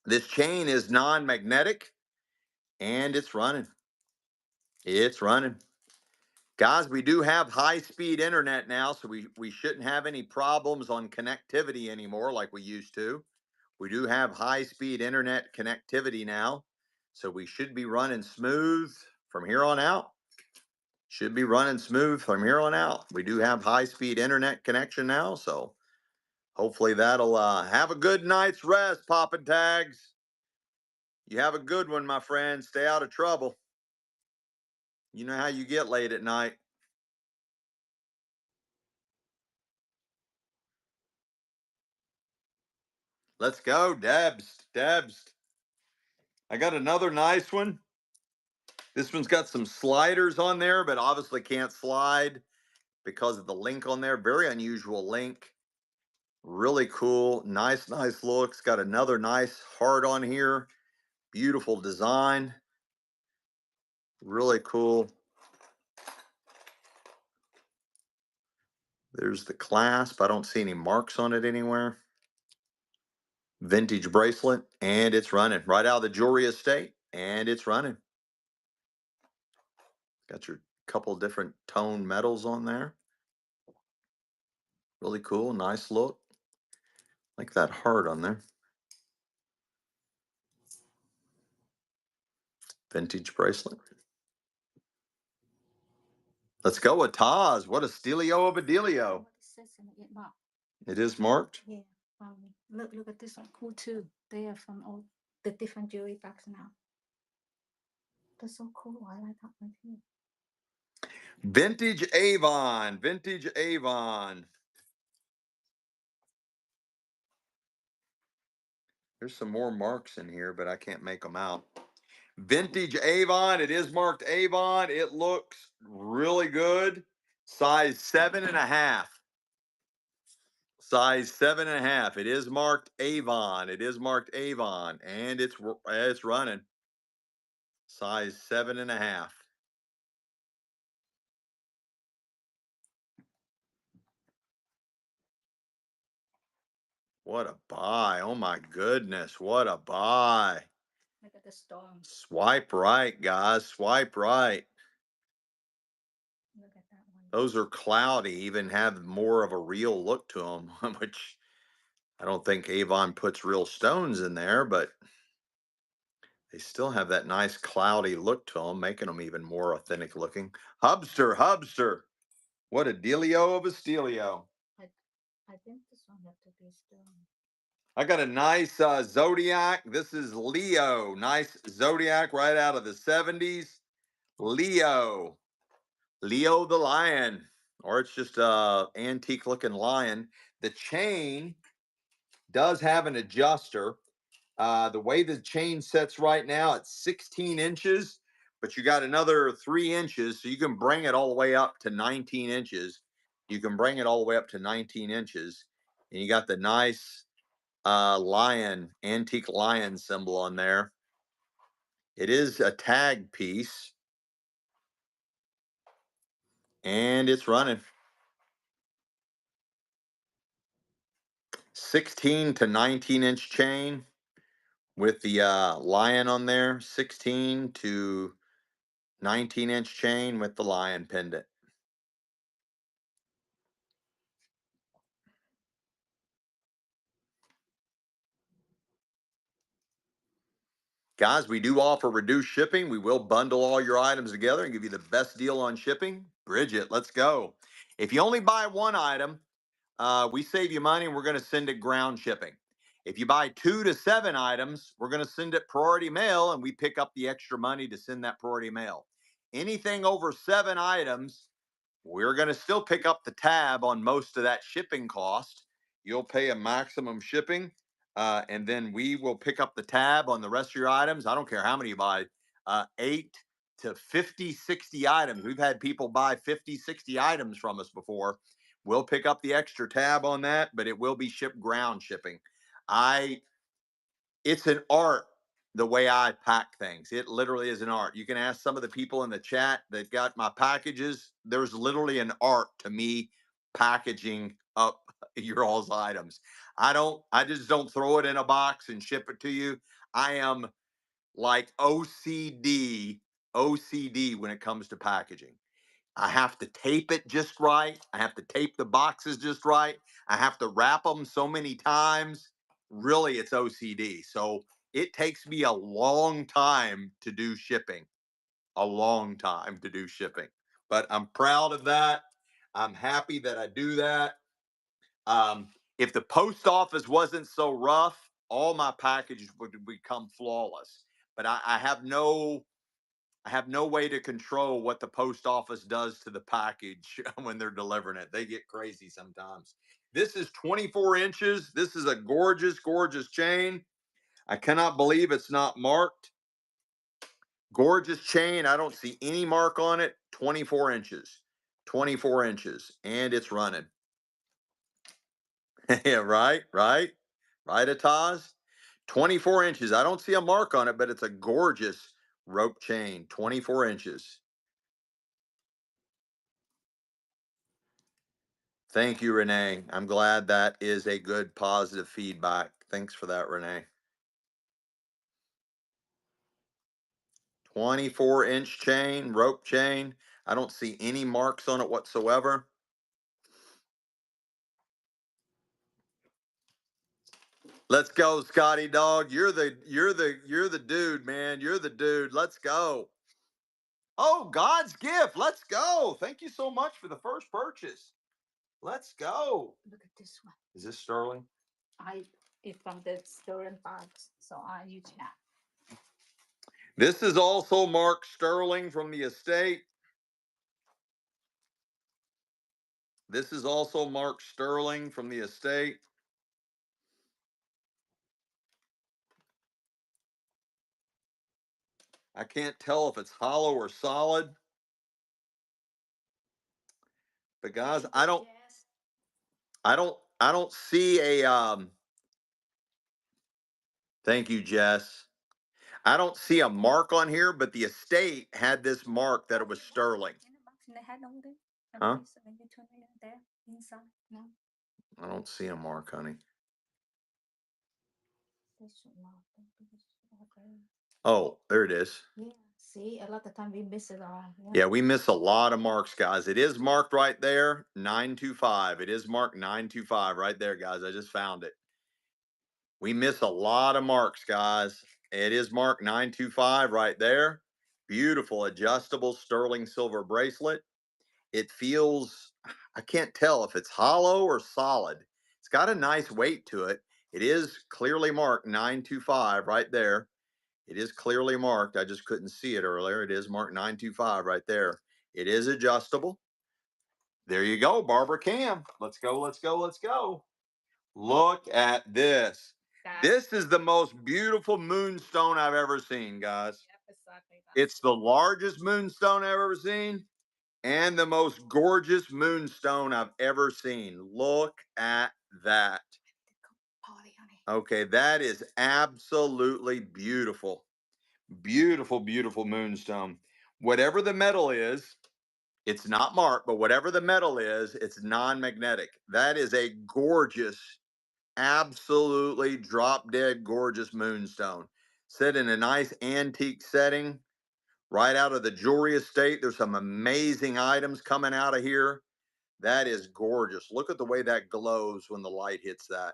this chain is non-magnetic and it's running. It's running. Guys, we do have high-speed internet now, so we shouldn't have any problems on connectivity anymore like we used to. We do have high-speed internet connectivity now, so we should be running smooth from here on out. Should be running smooth from here on out. We do have high-speed internet connection now, so hopefully that'll have a good night's rest, Poppin' Tags. You have a good one, my friend. Stay out of trouble. You know how you get late at night. Let's go, Debs. Debs. I got another nice one. This one's got some sliders on there, but obviously can't slide because of the link on there. Very unusual link. Really cool. Nice, nice looks. Got another nice heart on here. Beautiful design. Really cool. There's the clasp. I don't see any marks on it anywhere. Vintage bracelet, and it's running right out of the jewelry estate, and it's running. Got your couple different tone metals on there. Really cool. Nice look. Like that heart on there. Vintage bracelet. Let's go with Taz. What a stealio of a dealio. What it says in it mark. It is marked. Yeah. Look at this one. Cool too. They are from all the different jewelry bags now. That's so cool. I like that one too. Vintage Avon. Vintage Avon. There's some more marks in here, but I can't make them out. Vintage Avon. It is marked Avon. It looks really good. Size 7.5. Size 7.5. It is marked Avon. It is marked Avon, and it's running. Size 7.5. What a buy. Oh my goodness. What a buy. Look at the storm. Swipe right, guys. Swipe right. Look at that one. Those are cloudy, even have more of a real look to them, which I don't think Avon puts real stones in there, but they still have that nice cloudy look to them, making them even more authentic looking. Hubster, Hubster. What a dealio of a stealio. I think this one have to be stone. I got a nice Zodiac. This is Leo. Nice Zodiac right out of the 70s. Leo. Leo the lion. Or it's just a antique looking lion. The chain does have an adjuster. The way the chain sets right now, it's 16 inches, but you got another 3 inches, so you can bring it all the way up to 19 inches. You can bring it all the way up to 19 inches, and you got the nice lion, antique lion symbol on there. It is a tag piece, and it's running. 16 to 19 inch chain with the lion on there. 16 to 19-inch chain with the lion pendant. Guys, we do offer reduced shipping. We will bundle all your items together and give you the best deal on shipping. Bridget, let's go. If you only buy one item, we save you money and we're going to send it ground shipping. If you buy 2 to 7 items, we're going to send it priority mail and we pick up the extra money to send that priority mail. Anything over 7 items, we're going to still pick up the tab on most of that shipping cost You'll pay a maximum shipping, and then we will pick up the tab on the rest of your items. I don't care how many you buy, 8 to 50, 60 items. We've had people buy 50, 60 items from us before. We'll pick up the extra tab on that, but it will be shipped ground shipping. I It's an art the way I pack things. It literally is an art. You can ask some of the people in the chat that got my packages. There's literally an art to me packaging up your all's items. I just don't throw it in a box and ship it to you. I am like OCD when it comes to packaging. I have to tape it just right. I have to tape the boxes just right. I have to wrap them so many times. Really, it's OCD. So it takes me a long time to do shipping, a long time to do shipping. But I'm proud of that. I'm happy that I do that. If the post office wasn't so rough, all my packages would become flawless. But I have no way to control what the post office does to the package when they're delivering it. They get crazy sometimes. This is 24 inches. This is a gorgeous, gorgeous chain. I cannot believe it's not marked. Gorgeous chain. I don't see any mark on it. 24 inches. 24 inches. And it's running. Yeah, right, right. Right, Ataz? 24 inches. I don't see a mark on it, but it's a gorgeous rope chain. 24 inches. Thank you, Renee. I'm glad that is a good positive feedback. Thanks for that, Renee. 24-inch chain, rope chain. I don't see any marks on it whatsoever. Let's go, Scotty Dog. You're the dude, man. You're the dude. Let's go. Oh, God's gift. Let's go. Thank you so much for the first purchase. Let's go. Look at this one. Is this sterling? It's from the stolen box, so I use that. This is also Mark Sterling from the estate. This is also Mark Sterling from the estate. I can't tell if it's hollow or solid. But guys, I don't see a thank you, Jess. I don't see a mark on here, but the estate had this mark that it was sterling. Huh? I don't see a mark, honey. Oh, there it is. Yeah, see, a lot of time we miss it all. Yeah, we miss a lot of marks, guys. It is marked right there, 925. It is marked 925 right there, guys. I just found it. We miss a lot of marks, guys. It is marked 925 right there. Beautiful adjustable sterling silver bracelet. It feels, I can't tell if it's hollow or solid. It's got a nice weight to it. It is clearly marked 925 right there. It is clearly marked. I just couldn't see it earlier. It is marked 925 right there. It is adjustable. There you go, Barbara Cam. Let's go, let's go, let's go. Look at this. This is the most beautiful moonstone I've ever seen, guys. It's the largest moonstone I've ever seen and the most gorgeous moonstone I've ever seen. Look at that. Okay, that is absolutely beautiful. Beautiful, beautiful moonstone. Whatever the metal is, it's not marked, but whatever the metal is, it's non-magnetic. That is a gorgeous, absolutely drop dead gorgeous moonstone. Set in a nice antique setting, right out of the jewelry estate. There's some amazing items coming out of here. That is gorgeous. Look at the way that glows when the light hits that.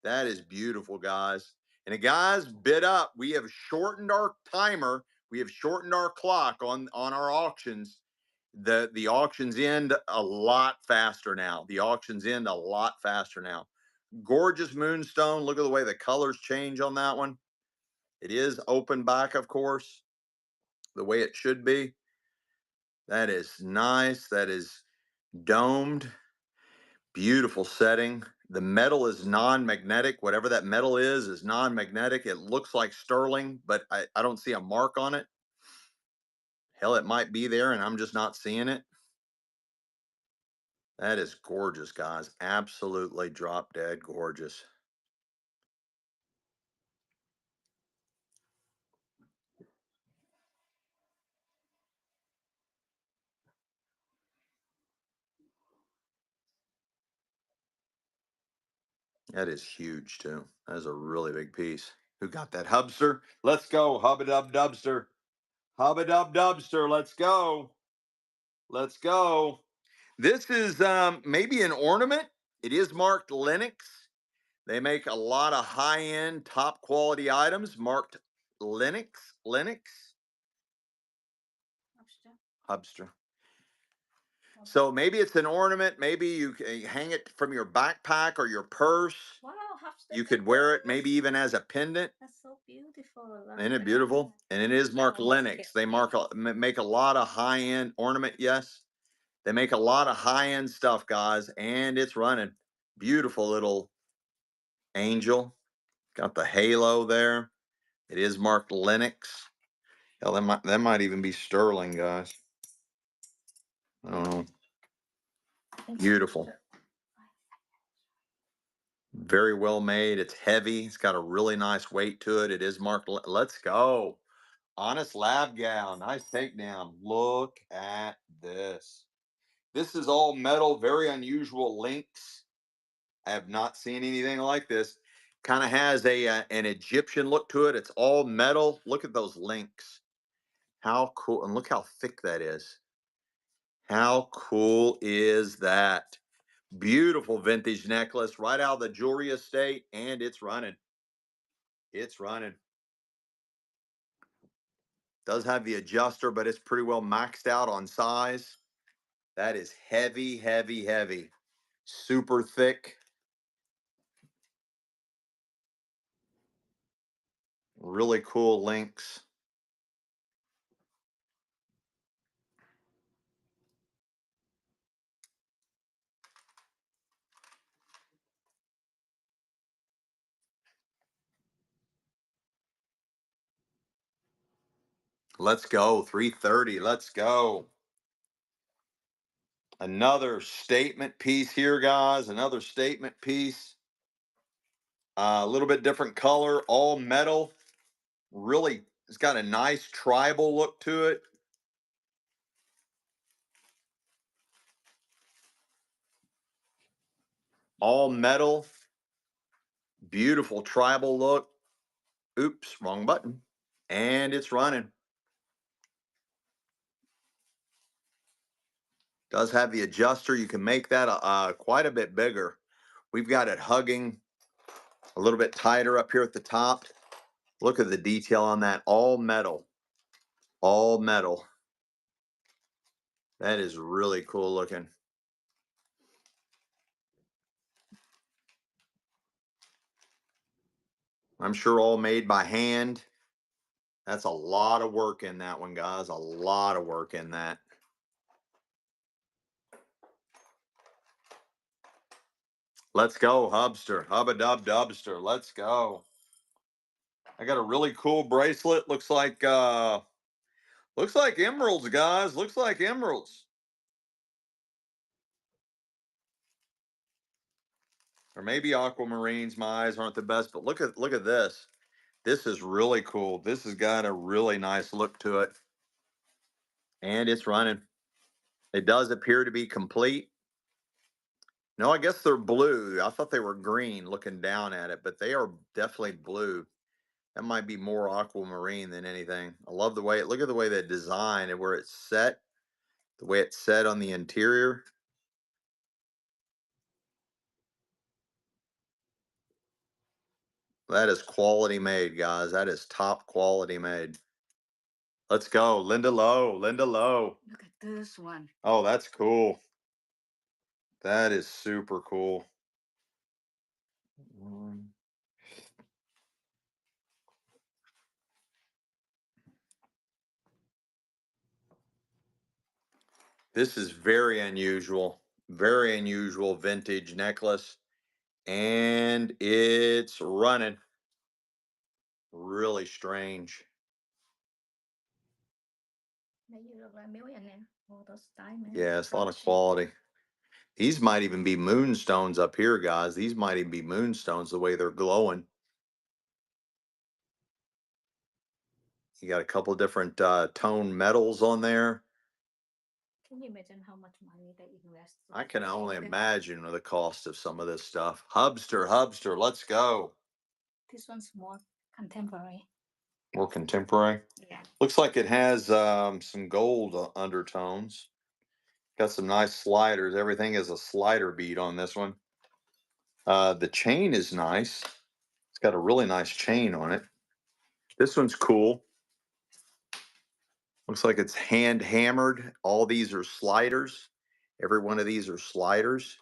That is beautiful, guys. And guys, bid up. We have shortened our timer. We have shortened our clock on our auctions. The auctions end a lot faster now. The auctions end a lot faster now. Gorgeous moonstone. Look at the way the colors change on that one. It is open back, of course, the way it should be. That is nice. That is domed. Beautiful setting. The metal is non-magnetic. Whatever that metal is non-magnetic. It looks like sterling, but I don't see a mark on it. Hell, it might be there and I'm just not seeing it. That is gorgeous, guys. Absolutely drop dead gorgeous. That is huge too. That is a really big piece. Who got that? Hubster? Let's go. Hubba dub dubster. Hubba dub dubster. Let's go. Let's go. This is maybe an ornament. It is marked Lennox. They make a lot of high-end, top quality items marked Lennox. Lennox. Hubster. So maybe it's an ornament. Maybe you hang it from your backpack or your purse. Wow, You could wear it maybe even as a pendant. That's so beautiful. Isn't it beautiful? And it is marked Lennox. They make a lot of high-end ornament. Yes, they make a lot of high-end stuff, guys, and it's running. Beautiful little angel. Got the halo there. It is marked Lennox. Hell, that might even be sterling, guys. I don't know. Beautiful. Very well made. It's heavy. It's got a really nice weight to it. It is marked. Let's go. Honest Lab Gal. Nice takedown. Look at this. This is all metal, very unusual links. I have not seen anything like this. Kind of has an Egyptian look to it. It's all metal. Look at those links. How cool. And look how thick that is. How cool is that? Beautiful vintage necklace right out of the jewelry estate, and it's running. It's running. Does have the adjuster, but it's pretty well maxed out on size. That is heavy, heavy, heavy. Super thick. Really cool links. Let's go. 330. Let's go. Another statement piece here, guys. Another statement piece. A little bit different color, all metal. Really, it's got a nice tribal look to it. All metal. Beautiful tribal look. Oops, wrong button. And it's running. Does have the adjuster. You can make that quite a bit bigger. We've got it hugging a little bit tighter up here at the top. Look at the detail on that. All metal. All metal. That is really cool looking. I'm sure all made by hand. That's a lot of work in that one, guys. A lot of work in that. Let's go, Hubster. Hubba dub dubster. Let's go. I got a really cool bracelet. Looks like emeralds, guys. Looks like emeralds. Or maybe aquamarines. My eyes aren't the best, but look at this. This is really cool. This has got a really nice look to it. And it's running. It does appear to be complete. No, I guess they're blue. I thought they were green looking down at it, but they are definitely blue. That might be more aquamarine than anything. I love the way look at the way they design and where it's set, the way it's set on the interior. That is quality made, guys. That is top quality made. Let's go. Linda Lowe. Linda Lowe. Look at this one. Oh, that's cool. That is super cool. This is very unusual vintage necklace. And it's running. Really strange. Nãy giờ là miếu vậy nè. All those diamonds, Yeah, it's a lot of flashing. quality. These might even be moonstones up here, guys. These might even be moonstones the way they're glowing. You got a couple different tone metals on there. Can you imagine how much money they invest? I can only The- imagine the cost of some of this stuff. Hubster, Hubster, let's go. This one's more contemporary. More contemporary. Yeah. Looks like it has some gold undertones. Got some nice sliders. Everything is a slider bead on this one. The chain is nice. It's got a really nice chain on it. This one's cool. Looks like it's hand hammered. All these are sliders. Every one of these are sliders.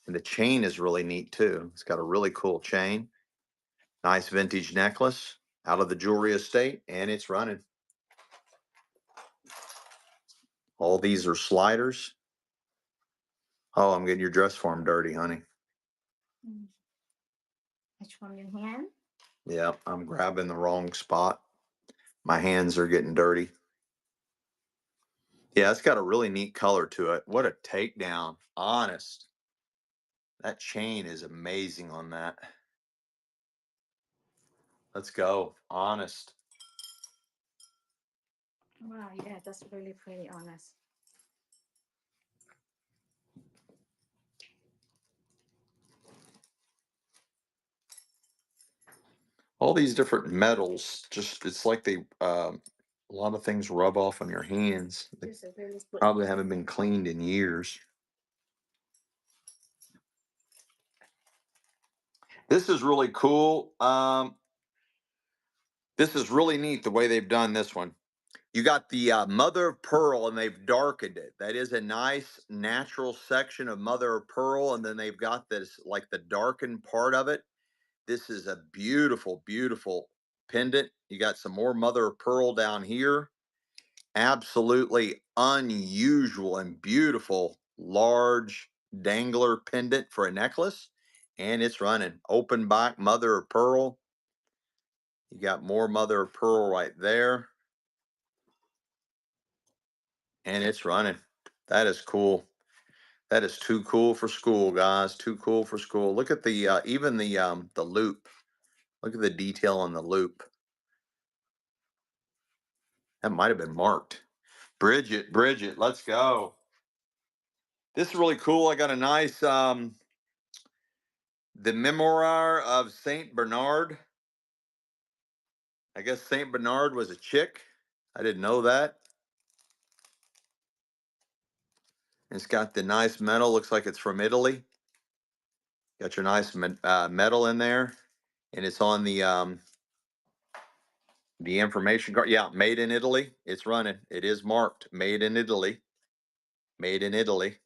And the chain is really neat too. It's got a really cool chain. Nice vintage necklace out of the jewelry estate, and it's running. All these are sliders. Oh, I'm getting your dress form dirty, honey. Mm. It's from your hand. Yeah, I'm grabbing the wrong spot. My hands are getting dirty. Yeah, it's got a really neat color to it. What a takedown. Honest. That chain is amazing on that. Let's go. Honest. Wow, yeah, that's really pretty, honest. All these different metals, just it's like they a lot of things rub off on your hands. They This is really good. probably haven't been cleaned in years. This is really cool. This is really neat the way they've done this one. You got the mother of pearl, and they've darkened it. That is a nice natural section of mother of pearl, and then they've got this like the darkened part of it. This is a beautiful, beautiful pendant. You got some more mother of pearl down here. Absolutely unusual and beautiful large dangler pendant for a necklace, and it's running open back mother of pearl. You got more mother of pearl right there, and it's running. That is cool. That is too cool for school, guys. Too cool for school. Look at the even the loop. Look at the detail on the loop. That might have been marked. Bridget, Bridget, let's go. This is really cool. I got a nice the memoir of Saint Bernard. I guess Saint Bernard was a chick. I didn't know that. It's got the nice metal. Looks like it's from Italy. Got your nice metal in there, and it's on the information card. Yeah, made in Italy. It's running. It is marked made in Italy. Made in Italy.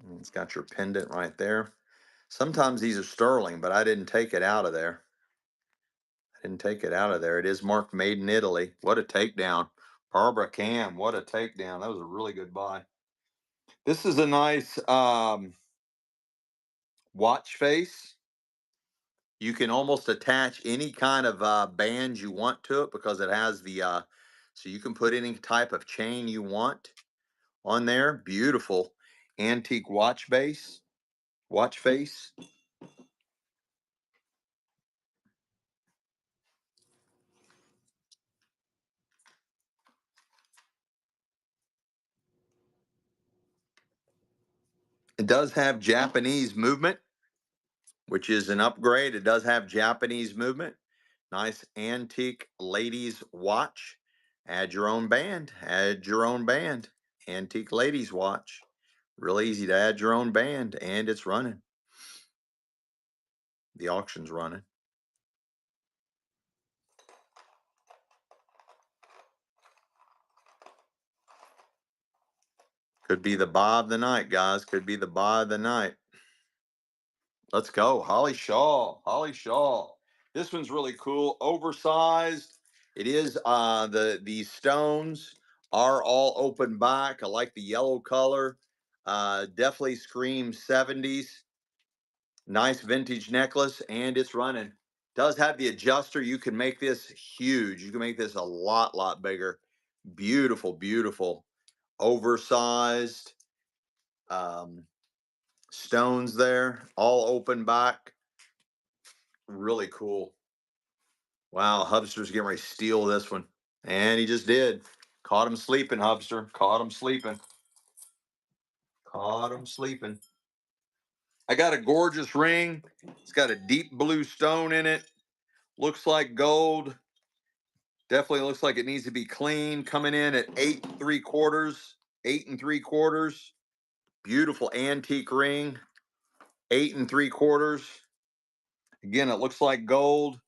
And it's got your pendant right there. Sometimes these are sterling, but I didn't take it out of there. I didn't take it out of there. It is marked made in Italy. What a takedown. Barbara Cam, what a takedown. That was a really good buy. This is a nice watch face. You can almost attach any kind of band you want to it because it has the, so you can put any type of chain you want on there. Beautiful antique watch face. It does have Japanese movement, which is an upgrade. It does have Japanese movement. Nice antique ladies watch. Add your own band. Add your own band. Antique ladies watch. Real easy to add your own band, and it's running. The auction's running. Could be the buy of the night, guys. Could be the buy of the night. Let's go. Holly Shaw. Holly Shaw. This one's really cool. Oversized. It is the stones are all open back. I like the yellow color. Definitely screams 70s. Nice vintage necklace, and it's running. Does have the adjuster. You can make this huge. You can make this a lot bigger. Beautiful, beautiful. Oversized um, stones there, all open back. Really cool. Wow, Hubster's getting ready to steal this one. And he just did. Caught him sleeping, Hubster. Caught him sleeping. Caught him sleeping. I got a gorgeous ring. It's got a deep blue stone in it. Looks like gold. Definitely looks like it needs to be clean. Coming in at 8 3/4. 8 3/4. Beautiful antique ring. 8 3/4. Again, it looks like gold.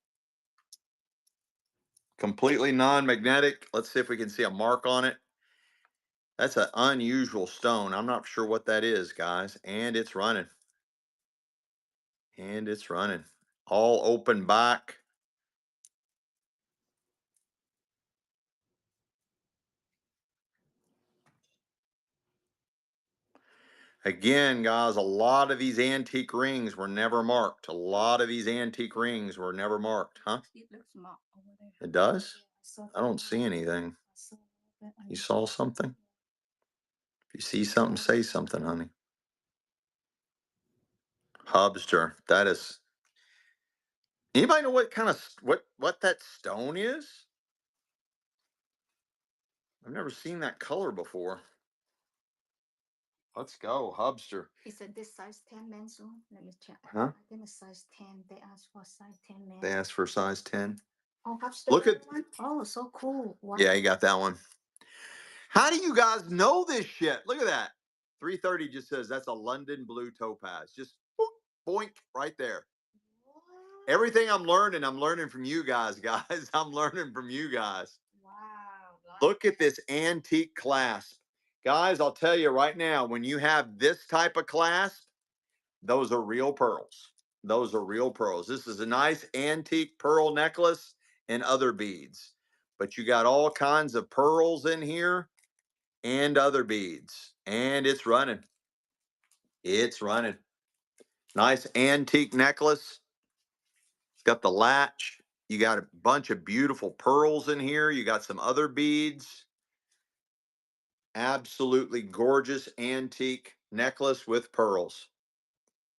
Completely non-magnetic. Let's see if we can see a mark on it. That's an unusual stone. I'm not sure what that is, guys. And it's running. And it's running. All open back. Again, guys, a lot of these antique rings were never marked. A lot of these antique rings were never marked, huh? It looks marked over there. It does? I saw I don't see anything. I saw that on You the- saw something? If you see something, say something, honey. Hubster. That is. Anybody know what kind of what that stone is? I've never seen that color before. Let's go, Hubster. Is it this size 10 men's one? Let me check. Huh? I think it's size 10. They asked for size 10 men. They asked for size 10. Oh, Hubster. Look at. One? Oh, so cool. Wow. Yeah, you got that one. How do you guys know this shit? Look at that. 330 just says that's a London blue topaz. Just boop, boink right there. What? Everything I'm learning from you guys, guys. I'm learning from you guys. Wow. Look at this antique clasp. Guys, I'll tell you right now, when you have this type of clasp, those are real pearls. Those are real pearls. This is a nice antique pearl necklace and other beads. But you got all kinds of pearls in here and other beads. And it's running. It's running. Nice antique necklace. It's got the latch. You got a bunch of beautiful pearls in here. You got some other beads. Absolutely gorgeous antique necklace with pearls.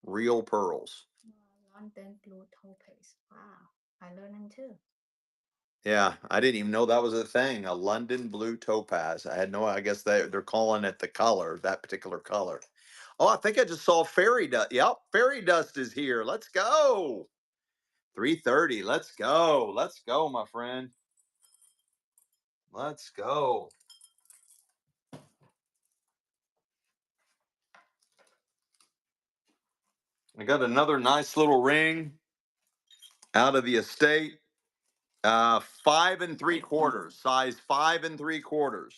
Real pearls. London blue topaz. Wow. I learned them too. Yeah, I didn't even know that was a thing. A London blue topaz. I had no. I guess they're calling it the color, that particular color. Oh, I think I just saw fairy dust. Yep, fairy dust is here. Let's go. 330. Let's go. Let's go, my friend. Let's go. I got another nice little ring out of the estate. 5 3/4, size 5 3/4.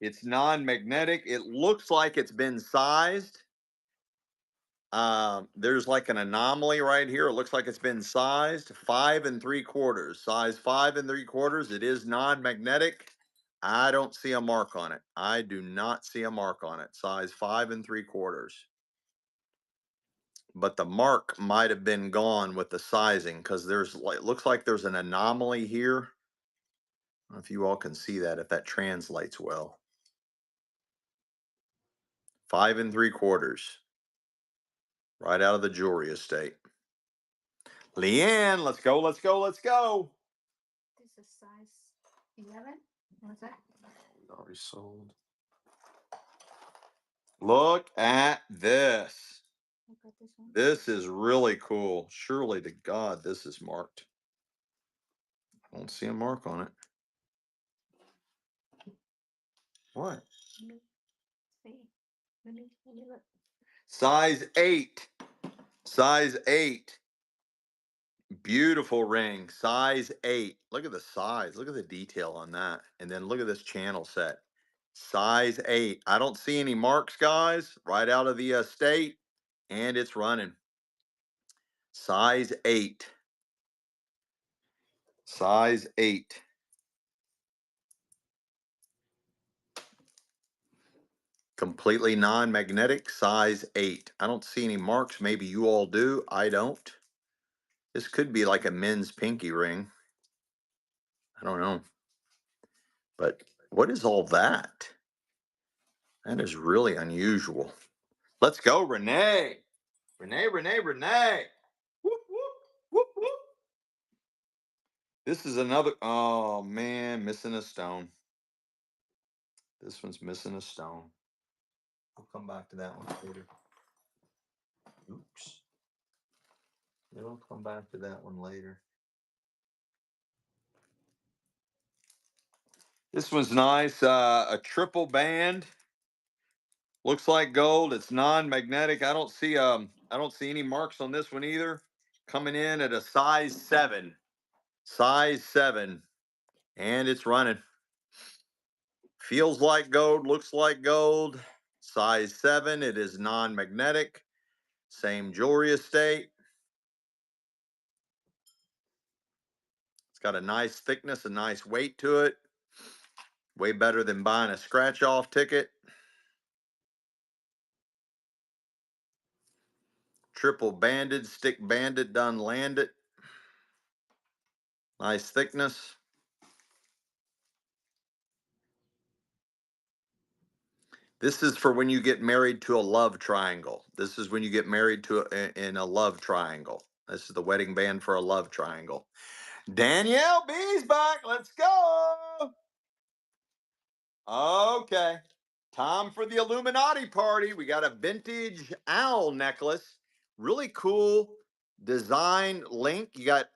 It's non-magnetic. It looks like it's been sized. There's like an anomaly right here. It looks like it's been sized 5 3/4, size 5 3/4. It is non-magnetic. I don't see a mark on it. I do not see a mark on it. Size 5 3/4. But the mark might have been gone with the sizing because there's like looks like there's an anomaly here. I don't know if you all can see that, if that translates well. 5 3/4. Right out of the jewelry estate. Leanne, let's go, let's go, let's go. This is size 11. What's that? Already sold. Look at this. Look at this one. This is really cool. Surely to God, this is marked. I don't see a mark on it. What? Let me see. Let me look. Size 8. Size 8. Beautiful ring. Size 8. Look at the size. Look at the detail on that. And then look at this channel set. Size 8. I don't see any marks, guys. Right out of the estate. And it's running. Size 8. Size 8. Completely non-magnetic, size 8. I don't see any marks. Maybe you all do. I don't. This could be like a men's pinky ring. I don't know. But what is all that? That is really unusual. Let's go, Renee. Renee, Renee, Renee. Whoop, whoop, whoop, whoop. This is another. Oh, man, missing a stone. This one's missing a stone. We'll come back to that one later. Oops. We'll come back to that one later. This one's nice. A triple band. Looks like gold. It's non-magnetic. I don't see any marks on this one either. Coming in at a size 7. Size 7. And it's running. Feels like gold, looks like gold. Size 7. It is non-magnetic. Same jewelry estate. It's got a nice thickness, a nice weight to it. Way better than buying a scratch-off ticket. Triple banded, stick banded, done landed. Nice thickness. This is for when you get married to a love triangle. This is when you get married to in a love triangle. This is the wedding band for a love triangle. Danielle B's back. Let's go. Okay. Time for the Illuminati party. We got a vintage owl necklace. Really cool design link. You got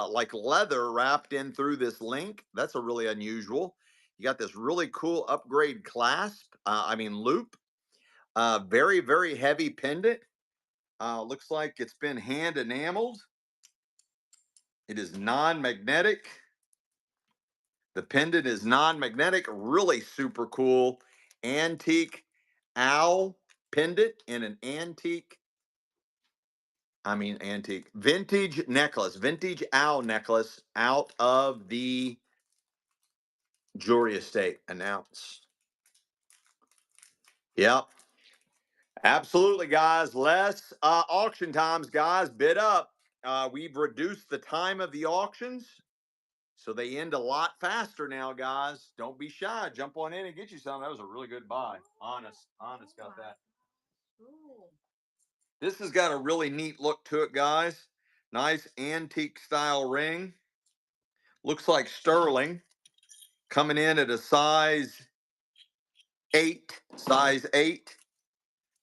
like leather wrapped in through this link. That's a really unusual. You got this really cool upgrade clasp. Loop. Very, very heavy pendant. Looks like it's been hand enameled. It is non-magnetic. The pendant is non-magnetic, really super cool. Antique owl pendant in an antique, vintage necklace, vintage owl necklace out of the jewelry estate announced. Yep. Absolutely, guys. Less auction times, guys. Bid up. We've reduced the time of the auctions, so they end a lot faster now, guys. Don't be shy. Jump on in and get you some. That was a really good buy. Honest got that. This has got a really neat look to it, guys. Nice antique style ring. Looks like sterling. Coming in at a size 8. Size 8.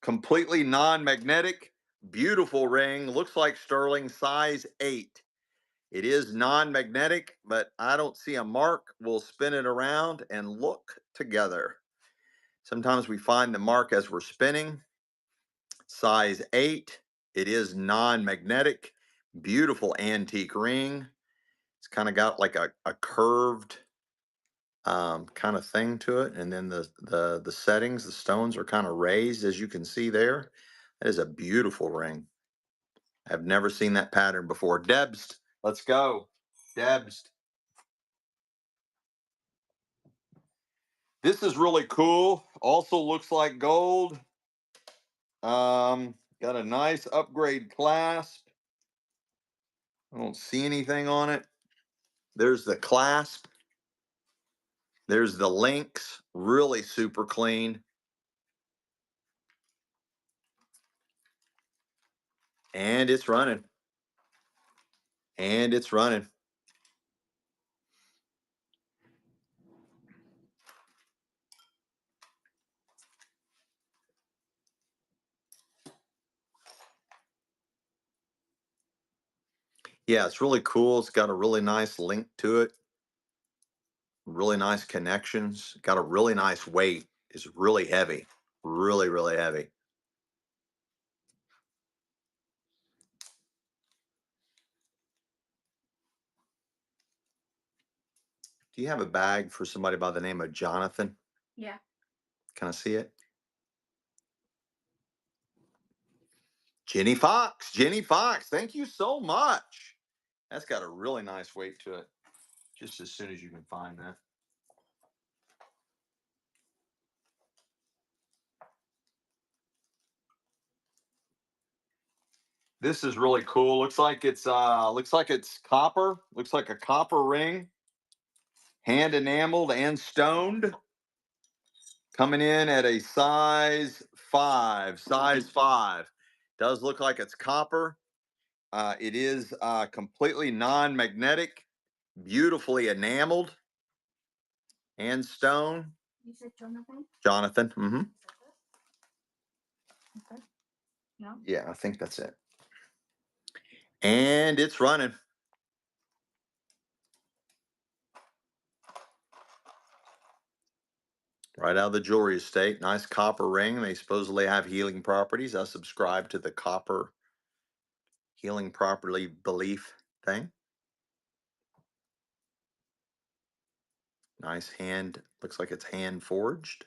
Completely non-magnetic. Beautiful ring. Looks like sterling. Size 8. It is non-magnetic, but I don't see a mark. We'll spin it around and look together. Sometimes we find the mark as we're spinning. Size 8. It is non-magnetic. Beautiful antique ring. It's kind of got like a curved kind of thing to it. And then the settings, the stones are kind of raised, as you can see there. That is a beautiful ring. I've never seen that pattern before. Debs, let's go. Debs. This is really cool. Also looks like gold. Got a nice upgrade clasp. I don't see anything on it. There's the clasp. There's the links. Really super clean. And it's running. And it's running. Yeah, it's really cool. It's got a really nice link to it. Really nice connections. Got a really nice weight. It's really heavy. Really, really heavy. Do you have a bag for somebody by the name of Jonathan? Yeah. Can I see it? Jenny Fox. Jenny Fox. Thank you so much. That's got a really nice weight to it. Just as soon as you can find that. This is really cool. Looks like it's copper. Looks like a copper ring, hand enameled and stoned, coming in at a size 5. Size 5. Does look like it's copper. It is completely non-magnetic, beautifully enameled and stone. You said Jonathan? Jonathan. Hmm. Okay. No? Yeah, I think that's it. And it's running. Right out of the jewelry estate. Nice copper ring. They supposedly have healing properties. I subscribe to the copper healing property belief thing. Nice hand. Looks like it's hand forged,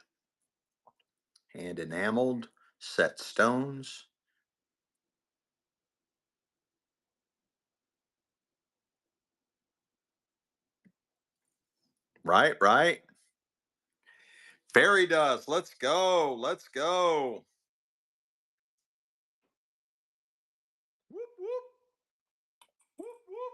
hand enameled, set stones. Right, right. Fairy dust. Let's go. Let's go. Whoop, whoop, whoop, whoop.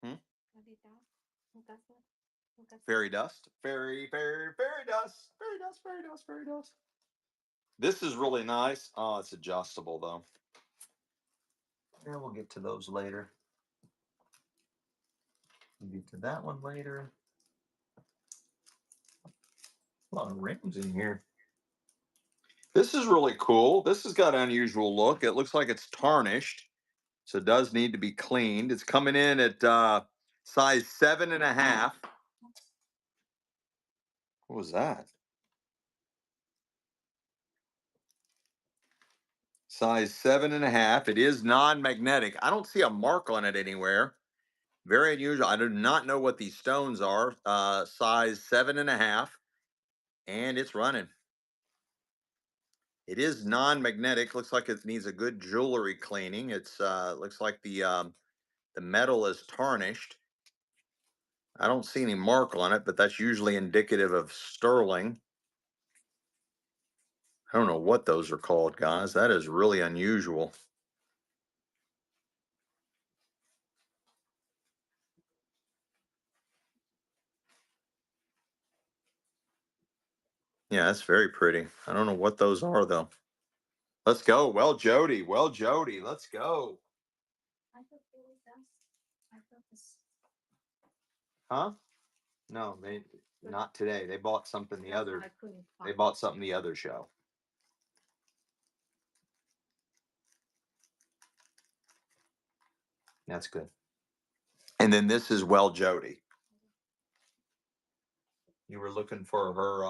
Hmm? Fairy dust. Fairy dust. Fairy dust. Fairy dust. Fairy dust. This is really nice. Oh, it's adjustable though. Yeah, we'll get to those later. We'll get to that one later. A lot of rings in here. This is really cool. This has got an unusual look. It looks like it's tarnished, so it does need to be cleaned. It's coming in at size 7.5. What was that? Size 7.5. It is non-magnetic. I don't see a mark on it anywhere. Very unusual. I do not know what these stones are. Size 7.5, and it's running. It is non-magnetic. Looks like it needs a good jewelry cleaning. It's looks like the metal is tarnished. I don't see any mark on it, but that's usually indicative of sterling. I don't know what those are called, guys. That is really unusual. Yeah, that's very pretty. I don't know what those are though. Let's go. Well, Jody. Well, Jody. Let's go. I thought it was I thought this. Huh? No, they not today. They bought something the That's other. why I couldn't They find. bought something the other show. That's good. And then this is Well Jody. You were looking for her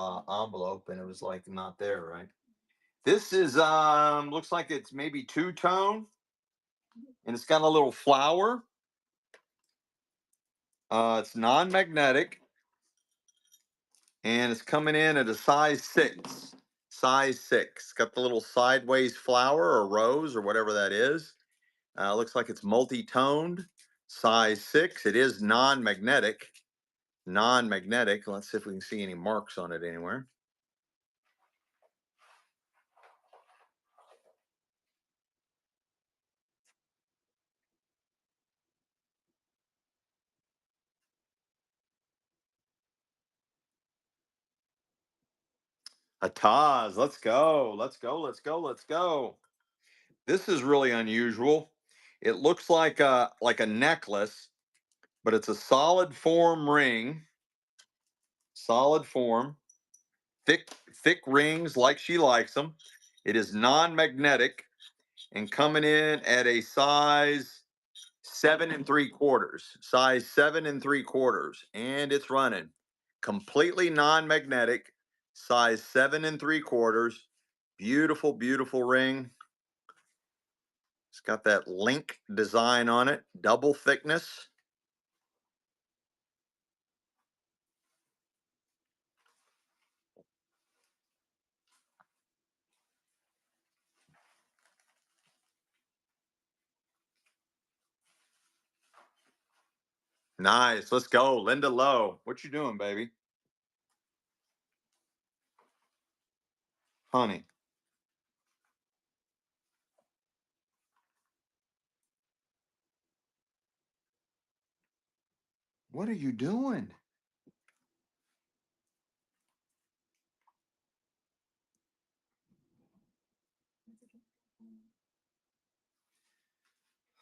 envelope and it was like not there, right? This is looks like it's maybe two-tone and it's got a little flower. It's non-magnetic and it's coming in at a size 6. Size 6. Got the little sideways flower or rose or whatever that is. Looks like it's multi-toned. Size 6. It is non-magnetic. Non-magnetic. Let's see if we can see any marks on it anywhere. A Taz. Let's go. Let's go. Let's go. Let's go. This is really unusual. It looks like a necklace, but it's a solid form ring. Solid form. Thick rings like she likes them. It is non-magnetic and coming in at a size 7.75. Size 7.75. And it's running. Completely non-magnetic. Size 7.75. Beautiful, beautiful ring. It's got that link design on it, double thickness. Nice. Let's go. Linda Lowe. What you doing, baby? Honey. What are you doing?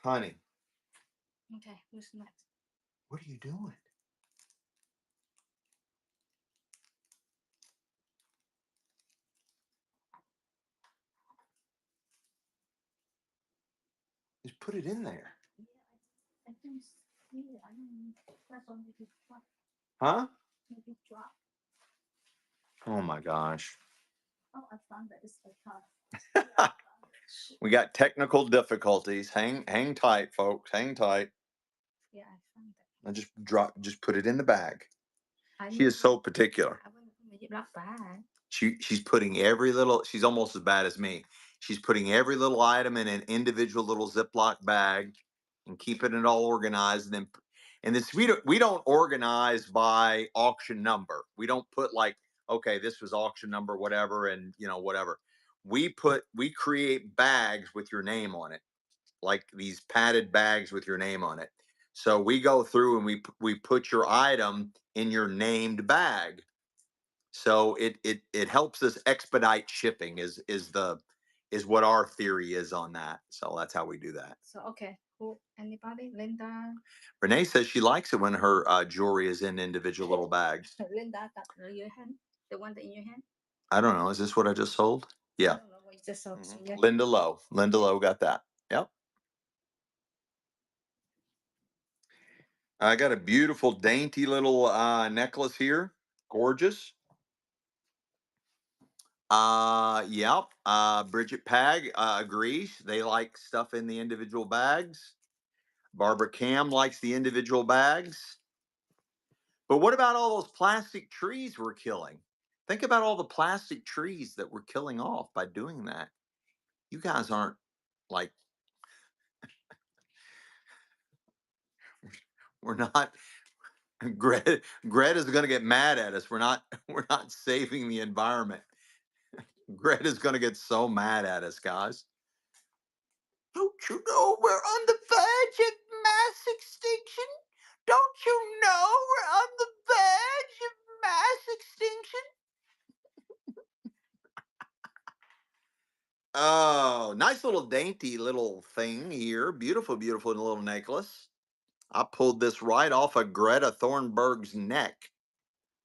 Honey. Okay, who's next? What are you doing? Just put it in there. Yeah, I don't see it. I don't press on maybe drop. Huh? Maybe drop. Oh my gosh. Oh, I found that. It's tough. We got technical difficulties. Hang tight, folks. Hang tight. Yeah, I found that. I just put it in the bag. I She need is so particular. I want to make it not bad. She's putting every little, she's almost as bad as me. She's putting every little item in an individual little Ziploc bag and keeping it all organized. And this we don't organize by auction number. We don't put like, okay, this was auction number whatever, and whatever. We create bags with your name on it, like these padded bags with your name on it. So we go through and we put your item in your named bag. So it helps us expedite shipping is what our theory is on that. So that's how we do that. So okay, who? Anybody? Linda. Renee says she likes it when her jewelry is in individual little bags. Linda, that your hand, the one that in your hand. I don't know. Is this what I just sold? I Yeah. don't know what you just saw. So, yeah. Linda Lowe. Linda Lowe got that. Yep. I got a beautiful, dainty little necklace here. Gorgeous. Yep. Bridget Pag agrees. They like stuff in the individual bags. Barbara Cam likes the individual bags. But what about all those plastic trees we're killing? Think about all the plastic trees that we're killing off by doing that. You guys aren't like, we're not. Greta's going to get mad at us. We're not saving the environment. Greta's going to get so mad at us, guys. Don't you know we're on the verge of mass extinction? Don't you know we're on the verge of mass extinction? Oh, nice little dainty little thing here. Beautiful, beautiful little necklace. I pulled this right off of Greta Thunberg's neck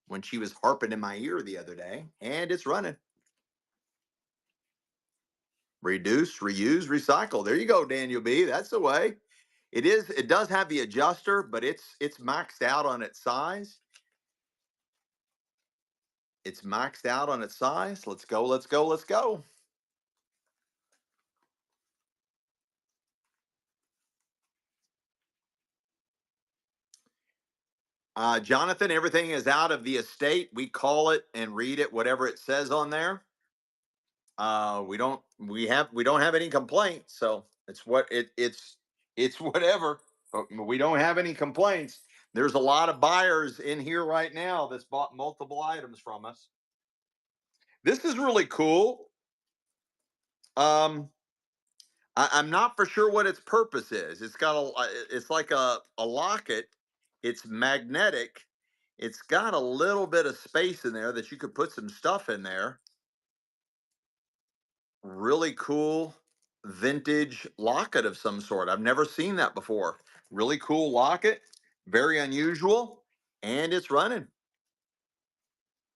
when she was harping in my ear the other day, and it's running. Reduce, reuse, recycle. There you go, Daniel B. That's the way. It is. It does have the adjuster, but it's maxed out on its size. It's maxed out on its size. Let's go. Let's go. Let's go. Jonathan, everything is out of the estate. We call it and read it, whatever it says on there. We don't have any complaints, so it's whatever. We don't have any complaints. There's a lot of buyers in here right now that's bought multiple items from us. This is really cool. I'm not for sure what its purpose is. It's like a locket. It's magnetic. It's got a little bit of space in there that you could put some stuff in there. Really cool vintage locket of some sort. I've never seen that before. Really cool locket, very unusual, and it's running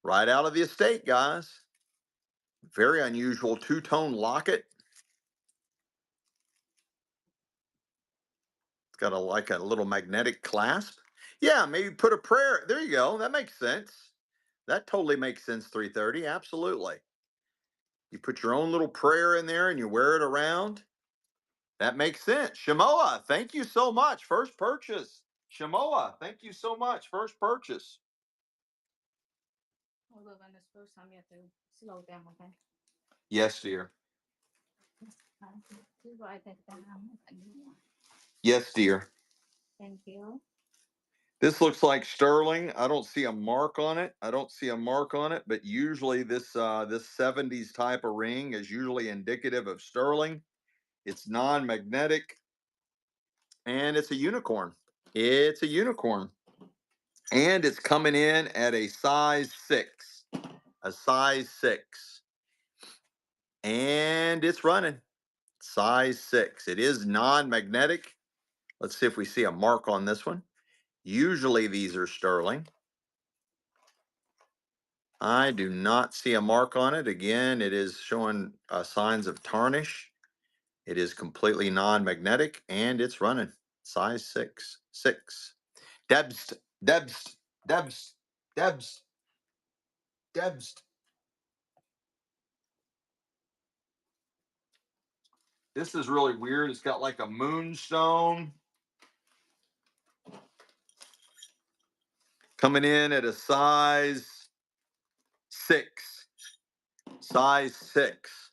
right out of the estate, guys. Very unusual two-tone locket. It's got like a little magnetic clasp. Yeah, maybe put a prayer. There you go. That makes sense. That totally makes sense. 330. Absolutely. You put your own little prayer in there and you wear it around. That makes sense. Shamoa, thank you so much. First purchase. Shamoa, thank you so much. First purchase. Although when it's first time, you have to slow down, okay? Yes, dear. To write that down. Yes, dear. Thank you. This looks like sterling. I don't see a mark on it. I don't see a mark on it, but usually this 70s type of ring is usually indicative of sterling. It's non-magnetic and it's a unicorn. It's a unicorn. And it's coming in at a size 6. A size 6. And it's running. Size 6. It is non-magnetic. Let's see if we see a mark on this one. Usually these are sterling. I do not see a mark on it. Again, it is showing signs of tarnish. It is completely non-magnetic and it's running. Size 6. 6. Debs, Debs, Debs, Debs, Debs. This is really weird. It's got like a moonstone coming in at a size 6. Size 6.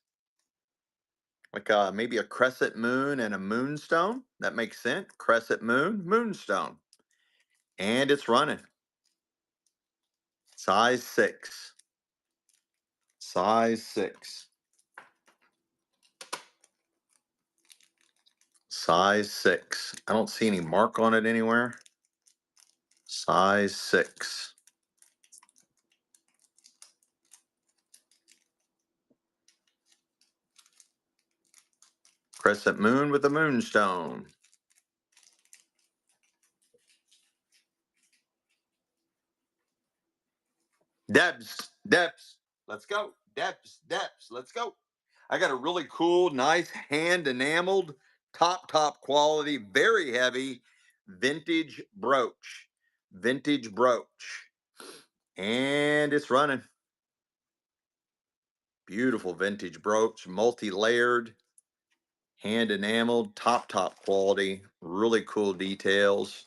Like maybe a crescent moon and a moonstone. That makes sense. Crescent moon, moonstone. And it's running. Size 6. Size 6. Size 6. I don't see any mark on it anywhere. Size 6. Crescent moon with a moonstone. Debs, Debs, let's go. Debs, Debs, let's go. I got a really cool, nice hand enameled, top quality, very heavy vintage brooch. Vintage brooch. And it's running. Beautiful vintage brooch, multi-layered, hand enameled, top quality, really cool details.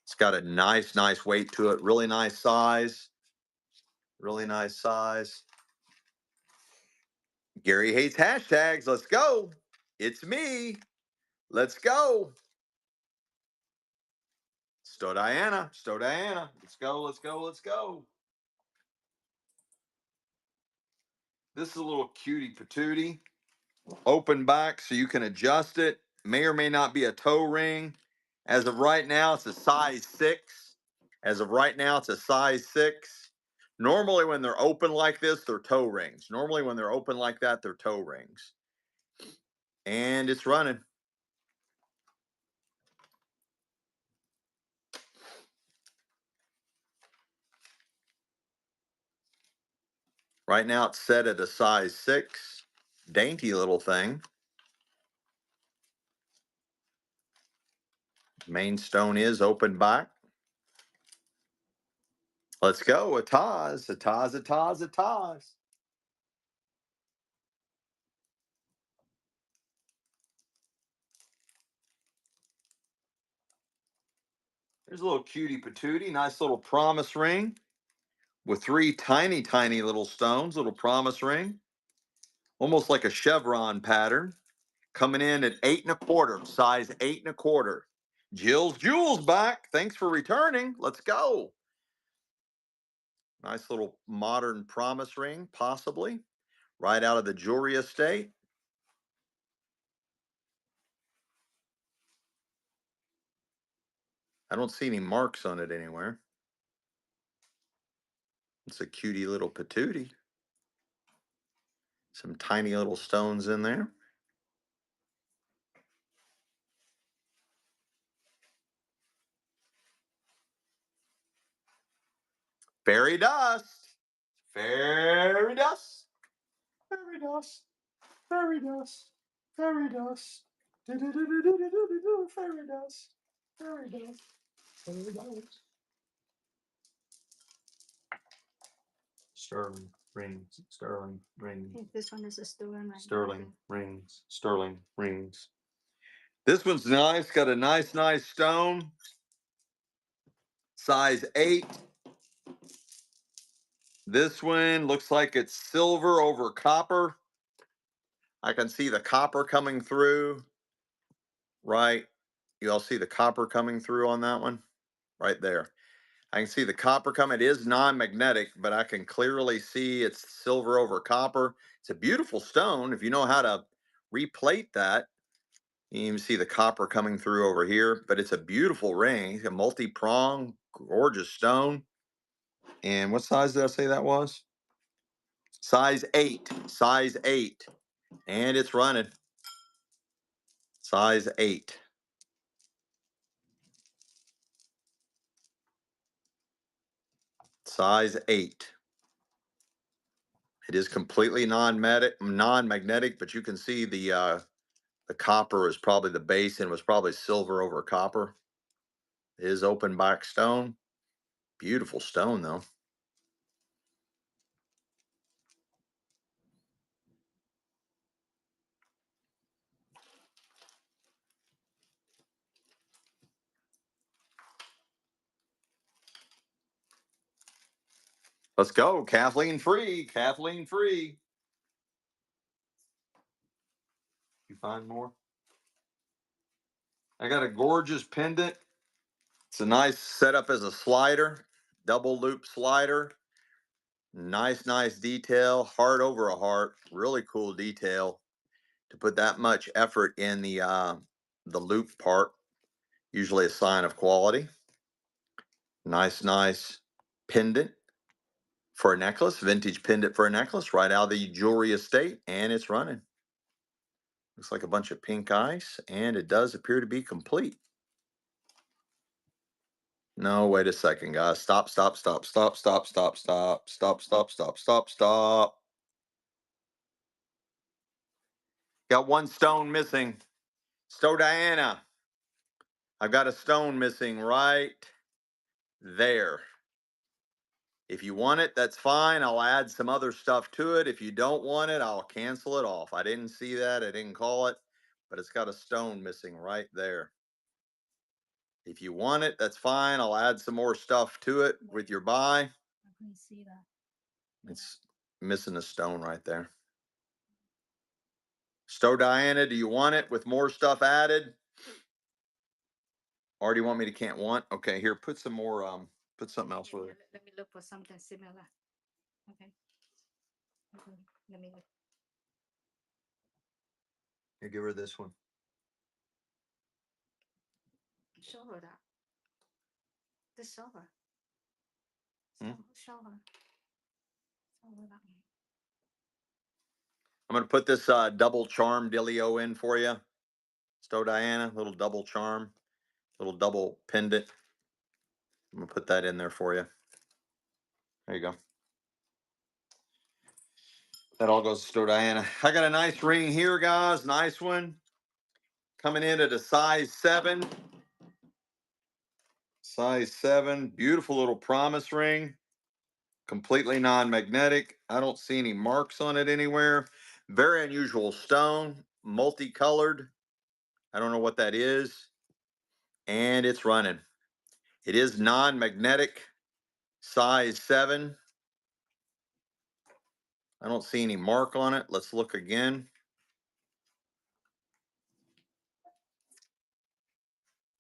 It's got a nice weight to it, really nice size. Really nice size. Gary hates hashtags. Let's go. It's me. Let's go. Sto Diana. Sto Diana. Let's go. Let's go. Let's go. This is a little cutie patootie. Open back so you can adjust it. May or may not be a toe ring. As of right now, it's a size 6. As of right now, it's a size 6. Normally, when they're open like this, they're toe rings. Normally, when they're open like that, they're toe rings. And it's running. Right now it's set at a size 6. Dainty little thing. Main stone is open back. Let's go. A Taz, a Taz, a Taz, a Taz. There's a little cutie patootie. Nice little promise ring with 3 tiny little stones. Little promise ring. Almost like a chevron pattern. Coming in at 8 1/4. Size 8 1/4. Jill's Jewels back. Thanks for returning. Let's go. Nice little modern promise ring, possibly. Right out of the jewelry estate. I don't see any marks on it anywhere. It's a cutie little patootie. Some tiny little stones in there. Fairy dust. Fairy dust. Fairy dust. Fairy dust. Fairy dust. Do-do-do-do-do-do-do-do. Fairy dust. Fairy dust. Fairy dust. Sterling rings. Sterling rings. This one is a sterling. Sterling rings. Sterling rings. This one's nice. Got a nice stone. Size 8. This one looks like it's silver over copper. I can see the copper coming through. Right. You all see the copper coming through on that one? right there. I can see the copper coming. It is non-magnetic, but I can clearly see it's silver over copper. It's a beautiful stone. If you know how to replate that, you can even see the copper coming through over here, but it's a beautiful ring, a multi-prong, gorgeous stone. And what size did I say that was? Size 8, size 8. And it's running. Size 8. Size 8. It is completely non-magnetic, but you can see the copper is probably the base and was probably silver over copper. It is open back stone. Beautiful stone though. Let's go. Kathleen free. Kathleen free. You find more? I got a gorgeous pendant. It's a nice setup as a slider, double loop slider. Nice, nice detail. Heart over a heart. Really cool detail to put that much effort in the loop part. Usually a sign of quality. Nice, nice pendant for a necklace, vintage pendant for a necklace, right out of the jewelry estate, and it's running. Looks like a bunch of pink ice, and it does appear to be complete. No, wait a second, guys. Stop, stop, stop, stop, stop, stop, stop, stop, stop, stop, stop, stop. Got one stone missing. Sto Diana. I've got a stone missing right there. If you want it, that's fine. I'll add some other stuff to it. If you don't want it, I'll cancel it off. I didn't see that. I didn't call it, but it's got a stone missing right there. If you want it, that's fine. I'll add some more stuff to it with your buy. I can see that. It's missing a stone right there. Sto Diana, do you want it with more stuff added? Or do you want me to can't want? Okay, here, put some more, put something else with it. Let me look for something similar. Okay. Okay. Let me look. Here, give her this one. Show her that. Just show her. Hmm? Show her. Show her that one. I'm going to put this double charm dealio in for you. Sto Diana, little double charm, little double pendant. I'm going to put that in there for you. There you go. That all goes to Sto Diana. I got a nice ring here, guys. Nice one. Coming in at a size 7. Size 7. Beautiful little promise ring. Completely non-magnetic. I don't see any marks on it anywhere. Very unusual stone. Multicolored. I don't know what that is. And it's running. It is non-magnetic. Size 7. I don't see any mark on it. Let's look again.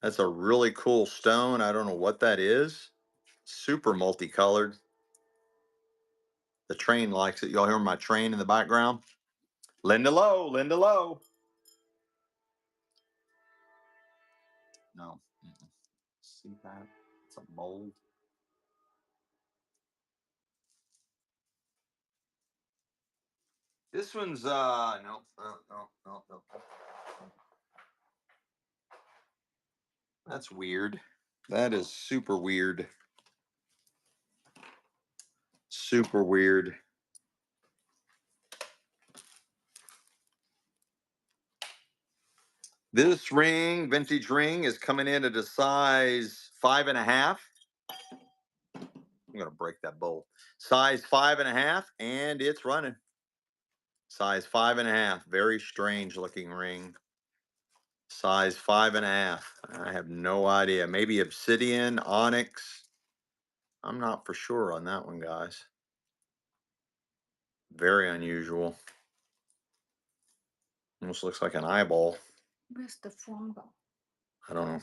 That's a really cool stone. I don't know what that is. Super multicolored. The train likes it. Y'all hear my train in the background? Linda Lowe, Linda Lowe. No. See that? It's a mold. This one's no, no, no, no, no. That's weird. That is super weird. Super weird. This ring, vintage ring, is coming in at a size 5.5. I'm gonna break that bowl. Size 5.5, and it's running. Size 5.5. Very strange looking ring. Size 5.5. I have no idea. Maybe obsidian, onyx. I'm not for sure on that one, guys. Very unusual. Almost looks like an eyeball. Where's the phone go? I don't know.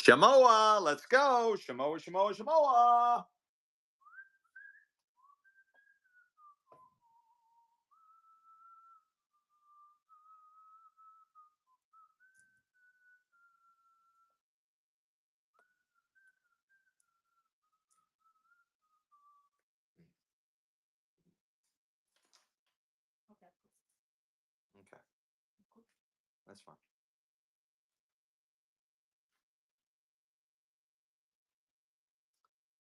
Shamoa, let's go. Shamoa, Shamoa, Shamoa. Okay, that's fine.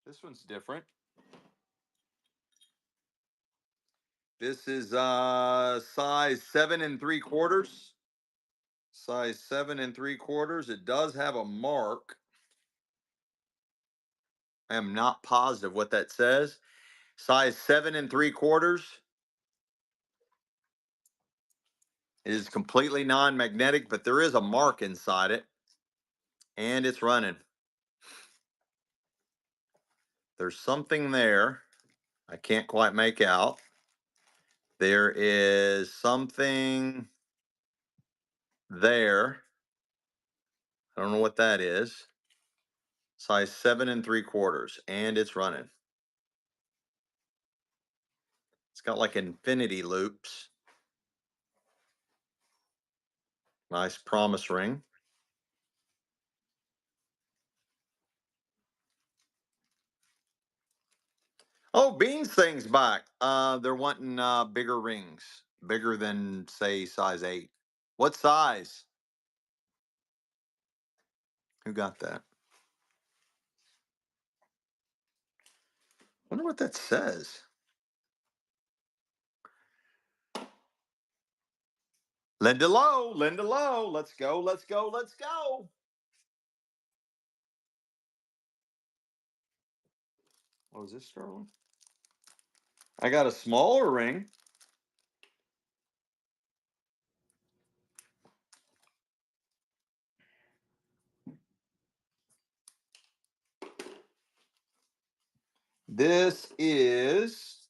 This one's different. This is size 7 3/4. Size 7 3/4. It does have a mark. I am not positive what that says. Size 7 3/4. It is completely non-magnetic, but there is a mark inside it, and it's running. There's something there. I can't quite make out. There is something there. I don't know what that is. Size 7 3/4, and it's running. It's got like infinity loops. Nice promise ring. Oh, Beans thing's back. They're wanting bigger rings, bigger than say size 8. What size? Who got that? Wonder what that says. Linda Lowe, Linda Lowe. Let's go, let's go, let's go. What was this, Sterling? I got a smaller ring. This is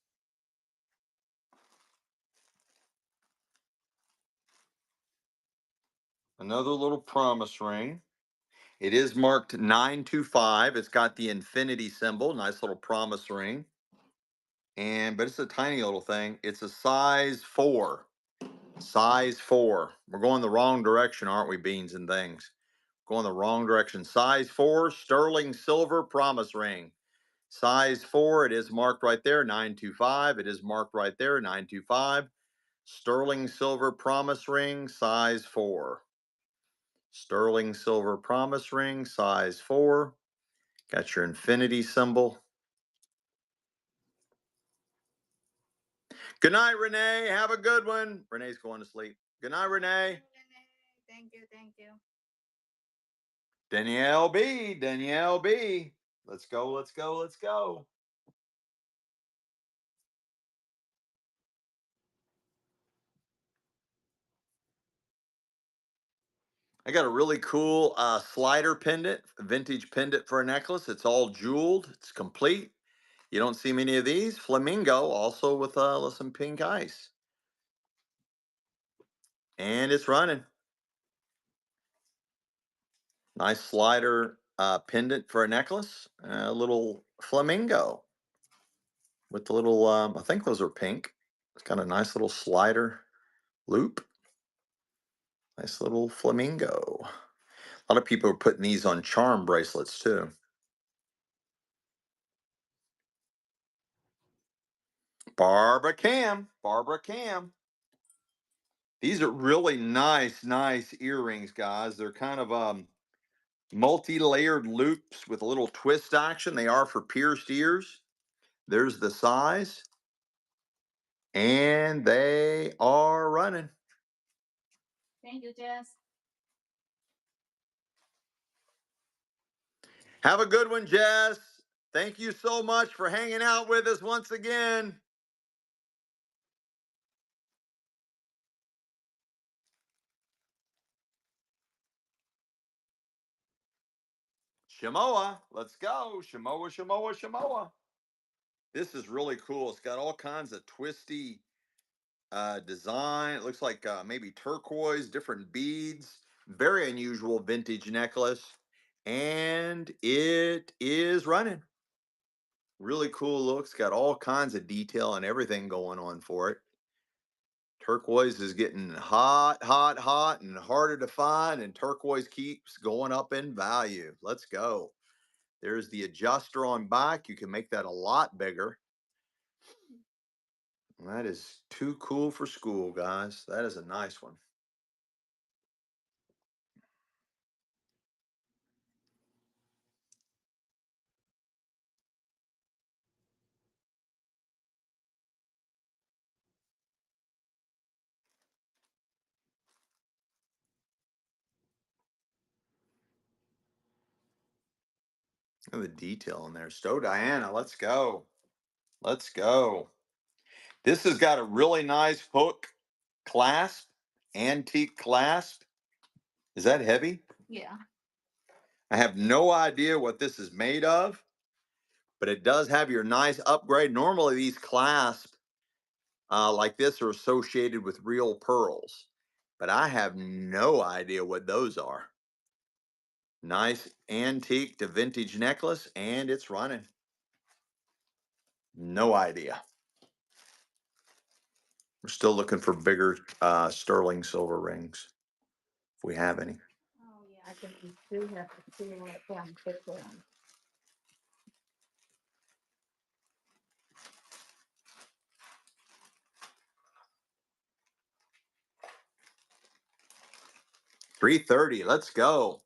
another little promise ring. It is marked 925. It's got the infinity symbol. Nice little promise ring. But it's a tiny little thing. It's a size 4. Size 4. We're going the wrong direction, aren't we, Beans and things? Going the wrong direction. Size 4, sterling silver promise ring. Size 4, it is marked right there, 925. It is marked right there, 925. Sterling silver promise ring, size 4. Sterling silver promise ring, size 4. Got your infinity symbol. Good night, Renee. Have a good one. Renee's going to sleep. Good night, Renee. Thank you, thank you. Danielle B. Danielle B. Let's go, let's go, let's go. I got a really cool slider pendant, vintage pendant for a necklace. It's all jeweled. It's complete. You don't see many of these. Flamingo, also with some pink ice. And it's running. Nice slider pendant for a necklace. A little flamingo with the little, I think those are pink. It's got a nice little slider loop. Nice little flamingo. A lot of people are putting these on charm bracelets too. Barbara Cam. Barbara Cam. These are really nice, nice earrings, guys. They're kind of multi-layered loops with a little twist action. They are for pierced ears. There's the size. And they are running. Thank you, Jess. Have a good one, Jess. Thank you so much for hanging out with us once again. Shamoa, let's go. Shamoa, Shamoa, Shamoa. This is really cool. It's got all kinds of twisty design. It looks like maybe turquoise, different beads. Very unusual vintage necklace. And it is running. Really cool looks. Got all kinds of detail and everything going on for it. Turquoise is getting hot, hot, hot, and harder to find, and turquoise keeps going up in value. Let's go. There's the adjuster on back. You can make that a lot bigger. That is too cool for school, guys. That is a nice one. Look at the detail in there. Stowe Diana, let's go. Let's go. This has got a really nice hook clasp, antique clasp. Is that heavy? Yeah. I have no idea what this is made of, but it does have your nice upgrade. Normally, these clasps like this are associated with real pearls, but I have no idea what those are. Nice antique to vintage necklace, and it's running. No idea. We're still looking for bigger sterling silver rings, if we have any. Oh yeah, I think we do have to see what one big one. $330. Let's go.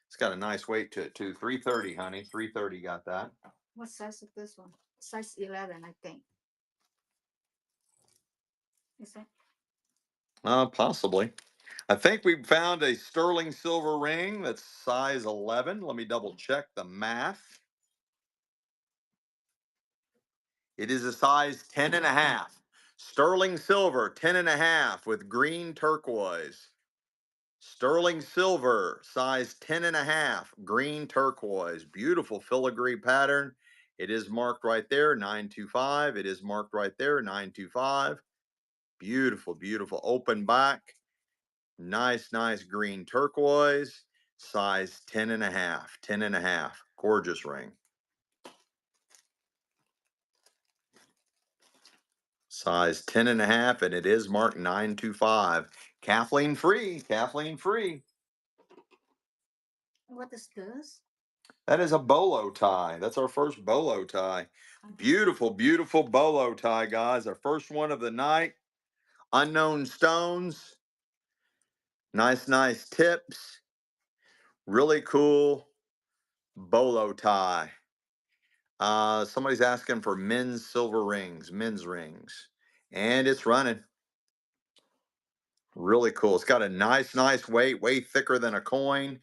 It's got a nice weight to it too. $330, honey. $330 got that. What size is this one? Size 11, I think. Is it? Possibly. I think we found a sterling silver ring that's size 11. Let me double check the math. It is a size 10 and a half. Sterling silver, 10 and a half with green turquoise. Sterling silver, size 10 and a half, green turquoise. Beautiful filigree pattern. It is marked right there, 925. It is marked right there, 925. Beautiful, beautiful open back. Nice, nice green turquoise. Size 10 and a half, 10 and a half. Gorgeous ring. Size 10 and a half, and it is marked 925. Kathleen free, Kathleen free. What is this? That is a bolo tie. That's our first bolo tie. Beautiful, beautiful bolo tie, guys. Our first one of the night. Unknown stones. Nice, nice tips. Really cool bolo tie. Somebody's asking for men's silver rings, men's rings. And it's running. Really cool. It's got a nice, nice weight, way thicker than a coin.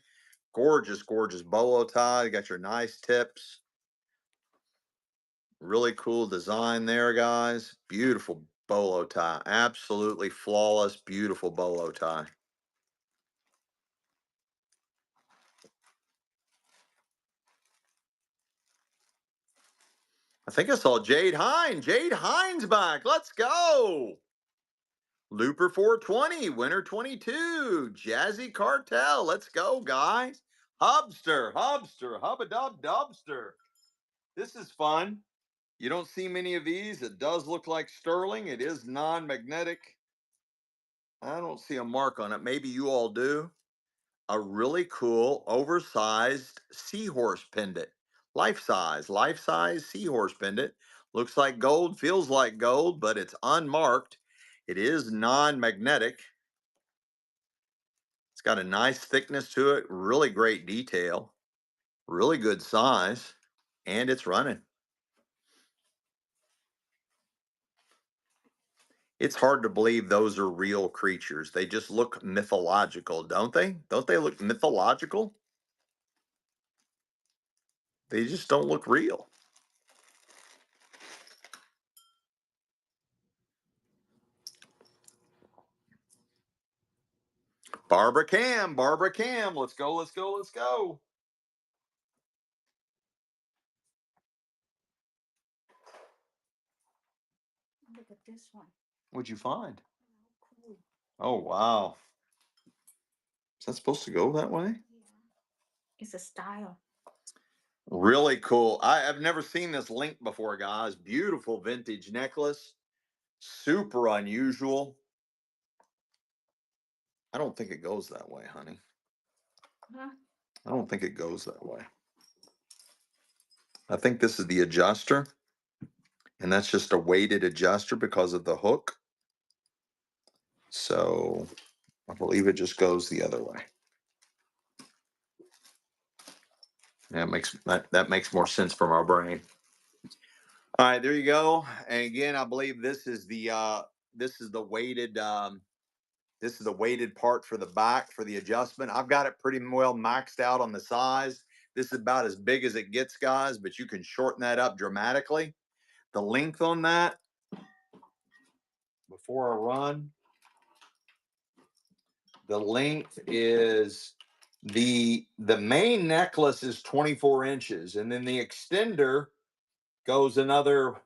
Gorgeous, gorgeous bolo tie. You got your nice tips. Really cool design there, guys. Beautiful bolo tie. Absolutely flawless, beautiful bolo tie. I think I saw Jade Hines. Jade Hines back. Let's go. Looper 420, winner 22. Jazzy Cartel. Let's go, guys. Hubster, Hubster, Hub-a-dub Dubster. This is fun. You don't see many of these. It does look like sterling. It is non-magnetic. I don't see a mark on it. Maybe you all do. A really cool, oversized seahorse pendant. Life size seahorse pendant. Looks like gold, feels like gold, but it's unmarked. It is non-magnetic. It's got a nice thickness to it, really great detail, really good size, and it's running. It's hard to believe those are real creatures. They just look mythological, don't they? Don't they look mythological? They just don't look real. Barbara Cam, Barbara Cam. Let's go, let's go, let's go. Look at this one. What'd you find? Oh, cool. Oh, wow. Is that supposed to go that way? Yeah. It's a style. Really cool. I've never seen this link before, guys. Beautiful vintage necklace. Super unusual. I don't think it goes that way, honey. Huh? I don't think it goes that way. I think this is the adjuster, and that's just a weighted adjuster because of the hook. So I believe it just goes the other way. That makes more sense from our brain. All right, there you go. And again, I believe this is the weighted this is the weighted part for the back for the adjustment. I've got it pretty well maxed out on the size. This is about as big as it gets, guys, but you can shorten that up dramatically. The length on that, before I run, the length is the main necklace is 24 inches, and then the extender goes another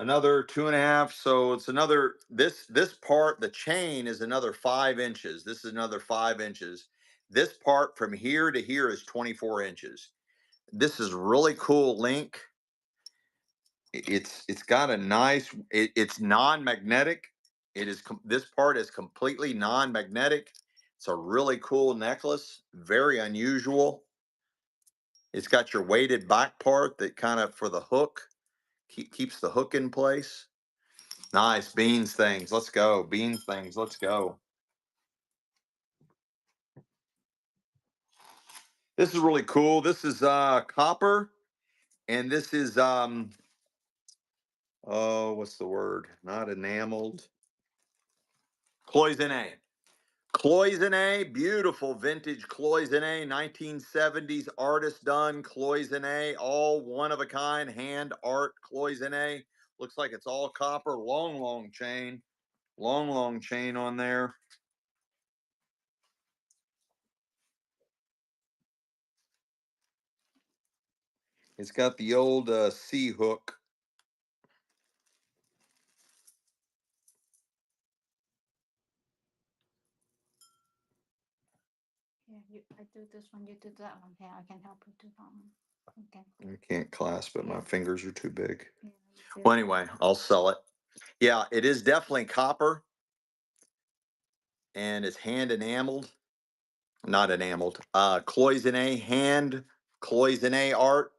2.5. So it's another this part, the chain is another 5 inches. This is another 5 inches. This part from here to here is 24 inches. This is really cool link. It's got a nice it's non-magnetic. This part is completely non-magnetic. It's a really cool necklace, very unusual. It's got your weighted back part that kind of for the hook keeps the hook in place. Nice beans things. Let's go. Beans things. Let's go. This is really cool. This is copper, and this is oh, what's the word? Not enameled. Cloisonne. Cloisonne, beautiful vintage cloisonne, 1970s artist done cloisonne, all one of a kind hand art cloisonne. Looks like it's all copper, long chain, long chain on there. It's got the old C hook. Yeah, I do this one, you do that one. Yeah, I can help you do that one. Okay. I can't clasp it. My fingers are too big. Yeah, Well, anyway, I'll sell it. Yeah, it is definitely copper, and it's hand enameled, not enameled. Cloisonne, hand cloisonne art,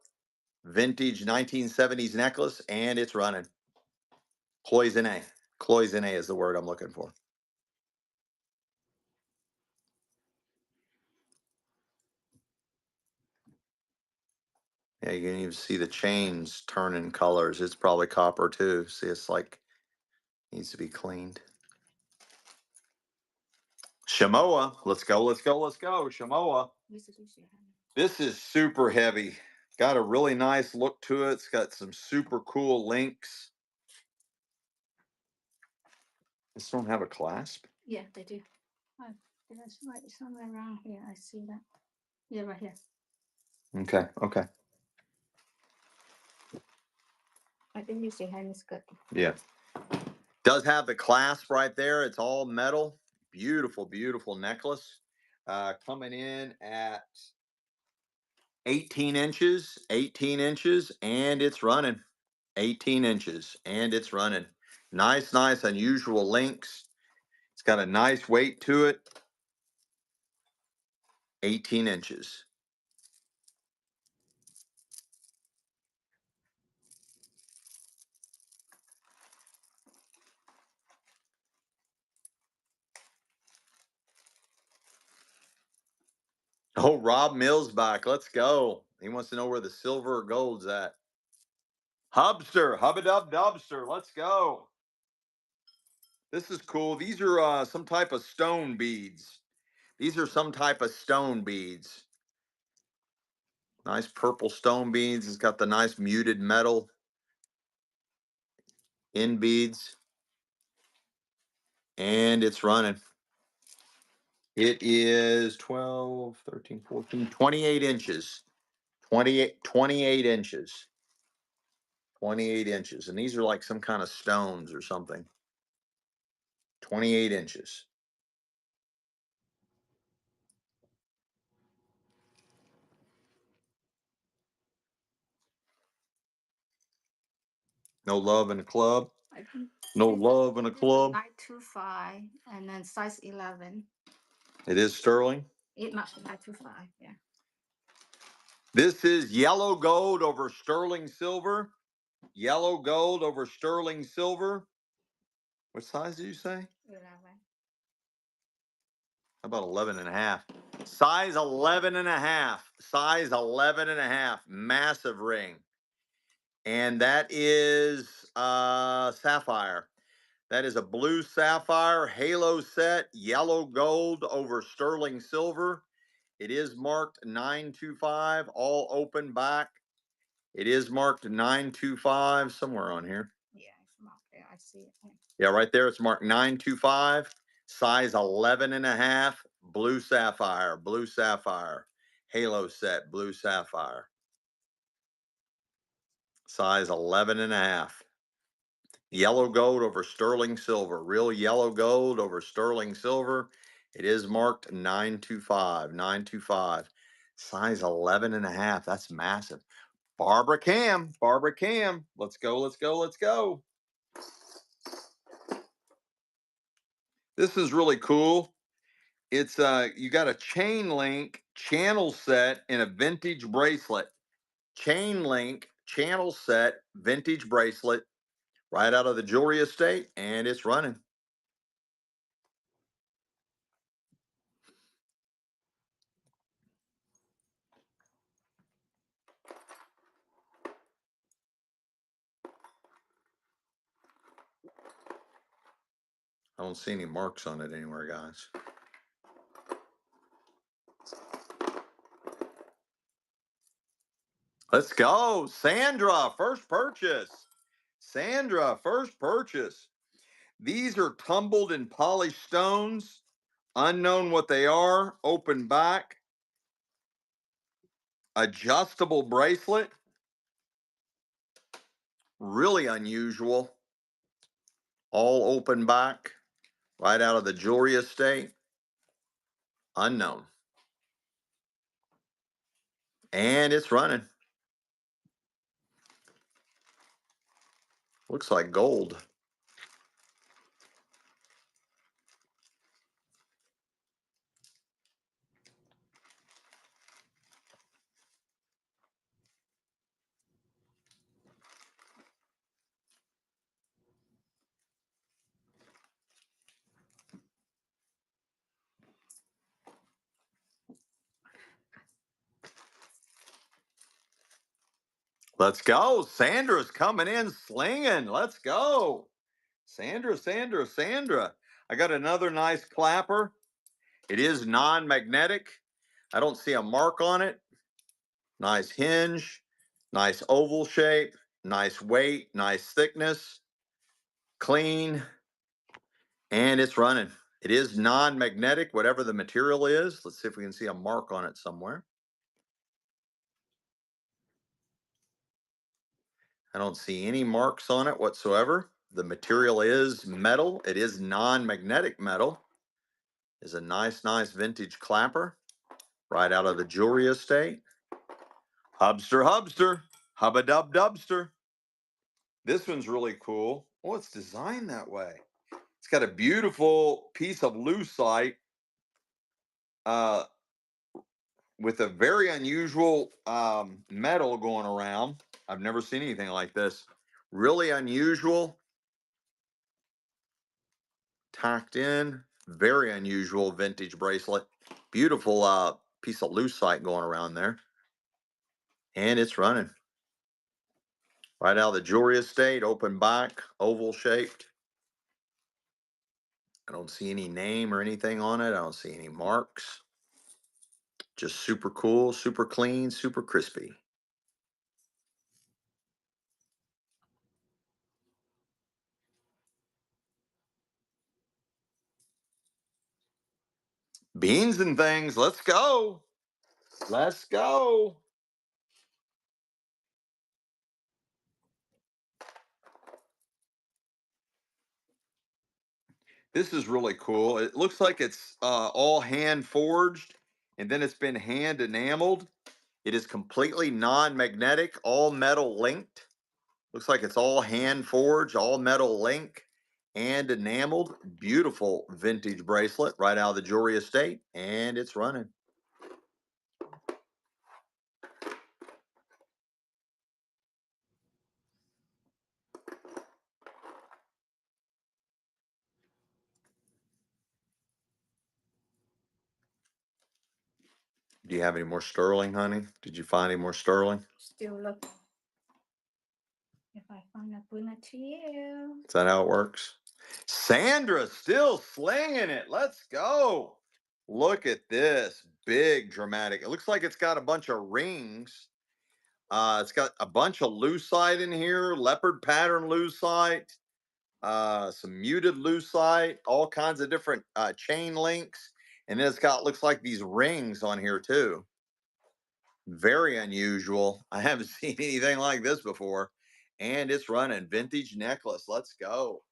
vintage 1970s necklace, and it's running. Cloisonne. Cloisonne is the word I'm looking for. Yeah, you can even see the chains turning colors. It's probably copper too. See, it's like needs to be cleaned. Shamoa. Let's go. Let's go. Let's go. Shamoa. This is super heavy. Got a really nice look to it. It's got some super cool links. This don't have a clasp? Yeah, they do. Oh, that's right. Somewhere around here. I see that. Yeah, right here. Okay, okay. I think you see hand is good. Yeah. Does have the clasp right there. It's all metal. Beautiful, beautiful necklace. Coming in at 18 inches, 18 inches, and it's running. 18 inches, and it's running. Nice, unusual links. It's got a nice weight to it. 18 inches. Oh, Rob Mills back. Let's go. He wants to know where the silver or gold's at. Hubster, Hubadub Dubster. Let's go. This is cool. These are some type of stone beads. These are some type of stone beads. Nice purple stone beads. It's got the nice muted metal in beads. And it's running. It is 12, 13, 14, 28 inches. 28 inches. 28 inches. And these are like some kind of stones or something. 28 inches. No love in the club. I think No this love in the this is club. 925 and then size 11. It is sterling. It must be 925. Yeah. This is yellow gold over sterling silver. Yellow gold over sterling silver. What size did you say? 11. How about 11 and a half? Size 11 and a half. Size 11 and a half. Massive ring. And that is sapphire. That is a blue sapphire halo set, yellow gold over sterling silver. It is marked 925, all open back. It is marked 925 somewhere on here. Yeah, it's marked there. I see it. Yeah, right there. It's marked 925, size 11 and a half, blue sapphire, halo set, blue sapphire, size 11 and a half. Yellow gold over sterling silver, real yellow gold over sterling silver. It is marked 925, size 11 and a half. That's massive. Barbara Cam, let's go, let's go, let's go. This is really cool. It's you got a chain link channel set in a vintage bracelet. Chain link channel set vintage bracelet right out of the jewelry estate, and it's running. I don't see any marks on it anywhere, guys. Let's go. Sandra, first purchase. Sandra, first purchase. These are tumbled and polished stones. Unknown what they are. Open back. Adjustable bracelet. Really unusual. All open back. Right out of the jewelry estate. Unknown. And it's running. Looks like gold. Let's go. Sandra's coming in slinging. Let's go. Sandra. I got another nice clapper. It is non-magnetic. I don't see a mark on it. Nice hinge, nice oval shape, nice weight, nice thickness, clean, and it's running. It is non-magnetic, whatever the material is. Let's see if we can see a mark on it somewhere. I don't see any marks on it whatsoever. The material is metal. It is non-magnetic metal. Is a nice vintage clapper right out of the jewelry estate. Hubster. Hubba-dub-dubster. This one's really cool. Oh, it's designed that way. It's got a beautiful piece of lucite uh, with a very unusual metal going around. I've never seen anything like this. Really unusual. Tacked in. Very unusual vintage bracelet. Beautiful piece of lucite going around there. And it's running. Right out of the jewelry estate, open back, oval shaped. I don't see any name or anything on it. I don't see any marks. Just super cool, super clean, super crispy. Beans and things. Let's go. Let's go. This is really cool. It looks like it's all hand forged and then it's been hand enameled. It is completely non magnetic, all metal linked. Looks like it's all hand forged, all metal link and enameled. Beautiful vintage bracelet right out of the jewelry estate, and it's running. Do you have any more sterling, honey? Did you find any more sterling? Still looking. If I find a Bruna to you. Is that how it works? Sandra still slinging it. Let's go. Look at this. Big dramatic. It looks like it's got a bunch of rings. It's got a bunch of lucite in here, leopard pattern lucite, some muted lucite, all kinds of different chain links. And then it's got, looks like these rings on here too. Very unusual. I haven't seen anything like this before. And it's running vintage necklace. Let's go.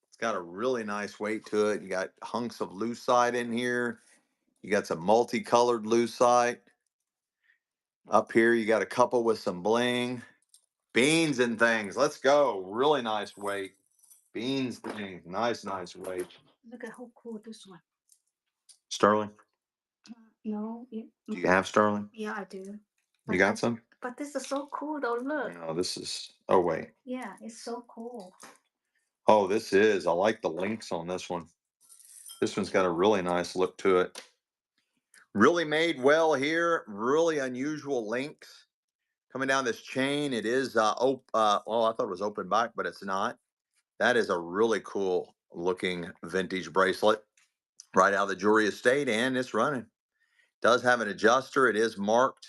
It's got a really nice weight to it. You got hunks of lucite in here. You got some multicolored lucite. Up here, you got a couple with some bling. Beans and things. Let's go. Really nice weight. Beans things. Nice, nice weight. Look at how cool this one. Sterling. No, Do you have sterling? yeah, I do. You But got some? But this is so cool though. Look. No, this is. Oh, wait. Yeah, it's so cool. Oh, this is. I like the links on this one. This one's got a really nice look to it. Really made well here. Really unusual links coming down this chain. It is well, I thought it was open back, but it's not. That is a really cool looking vintage bracelet right out of the jewelry estate, and it's running. Does have an adjuster. It is marked.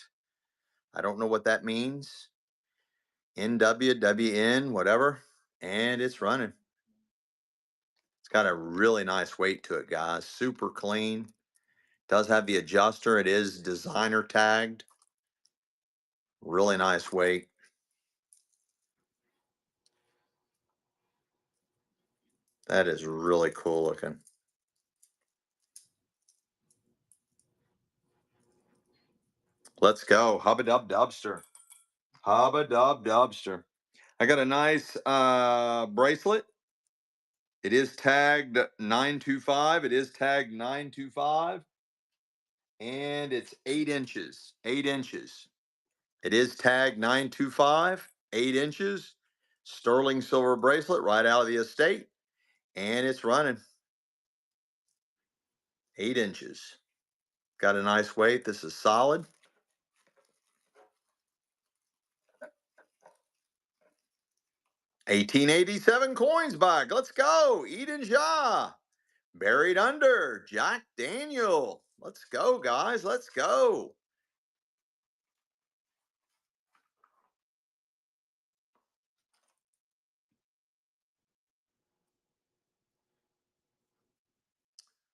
I don't know what that means. NWWN, whatever, and it's running. It's got a really nice weight to it, guys. Super clean. Does have the adjuster. It is designer tagged. Really nice weight. That is really cool looking. Let's go. Hubba Dub Dubster. Hubba Dub Dubster. I got a nice bracelet. It is tagged 925. It is tagged 925. And it's 8 inches. 8 inches. It is tagged 925, 8 inches. Sterling silver bracelet right out of the estate. And it's running 8 inches. Got a nice weight. This is solid. $18.87 coins back. Let's go. Eden Shaw. Buried under. Jack Daniel. Let's go, guys. Let's go.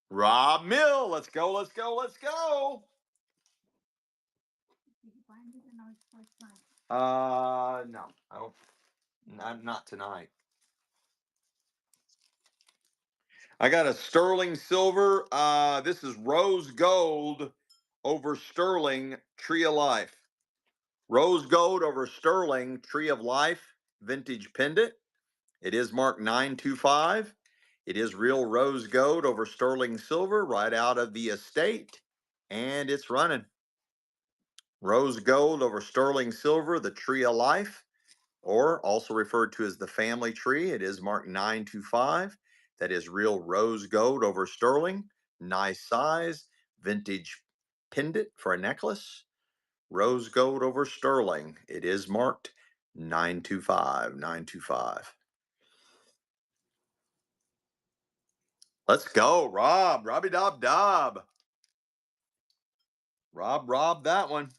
Rob Mill. Let's go. Let's go. Let's go. No. I don't. Not tonight. I got a sterling silver. This is rose gold over sterling tree of life. Rose gold over sterling tree of life vintage pendant. It is marked 925. It is real rose gold over sterling silver right out of the estate. And it's running. Rose gold over sterling silver, the tree of life, or also referred to as the family tree. It is marked 925. That is real rose gold over sterling. Nice size. Vintage pendant for a necklace. Rose gold over sterling. It is marked 925. 925. Let's go, Rob. Robbie Dob Dob. Rob, that one.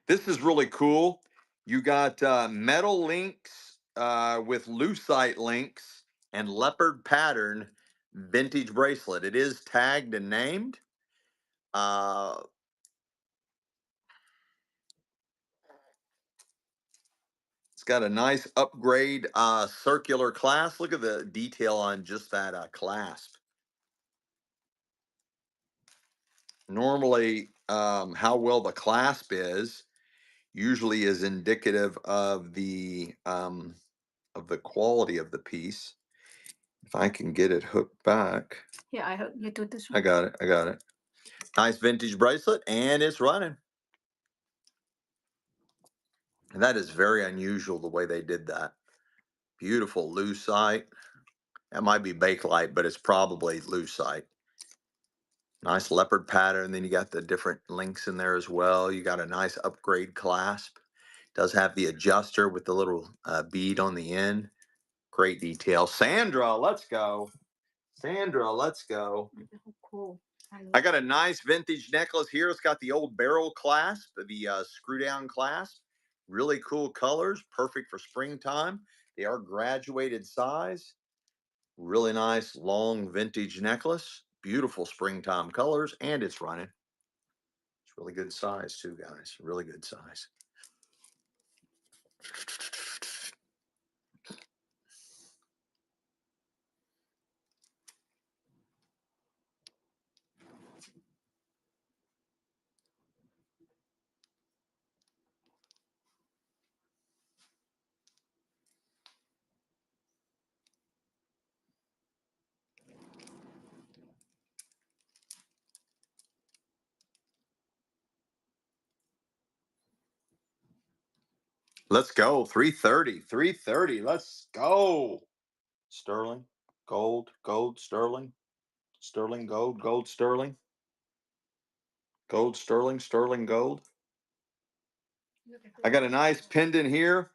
This is really cool. You got metal links with lucite links and leopard pattern vintage bracelet. It is tagged and named. It's got a nice upgrade circular clasp. Look at the detail on just that clasp. Normally, how well the clasp is usually is indicative of the quality of the piece. If I can get it hooked back, Yeah, I hope you do this I one. got it. I got it. Nice vintage bracelet, and it's running. And that is very unusual the way they did that. Beautiful lucite. That might be bakelite, but it's probably lucite. Nice leopard pattern. Then you got the different links in there as well. You got a nice upgrade clasp. Does have the adjuster with the little bead on the end. Great detail. Sandra, let's go. Sandra, let's go. Oh, cool. I got a nice vintage necklace here. It's got the old barrel clasp, the screw down clasp. Really cool colors, perfect for springtime. They are graduated size. Really nice long vintage necklace. Beautiful springtime colors, and it's running. It's really good size too, guys. Really good size. Let's go. 330. 330. Let's go. Sterling, gold, gold, sterling, sterling, gold, gold, sterling, gold, sterling, sterling, gold. I got a nice pendant here.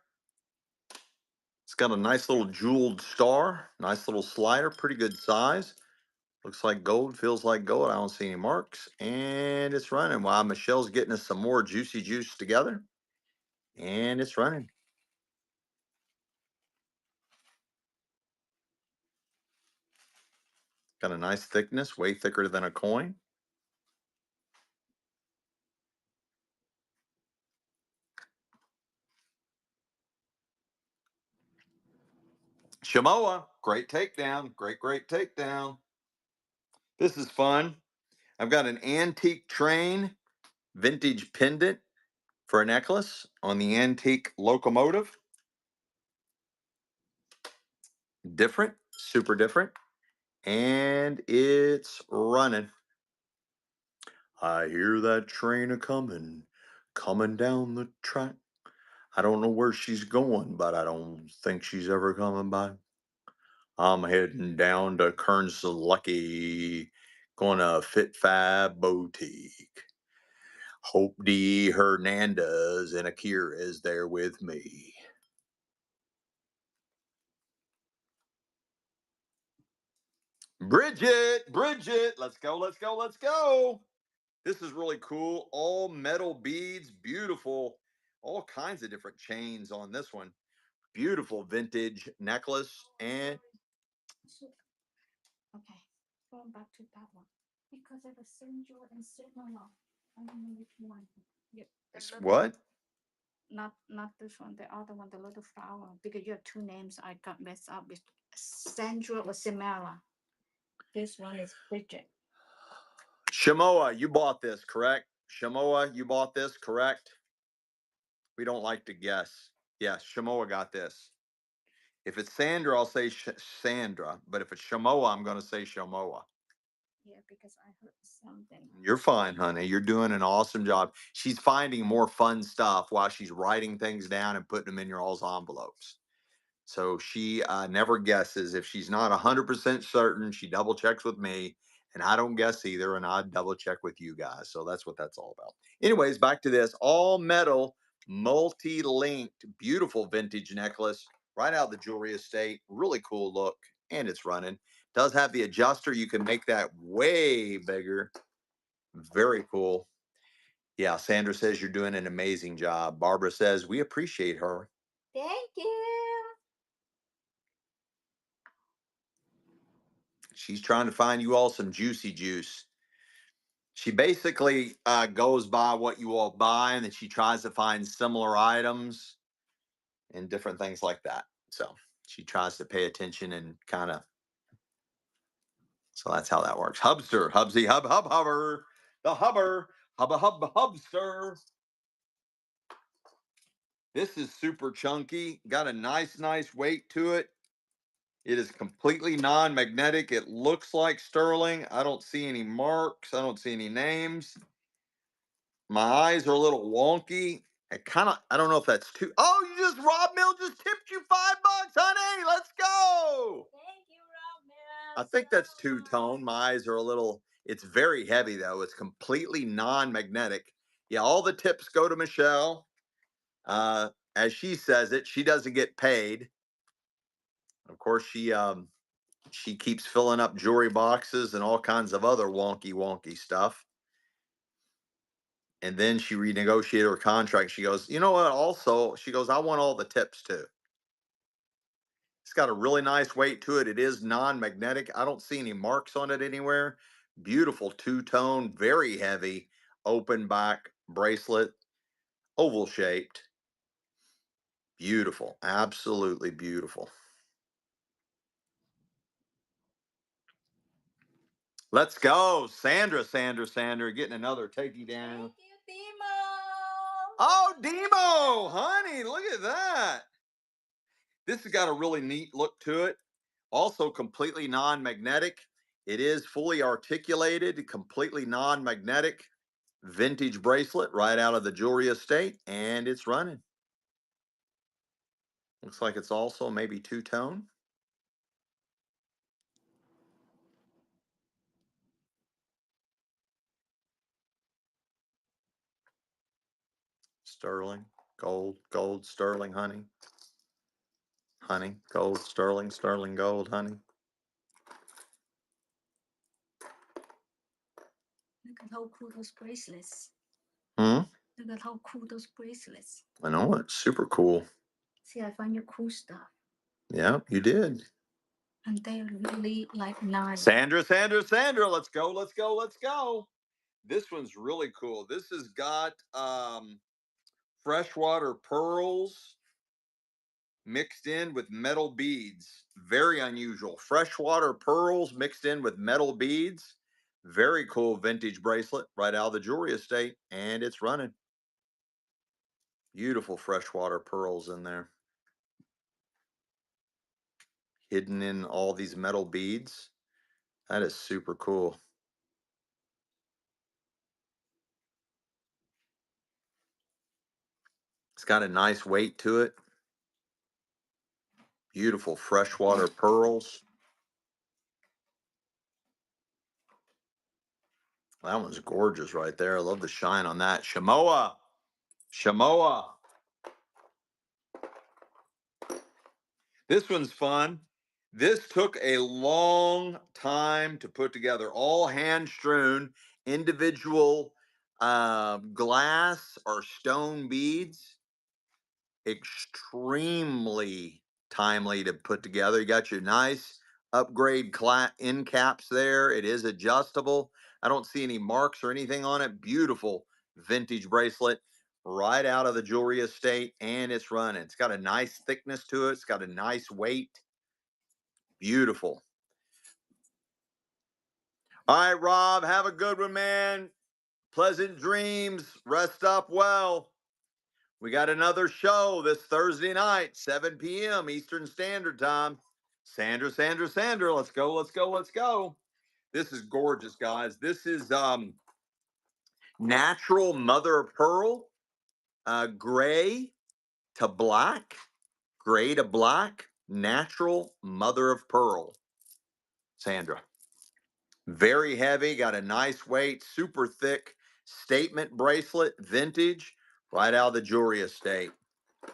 It's got a nice little jeweled star, nice little slider, pretty good size. Looks like gold, feels like gold. I don't see any marks. And it's running while Michelle's getting us some more juicy juice together. And it's running. Got a nice thickness, way thicker than a coin. Shamoa, great takedown. Great, great takedown. This is fun. I've got an antique train vintage pendant for a necklace on the antique locomotive. Different, super different. And it's running. I hear that train a coming, coming down the track. I don't know where she's going, but I don't think she's ever coming back. I'm heading down to Kearns Lucky, gonna Fit Fab Boutique. Hope D. Hernandez and Akira is there with me. Bridget, Bridget, let's go, let's go, let's go. This is really cool. All metal beads, beautiful. All kinds of different chains on this one. Beautiful vintage necklace. And Okay, going back to that one because it was Sandro and similar. I don't know which one. Yeah, what? not this one, the other one, the little flower. Because you have two names, I got messed up with Sandra or Samara. This one is Bridget. Shamoa, you bought this, correct? Shamoa, you bought this, correct? We don't like to guess. Yes, Shamoa got this. If it's Sandra, I'll say Sandra. But if it's Shamoa, I'm going to say Shamoa. Yeah, because I heard something. You're fine, honey. You're doing an awesome job. She's finding more fun stuff while she's writing things down and putting them in your all's envelopes. So she never guesses. If she's not 100% certain, she double checks with me. And I don't guess either. And I double check with you guys. So that's what that's all about. Anyways, back to this all metal, multi linked, beautiful vintage necklace right out of the jewelry estate. Really cool look. And it's running. Does have the adjuster. You can make that way bigger. Very cool. Yeah, Sandra says you're doing an amazing job. Barbara says we appreciate her. Thank you. She's trying to find you all some juicy juice. She basically goes by what you all buy, and then she tries to find similar items and different things like that. So she tries to pay attention and kind of. So that's how that works. Hubster, Hubsy, Hub, Hub, Hover. The hubber, hubba hubba hubster. This is super chunky. Got a nice weight to it. It is completely non-magnetic. It looks like sterling. I don't see any marks. I don't see any names. My eyes are a little wonky. I don't know if that's too. Oh, Rob Mill just tipped you $5, honey. Let's go. Thank you, Rob I Mills, think that's so two-tone. much. My eyes are a little, it's very heavy though. It's completely non-magnetic. Yeah, all the tips go to Michelle. As she says it, she doesn't get paid. Of course, she keeps filling up jewelry boxes and all kinds of other wonky stuff. And then she renegotiated her contract. She goes, you know what? Also, she goes, I want all the tips too. It's got a really nice weight to it. It is non-magnetic. I don't see any marks on it anywhere. Beautiful two-tone, very heavy, open back bracelet, oval shaped. Beautiful. Absolutely beautiful. Let's go. Sandra, getting another takey down. Thank you, Timo. Oh, Demo, honey, look at that. This has got a really neat look to it. Also completely non-magnetic. It is fully articulated, completely non-magnetic. Vintage bracelet right out of the jewelry estate, and it's running. Looks like it's also maybe two-tone. Sterling, gold, sterling, honey. Honey, gold, sterling, gold, honey. Look at how cool those bracelets. Hmm? Look at how cool those bracelets. I know, it's super cool. See, I find you cool stuff. Yeah, you did. And they're really like nice. Sandra, let's go. This one's really cool. This has got freshwater pearls mixed in with metal beads. Very unusual. Freshwater pearls mixed in with metal beads. Very cool vintage bracelet right out of the jewelry estate, and it's running. Beautiful freshwater pearls in there. Hidden in all these metal beads. That is super cool. It's got a nice weight to it. Beautiful freshwater pearls. That one's gorgeous right there. I love the shine on that. Shamoa. This one's fun. This took a long time to put together. All hand strewn, individual glass or stone beads. Extremely timely to put together. You got your nice upgrade end caps there. It is adjustable. I don't see any marks or anything on it. Beautiful vintage bracelet right out of the jewelry estate, and it's running. It's got a nice thickness to it. It's got a nice weight. Beautiful. All right, Rob, have a good one, man. Pleasant dreams. Rest up well. We got another show this Thursday night, 7 p.m. Eastern Standard Time. Sandra. Let's go. This is gorgeous, guys. This is natural mother of pearl, gray to black, natural mother of pearl. Sandra. Very heavy, got a nice weight, super thick statement bracelet, vintage, right out of the jewelry estate.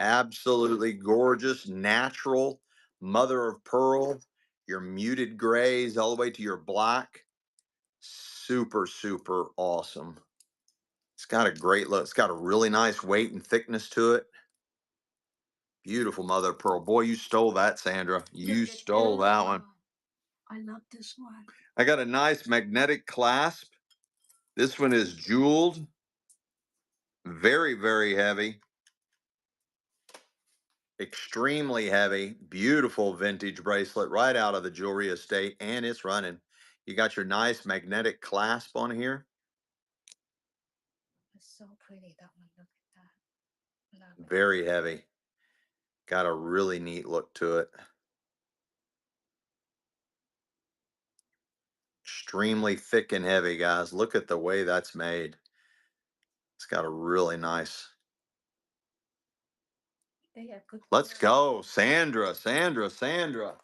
Absolutely gorgeous, natural mother of pearl, your muted grays all the way to your black. Super awesome. It's got a great look. It's got a really nice weight and thickness to it. Beautiful mother of pearl. Boy, you stole that, Sandra. You stole that one. I love this one. I got a nice magnetic clasp. This one is jeweled. Very heavy. Extremely heavy. Beautiful vintage bracelet right out of the jewelry estate, and it's running. You got your nice magnetic clasp on here. So pretty, that one. Look at that. Love it. Very heavy. Got a really neat look to it. Extremely thick and heavy, guys. Look at the way that's made. It's got a really nice. They are good. Let's go, Sandra, Sandra, Sandra.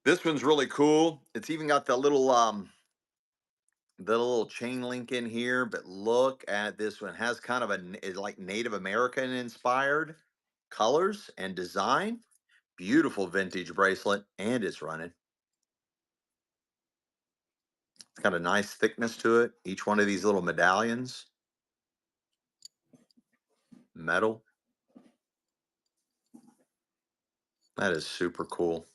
This one's really cool. It's even got the little chain link in here, but look at this one. It has kind of it's like Native American inspired colors and design. Beautiful vintage bracelet, and it's running. It's got a nice thickness to it. Each one of these little medallions, metal. That is super cool.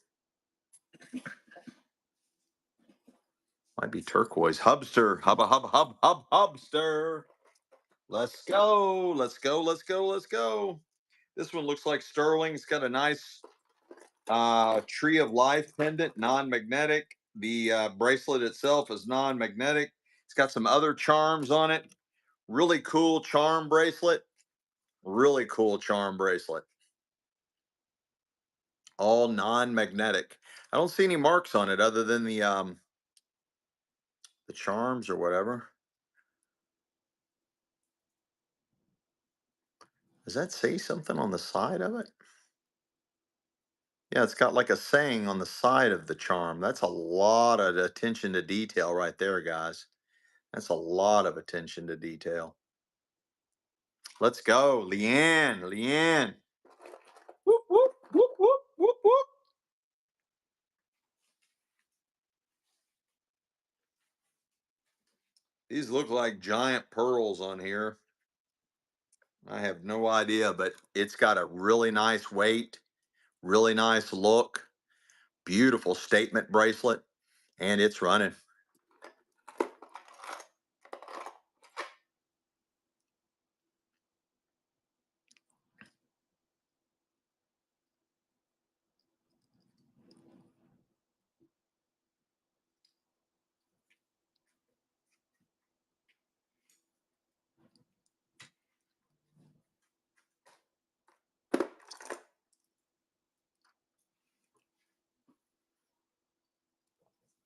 Might be turquoise. Hubster. Hubster. Let's go. Let's go. Let's go. Let's go. This one looks like sterling. It's got a nice tree of life pendant, non-magnetic. The bracelet itself is non-magnetic. It's got some other charms on it. Really cool charm bracelet. Really cool charm bracelet. All non-magnetic. I don't see any marks on it other than the charms or whatever. Does that say something on the side of it? Yeah, it's got like a saying on the side of the charm. That's a lot of attention to detail right there, guys. That's a lot of attention to detail. Let's go, Leanne, Leanne. Whoop, whoop, whoop, whoop, whoop, whoop. These look like giant pearls on here. I have no idea, but it's got a really nice weight, really nice look, beautiful statement bracelet, and it's running.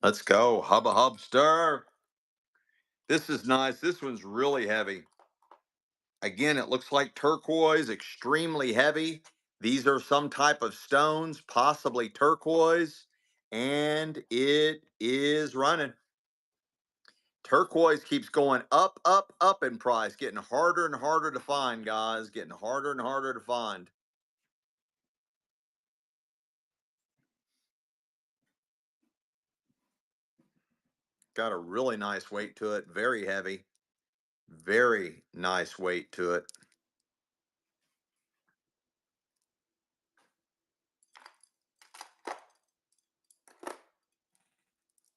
Let's go, Hubba Hubster. This is nice. This one's really heavy. Again, it looks like turquoise, extremely heavy. These are some type of stones, possibly turquoise, and it is running. Turquoise keeps going up, up, up in price, getting harder and harder to find, guys. Getting harder and harder to find. Got a really nice weight to it, very heavy. Very nice weight to it.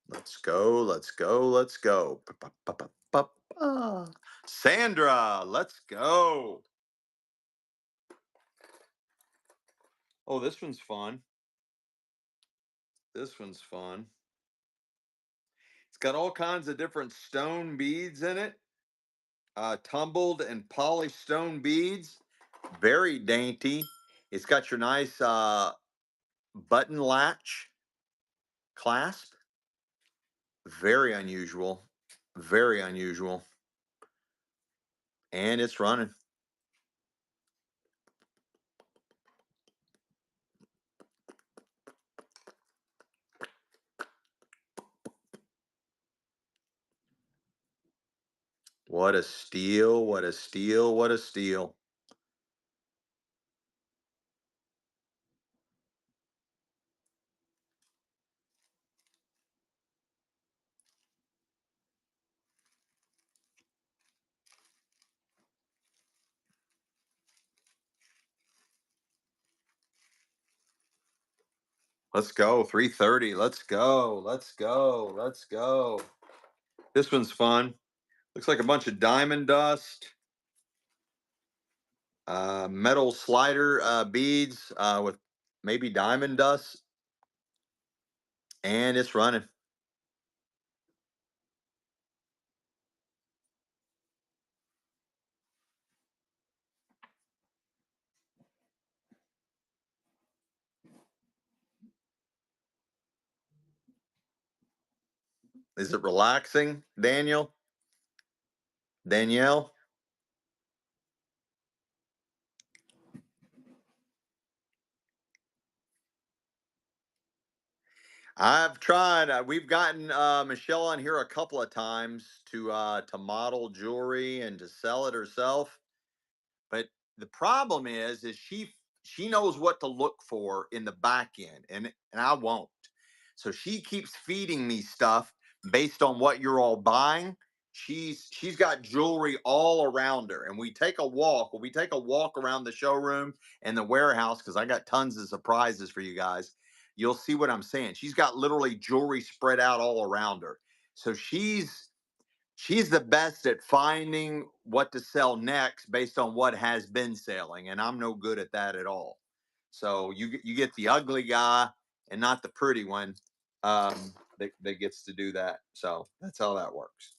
Let's go, let's go, let's go. Sandra, let's go. Oh, this one's fun. This one's fun. It's got all kinds of different stone beads in it. Tumbled and polished stone beads. Very dainty. It's got your nice button latch clasp. Very unusual. Very unusual. And it's running. What a steal, what a steal, what a steal. Let's go. 330. Let's go. Let's go. Let's go. This one's fun. Looks like a bunch of diamond dust. Metal slider beads with maybe diamond dust, and it's running. Is it relaxing, Daniel? Danielle? I've tried. We've gotten Michelle on here a couple of times to model jewelry and to sell it herself. But the problem is she knows what to look for in the back end, and I won't. So she keeps feeding me stuff based on what you're all buying. She's got jewelry all around her, and we take a walk. When we take a walk around the showroom and the warehouse, because I got tons of surprises for you guys, you'll see what I'm saying. She's got literally jewelry spread out all around her. So she's the best at finding what to sell next based on what has been selling, and I'm no good at that at all. So you get the ugly guy and not the pretty one, that gets to do that. So that's how that works.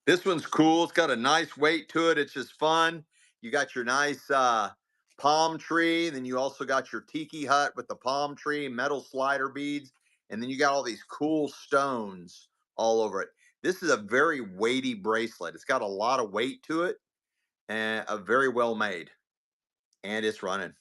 This one's cool. It's got a nice weight to it. It's just fun. You got your nice palm tree. Then you also got your tiki hut with the palm tree, metal slider beads. And then you got all these cool stones all over it. This is a very weighty bracelet. It's got a lot of weight to it and a very well made. And it's running.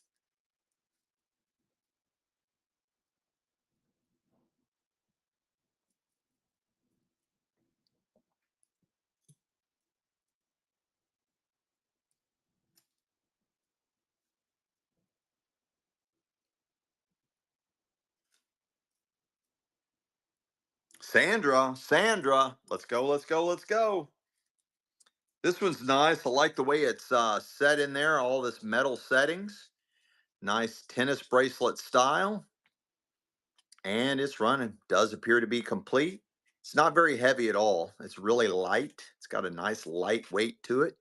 Sandra, let's go, let's go, let's go. This one's nice. I like the way it's set in there, all this metal settings. Nice tennis bracelet style. And it's running. Does appear to be complete. It's not very heavy at all. It's really light. It's got a nice light weight to it.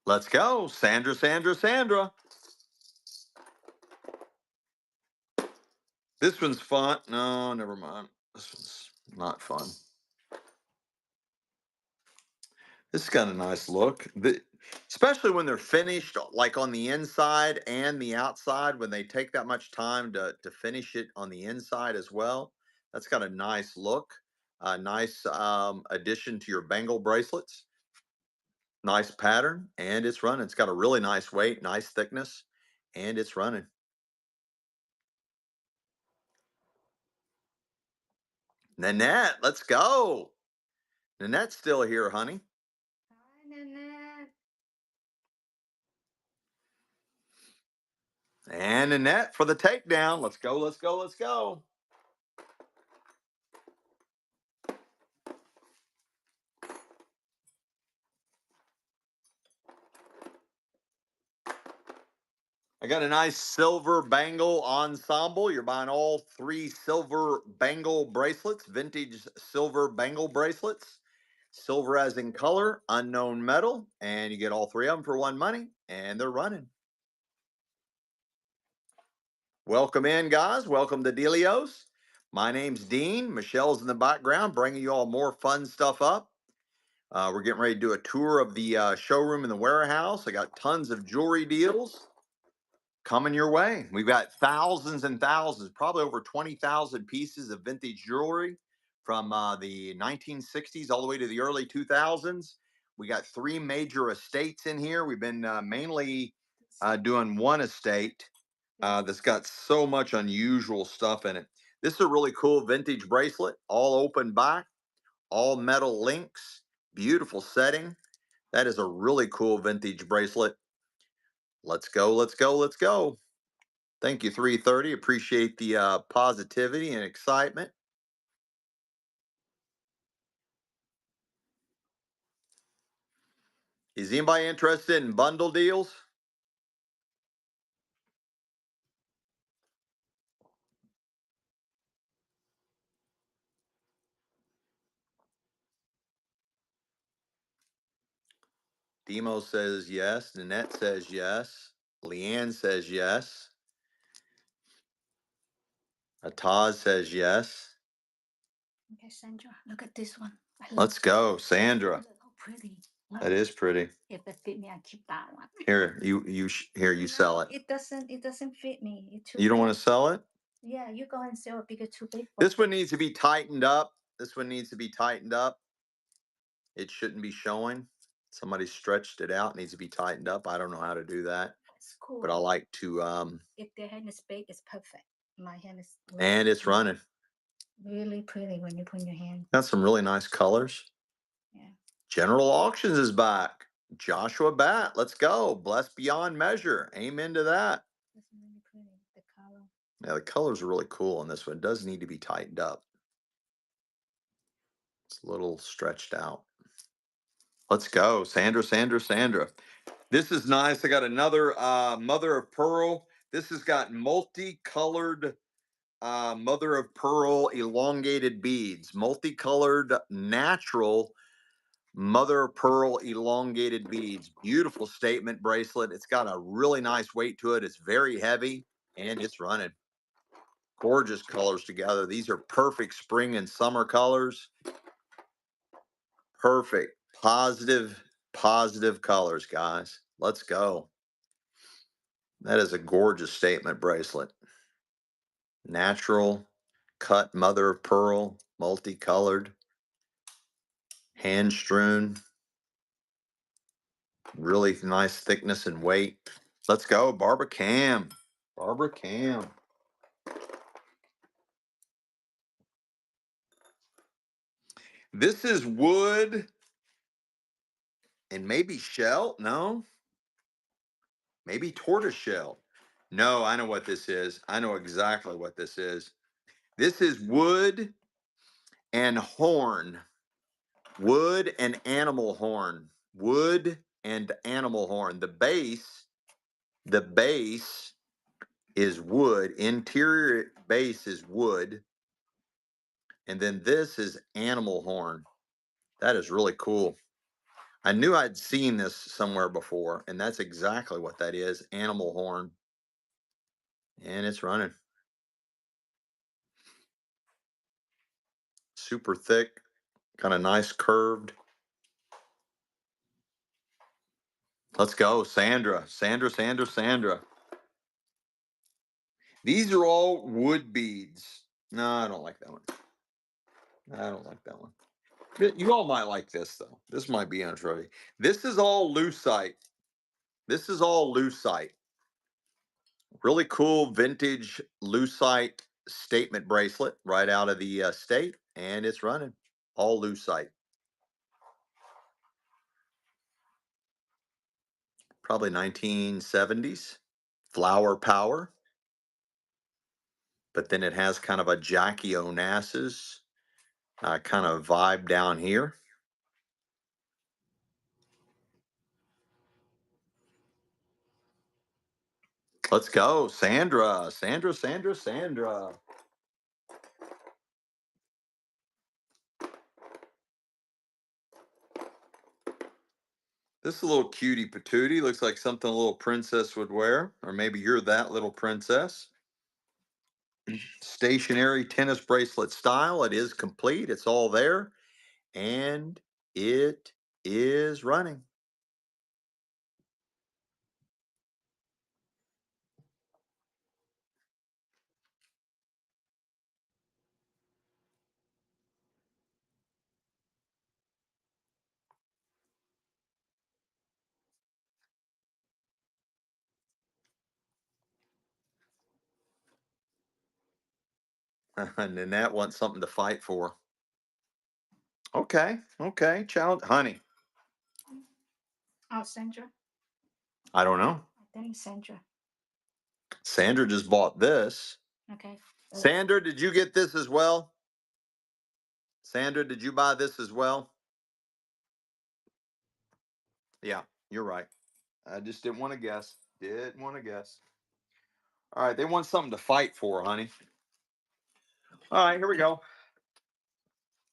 Let's go. Sandra. This one's fun. No, never mind. This one's not fun. This has got a nice look. Especially when they're finished, like on the inside and the outside, when they take that much time to finish it on the inside as well. That's got a nice look. A nice addition to your bangle bracelets. Nice pattern, and it's running. It's got a really nice weight, nice thickness, and it's running. Nanette, let's go. Nanette's still here, honey. Hi, Nanette. And Nanette for the takedown. Let's go, let's go, let's go. I got a nice silver bangle ensemble. You're buying all three silver bangle bracelets, vintage silver bangle bracelets. Silver as in color, unknown metal, and you get all three of them for one money, and they're running. Welcome in, guys. Welcome to Delios. My name's Dean. Michelle's in the background, bringing you all more fun stuff up. We're getting ready to do a tour of the showroom in the warehouse. I got tons of jewelry deals coming your way. We've got thousands and thousands, probably over 20,000 pieces of vintage jewelry from the 1960s all the way to the early 2000s. We got three major estates in here. We've been mainly doing one estate that's got so much unusual stuff in it. This is a really cool vintage bracelet, all open back, all metal links, beautiful setting. That is a really cool vintage bracelet. Let's go, let's go, let's go. Thank you, 330. Appreciate the positivity and excitement. Is anybody interested in bundle deals? Demo says yes. Nanette says yes. Leanne says yes. Ataz says yes. Okay, Sandra, look at this one. Let's go, Sandra. Look how pretty. That is pretty. If it fit me, I keep that one. Here, you sell it. It doesn't fit me. It's too You don't want big. to sell it? Yeah, you go and sell it because it's too big. This one needs to be tightened up. This one needs to be tightened up. It shouldn't be showing. Somebody stretched it out. It needs to be tightened up. I don't know how to do that. It's cool. But I like to if their hand is big, it's perfect. My hand is and it's running. really pretty when you put in your hand. Got some really nice colors. Yeah. General Auctions is back. Joshua Bat, let's go. Blessed beyond measure. Amen to that. It's really pretty. The color. Yeah, the colors are really cool on this one. It does need to be tightened up. It's a little stretched out. Let's go. Sandra, Sandra, Sandra. This is nice. I got another mother of pearl. This has got multicolored mother of pearl elongated beads. Multicolored natural mother of pearl elongated beads. Beautiful statement bracelet. It's got a really nice weight to it. It's very heavy and it's running. Gorgeous colors together. These are perfect spring and summer colors. Perfect. Positive colors, guys. Let's go. That is a gorgeous statement bracelet. Natural cut mother of pearl, multicolored, hand strewn. Really nice thickness and weight. Let's go, Barbara Cam. Barbara Cam. This is wood and maybe shell. No, maybe tortoise shell. No, I know what this is. I know exactly what this is. This is wood and horn. Wood and animal horn. Wood and animal horn. The base is wood. Interior base is wood. And then this is animal horn. That is really cool. I knew I'd seen this somewhere before, and that's exactly what that is, animal horn. And it's running. Super thick, kind of nice curved. Let's go, Sandra. Sandra, Sandra, Sandra. These are all wood beads. No, I don't like that one. I don't like that one. You all might like this, though. This might be interesting. This is all lucite. This is all lucite. Really cool vintage lucite statement bracelet right out of the state, and it's running all lucite. Probably 1970s. Flower power, but then it has kind of a Jackie Onassis kind of vibe down here. Let's go, Sandra, Sandra, Sandra, Sandra. This is a little cutie patootie. Looks like something a little princess would wear, or maybe you're that little princess. Stationary tennis bracelet style. It is complete. It's all there, and it is running. Nanette wants something to fight for. Okay, okay, child, honey. Oh, Sandra. I don't know. I think Sandra. Sandra just bought this. Okay. Sandra, did you get this as well? Sandra, did you buy this as well? Yeah, you're right. I just didn't want to guess. Didn't want to guess. All right, they want something to fight for, honey. All right, here we go.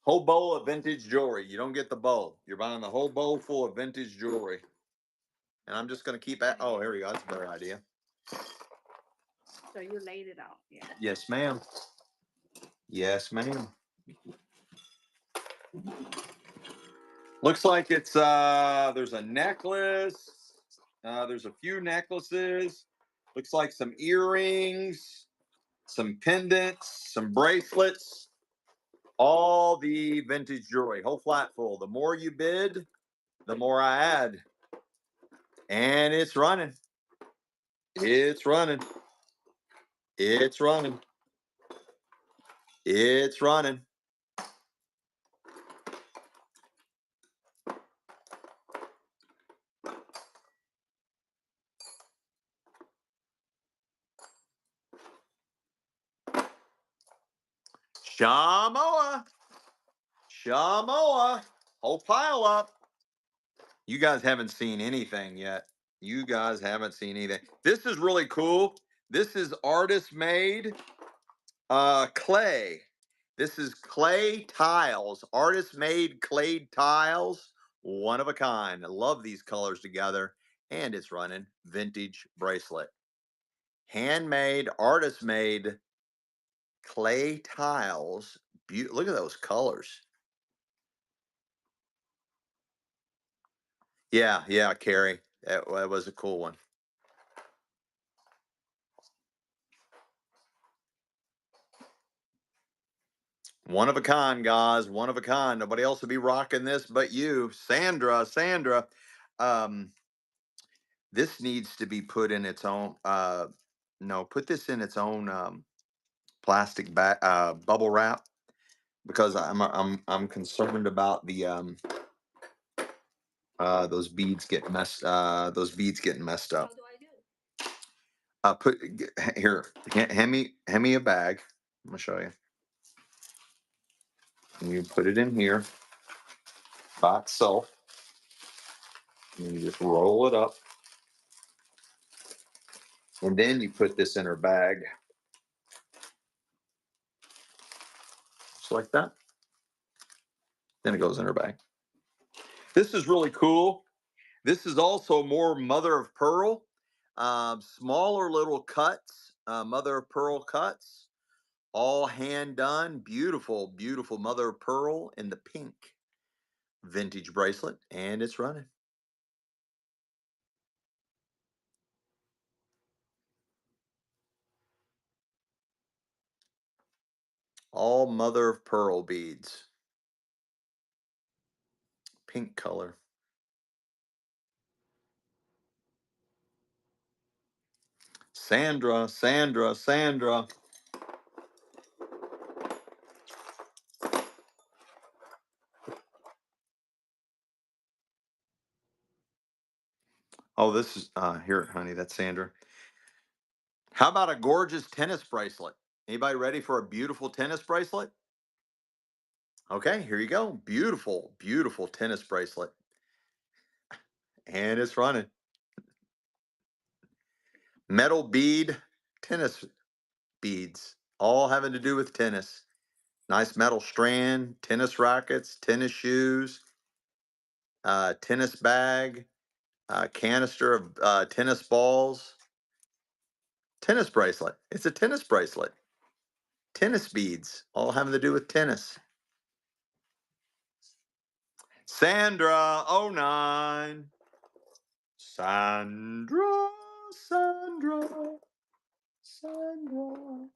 Whole bowl of vintage jewelry. You don't get the bowl. You're buying the whole bowl full of vintage jewelry. And I'm just going to keep at. Oh, here we go. That's a better idea. So you laid it out. Yeah. Yes, ma'am. Yes, ma'am. Looks like it's there's a necklace. There's a few necklaces. Looks like some earrings, some pendants, some bracelets, all the vintage jewelry, whole flat full. The more you bid, the more I add. And it's running. It's running. It's running. It's running. Shamoa. Shamoa. Whole pile up. You guys haven't seen anything yet. You guys haven't seen anything. This is really cool. This is artist made clay. This is clay tiles, artist made clay tiles, one of a kind. I love these colors together. And it's running vintage bracelet. Handmade, artist made clay tiles. Look at those colors. Yeah, yeah, Carrie. That was a cool one. One of a kind, guys. One of a kind. Nobody else would be rocking this but you. Sandra. Um, this needs to be put in its own no, put this in its own plastic bubble wrap because I'm concerned about the those beads getting messed up. What do I do? Here, hand me a bag. I'm gonna show you. And you put it in here by itself. And you just roll it up. And then you put this in her bag. Just like that. Then it goes in her bag. This is really cool. This is also more mother of pearl. Smaller little cuts, mother of pearl cuts. All hand done. Beautiful, beautiful mother of pearl in the pink vintage bracelet. And it's running. All mother of pearl beads. Pink color. Sandra. Oh, this is here, honey. That's Sandra. How about a gorgeous tennis bracelet? Anybody ready for a beautiful tennis bracelet? Okay, here you go. Beautiful, beautiful tennis bracelet. And it's running. Metal bead tennis beads, all having to do with tennis. Nice metal strand, tennis rackets, tennis shoes, tennis bag, canister of tennis balls, tennis bracelet. It's a tennis bracelet. Tennis beads, all having to do with tennis. Sandra 09. Sandra. Sandra. Sandra.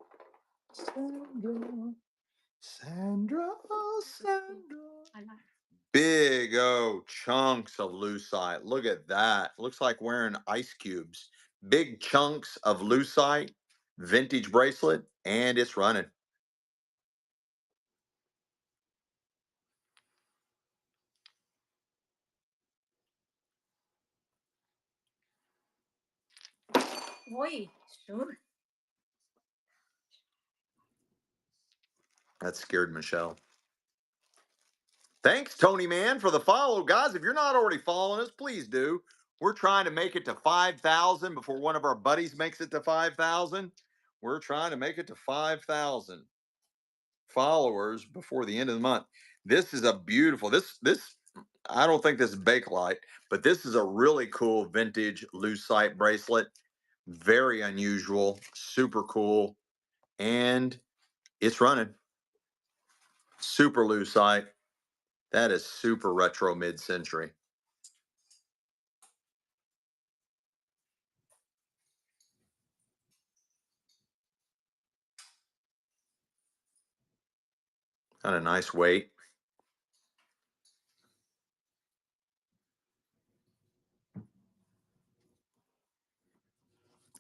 I like. Big chunks of lucite. Look at that. Looks like wearing ice cubes. Big chunks of lucite, vintage bracelet, and it's running. Oi, sure. That scared Michelle. Thanks, Tony Man, for the follow. Guys, if you're not already following us, please do. We're trying to make it to 5,000 before one of our buddies makes it to 5,000. We're trying to make it to 5,000 followers before the end of the month. This is a beautiful, this I don't think this is Bakelite, but this is a really cool vintage lucite bracelet. Very unusual, super cool, and it's running. Super lucite. That is super retro mid-century. Got a nice weight.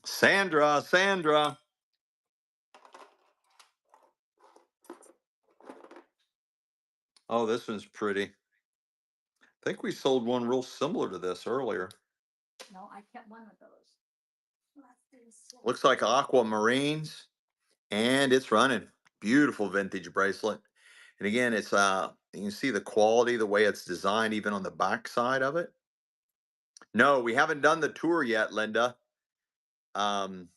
Sandra, Sandra. Oh, this one's pretty. I think we sold one real similar to this earlier. No, I kept one of those. Looks like aquamarines, and it's running. Beautiful vintage bracelet. And again, it's you can see the quality, the way it's designed, even on the back side of it. No, we haven't done the tour yet, Linda. Um,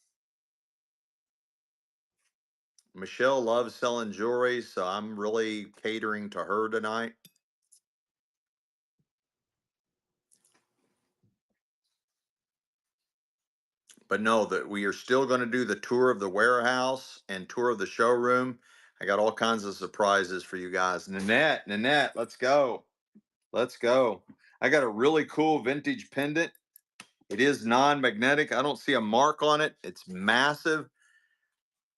Michelle loves selling jewelry, so I'm really catering to her tonight. But no, that we are still going to do the tour of the warehouse and tour of the showroom. I got all kinds of surprises for you guys. Nanette, let's go. Let's go. I got a really cool vintage pendant. It is non-magnetic. I don't see a mark on it. It's massive,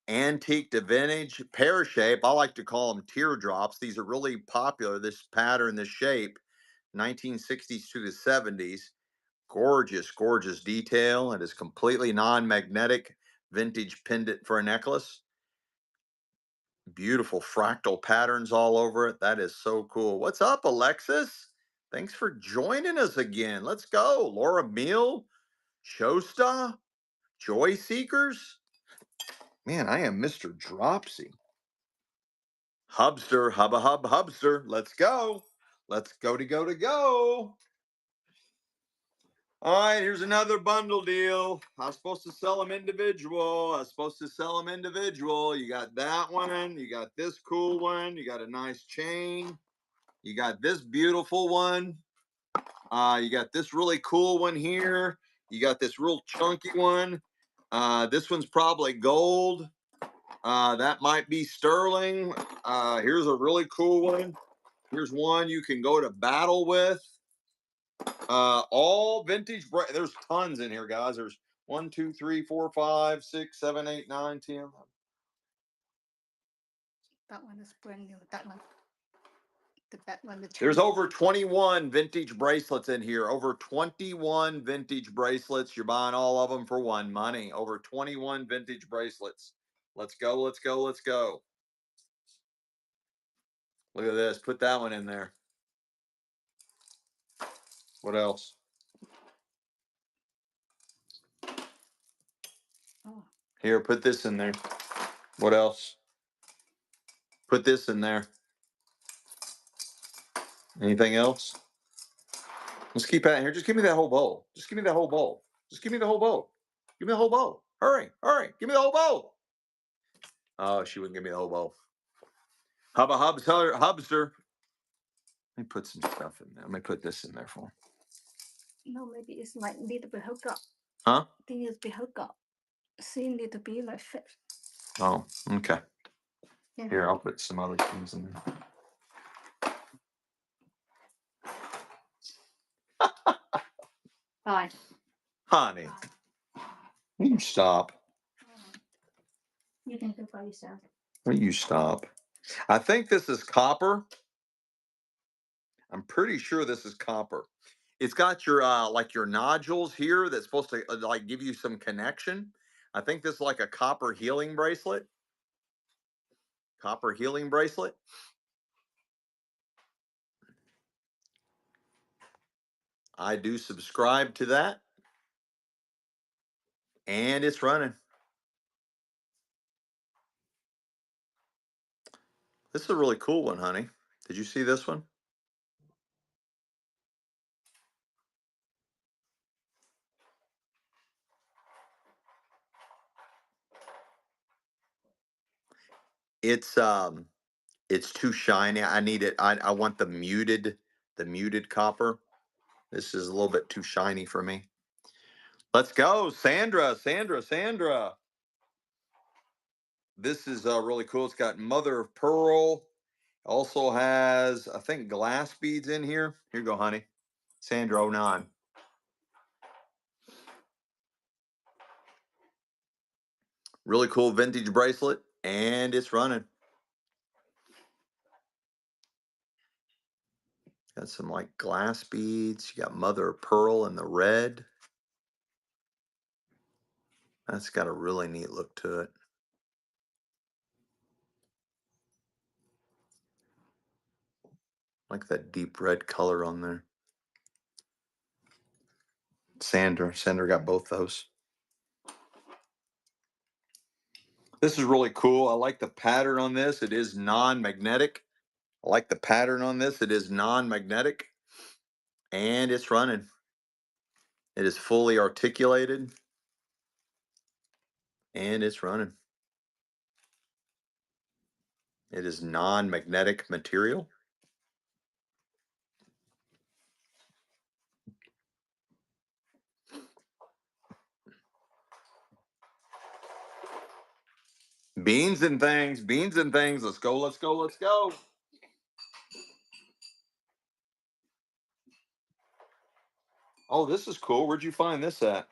antique to vintage, pear shape. I like to call them teardrops. These are really popular. This pattern, this shape, 1960s to the 70s. Gorgeous, gorgeous detail. It is completely non-magnetic vintage pendant for a necklace. Beautiful fractal patterns all over it. That is so cool. What's up, Alexis? Thanks for joining us again. Let's go. Laura Meal, Shosta, Joy Seekers. Man, I am Mr. Dropsy. Hubster, hubba hub, hubster. Let's go. Let's go to go to go. All right, here's another bundle deal. I was supposed to sell them individual. I was supposed to sell them individual. You got that one. You got this cool one. You got a nice chain. You got this beautiful one. You got this really cool one here. You got this real chunky one. This one's probably gold. That might be sterling. Here's a really cool one. Here's one you can go to battle with. All vintage. There's tons in here, guys. There's 1, 2, 3, 4, 5, 6, 7, 8, 9, 10. That one is brand new. That one. That one. There's over 21 vintage bracelets in here. Over 21 vintage bracelets. You're buying all of them for one money. Over 21 vintage bracelets. Let's go. Let's go. Let's go. Look at this. Put that one in there. What else? Oh. Here, put this in there. What else? Put this in there. Anything else? Let's keep at here. Just give me that whole bowl. Just give me that whole bowl. Just give me the whole bowl. Give me the whole bowl. Hurry, hurry. Give me the whole bowl. Oh, she wouldn't give me the whole bowl. Hubba hubs, hubster. Let me put some stuff in there. Let me put this in there for him. No, maybe it's like need to be hooked up. Huh? They need to be hooked up. See, need to be like fit. Oh, okay. Yeah. Here, I'll put some other things in there. Bye. Honey, will you stop? You can do by yourself. Will you stop? I think this is copper. I'm pretty sure this is copper. It's got your like your nodules here that's supposed to like give you some connection. I think this is like a copper healing bracelet. Copper healing bracelet. I do subscribe to that. And it's running. This is a really cool one, honey. Did you see this one? It's too shiny. I need it. I want the the muted copper. This is a little bit too shiny for me. Let's go, Sandra, Sandra, Sandra. This is really cool. It's got mother of pearl. Also has, I think, glass beads in here. Here you go, honey. Sandra 09. Really cool vintage bracelet, and it's running. Got some like glass beads. You got mother of pearl in the red. That's got a really neat look to it. Like that deep red color on there. Sandra got both those. This is really cool. I like the pattern on this. It is non-magnetic. I like the pattern on this. It is non-magnetic. And it's running. It is fully articulated. And it's running. It is non-magnetic material. Beans and things, beans and things. Let's go, let's go, let's go. Oh, this is cool. Where'd you find this at?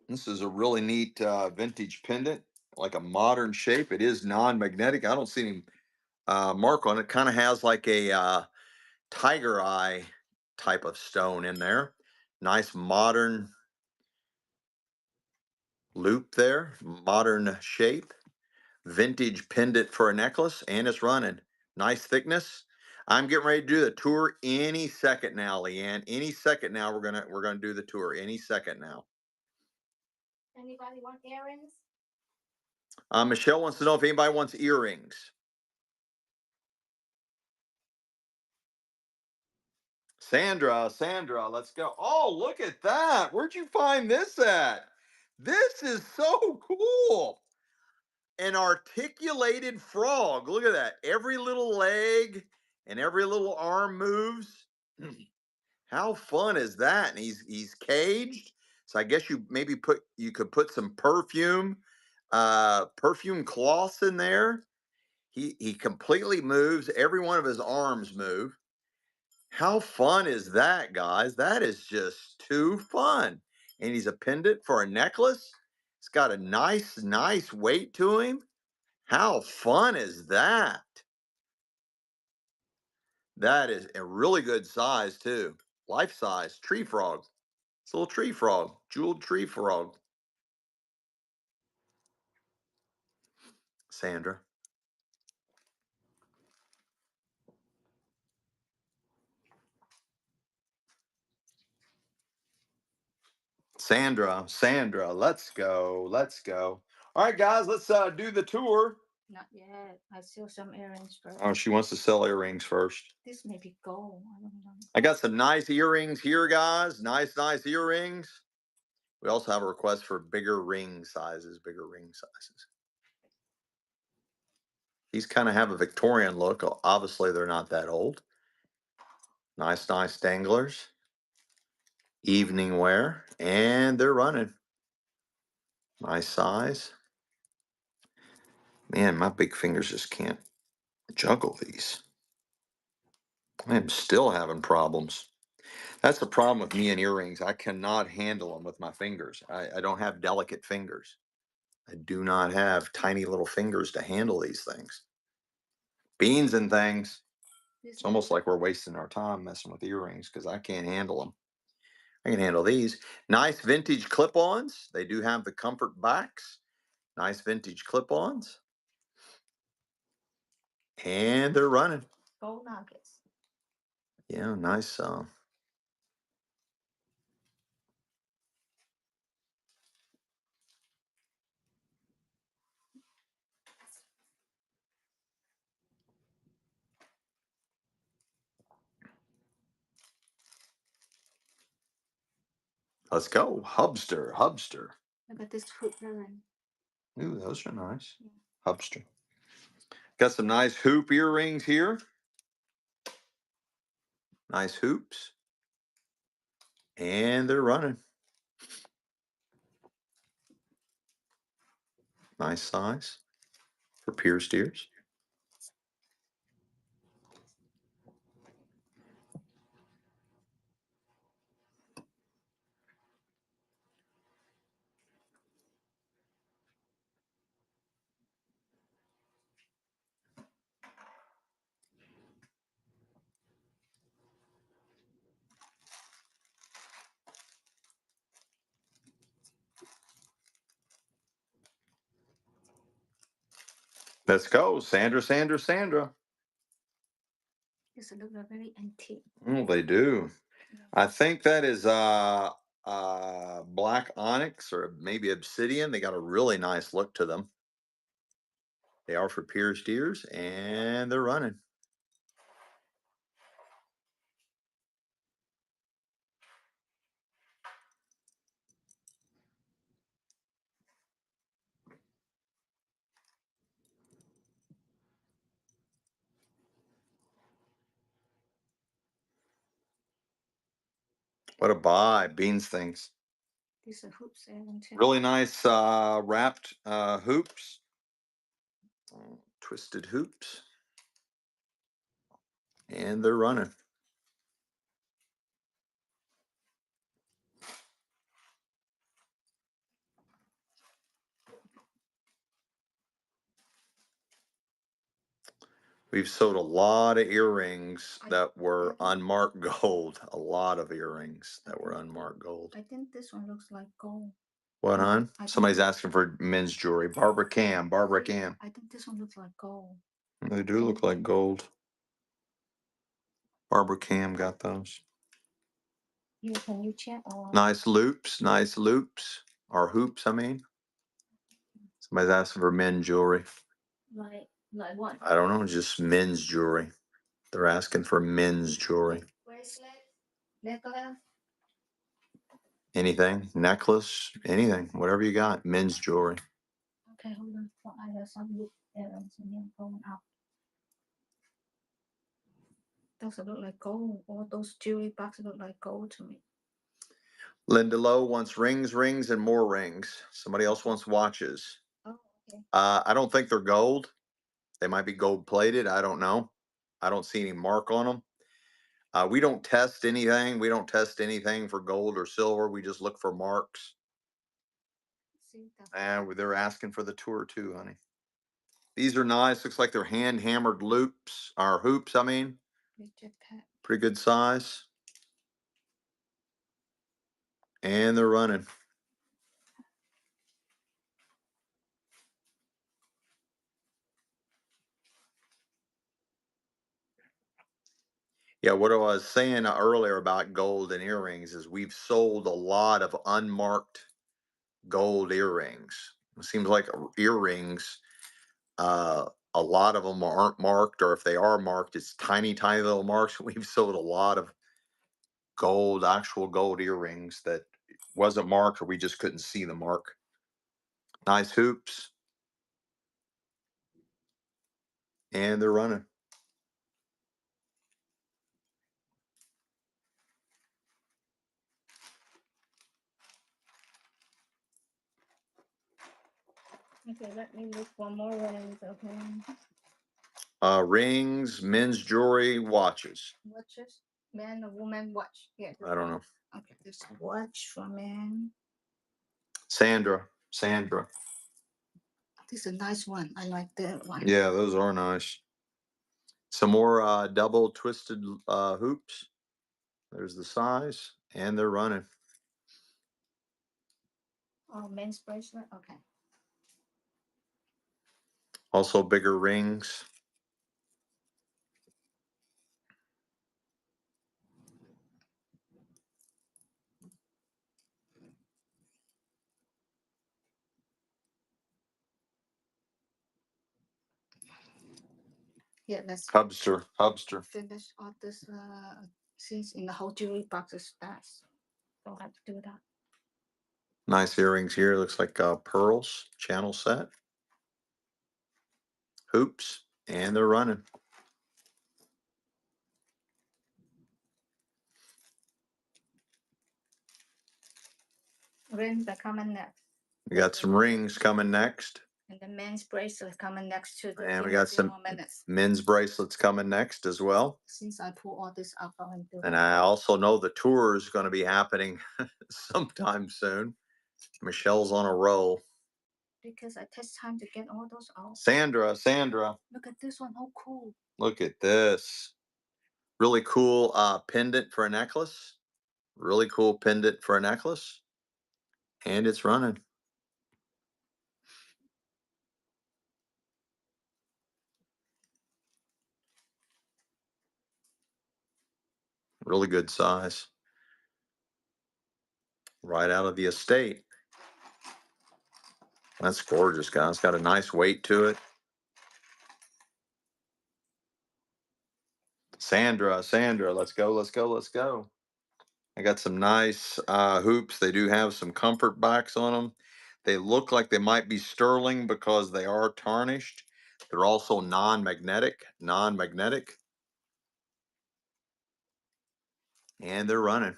This is a really neat vintage pendant, like a modern shape. It is non-magnetic. I don't see any mark on it. Kind of has like a tiger eye type of stone in there. Nice modern loop there, modern shape. Vintage pendant for a necklace, and it's running. Nice thickness. I'm getting ready to do the tour any second now, Leanne. Any second now, we're gonna do the tour. Any second now. Anybody want earrings? Michelle wants to know if anybody wants earrings. Sandra, let's go. Oh, look at that. Where'd you find this at? This is so cool. An articulated frog. Look at that. Every little leg and every little arm moves. How fun is that? And he's caged. So I guess you could put some perfume cloths in there. He completely moves. Every one of his arms move. How fun is that, guys? That is just too fun. And he's a pendant for a necklace. It's got a nice weight to him. How fun is that? That is a really good size too. Life size tree frog. It's a little tree frog, jeweled tree frog. Sandra. Sandra, let's go. Let's go. All right, guys, let's do the tour. Not yet. I sell some earrings first. Oh, she wants to sell earrings first. This may be gold. I don't know. I got some nice earrings here, guys. Nice earrings. We also have a request for bigger ring sizes. These kind of have a Victorian look. Obviously, they're not that old. Nice danglers. Evening wear. And they're running. Nice size. Man, my big fingers just can't juggle these. I am still having problems. That's the problem with me and earrings. I cannot handle them with my fingers. I don't have delicate fingers. I do not have tiny little fingers to handle these things. Beans and things. It's almost like we're wasting our time messing with earrings because I can't handle them. I can handle these. Nice vintage clip-ons. They do have the comfort backs. Nice vintage clip-ons. And they're running. Gold nuggets. Yeah, nice. Let's go. Hubster. Look at this hoop earring. Ooh, those are nice. Yeah. Hubster. Got some nice hoop earrings here. Nice hoops. And they're running. Nice size for pierced ears. Let's go, Sandra, Sandra, Sandra. This look like very antique. Oh, they do. Yeah. I think that is black onyx or maybe obsidian. They got a really nice look to them. They are for pierced ears, and they're running. What a buy, Beans things. These are hoops and Really nice wrapped hoops, twisted hoops, and they're running. We've sold a lot of earrings that were unmarked gold. A lot of earrings that were unmarked gold. I think this one looks like gold. What, hon? I think- Somebody's asking for men's jewelry. Barbara Cam. Barbara Cam. I think this one looks like gold. They do look like gold. Barbara Cam got those. Can you check? Or Nice loops. Nice loops. Or hoops, I mean. Somebody's asking for men's jewelry. like what? I don't know. Just men's jewelry. They're asking for men's jewelry. Bracelet, necklace. Anything. Necklace. Anything. Whatever you got. Men's jewelry. Okay, hold on. So I have some loop earrings and then going up. Those look like gold. All those jewelry boxes look like gold to me. Linda Lowe wants rings, rings, and more rings. Somebody else wants watches. Oh, okay. I don't think they're gold. They might be gold plated. I don't know. I don't see any mark on them. We don't test anything. We don't test anything for gold or silver. We just look for marks. See, that's And they're asking for the tour too, honey. These are nice. Looks like they're hand hammered loops or hoops. I mean, pretty good size. And they're running. Yeah, what I was saying earlier about gold and earrings is we've sold a lot of unmarked gold earrings. It seems like earrings, a lot of them aren't marked, or if they are marked, it's tiny, tiny little marks. We've sold a lot of gold, actual gold earrings that wasn't marked, or we just couldn't see the mark. Nice hoops, and they're running. okay. Let me look for more rings. Okay. Rings, men's jewelry, watches. Watches, man or woman watch. Yeah. I don't know. Okay, this watch for man. Sandra, Sandra. This is a nice one. I like that one. Yeah, those are nice. Some more double twisted hoops. There's the size, and they're running. Oh, men's bracelet. Okay. Also bigger rings. Yeah, let's Hubster. finish all this since in the whole jewelry boxes. That's don't have to do that. Nice earrings here. Looks like pearls, channel set. Hoops, and they're running. rings are coming next. We got some rings coming next. And the men's bracelet coming next to the And we in a got few some more minutes. men's bracelets coming next as well. Since I pull all this up, I will do And it. I also know the tour is going to be happening sometime soon. Michelle's on a roll. Because it takes time to get all those out. Sandra, Look at this one. Oh, cool. look at this. Really cool pendant for a necklace. Really cool pendant for a necklace. And it's running. Really good size. Right out of the estate. That's gorgeous, guys. Got a nice weight to it. Sandra, let's go, let's go, let's go. I got some nice hoops. They do have some comfort backs on them. They look like they might be sterling because they are tarnished. They're also non-magnetic, and they're running.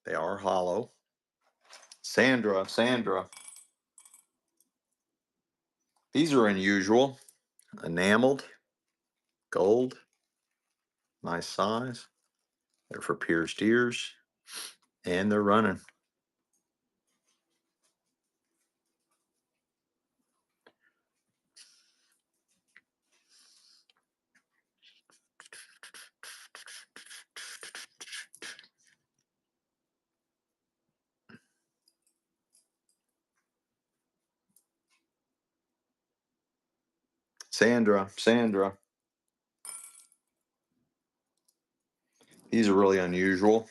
They are hollow. Sandra. These are unusual. Enameled, gold, nice size. They're for pierced ears, and they're running. Sandra. These are really unusual.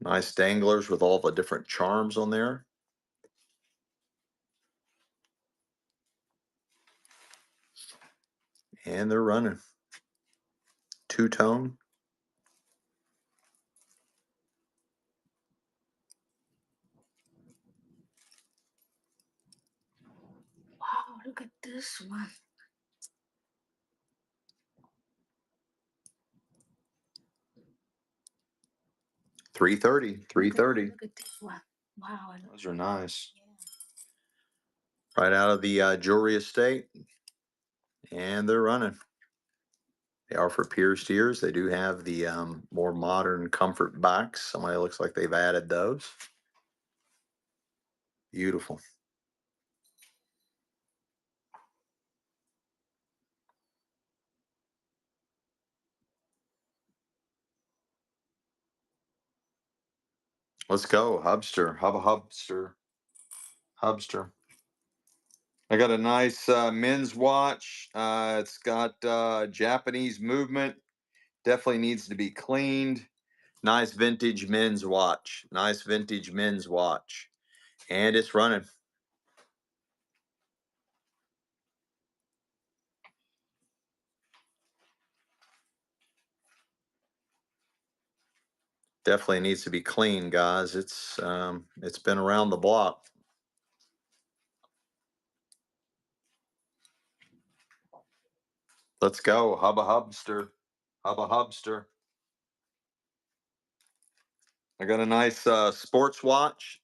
Nice danglers with all the different charms on there. And they're running. Two-tone. Wow, look at this one. 330. Look at this one. Wow. Those are nice. Yeah. Right out of the jewelry estate. And they're running. They are for pierced ears. They do have the more modern comfort backs. Somebody looks like they've added those. Beautiful. Let's go. Hubster. Hubster. I got a nice men's watch. It's got Japanese movement. Definitely needs to be cleaned. Nice vintage men's watch. And it's running. Definitely needs to be clean, guys. It's been around the block. Let's go. Hubba Hubster. I got a nice sports watch.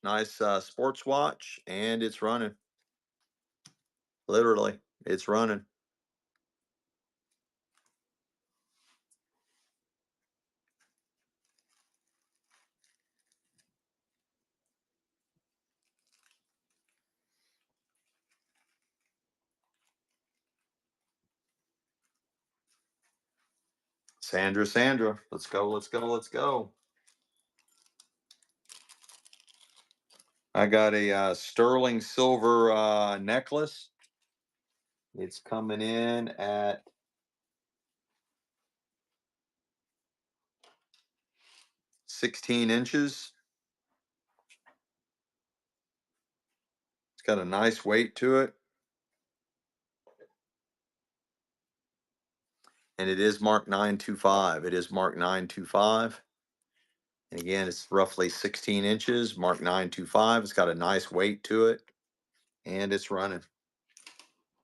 And it's running. Literally, it's running. Sandra. Let's go. I got a sterling silver necklace. It's coming in at 16 inches. It's got a nice weight to it. And it is marked 925. And again, it's roughly 16 inches, marked 925. It's got a nice weight to it, and it's running.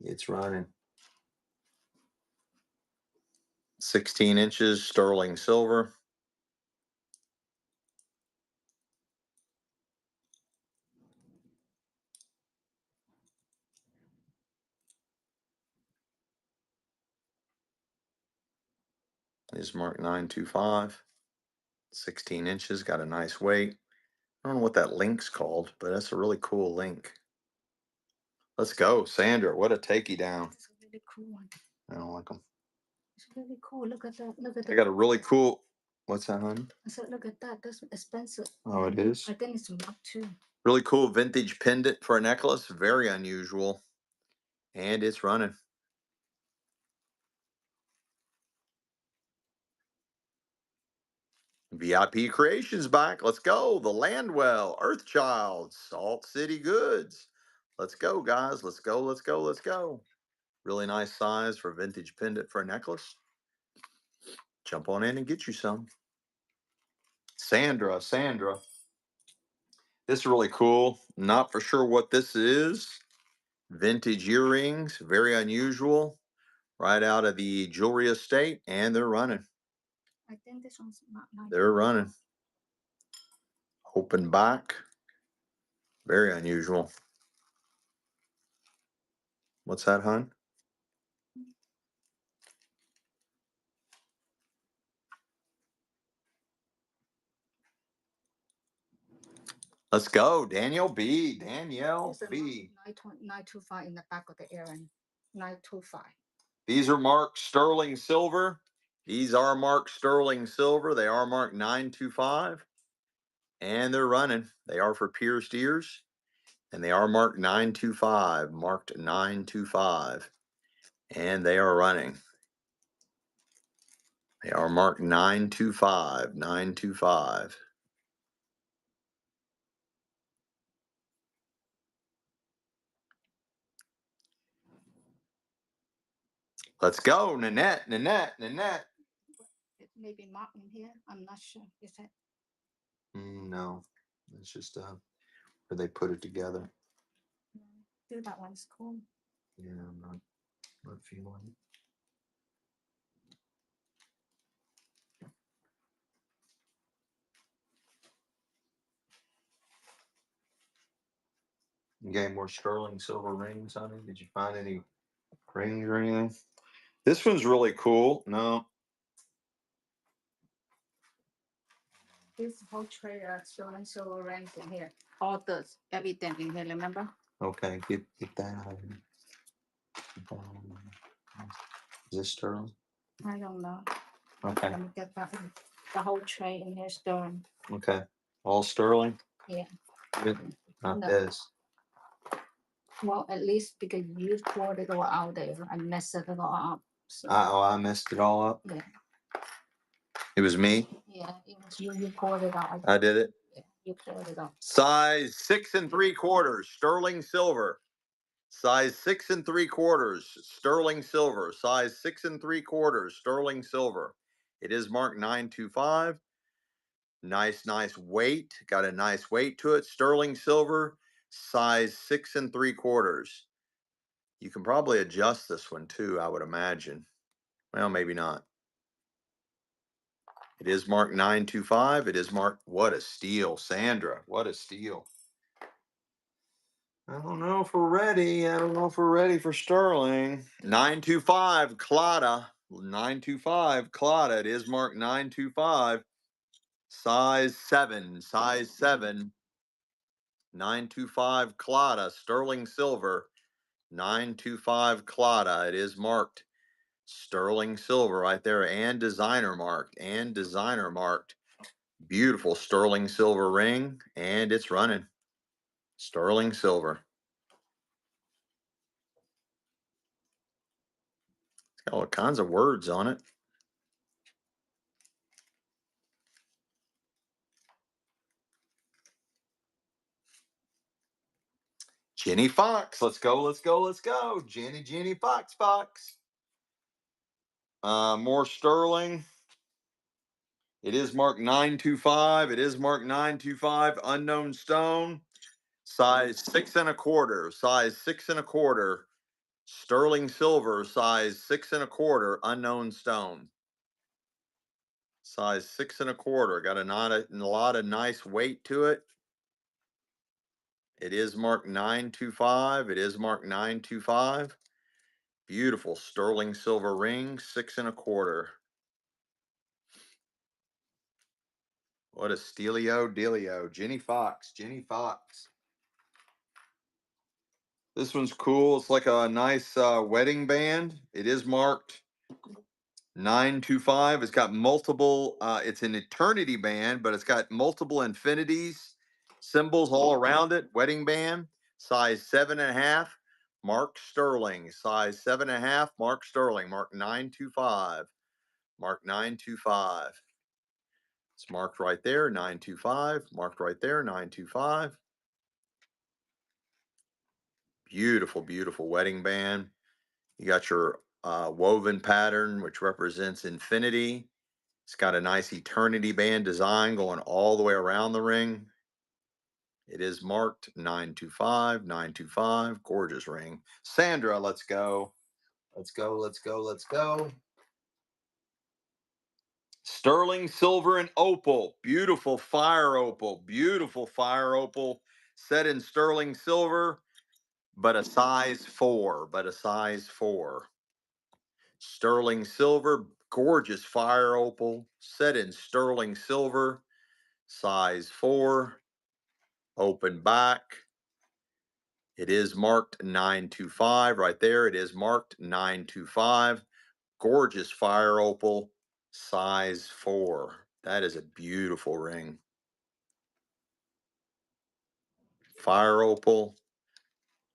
It's running. 16 inches, sterling silver. Is marked 925. 16 inches, got a nice weight. I don't know what that link's called, but that's a really cool link. Let's go, Sandra. What a takey down. It's a really cool one. I don't like them. It's really cool. Look at that. Look at I that. got a really cool. What's that, honey? I said, look at that. That's expensive. Oh, it is. I think it's Mark too. Really cool vintage pendant for a necklace. Very unusual, and it's running. VIP Creations back. Let's go. The Landwell, Earthchild, Salt City Goods. Let's go, guys. Let's go. Let's go. Let's go. Really nice size for vintage pendant for a necklace. Jump on in and get you some. Sandra. This is really cool. Not for sure what this is. Vintage earrings. Very unusual. Right out of the jewelry estate. And they're running. I think this one's not nice. They're running. Open back. Very unusual. What's that, hon? Let's go, Danielle B. Danielle There's a B. 925 in the back of the earring. 925. These are marked sterling silver. These are marked sterling silver. They are marked 925. And they're running. They are for pierced ears. And they are marked 925. Marked 925. And they are running. They are marked 925. 925. Let's go, Nanette. It may be marked in here. I'm not sure. Is it? No, it's just where they put it together. Dude, that one's cool. Yeah, I'm not feeling it. You got any more sterling silver rings on it? Did you find any rings or anything? This one's really cool. No. This whole tray of sterling silver rings in here. All this, everything in here, remember? Okay, get that out of here. Is this sterling? I don't know. Okay. Let me get that one. The whole tray in here sterling. Okay. All sterling? Yeah. Good. Not No. this. Well, at least because you poured it all out there. I messed it all up. So, I messed it all up. yeah. It was me. Yeah, it was you. You poured it out. I did it. Yeah, you poured it out. Size 6 3/4 sterling silver. Size 6 3/4 sterling silver. Size 6 3/4 sterling silver. It is marked 925. Nice weight. Got a nice weight to it. Sterling silver. Size 6 3/4. You can probably adjust this one too, I would imagine. Well, maybe not. It is marked 925. It is marked. What a steal, Sandra. What a steal. I don't know if we're ready. I don't know if we're ready for sterling. 925 Clada. 925 Clada. It is marked 925. Size 7. Size 7. 925 Clada. Sterling silver. 925 Clada. It is marked sterling silver right there, and designer marked. And designer marked. Beautiful sterling silver ring. And it's running. Sterling silver. Got all kinds of words on it. Jenny Fox. Let's go. Jenny Fox. More sterling. It is marked 925. It is marked 925. Unknown stone. Size 6 1/4. Size 6 1/4. Sterling silver. Size 6 1/4. Unknown stone. Size 6 1/4. Got a lot of nice weight to it. It is marked 925. It is marked 925. Beautiful sterling silver ring, 6 1/4. What a steelio dealio. Jenny Fox. Jenny Fox. This one's cool. It's like a nice wedding band. It is marked 925. It's got multiple, it's an eternity band, but it's got multiple infinities, symbols all around it. Wedding band, size 7 1/2, Mark Sterling. Size 7 1/2, Mark Sterling. Mark 925. Mark 925. It's marked right there, 925. Marked right there, 925. Beautiful, beautiful wedding band. You got your woven pattern, which represents infinity. It's got a nice eternity band design going all the way around the ring. It is marked 925, 925. Gorgeous ring. Sandra, let's go. Let's go, let's go, let's go. Sterling silver and opal. Beautiful fire opal. Beautiful fire opal. Set in sterling silver, but a size 4. But a size 4. Sterling silver. Gorgeous fire opal. Set in sterling silver. Size 4. Open back. It is marked 925 right there. It is marked 925. Gorgeous fire opal, size 4. That is a beautiful ring. Fire opal,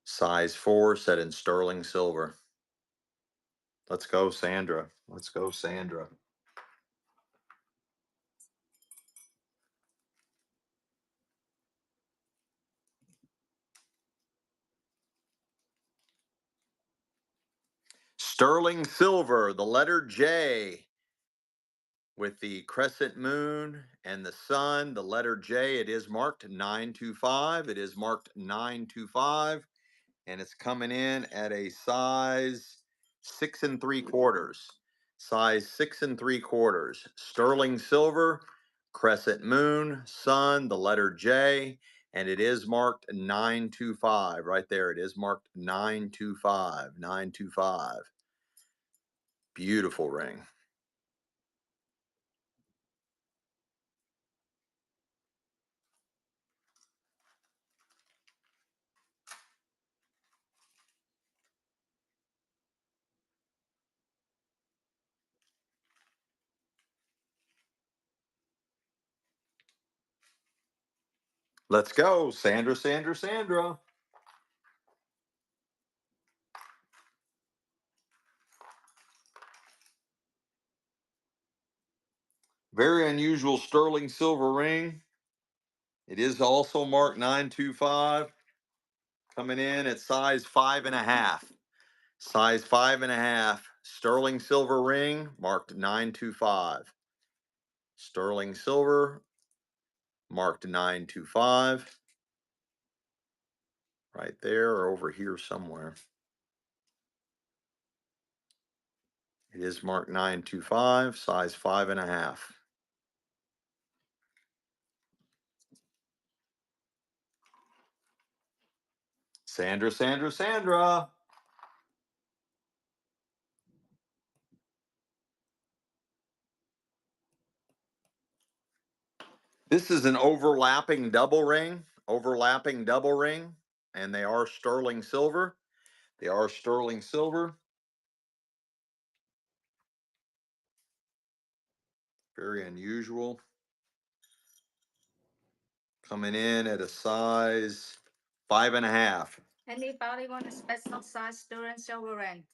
size 4, set in sterling silver. Let's go, Sandra. Let's go, Sandra. Sterling silver, the letter J with the crescent moon and the sun, the letter J. It is marked 925. It is marked 925. And it's coming in at a size 6 3/4. Size 6 3/4. Sterling silver, crescent moon, sun, the letter J, and it is marked 925 right there. It is marked 925. 925. Beautiful ring. Let's go, Sandra, Sandra, Sandra. Very unusual sterling silver ring. It is also marked 925. Coming in at size 5 1/2. Size 5 1/2. Sterling silver ring marked 925. Sterling silver marked 925. Right there or over here somewhere. It is marked 925, size 5 1/2. Sandra, Sandra, Sandra. This is an overlapping double ring. Overlapping double ring. And they are sterling silver. They are sterling silver. Very unusual. Coming in at a size 5 1/2. Anybody want a special size sterling silver ring?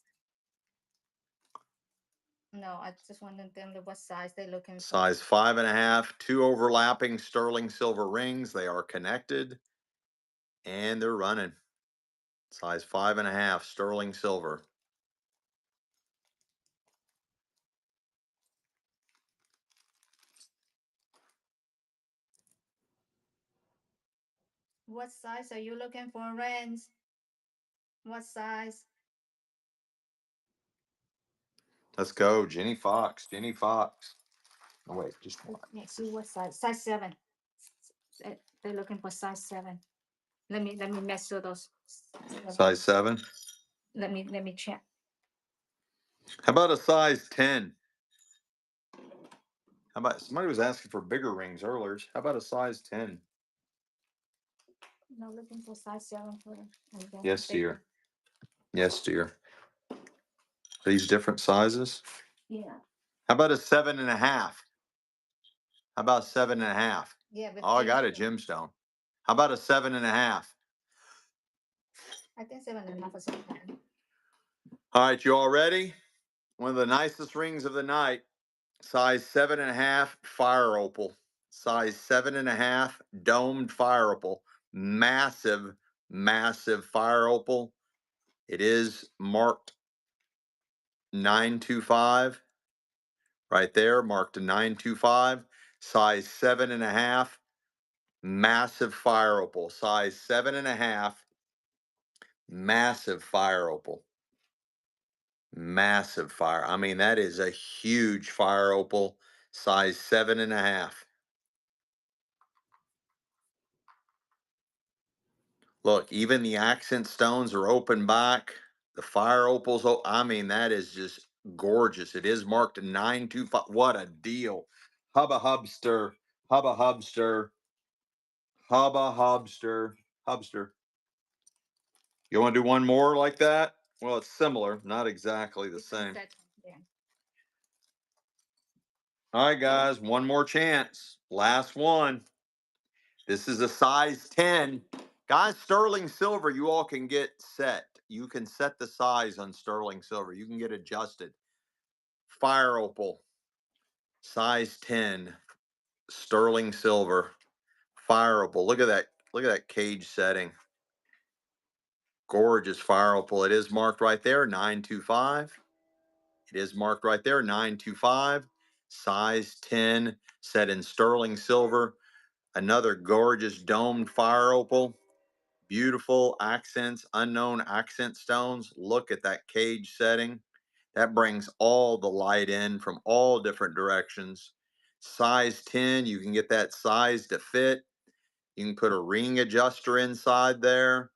No, I just want to know what size they're looking for. Size 5 1/2. Two overlapping sterling silver rings. They are connected and they're running. Size 5 1/2 sterling silver. What size are you looking for, Rens? What size? Let's go, Jenny Fox. Jenny Fox. Oh, wait, just one. Let's see what size. Size 7. They're looking for size 7. Let me measure those. Size 7. Let me check. How about a size 10? How about somebody was asking for bigger rings earlier? How about a size 10? No, looking for size 7 for them. Yes, dear. Yes, dear. Are these different sizes? Yeah. How about a 7.5? How about 7.5? Yeah, but Oh, I got a gemstone. How about a 7.5? I think 7.5 is okay. All right, you all ready? One of the nicest rings of the night. Size 7.5 fire opal. Size 7.5 domed fire opal. Massive, massive fire opal. It is marked 925. Right there, marked a 925. Size 7.5. Massive fire opal. Size 7.5. Massive fire opal. Massive fire. I mean, that is a huge fire opal. Size 7.5. Look, even the accent stones are open back. The fire opals, I mean, that is just gorgeous. It is marked 925. What a deal. Hubba Hubster, Hubba Hubster, Hubba Hubster, Hubster. You want to do one more like that? Well, it's similar, not exactly the same. All right, guys, one more chance. Last one. This is a size 10. Guys, sterling silver, you all can get set. You can set the size on sterling silver. You can get adjusted. Fire opal, size 10, sterling silver, fire opal. Look at that. Look at that cage setting. Gorgeous fire opal. It is marked right there, 925. It is marked right there, 925. Size 10, set in sterling silver. Another gorgeous domed fire opal. Beautiful accents, unknown accent stones. Look at that cage setting. That brings all the light in from all different directions. Size 10, you can get that size to fit. You can put a ring adjuster inside there.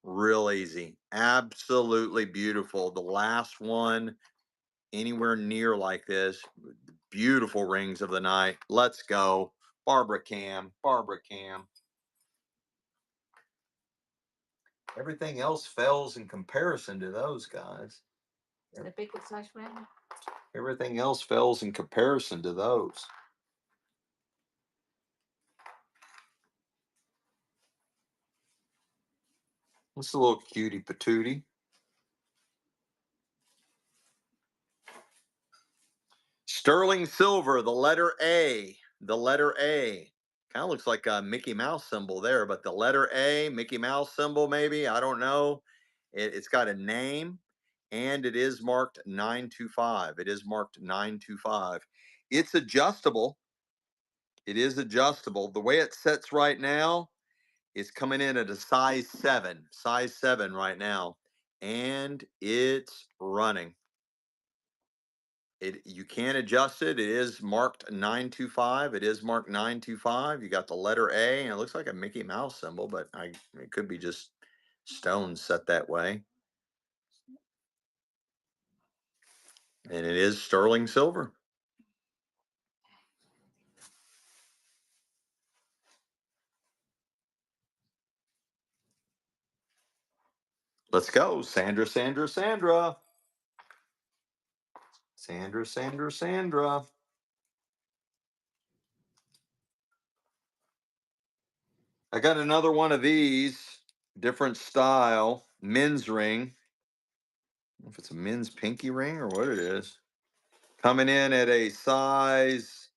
Real easy. Absolutely beautiful. The last one anywhere near like this. Beautiful rings of the night. Let's go. Barbara Cam. Barbara Cam. Everything else fails in comparison to those guys. The bigger size ring. Everything else fails in comparison to those. It's a little cutie patootie. Sterling silver, the letter A. The letter A. Kind of looks like a Mickey Mouse symbol there, but the letter A, Mickey Mouse symbol, maybe. I don't know. It's got a name and it is marked 925. It is marked 925. It's adjustable. It is adjustable. The way it sets right now, it's coming in at a size 7 right now, and it's running. You can adjust it. It is marked 925. It is marked 925. You got the letter A, and it looks like a Mickey Mouse symbol, but it could be just stones set that way. And it is sterling silver. Let's go, Sandra, Sandra, Sandra. Sandra, Sandra, Sandra. I got another one of these, different style, men's ring. I don't know if it's a men's pinky ring or what it is. Coming in at a size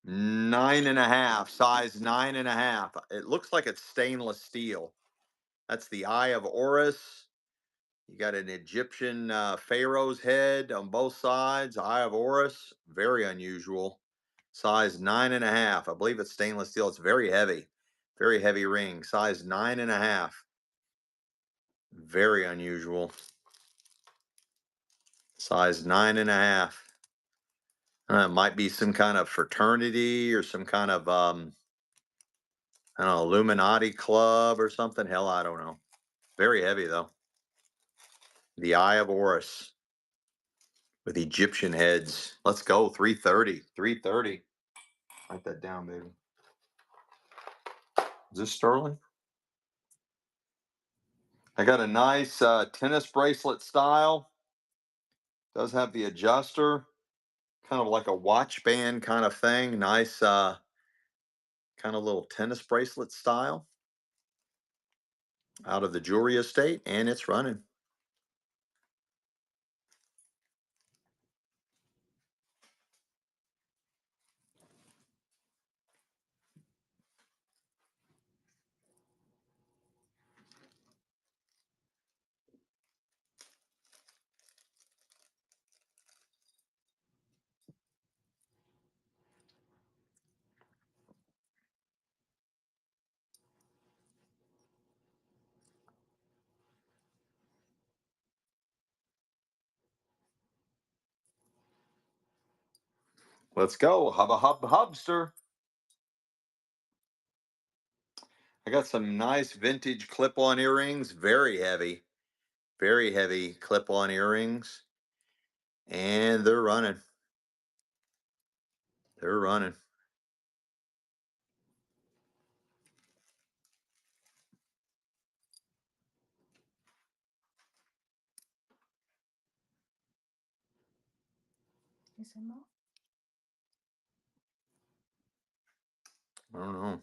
9.5, size 9.5. It looks like it's stainless steel. That's the Eye of Horus. You got an Egyptian pharaoh's head on both sides. Eye of Horus, very unusual. Size 9.5. I believe it's stainless steel. It's very heavy. Very heavy ring, size 9.5. Very unusual. Size 9.5. It might be some kind of fraternity or some kind of I don't know, Illuminati club or something. Hell, I don't know. Very heavy though. The Eye of Horus with Egyptian heads. Let's go. 330. 330. Write that down, baby. Is this sterling? I got a nice tennis bracelet style. Does have the adjuster, kind of like a watch band kind of thing. Nice kind of little tennis bracelet style out of the jewelry estate, and it's running. Let's go. Hubba hub hubster. I got some nice vintage clip-on earrings, very heavy. Very heavy clip-on earrings. And they're running. They're running. Is it more? I don't know.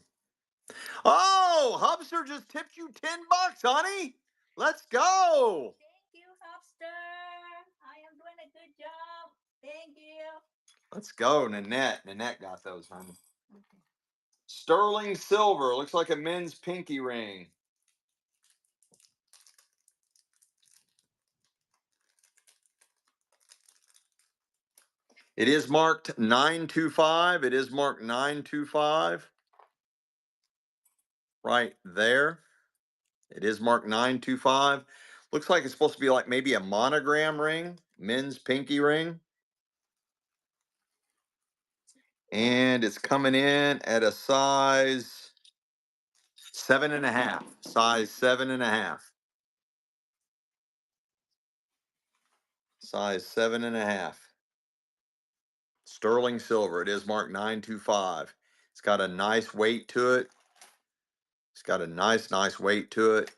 Oh, Hubster just tipped you $10, honey. Let's go. Thank you, Hubster. I am doing a good job. Thank you. Let's go, Nanette. Nanette got those, honey. Okay. Sterling silver. Looks like a men's pinky ring. It is marked 925. It is marked 925. Right there. It is marked 925. Looks like it's supposed to be like maybe a monogram ring, men's pinky ring. And it's coming in at a size 7.5. Size 7.5. Size 7.5. Sterling silver. It is marked 925. It's got a nice weight to it. It's got a nice weight to it.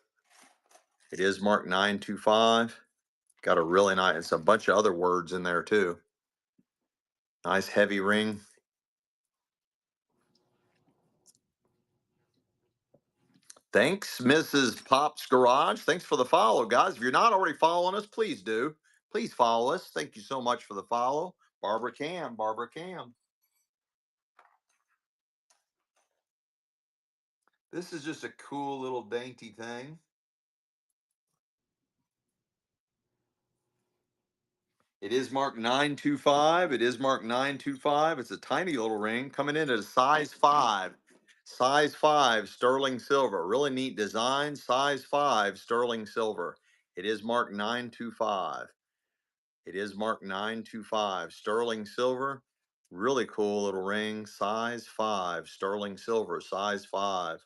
It is marked 925. Got a really nice, it's a bunch of other words in there too. Nice heavy ring. Thanks, Mrs. Pop's Garage. Thanks for the follow, guys. If you're not already following us, please do. Please follow us. Thank you so much for the follow. Barbara Cam, Barbara Cam. This is just a cool little dainty thing. It is marked 925. It is marked 925. It's a tiny little ring coming in at a size 5. Size 5 sterling silver. Really neat design. Size 5 sterling silver. It is marked 925. It is marked 925. Sterling silver. Really cool little ring. Size 5 sterling silver. Size 5.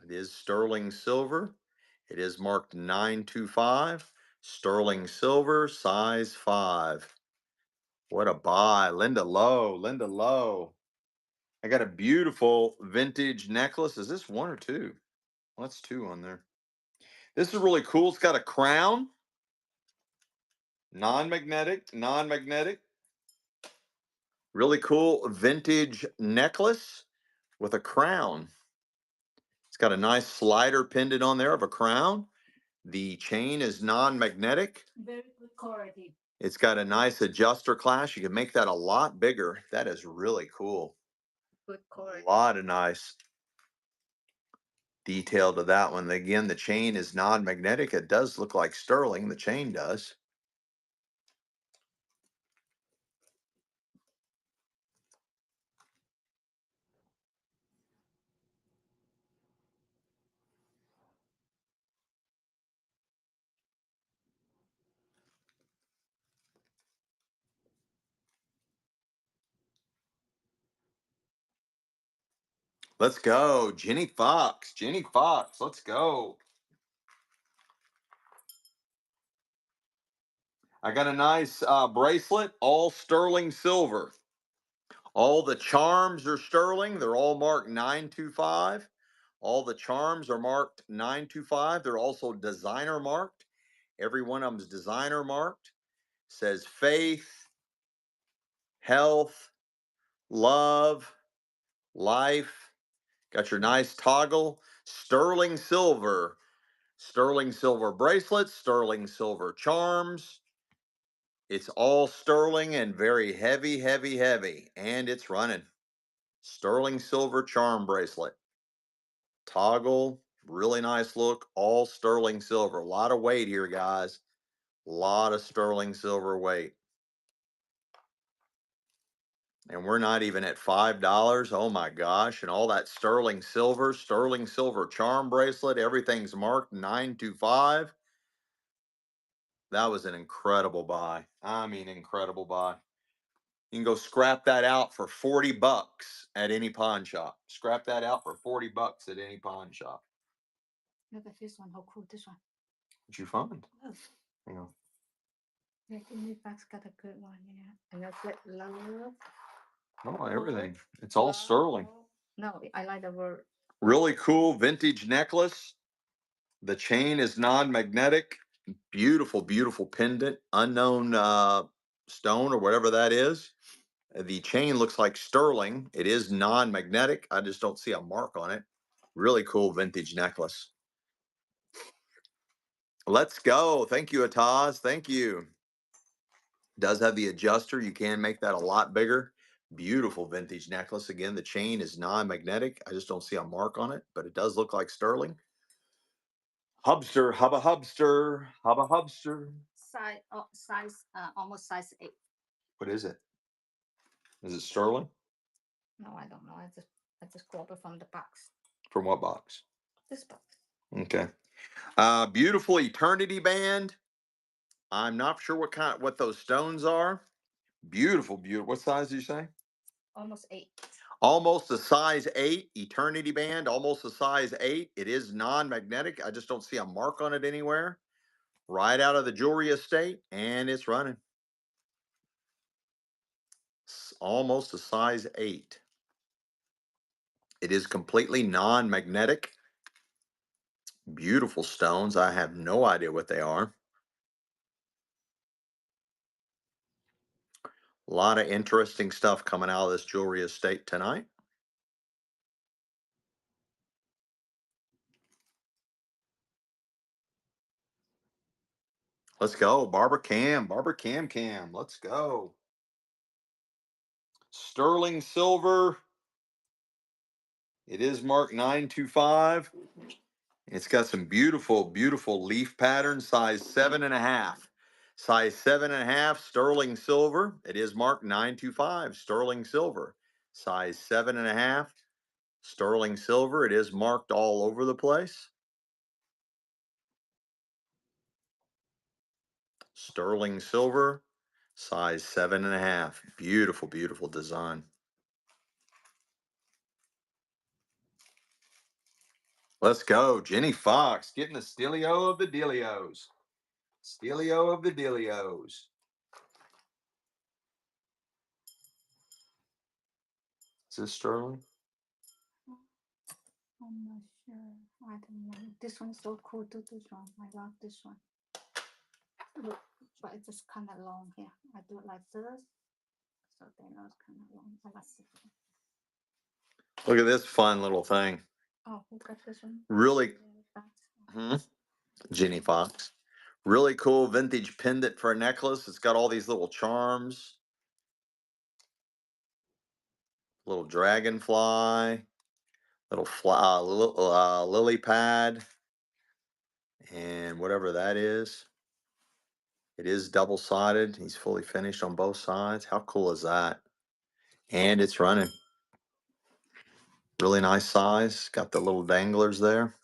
It is sterling silver. It is marked 925. Sterling silver, size 5. What a buy. Linda Lowe. Linda Lowe. I got a beautiful vintage necklace. Is this one or two? Well, that's two on there. This is really cool. It's got a crown. Non-magnetic. Non-magnetic. Really cool vintage necklace with a crown. It's got a nice slider pendant on there of a crown. The chain is non-magnetic. Very good quality. It's got a nice adjuster class. You can make that a lot bigger. That is really cool. Good A quality. lot of nice detail to that one. Again, the chain is non-magnetic. It does look like sterling. The chain does. Let's go. Jenny Fox. Jenny Fox. Let's go. I got a nice bracelet, all sterling silver. All the charms are sterling. They're all marked 925. All the charms are marked 925. They're also designer marked. Every one of them is designer marked. Says faith, health, love, life. Got your nice toggle. Sterling silver bracelets, sterling silver charms. It's all sterling and very heavy, heavy, heavy. And it's running. Sterling silver charm bracelet. Toggle, really nice look, all sterling silver. A lot of weight here, guys. A lot of sterling silver weight. And we're not even at $5. Oh my gosh. And all that sterling silver charm bracelet, everything's marked 925. That was an incredible buy. I mean, incredible buy. You can go scrap that out for 40 bucks at any pawn shop. Scrap that out for 40 bucks at any pawn shop. Look at this one. How cool this one. What'd you find? Oh, You know, yeah, Jenny Fox got a good one. Yeah. And that's it. Love. oh, everything. It's all sterling. No, I like the word. Really cool vintage necklace. The chain is non-magnetic. Beautiful, beautiful pendant. Unknown stone or whatever that is. The chain looks like sterling. It is non-magnetic. I just don't see a mark on it. Really cool vintage necklace. Let's go. Thank you, Ataz. Thank you. Does have the adjuster. You can make that a lot bigger. Beautiful vintage necklace. Again, the chain is non-magnetic. I just don't see a mark on it, but it does look like sterling. Hubster, hubba hubster, hubba hubster. Size, almost size 8. What is it? Is it sterling? No, I don't know. I just grab it from the box. From what box? This box. Okay. Beautiful eternity band. I'm not sure what those stones are. Beautiful, beautiful. What size did you say? Almost 8. Almost a size 8 eternity band. Almost a size 8. It is non-magnetic. I just don't see a mark on it anywhere. Right out of the jewelry estate, and it's running. It's almost a size 8. It is completely non-magnetic. Beautiful stones. I have no idea what they are. A lot of interesting stuff coming out of this jewelry estate tonight. Let's go. Barbara Cam. Cam. Let's go. Sterling silver. It is marked 925. It's got some beautiful, beautiful leaf patterns, size 7.5. Size 7.5, sterling silver. It is marked 925, sterling silver. Size 7.5, sterling silver. It is marked all over the place. Sterling silver, size 7.5. Beautiful, beautiful design. Let's go. Jenny Fox getting the Stelio of the Dealios. Stelio of the Dealios. Is this sterling? I'm not sure. I don't know. This one's so cool too. This one. I love this one. Look, but it's just kind of long here. I do it like this. So they know it's kind of long. I like this one. Look at this fun little thing. Oh, who got this one? Really, Jenny Fox. Really cool vintage pendant for a necklace. It's got all these little charms. Little dragonfly. Little lily pad. And whatever that is. It is double-sided. He's fully finished on both sides. How cool is that? And it's running. Really nice size. Got the little danglers there.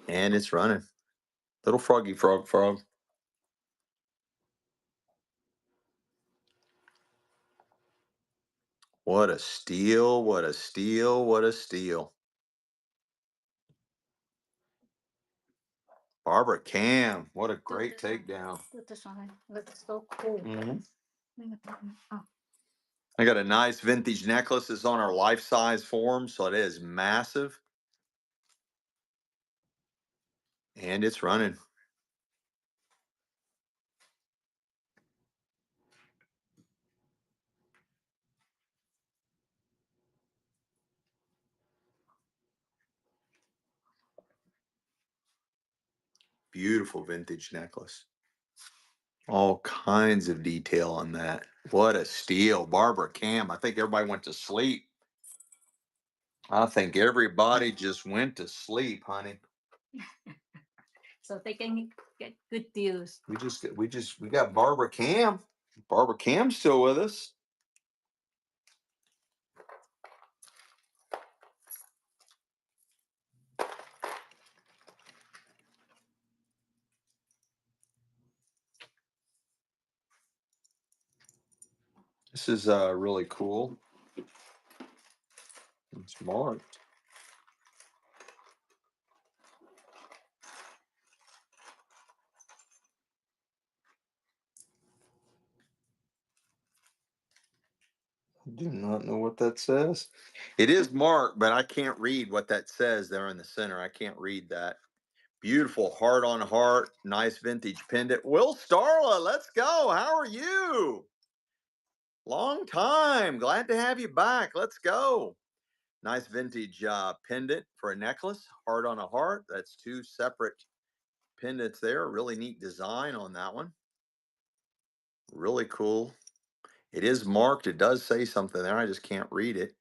And it's running. Little froggy frog. What a steal, what a steal, what a steal. Barbara Cam, what a Do great this one. takedown. Do this one. That's so cool. Mhm. Oh, I got a nice vintage necklace. It's on our life-size form, so it is massive. And it's running. Beautiful vintage necklace. All kinds of detail on that. What a steal. Barbara Cam. I think everybody went to sleep. I think everybody just went to sleep, honey. so they can get good deals. We got Barbara Cam. Barbara Cam's still with us. This is really cool. It's marked. I do not know what that says. It is marked, but I can't read what that says there in the center. I can't read that. Beautiful heart on heart, nice vintage pendant. Will Starla, let's go. How are you? Long time. Glad to have you back. Let's go. Nice vintage pendant for a necklace, heart on a heart. That's two separate pendants there. Really neat design on that one. Really cool. It is marked. It does say something there. I just can't read it.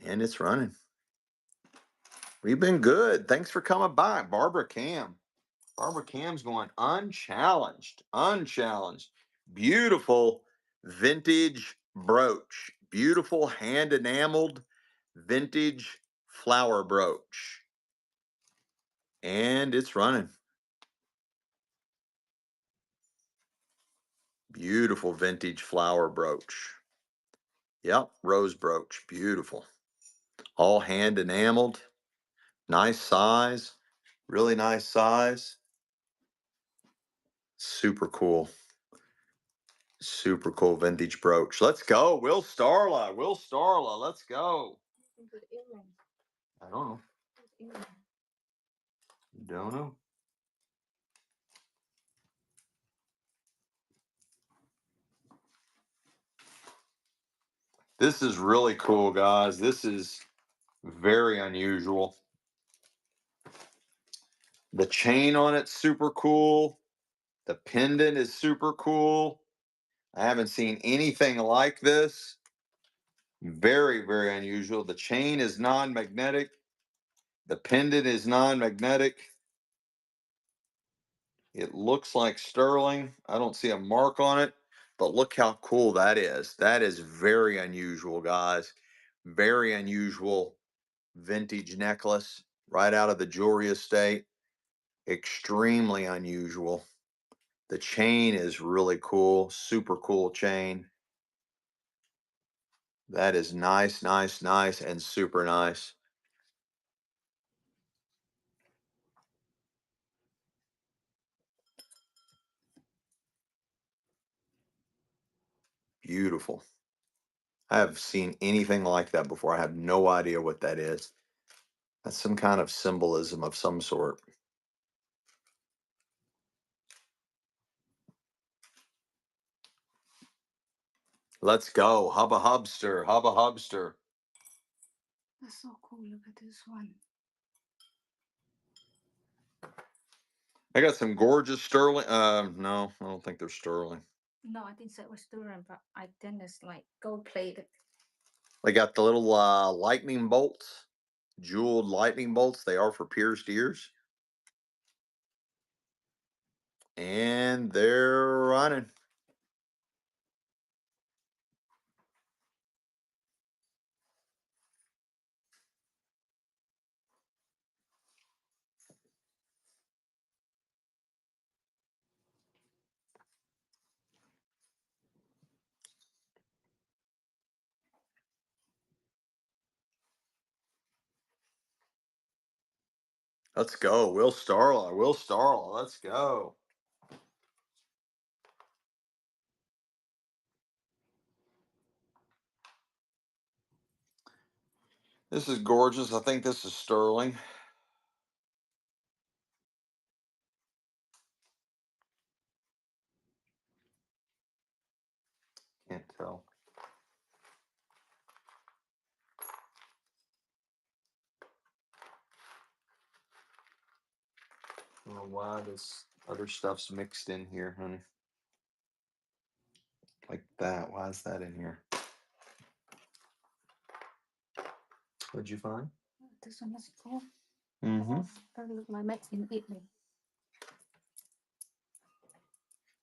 And it's running. We've been good. Thanks for coming by, Barbara Cam. Barbara Cam's going unchallenged. Unchallenged. Beautiful vintage brooch. Beautiful hand enameled vintage flower brooch. And it's running. Beautiful vintage flower brooch. Yep, rose brooch. Beautiful. All hand enameled. Nice size. Really nice size. Super cool. Super cool vintage brooch. Let's go. Will Starla. Will Starla. Let's go. I don't know. Don't know. This is really cool, guys. This is very unusual. The chain on it's super cool. The pendant is super cool. I haven't seen anything like this. Very, very unusual. The chain is non-magnetic. The pendant is non-magnetic. It looks like sterling. I don't see a mark on it, but look how cool that is. That is very unusual, guys. Very unusual vintage necklace right out of the jewelry estate. Extremely unusual. The chain is really cool. Super cool chain. That is nice, nice, nice, and super nice. Beautiful. I have seen anything like that before. I have no idea what that is. That's some kind of symbolism of some sort. Let's go. Hubba Hubster. Hubba Hubster. that's so cool. Look at this one. I got some gorgeous sterling. No, I don't think they're sterling. No, I didn't say it was sterling, but I think it's like gold plated. They got the little lightning bolts, jeweled lightning bolts. They are for pierced ears. And they're running. Let's go. Will Starla. Will Starla. Let's go. This is gorgeous. I think this is sterling. Can't tell. I don't know why this other stuff's mixed in here, honey. Like that. Why is that in here? What'd you find? This one is cool. Mm-hmm. That look like made in Italy.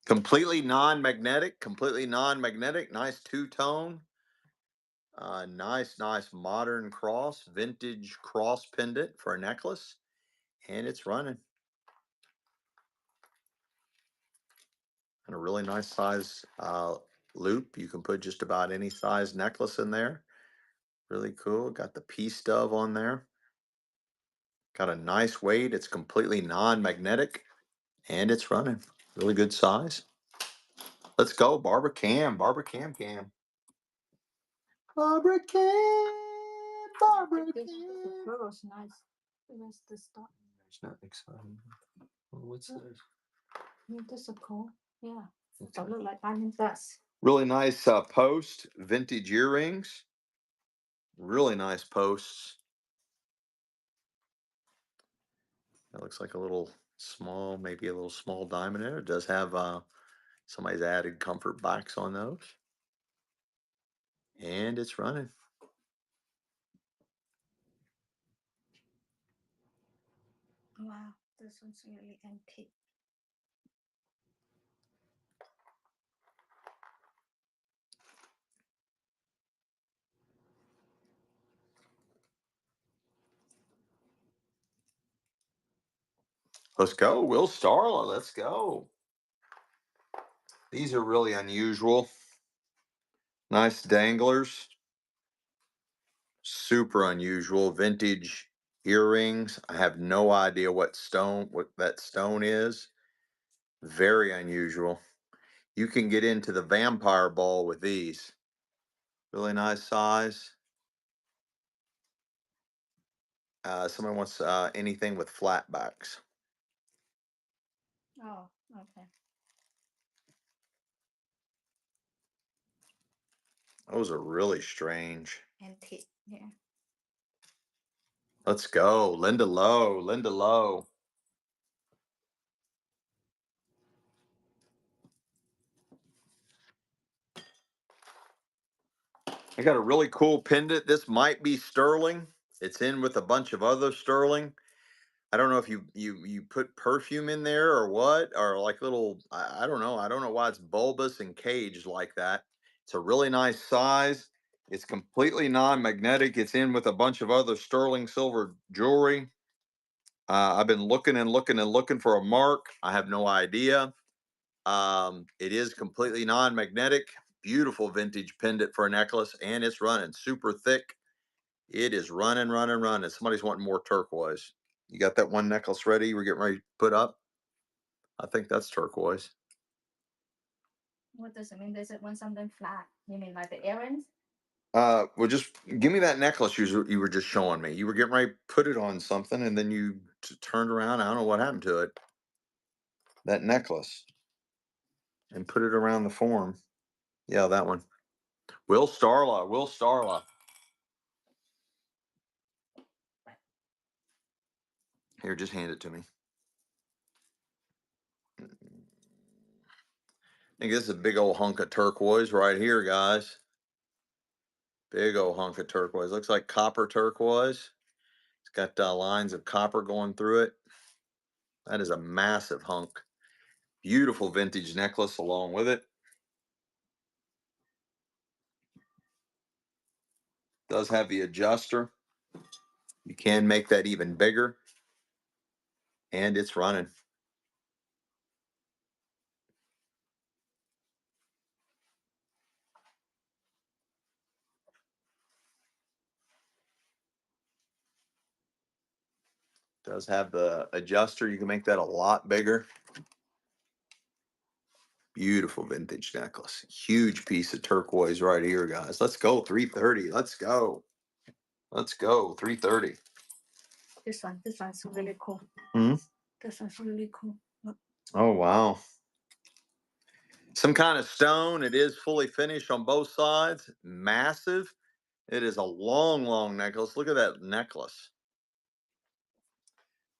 Completely non-magnetic. Completely non-magnetic. Nice two-tone. Nice modern cross. Vintage cross pendant for a necklace. And it's running. And a really nice size loop. You can put just about any size necklace in there. Really cool. Got the peace dove on there. Got a nice weight. It's completely non-magnetic and it's running. Really good size. Let's go, Barbara Cam. Barbara Cam Cam. Barbara Cam. Barbara The Cam. pearl's nice. Where's the stuff? It's not exciting. What's this? This is cool. Yeah. It look like diamond dust. Really nice post, vintage earrings. Really nice posts. That looks like a little small, maybe a little small diamond there. It does have somebody's added comfort backs on those. And it's running. Wow, this one's really antique. Let's go, Will Starla. Let's go. These are really unusual. Nice danglers. Super unusual. Vintage earrings. I have no idea what that stone is. Very unusual. You can get into the vampire ball with these. Really nice size. Someone wants anything with flat backs. Oh, okay. Those are really strange. Antique, yeah. Let's go. Linda Lowe. Linda Lowe. I got a really cool pendant. This might be sterling. It's in with a bunch of other sterling. I don't know if you put perfume in there or what, or like little, I don't know. I don't know why it's bulbous and caged like that. It's a really nice size. It's completely non-magnetic. It's in with a bunch of other sterling silver jewelry. I've been looking and looking and looking for a mark. I have no idea. It is completely non-magnetic. Beautiful vintage pendant for a necklace, and it's running super thick. It is running, running, running. Somebody's wanting more turquoise. You got that one necklace ready? We're getting ready to put up. I think that's turquoise. What does it mean? Does it want something flat? You mean like the earrings? Well, just give me that necklace you were just showing me. You were getting ready to put it on something, and then you turned around. I don't know what happened to it. That necklace, and put it around the form. Yeah, that one. Will Starla. Will Starla. Here, just hand it to me. I think this is a big old hunk of turquoise right here, guys. Big old hunk of turquoise. Looks like copper turquoise. It's got lines of copper going through it. That is a massive hunk. Beautiful vintage necklace along with it. Does have the adjuster. You can make that even bigger. And it's running. Does have the adjuster. You can make that a lot bigger. Beautiful vintage necklace. Huge piece of turquoise right here, guys. Let's go 330. Let's go. Let's go 330. This one's really cool. Hmm? This one's really cool. Look. Oh, wow. Some kind of stone. It is fully finished on both sides. Massive. It is a long, long necklace. Look at that necklace.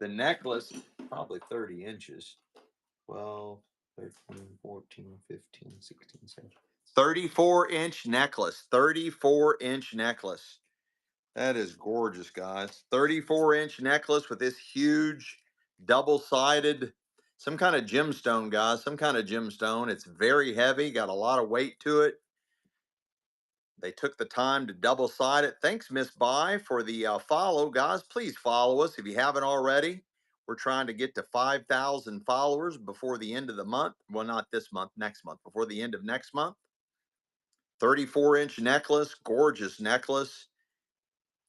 The necklace, probably 30 inches. 12, 13, 14, 15, 16, 17. 34-inch necklace. 34-inch necklace. That is gorgeous, guys. 34-inch necklace with this huge double-sided, some kind of gemstone, guys. Some kind of gemstone. It's very heavy, got a lot of weight to it. They took the time to double side it. Thanks, Miss Buy, for the follow. Guys, please follow us if you haven't already. We're trying to get to 5,000 followers before the end of the month. Well, not this month, next month, before the end of next month. 34-inch necklace, gorgeous necklace.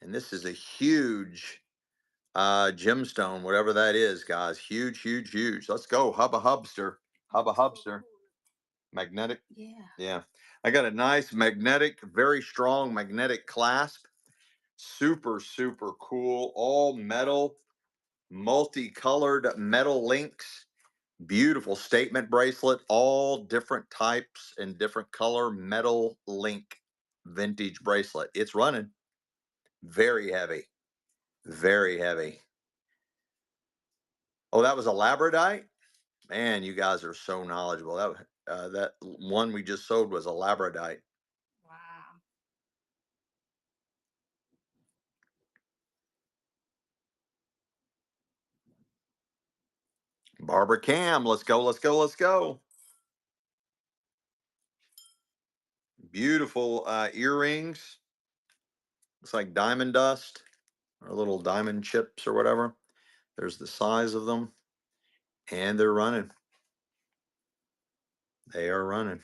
And this is a huge gemstone, whatever that is, guys. Huge, huge, huge. Let's go. Hubba Hubster. Hubba Hubster. Magnetic. Yeah. Yeah. I got a nice magnetic, very strong magnetic clasp. Super, super cool. All metal, multicolored metal links. Beautiful statement bracelet. All different types and different color metal link vintage bracelet. It's running. Very heavy. Very heavy. Oh, that was a labradite? Man, you guys are so knowledgeable. That one we just sold was a labradite. Wow. Barbara Cam, let's go, let's go, let's go. Beautiful earrings. Looks like diamond dust or little diamond chips or whatever. There's the size of them. And they're running. They are running.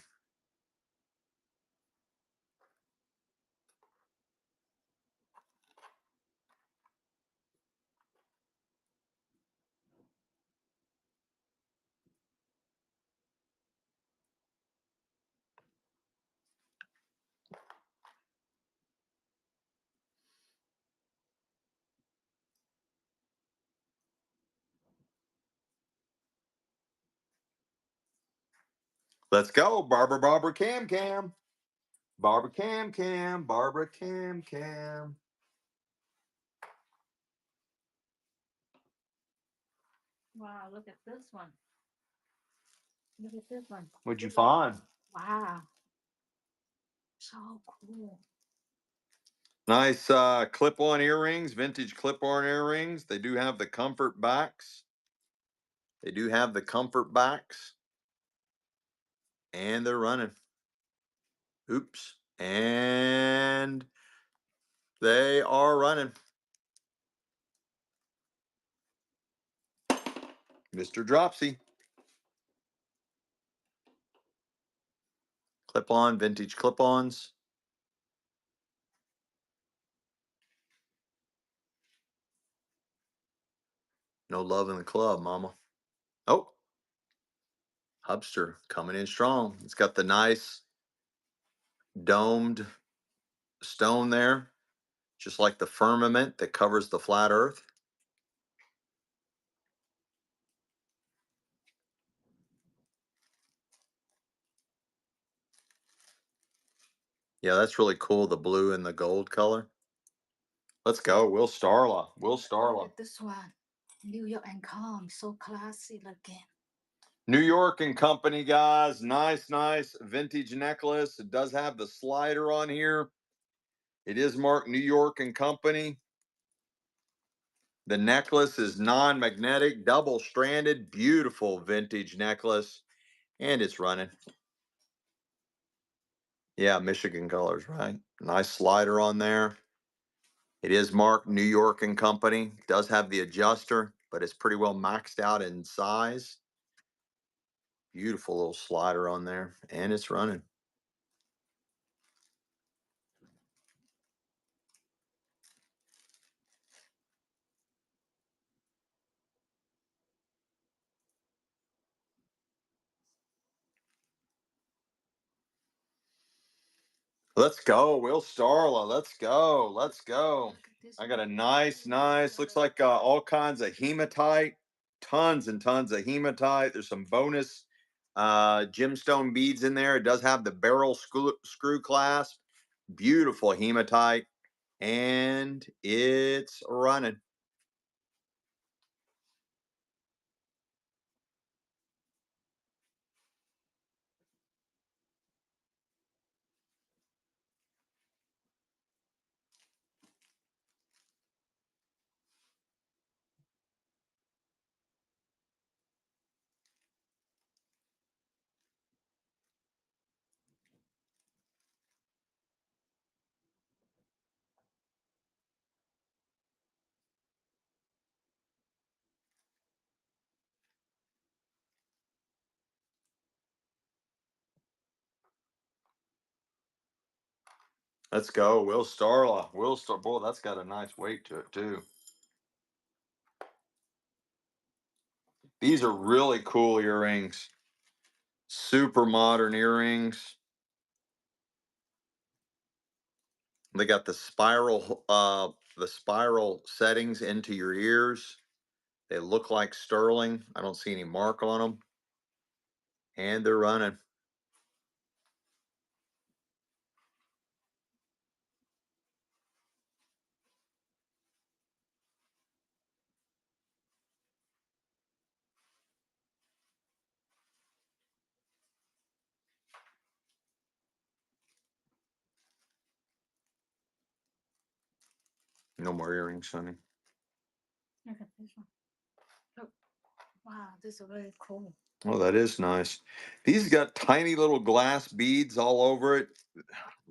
Let's go, Barbara, Barbara Cam Cam. Barbara Cam Cam, Barbara Cam Cam. Wow, look at this one. Look at this one. What'd you find? Wow. So cool. Nice clip-on earrings, vintage clip-on earrings. They do have the comfort backs. They do have the comfort backs. And they're running. Oops. And they are running. Mr. Dropsy. Clip-on, vintage clip-ons. No love in the club, mama. Oh, Hubster coming in strong. It's got the nice domed stone there, just like the firmament that covers the flat earth. Yeah, that's really cool, the blue and the gold color. Let's go, Will Starla. Will Look Starla. at this one. New York and Calm. So classy looking. New York and Company, guys. Nice, nice vintage necklace. It does have the slider on here. It is marked New York and Company. The necklace is non-magnetic, double-stranded, beautiful vintage necklace, and it's running. Yeah, Michigan colors, right? Nice slider on there. It is marked New York and Company. It does have the adjuster, but it's pretty well maxed out in size. Beautiful little slider on there, and it's running. Let's go, Will Starla. Let's go. Let's go. Look at this I got a one. nice, looks like all kinds of hematite, tons and tons of hematite. There's some bonus gemstone beads in there. It does have the barrel screw clasp. Beautiful hematite. And it's running. Let's go, Will Starla. Will Star. Boy, that's got a nice weight to it too. These are really cool earrings. Super modern earrings. They got the spiral settings into your ears. They look like sterling. I don't see any mark on them. And they're running. No more earrings, honey. Look at this one. Look. Wow, this is really cool. Oh, that is nice. These got tiny little glass beads all over it.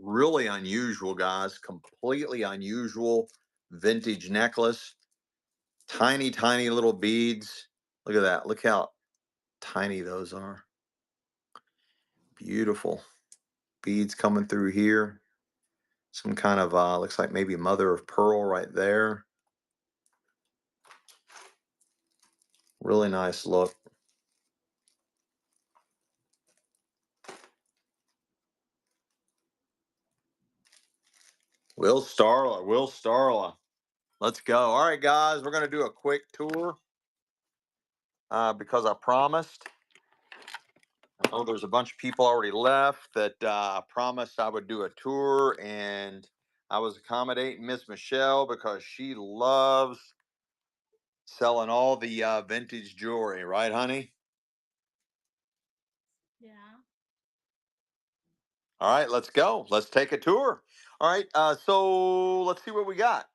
Really unusual, guys. Completely unusual vintage necklace. Tiny, tiny little beads. Look at that. Look how tiny those are. Beautiful. Beads coming through here. Some kind of looks like maybe mother of pearl right there. Really nice look. Will Starla. Will Starla. Let's go. All right, guys, we're going to do a quick tour because I promised. Oh, there's a bunch of people already left that promised I would do a tour, and I was accommodating Miss Michelle because she loves selling all the vintage jewelry, right, honey? Yeah. All right, let's go. Let's take a tour. All right, so let's see what we got.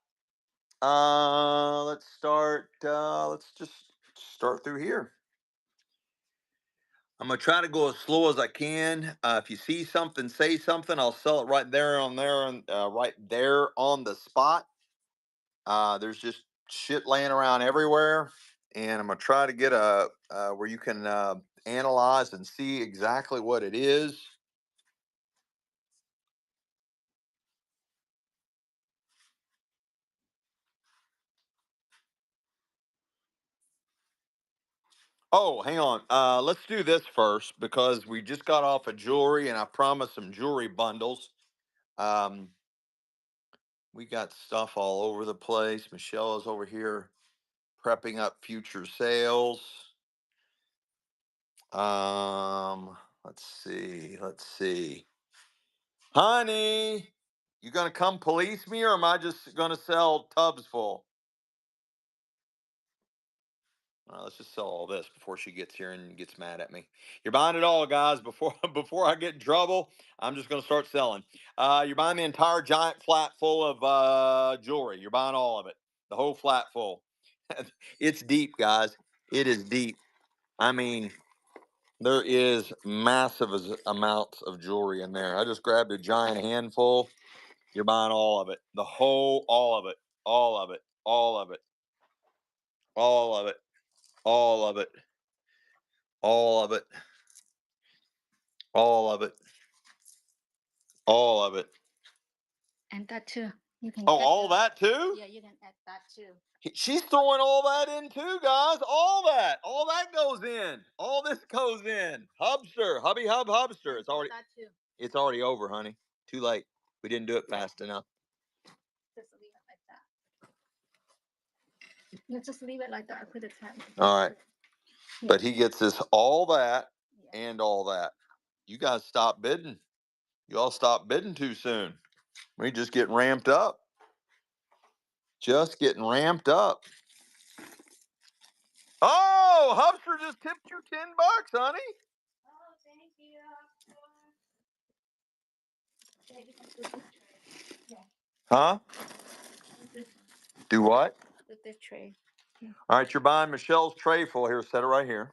Let's start. Let's just start through here. I'm gonna try to go as slow as I can. If you see something, say something. I'll sell it right there on there, and right there on the spot. There's just shit laying around everywhere, and I'm gonna try to get a where you can analyze and see exactly what it is. Oh, hang on. Let's do this first because we just got off of jewelry, and I promised some jewelry bundles. Um, we got stuff all over the place. Michelle is over here prepping up future sales. Let's see. Let's see. Honey, you gonna come police me, or am I just gonna sell tubs full? Let's just sell all this before she gets here and gets mad at me. You're buying it all, guys. Before before I get in trouble, I'm just gonna start selling. You're buying the entire giant flat full of jewelry. You're buying all of it, the whole flat full. It's deep, guys. It is deep. I mean, there is massive amounts of jewelry in there. I just grabbed a giant handful. You're buying all of it, the whole, all of it, all of it, all of it, all of it, all of it, all of it, all of it, all of it. And that too. You can Oh, get all that. that too? Yeah, you can add that too. She's throwing all that in too, guys. All that goes in. All this goes in. Hubster, hubby hub hubster. And It's all already, that too. it's already over, honey. Too late. We didn't do it fast enough. Just leave it like that. You just leave it like that. I put the tab. All right. Yeah. But he gets us all that Yeah. and all that. You guys stop bidding. You all stop bidding too soon. We just getting ramped up. Just getting ramped up. Oh, Hubster just tipped you $10, honey. Oh, thank you. Huh? Do what? The tray. All right, you're buying Michelle's tray full here. Set it right here.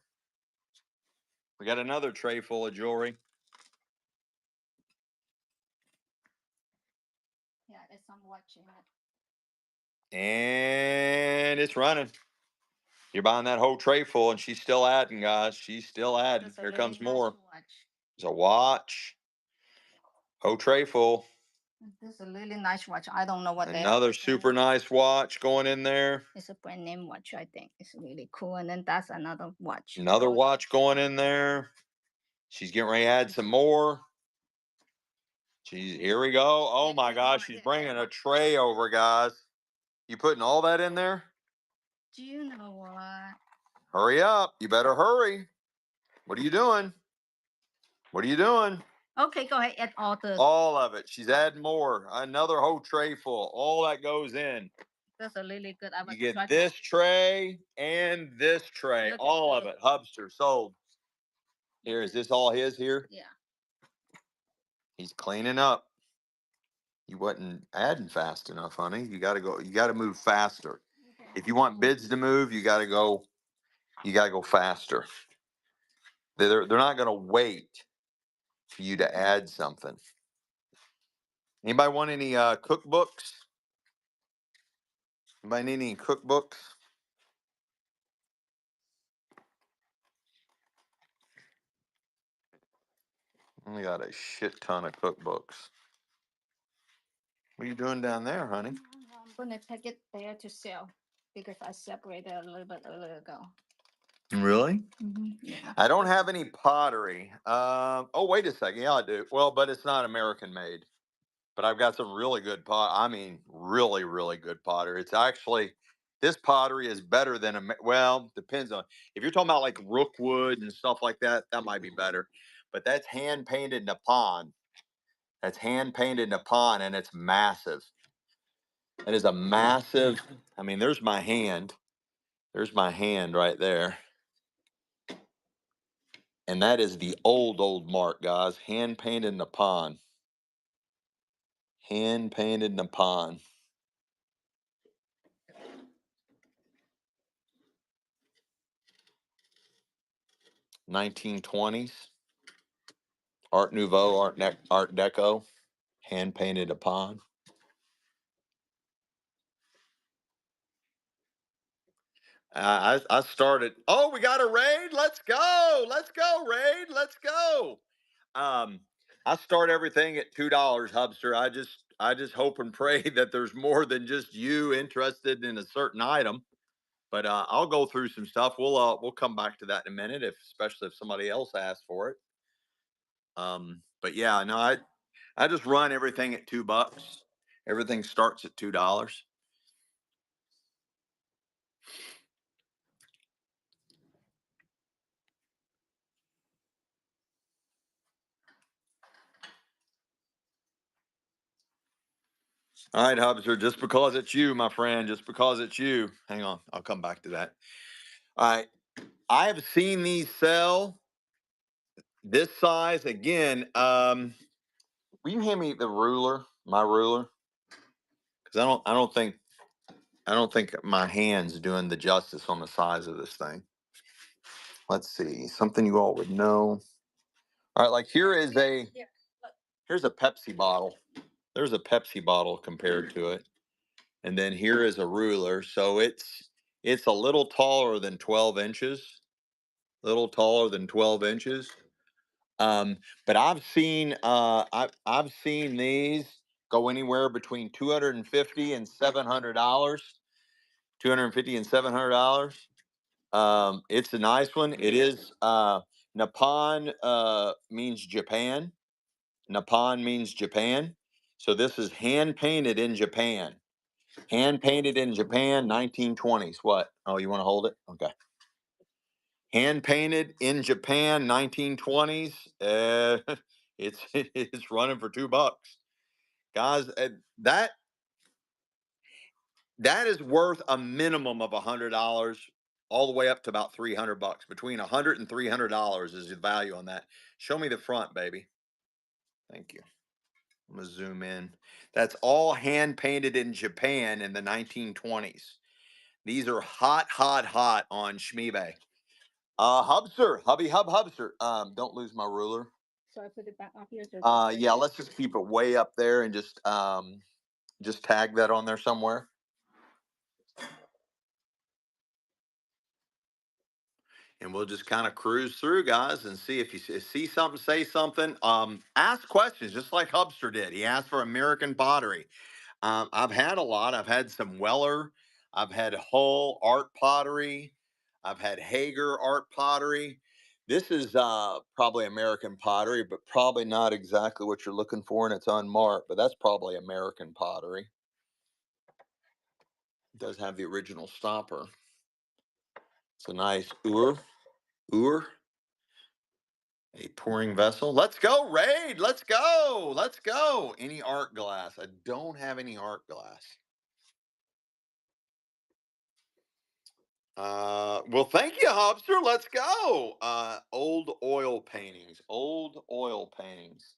We got another tray full of jewelry. Yeah, there's some watch in it. And it's running. You're buying that whole tray full, and she's still adding, guys. She's still adding. That's a Here really comes nice more. watch. There's a watch. Whole tray full. This is a really nice watch. I don't know what they are. Another super nice watch going in there. It's a brand name watch, I think. It's really cool. And then that's another watch. Another watch going in there. She's getting ready to add some more. Here we go. Oh my gosh, she's bringing a tray over, guys. You putting all that in there? Do you know what? Hurry up. You better hurry. What are you doing? What are you doing? Okay, go ahead. Add all of it. She's adding more. Another whole tray full. All that goes in. That's a really good. You get this tray and this tray. All of it. Hubster sold. Here, is this all his here? Yeah. He's cleaning up. You wasn't adding fast enough, honey. You gotta go, you gotta move faster. Okay. If you want bids to move, you gotta go faster. They're not gonna wait for you to add something. Anybody want any cookbooks? Anybody need any cookbooks? We got a shit ton of cookbooks. What are you doing down there, honey? I'm gonna take it there to sell because I separated a little bit earlier ago. Really? Yeah. I don't have any pottery. Oh, wait a second. Yeah, I do. Well, but it's not American made. But I've got some really good I mean, really, really good pottery. It's actually, this pottery is better than, well, depends on, if you're talking about like Rookwood and stuff like that, that might be better. But that's hand painted Nippon. That's hand painted Nippon, and it's massive. It is a massive, I mean, there's my hand. There's my hand right there. And that is the old mark, guys. Hand painted Nippon. Hand painted Nippon. 1920s. Art Nouveau, Art Deco. Hand painted Nippon. I started. Oh, we got a raid. Let's go. Let's go, raid. Let's go. I start everything at $2, Hubster. I just hope and pray that there's more than just you interested in a certain item. But I'll go through some stuff. We'll come back to that in a minute, especially if somebody else asks for it. But yeah, no, I just run everything at $2. Everything starts at $2. All right, Hubster, just because it's you, my friend, just because it's you. Hang on, I'll come back to that. All right. I have seen these sell this size again. Will you hand me the ruler, my ruler? Because I don't think my hand's doing the justice on the size of this thing. Let's see, something you all would know. All right, like here's a Pepsi bottle. There's a Pepsi bottle compared to it. And then here is a ruler. So it's a little taller than 12 inches. Little taller than 12 inches. But I've seen these go anywhere between $250 and $700. $250 and $700. It's a nice one. It is Nippon means Japan. Nippon means Japan. So this is hand painted in Japan. Hand painted in Japan, 1920s. What? Oh, you want to hold it? Okay. Hand painted in Japan, 1920s. It's it's running for $2, guys. That is worth a minimum of $100, all the way up to about $300. Between $100 and $300 is the value on that. Show me the front, baby. Thank you. I'm gonna zoom in. That's all hand painted in Japan in the 1920s. These are hot, hot, hot on Schmeebay. Hubster, hubby, hubster. Don't lose my ruler. So I put it back up here. Yeah, let's just keep it way up there and just tag that on there somewhere. And we'll just kind of cruise through, guys, and see if you see something, say something. Ask questions, just like Hubster did. He asked for American pottery. I've had a lot. I've had some Weller. I've had Hull art pottery. I've had Hager art pottery. This is probably American pottery, but probably not exactly what you're looking for, and it's unmarked. But that's probably American pottery. It does have the original stopper. It's a nice Ur. A pouring vessel. Let's go, Raid. Let's go. Let's go. Any art glass? I don't have any art glass. Well, thank you, Hobster. Let's go. Old oil paintings. Old oil paintings.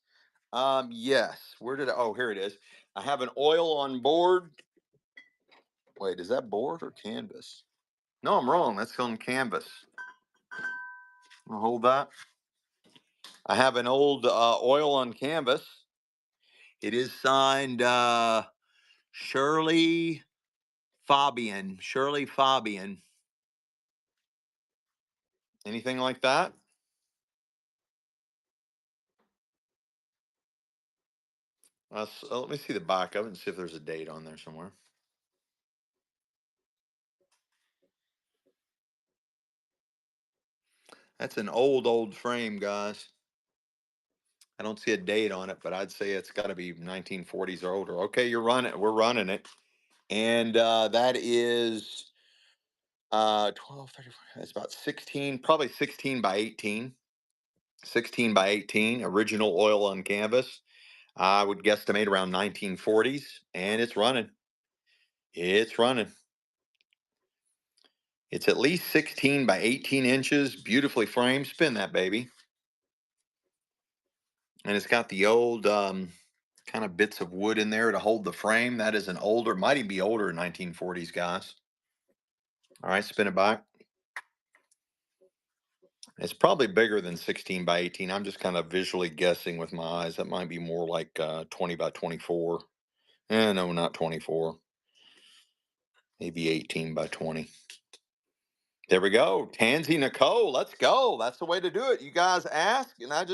Yes. Where did I? Oh, here it is. I have an oil on board. Wait, is that board or canvas? No, I'm wrong. That's on canvas. I'll hold that. I have an old oil on canvas. It is signed Shirley Fabian. Shirley Fabian. Anything like that? Let me see the back of it and see if there's a date on there somewhere. That's an old frame, guys. I don't see a date on it, but I'd say it's got to be 1940s or older. Okay, you're running. We're running it, and that is 12, 34. It's about 16, probably 16 by 18. 16 by 18. Original oil on canvas. I would guesstimate around 1940s, and it's running. It's running. It's at least 16 by 18 inches, beautifully framed. Spin that baby. And it's got the old kind of bits of wood in there to hold the frame. That is an older, might even be older, 1940s, guys. All right, spin it back. It's probably bigger than 16 by 18. I'm just kind of visually guessing with my eyes. That might be more like 20 by 24. No, not 24. Maybe 18 by 20. There we go. Tansy Nicole. Let's go. That's the way to do it. You guys ask, and I'll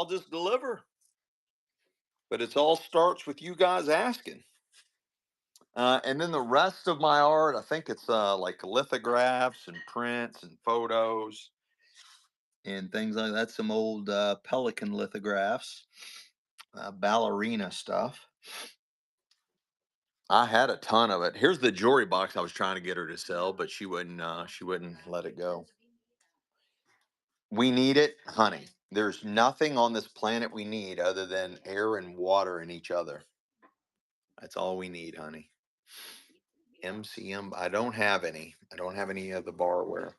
just deliver. But it all starts with you guys asking. And then the rest of my art, I think it's like lithographs and prints and photos and things like that. Some old Pelican lithographs, ballerina stuff. I had a ton of it. Here's the jewelry box I was trying to get her to sell, but she wouldn't. She wouldn't let it go. We need it, honey. There's nothing on this planet we need other than air and water and each other. That's all we need, honey. MCM. I don't have any. I don't have any of the barware.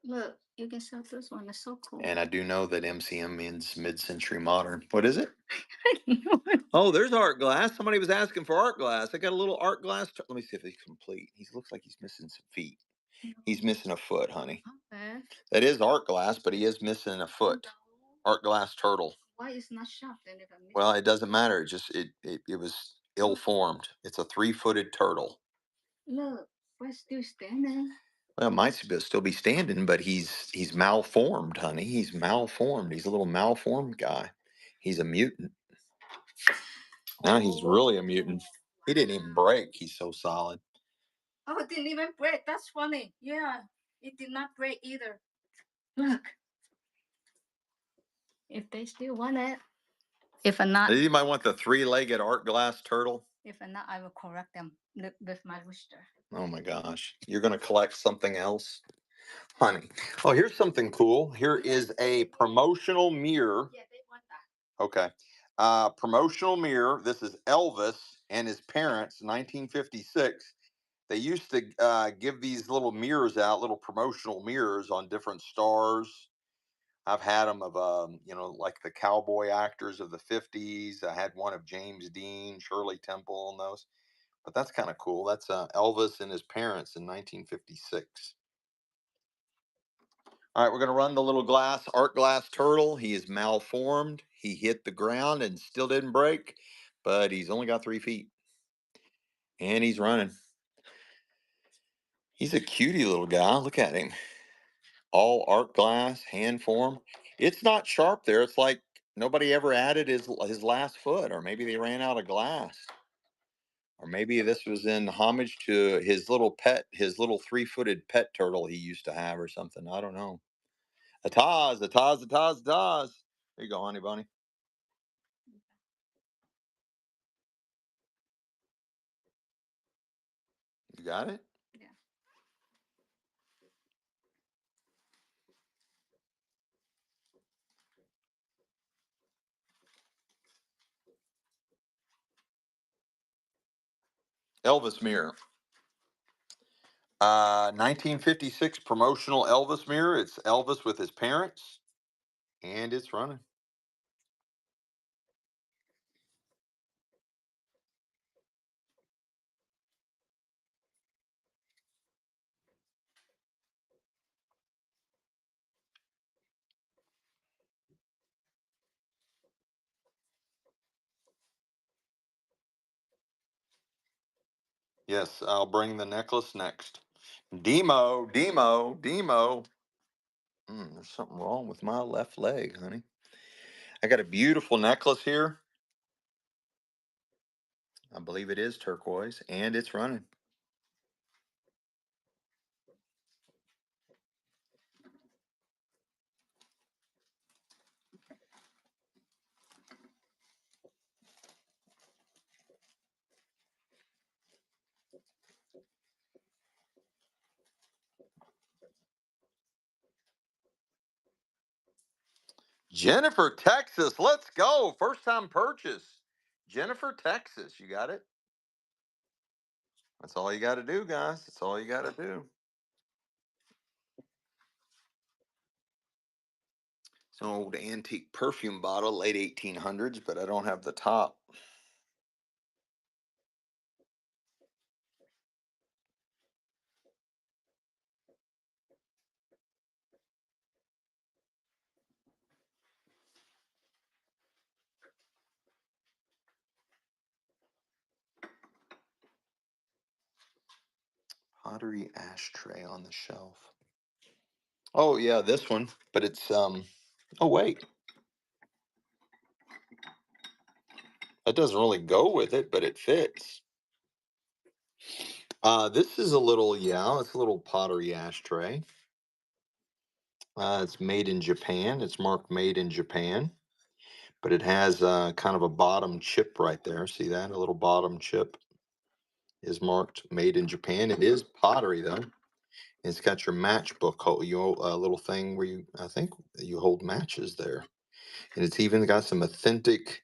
Look, you can sell this one. It's so cool. And I do know that MCM means mid-century modern. What is it? Oh, there's art glass. Somebody was asking for art glass. I got a little art glass. Let me see if he's complete. He looks like he's missing some feet. He's missing a foot, honey. Okay. That is art glass, but he is missing a foot. Art glass turtle. Why it's not sharp then if I'm Well, it doesn't matter. It just it was ill-formed. It's a 3-footed turtle. Look, we're still standing. Well, it might still be standing, but he's malformed, honey. He's malformed. He's a little malformed guy. He's a mutant. Now he's really a mutant. He didn't even break. He's so solid. Oh, it didn't even break. That's funny. Yeah, it did not break either. Look. If they still want it. If not, You might want the three-legged art glass turtle. if not, I will correct them with my rooster. Oh my gosh. You're going to collect something else? Honey. Oh, here's something cool. Here is a promotional mirror. Yeah, they want that. Okay. Promotional mirror. This is Elvis and his parents, 1956. They used to give these little mirrors out, little promotional mirrors on different stars. I've had them of, like the cowboy actors of the 50s. I had one of James Dean, Shirley Temple, and those. But that's kind of cool. That's Elvis and his parents in 1956. All right, we're going to run the little art glass turtle. He is malformed. He hit the ground and still didn't break, but he's only got 3 feet. And he's running. He's a cutie little guy. Look at him. All art glass, hand form. It's not sharp there. It's like nobody ever added his last foot, or maybe they ran out of glass. Or maybe this was in homage to his little pet, his little 3-footed pet turtle he used to have or something. I don't know. Ataz, Ataz, Ataz, Ataz. There you go, honey bunny. You got it? Yeah. Elvis mirror. 1956 promotional Elvis mirror. It's Elvis with his parents, and it's running. Yes, I'll bring the necklace next. Demo, Demo, Demo. There's something wrong with my left leg, honey. I got a beautiful necklace here. I believe it is turquoise, and it's running. Jennifer, Texas. Let's go. First time purchase. Jennifer, Texas. You got it? That's all you got to do, guys. That's all you got to do. It's an old antique perfume bottle, late 1800s, but I don't have the top. Pottery ashtray on the shelf. Oh yeah, this one, but it's oh wait. That doesn't really go with it, but it fits. This is a little, yeah, it's a little pottery ashtray. It's made in Japan. It's marked made in Japan, but it has kind of a bottom chip right there. See that? A little bottom chip is marked made in Japan. It is pottery though. It's got your matchbook, a little thing where I think you hold matches there. And it's even got some authentic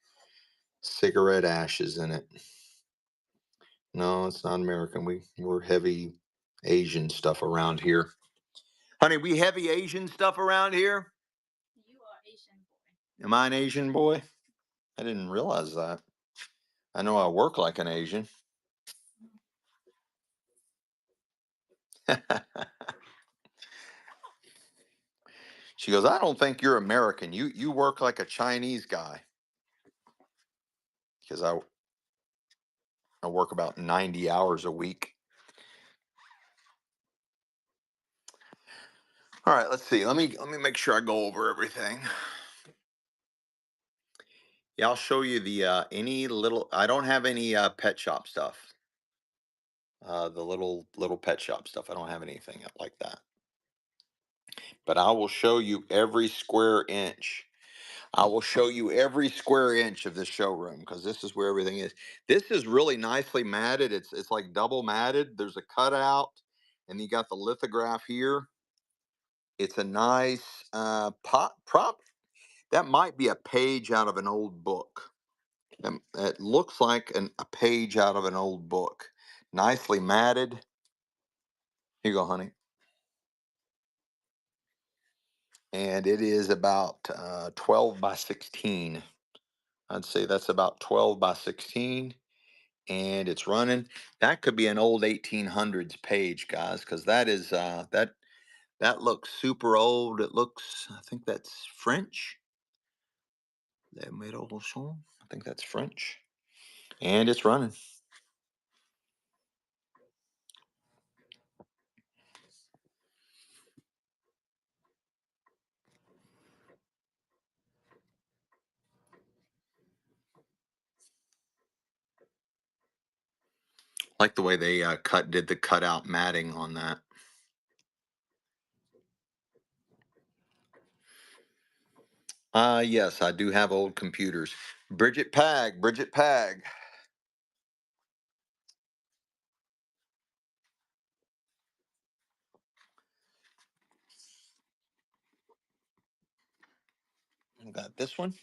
cigarette ashes in it. No, it's not American. We're heavy Asian stuff around here. Honey, we heavy Asian stuff around here? You are Asian boy. Am I an Asian boy? I didn't realize that. I know I work like an Asian. She goes, I don't think you're American. You work like a Chinese guy. Because I work about 90 hours a week. All right, let's see. Let me make sure I go over everything. Yeah, I'll show you the any little. I don't have any pet shop stuff. The little pet shop stuff. I don't have anything like that. But I will show you every square inch. I will show you every square inch of this showroom because this is where everything is. This is really nicely matted. It's like double matted. There's a cutout, and you got the lithograph here. It's a nice pop prop. That might be a page out of an old book. It looks like a page out of an old book. Nicely matted. Here you go, honey. And it is about 12 by 16. I'd say that's about 12 by 16. And it's running. That could be an old 1800s page, guys, because that is that looks super old. It looks, I think that's French. Les Métaux de Son. I think that's French. And it's running. Like the way they did the cutout matting on that. Yes, I do have old computers. Bridget Pag, Bridget Pag. I got this one.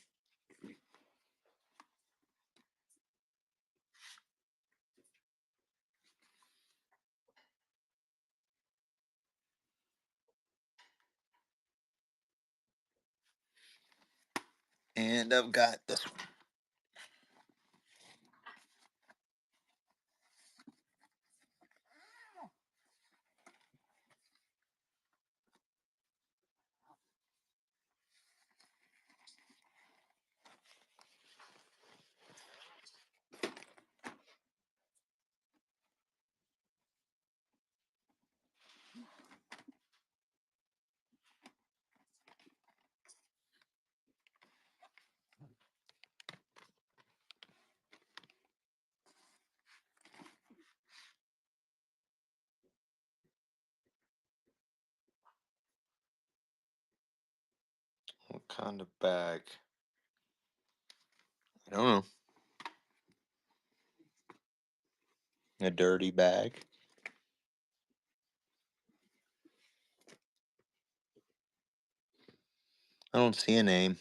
And I've got this one. What kind of bag? I don't know. A dirty bag. I don't see a name.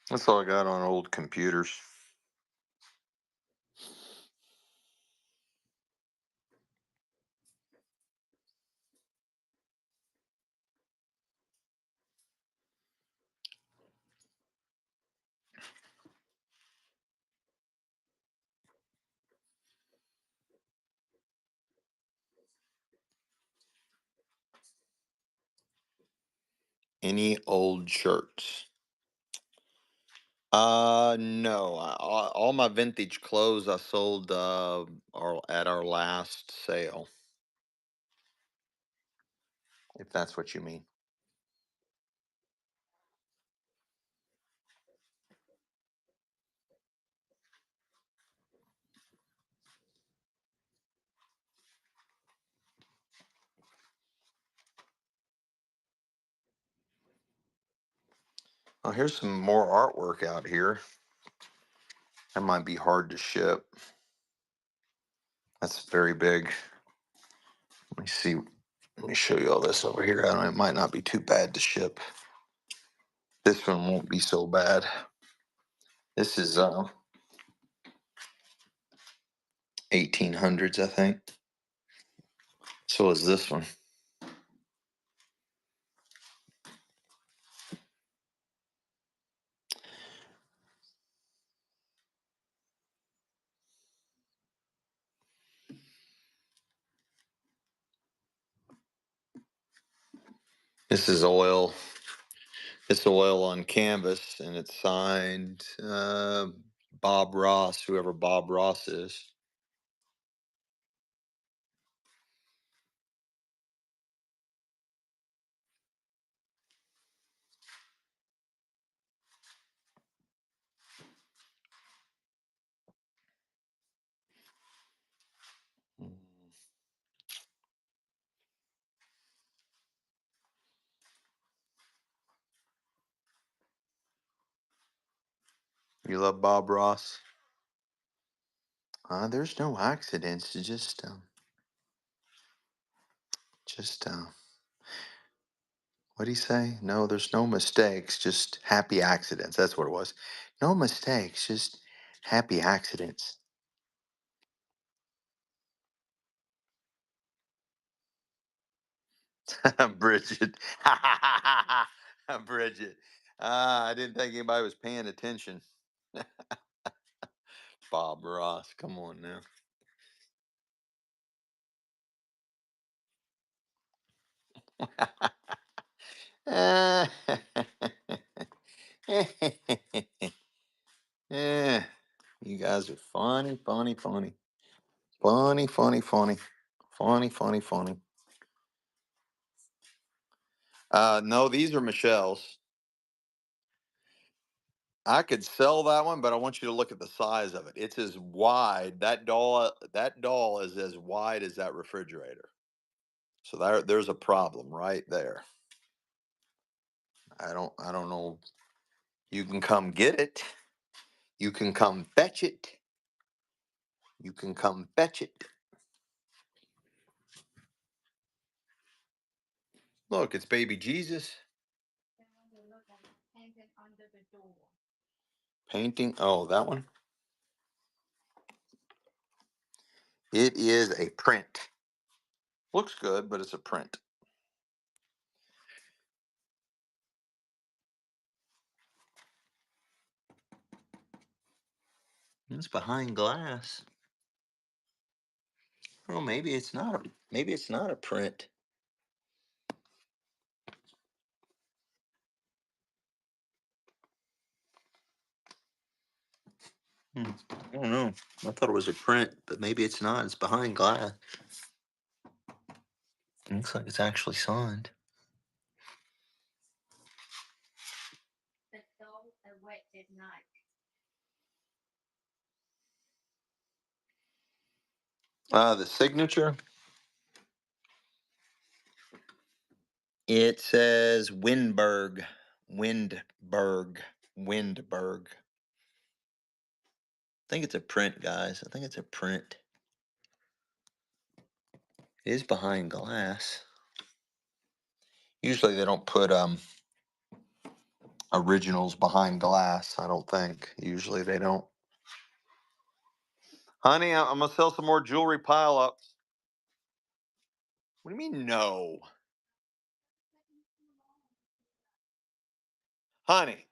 That's all I got on old computers. Any old shirts? No. All my vintage clothes I sold at our last sale, if that's what you mean. Oh, here's some more artwork out here. That might be hard to ship. That's very big. Let me see. Let me show you all this over here. It might not be too bad to ship. This one won't be so bad. This is 1800s, I think. So is this one. This is oil. It's oil on canvas, and it's signed Bob Ross, whoever Bob Ross is. You love Bob Ross? There's no accidents. Just what do you say? No, there's no mistakes, just happy accidents. That's what it was. No mistakes, just happy accidents. Bridget. Bridget. I didn't think anybody was paying attention. Bob Ross. Come on now. Yeah, you guys are funny, funny, funny. Funny, funny, funny. Funny, funny, funny. No, these are Michelle's. I could sell that one, but I want you to look at the size of it. It's as wide. That doll is as wide as that refrigerator. So there's a problem right there. I don't know. You can come get it. You can come fetch it. You can come fetch it. Look, it's baby Jesus painting. Oh, that one. It is a print. Looks good, but it's a print. It's behind glass. Well, maybe it's not a print. I don't know. I thought it was a print, but maybe it's not. It's behind glass. It looks like it's actually signed. The signature. It says Windberg. Windberg. Windberg. I think it's a print, guys. I think it's a print. It is behind glass. Usually they don't put originals behind glass, I don't think. Usually they don't. Honey, I'm gonna sell some more jewelry pile ups. What do you mean no? Honey.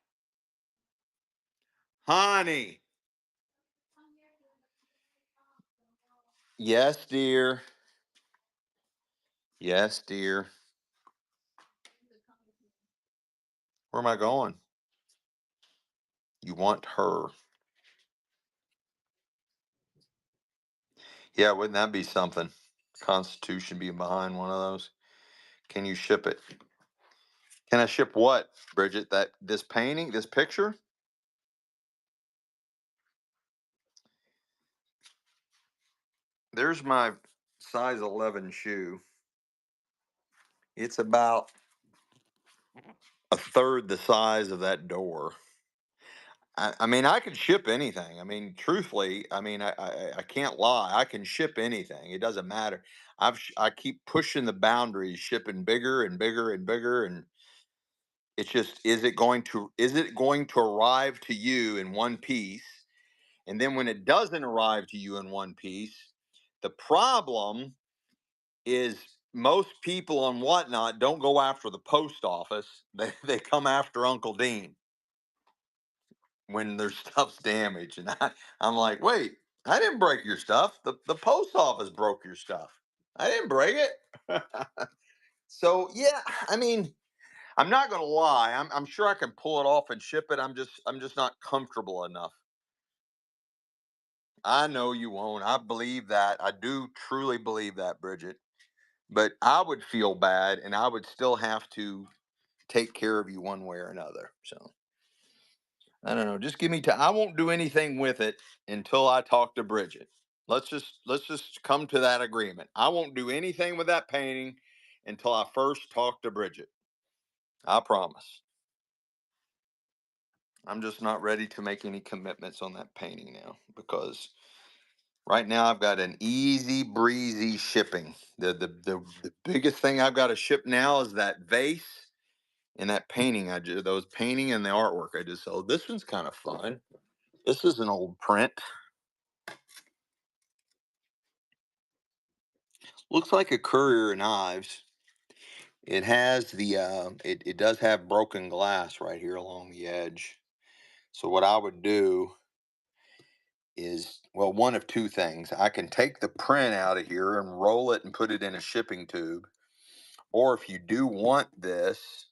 Honey. Yes, dear. Yes, dear. Where am I going? You want her. Yeah, wouldn't that be something? Constitution being behind one of those. Can you ship it? Can I ship what, Bridget? That this painting, this picture? There's my size 11 shoe. It's about a third the size of that door. I mean, I could ship anything. I mean, truthfully, I mean, I can't lie. I can ship anything. It doesn't matter. I keep pushing the boundaries, shipping bigger and bigger and bigger, and it's just is it going to arrive to you in one piece? And then when it doesn't arrive to you in one piece, the problem is most people on Whatnot don't go after the post office. They come after Uncle Dean when their stuff's damaged. And I'm like, wait, I didn't break your stuff. The post office broke your stuff. I didn't break it. So yeah, I mean, I'm not gonna lie. I'm sure I can pull it off and ship it. I'm just not comfortable enough. I know you won't. I believe that. I do truly believe that, Bridget. But I would feel bad and I would still have to take care of you one way or another. So I don't know. Just give me time. I won't do anything with it until I talk to Bridget. Let's just come to that agreement. I won't do anything with that painting until I first talk to Bridget. I promise. I'm just not ready to make any commitments on that painting now because right now I've got an easy breezy shipping. The biggest thing I've got to ship now is that vase and that painting I did. Those painting and the artwork I just sold. This one's kind of fun. This is an old print. Looks like a Courier in Ives. It has the it does have broken glass right here along the edge. So what I would do is, well, one of two things. I can take the print out of here and roll it and put it in a shipping tube. Or if you do want this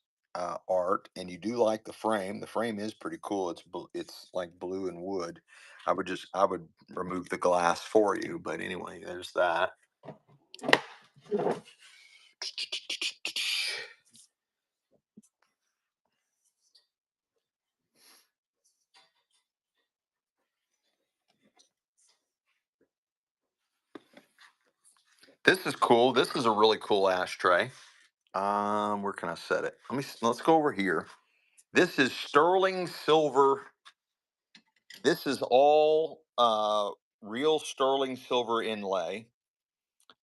art and you do like the frame is pretty cool. It's like blue and wood. I would remove the glass for you. But anyway, there's that. This is cool. This is a really cool ashtray. Where can I set it? Let's go over here. This is sterling silver. This is all real sterling silver inlay.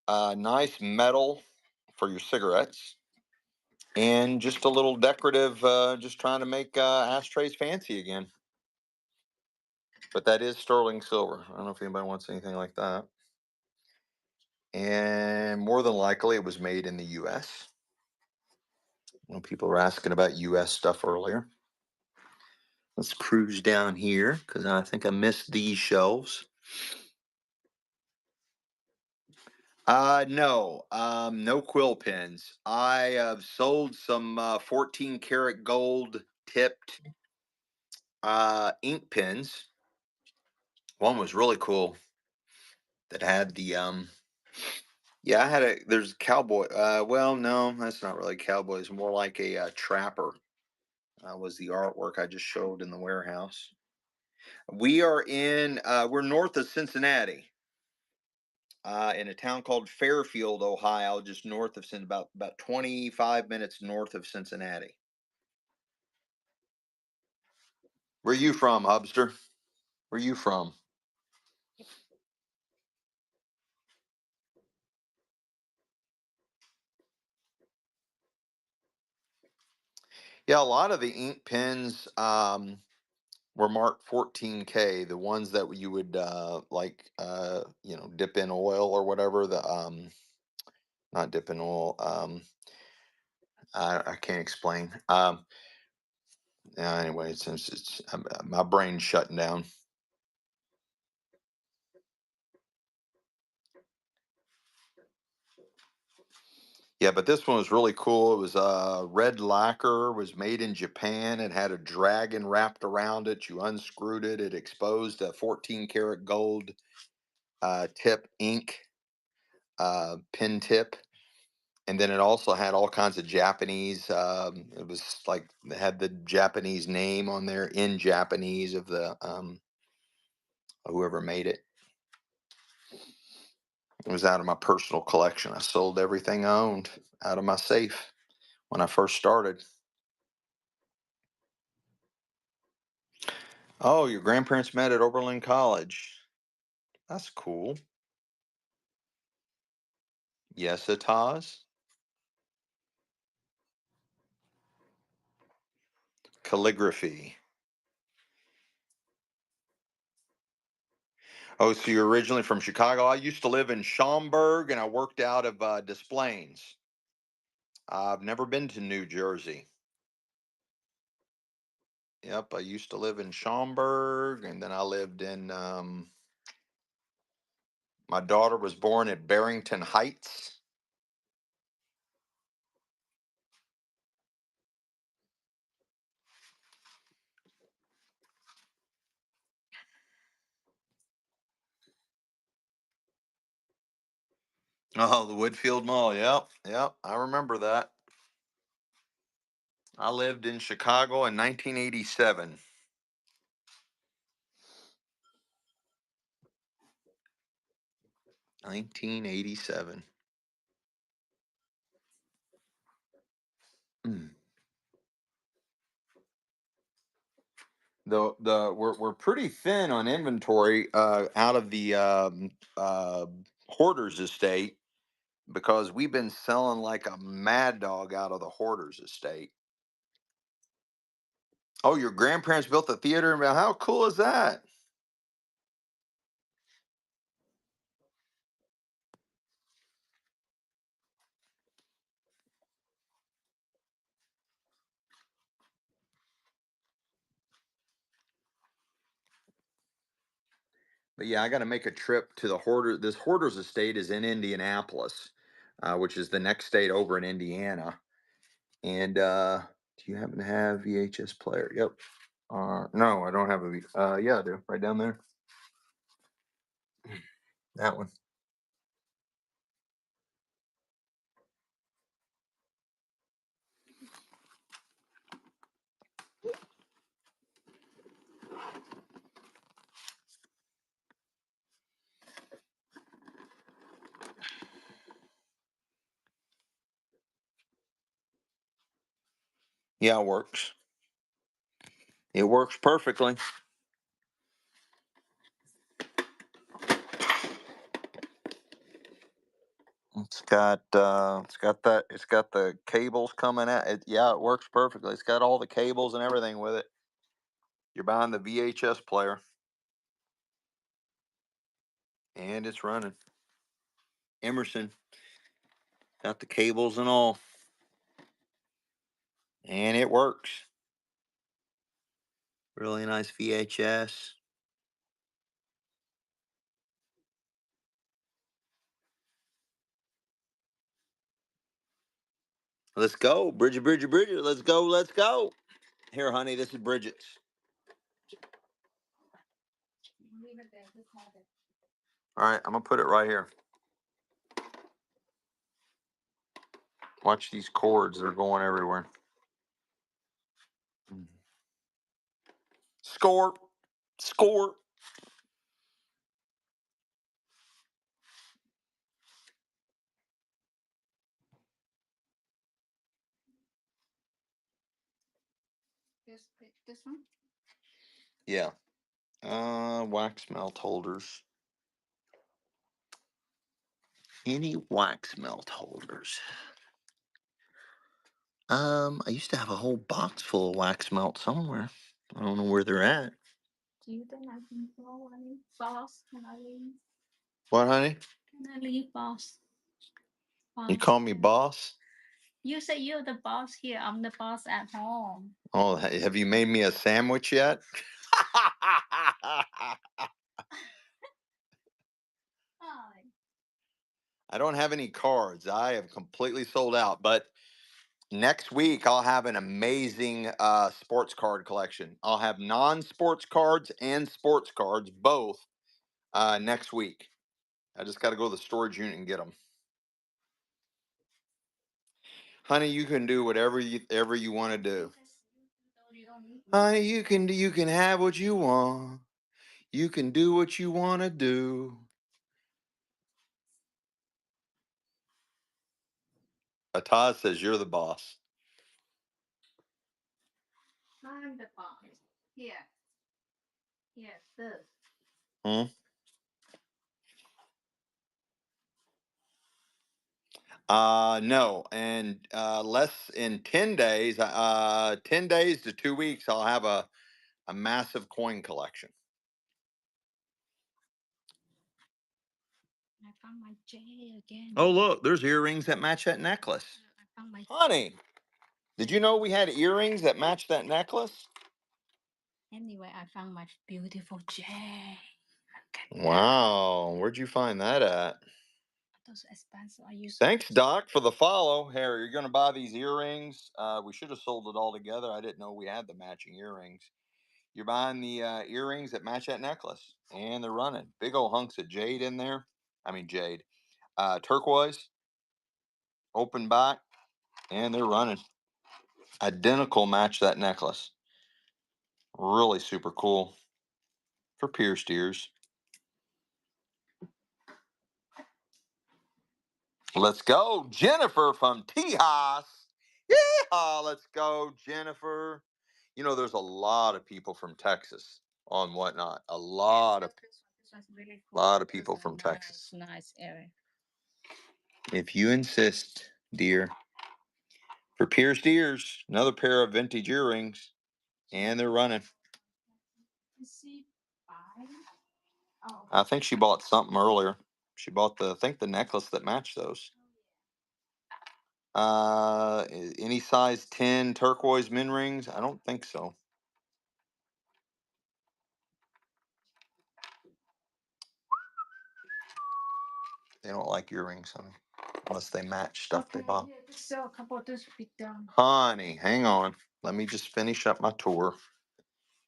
Nice metal for your cigarettes, and just a little decorative. Just trying to make ashtrays fancy again. But that is sterling silver. I don't know if anybody wants anything like that. And more than likely, it was made in the U.S. When people were asking about U.S. stuff earlier. Let's cruise down here because I think I missed these shelves. No, no quill pens. I have sold some 14 karat gold tipped ink pens. One was really cool that had the yeah, there's cowboy. Well, no, that's not really cowboy. It's more like a trapper. Was the artwork I just showed in the warehouse. We're north of Cincinnati. In a town called Fairfield, Ohio, just north of about 25 minutes north of Cincinnati. Where you from, Hubster? Where you from? Yeah, a lot of the ink pens were marked 14K. The ones that you would dip in oil or whatever. The not dip in oil. I can't explain. Yeah, anyway, since my brain's shutting down. Yeah, but this one was really cool. It was red lacquer, was made in Japan. It had a dragon wrapped around it. You unscrewed it. It exposed a 14 karat gold tip ink pin tip. And then it also had all kinds of Japanese. It was like it had the Japanese name on there in Japanese of the whoever made it. It was out of my personal collection. I sold everything I owned out of my safe when I first started. Oh, your grandparents met at Oberlin College. That's cool. Yes, it has. Calligraphy. Oh, so you're originally from Chicago? I used to live in Schaumburg and I worked out of Des Plaines. I've never been to New Jersey. Yep, I used to live in Schaumburg and then I lived in, my daughter was born at Barrington Heights. Oh, the Woodfield Mall. Yep, yep, I remember that. I lived in Chicago in 1987. 1987. Hmm. We're pretty thin on inventory out of the hoarders estate because we've been selling like a mad dog out of the hoarders estate. Oh, your grandparents built the theater. How cool is that? But yeah, I got to make a trip to the hoarder. This hoarders estate is in Indianapolis, which is the next state over in Indiana. And do you happen to have VHS player? Yep. No, I don't have a yeah, I do. Right down there. That one. Yeah, it works. It works perfectly. It's got the cables coming out. Yeah, it works perfectly. It's got all the cables and everything with it. You're buying the VHS player. And it's running. Emerson. Got the cables and all. And it works. Really nice VHS. Let's go. Bridget. Let's go. Here, honey, this is Bridget's. All right, I'm going to put it right here. Watch these cords. They're going everywhere. Score. This one? Yeah. Wax melt holders. Any wax melt holders? I used to have a whole box full of wax melt somewhere. I don't know where they're at. Do you think I can go any boss? Can I leave? What, honey? Can I leave, boss? You call me boss? You say you're the boss here. I'm the boss at home. Oh, have you made me a sandwich yet? Hi. I don't have any cards. I have completely sold out. But next week, I'll have an amazing sports card collection. I'll have non-sports cards and sports cards both next week. I just got to go to the storage unit and get them. Honey, you can do whatever you want to do. Honey, you can have what you want. You can do what you want to do. Ataz says you're the boss. I'm the boss. Here. Yes, this. Hmm? No, and less in 10 days, 10 days to 2 weeks, I'll have a massive coin collection. I found my J again. Oh, look, there's earrings that match that necklace. I found my Honey, did you know we had earrings that match that necklace? Anyway, I found my beautiful J. Wow, where'd you find that at? Those expensive. I use. Thanks, Doc, for the follow. Harry, you're going to buy these earrings. We should have sold it all together. I didn't know we had the matching earrings. You're buying the earrings that match that necklace, and they're running. Big old hunks of jade in there. I mean, jade. Turquoise, open back, and they're running. Identical match that necklace. Really super cool for pierced ears. Let's go, Jennifer from Tejas. Yeah, let's go, Jennifer. You know, there's a lot of people from Texas on Whatnot. A lot of This one's really lot cool. of people from Texas. Nice area. If you insist, dear. For pierced ears, another pair of vintage earrings, and they're running. You see, five. Oh, I think she bought something earlier. She bought I think the necklace that matched those. Any size 10 turquoise min rings? I don't think so. They don't like earrings, honey, unless they match stuff they okay. bought. Yeah, just sell a couple of those big down. Honey, hang on. Let me just finish up my tour.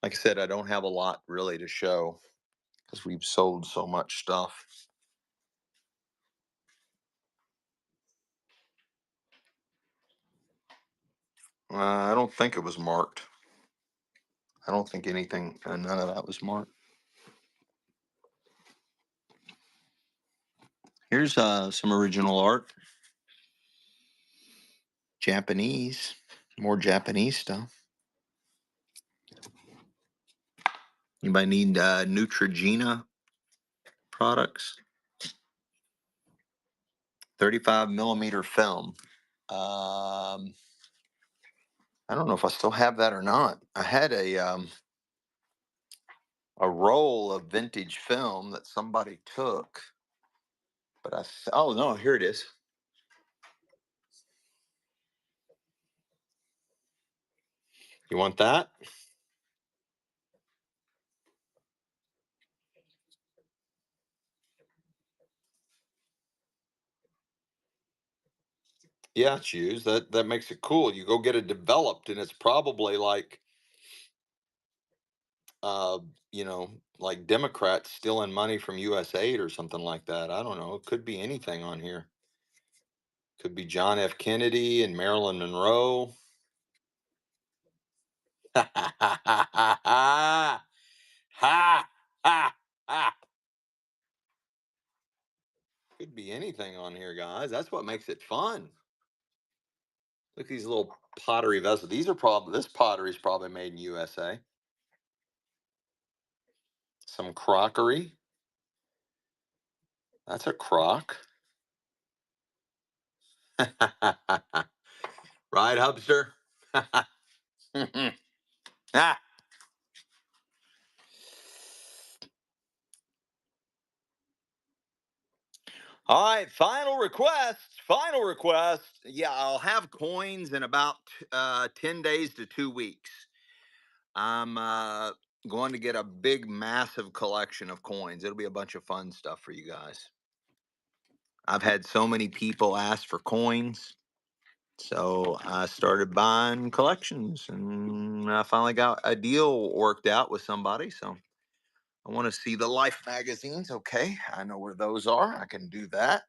Like I said, I don't have a lot really to show because we've sold so much stuff. I don't think it was marked. I don't think anything, none of that was marked. Here's some original art. Japanese, more Japanese stuff. Anybody need Neutrogena products? 35 millimeter film. I don't know if I still have that or not. I had a roll of vintage film that somebody took, but oh no, here it is. You want that? Yeah, it's used. That makes it cool. You go get it developed, and it's probably like, uh, you know, like Democrats stealing money from USAID or something like that. I don't know. It could be anything on here. Could be John F. Kennedy and Marilyn Monroe. Ha ha ha ha ha ha ha. Could be anything on here, guys. That's what makes it fun. Look at these little pottery vessels. These are probably this pottery is probably made in USA. Some crockery. That's a crock. Right, Hubster? Ah. All right, final request. Final request. Yeah, I'll have coins in about 10 days to 2 weeks. I'm going to get a big, massive collection of coins. It'll be a bunch of fun stuff for you guys. I've had so many people ask for coins. So I started buying collections and I finally got a deal worked out with somebody. So I want to see the Life magazines. Okay, I know where those are. I can do that.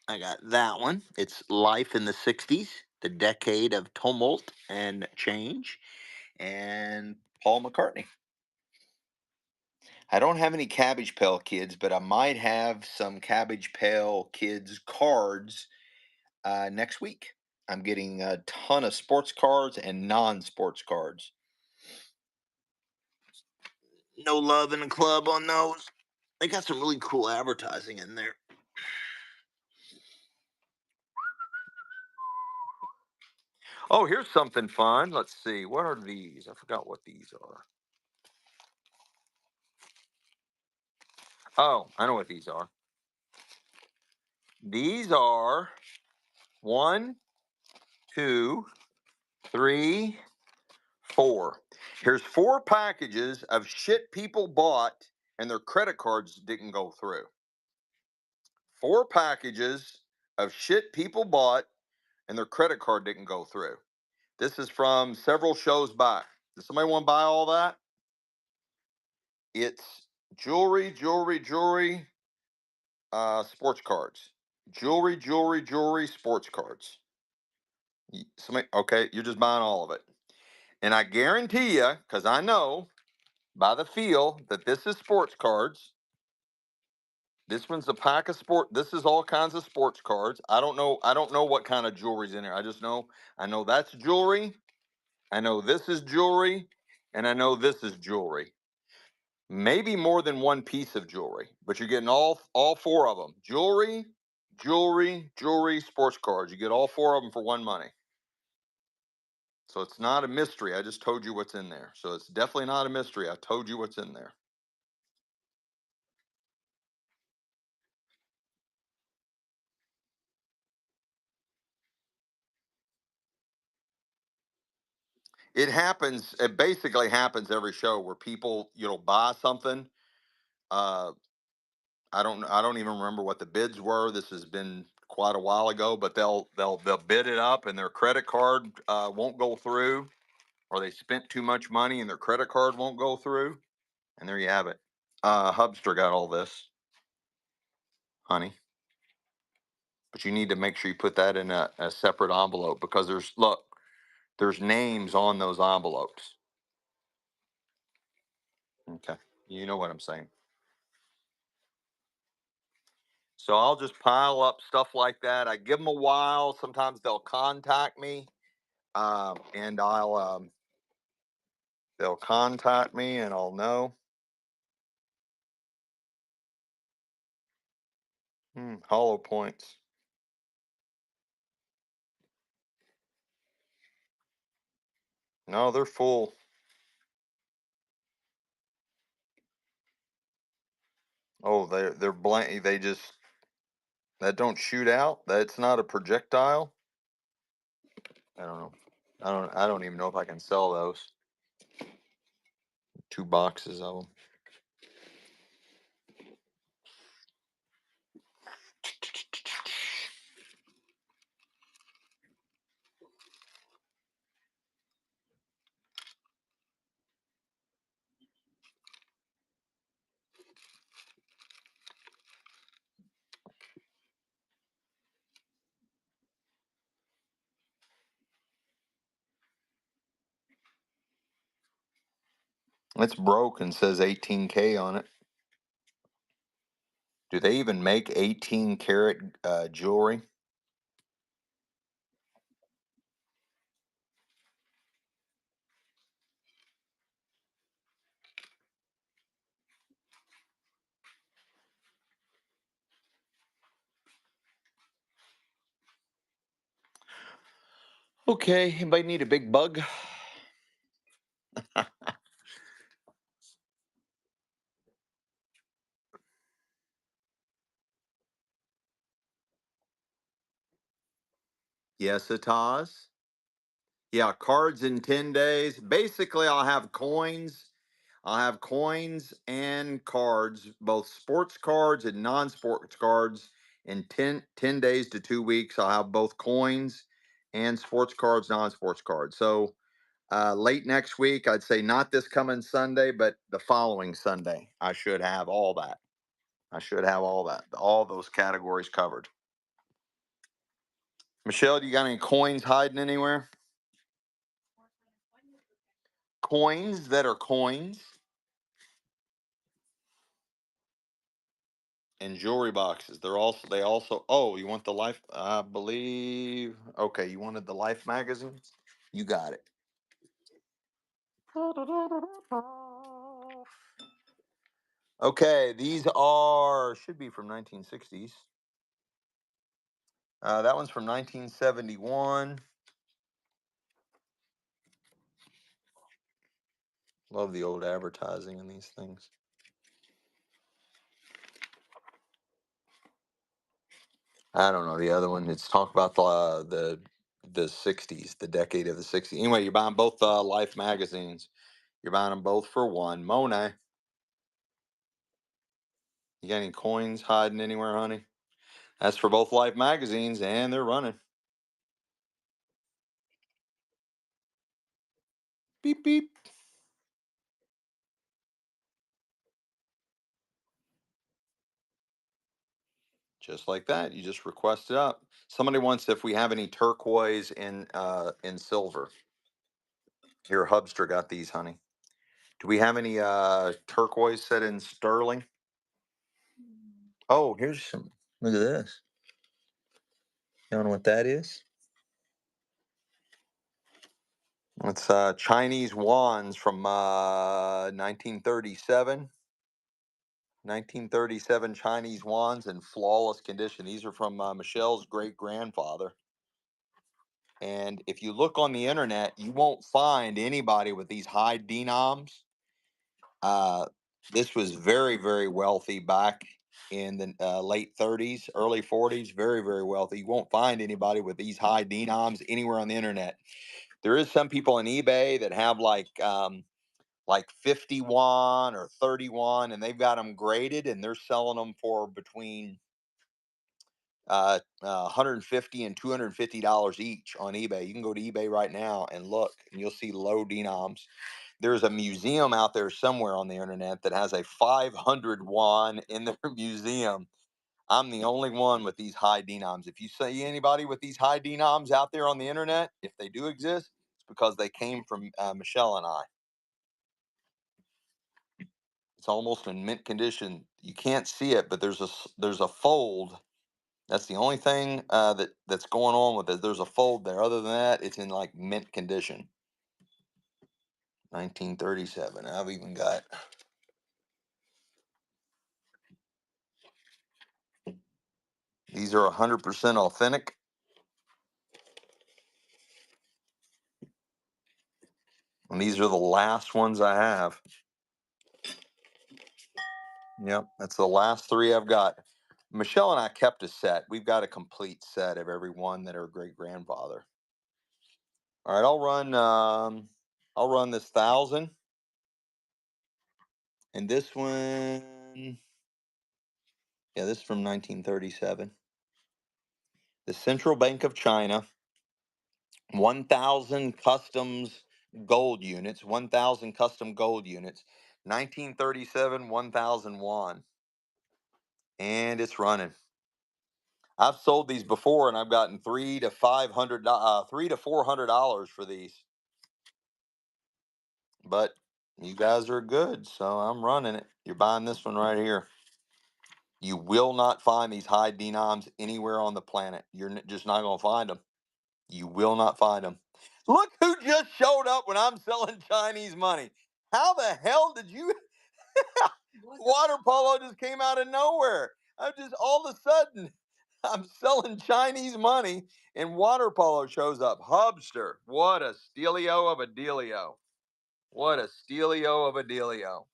I got that one. It's Life in the 60s, the decade of tumult and change, and Paul McCartney. I don't have any Cabbage Pail Kids, but I might have some Cabbage Pail Kids cards next week. I'm getting a ton of sports cards and non-sports cards. No love in the club on those. They got some really cool advertising in there. Oh, here's something fun. Let's see. What are these? I forgot what these are. Oh, I know what these are. These are 1, 2, 3, 4. Here's 4 packages of shit people bought and their credit cards didn't go through. 4 packages of shit people bought and their credit card didn't go through. This is from several shows back. Does somebody want to buy all that? It's jewelry, sports cards. Jewelry, sports cards. Somebody, okay, you're just buying all of it. And I guarantee you, because I know by the feel that this is sports cards. This one's a pack of sport. This is all kinds of sports cards. I don't know. I don't know what kind of jewelry's in here. I just know. I know that's jewelry. I know this is jewelry, and I know this is jewelry. Maybe more than one piece of jewelry, but you're getting all four of them. Jewelry, jewelry, sports cards. You get all four of them for one money. So it's not a mystery. I just told you what's in there. So it's definitely not a mystery. I told you what's in there. It happens. It basically happens every show where people, buy something. Uh, I don't even remember what the bids were. This has been quite a while ago, but they'll bid it up, and their credit card won't go through, or they spent too much money and their credit card won't go through, and there you have it. Hubster got all this, honey, but you need to make sure you put that in a separate envelope because there's names on those envelopes. Okay, you know what I'm saying. So I'll just pile up stuff like that. I give them a while. Sometimes they'll contact me, and they'll contact me, and I'll know. Hollow points. No, they're full. Oh, they're blank. They just that don't shoot out. That's not a projectile. I don't know. I don't even know if I can sell those. Two boxes of them. It's broke and says 18K on it. Do they even make 18 karat jewelry? Okay, anybody need a big bug? Yes, it has. Yeah, cards in 10 days. Basically, I'll have coins and cards, both sports cards and non-sports cards in 10 days to 2 weeks. I'll have both coins and sports cards, non-sports cards. So late next week, I'd say not this coming Sunday, but the following Sunday, I should have all that. I should have all that, all those categories covered. Michelle, do you got any coins hiding anywhere? Coins that are coins and jewelry boxes. They also oh, you want the Life, I believe. Okay, you wanted the Life magazine? You got it. Okay, these should be from 1960s. That one's from 1971. Love the old advertising in these things. I don't know the other one. It's talk about the 60s, the decade of the 60s. Anyway, you're buying both Life magazines. You're buying them both for one. Monet, you got any coins hiding anywhere, honey? That's for both Life magazines, and they're running. Beep beep. Just like that. You just request it up. Somebody wants if we have any turquoise in silver. Here, Hubster got these, honey. Do we have any turquoise set in sterling? Oh, here's some. Look at this. You know what that is? It's Chinese wands from 1937. 1937 Chinese wands in flawless condition. These are from Michelle's great grandfather. And if you look on the internet, you won't find anybody with these high denoms. Uh, this was very, very wealthy back in the late 30s, early 40s. Very, very wealthy. You won't find anybody with these high denoms anywhere on the internet. There is some people on eBay that have like 51 or 31, and they've got them graded, and they're selling them for between 150 and $250 each on eBay. You can go to eBay right now and look, and you'll see low denoms. There's a museum out there somewhere on the internet that has a 500 won in their museum. I'm the only one with these high denoms. If you see anybody with these high denoms out there on the internet, if they do exist, it's because they came from Michelle and I. It's almost in mint condition. You can't see it, but there's a fold. That's the only thing that's going on with it. There's a fold there. Other than that, it's in like mint condition. 1937. I've even got. These are 100% authentic. And these are the last ones I have. Yep, that's the last three I've got. Michelle and I kept a set. We've got a complete set of every one that her great grandfather. All right, I'll run this 1,000. And this one, yeah, this is from 1937. The Central Bank of China, 1,000 customs gold units, 1,000 custom gold units, 1937, 1,000 won. And it's running. I've sold these before, and I've gotten $300 to $400 for these. But you guys are good, so I'm running it. You're buying this one right here. You will not find these high denoms anywhere on the planet. You're just not going to find them. You will not find them. Look who just showed up when I'm selling Chinese money. How the hell did you? Water polo just came out of nowhere. I just all of a sudden I'm selling Chinese money and water polo shows up. Hubster. What a stealio of a dealio. What a stealio of a dealio.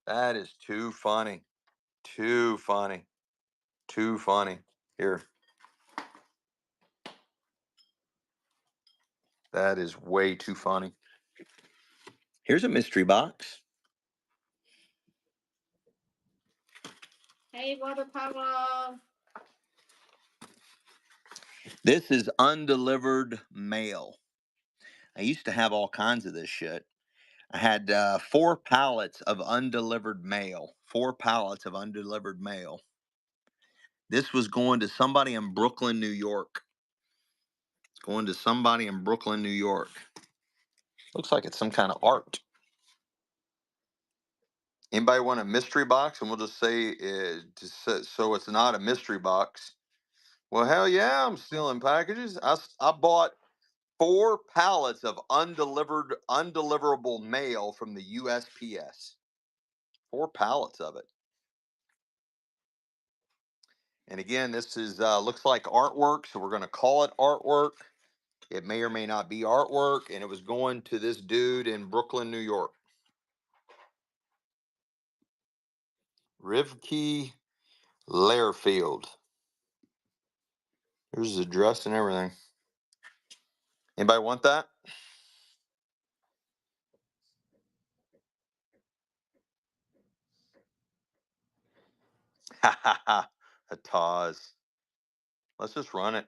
That is too funny. Too funny. Too funny. Here. That is way too funny. Here's a mystery box. Hey, water power. This is undelivered mail. I used to have all kinds of this shit. I had 4 pallets of undelivered mail. 4 pallets of undelivered mail. This was going to somebody in Brooklyn, New York. It's going to somebody in Brooklyn, New York. Looks like it's some kind of art. Anybody want a mystery box? And we'll just say so it's not a mystery box. Well, hell yeah, I'm stealing packages. I bought 4 pallets of undeliverable mail from the USPS. 4 pallets of it. And again, this is looks like artwork, so we're going to call it artwork. It may or may not be artwork, and it was going to this dude in Brooklyn, New York. Rivke Lairfield. Here's his address and everything. Anybody want that? Ha ha ha. A Taz. Let's just run it.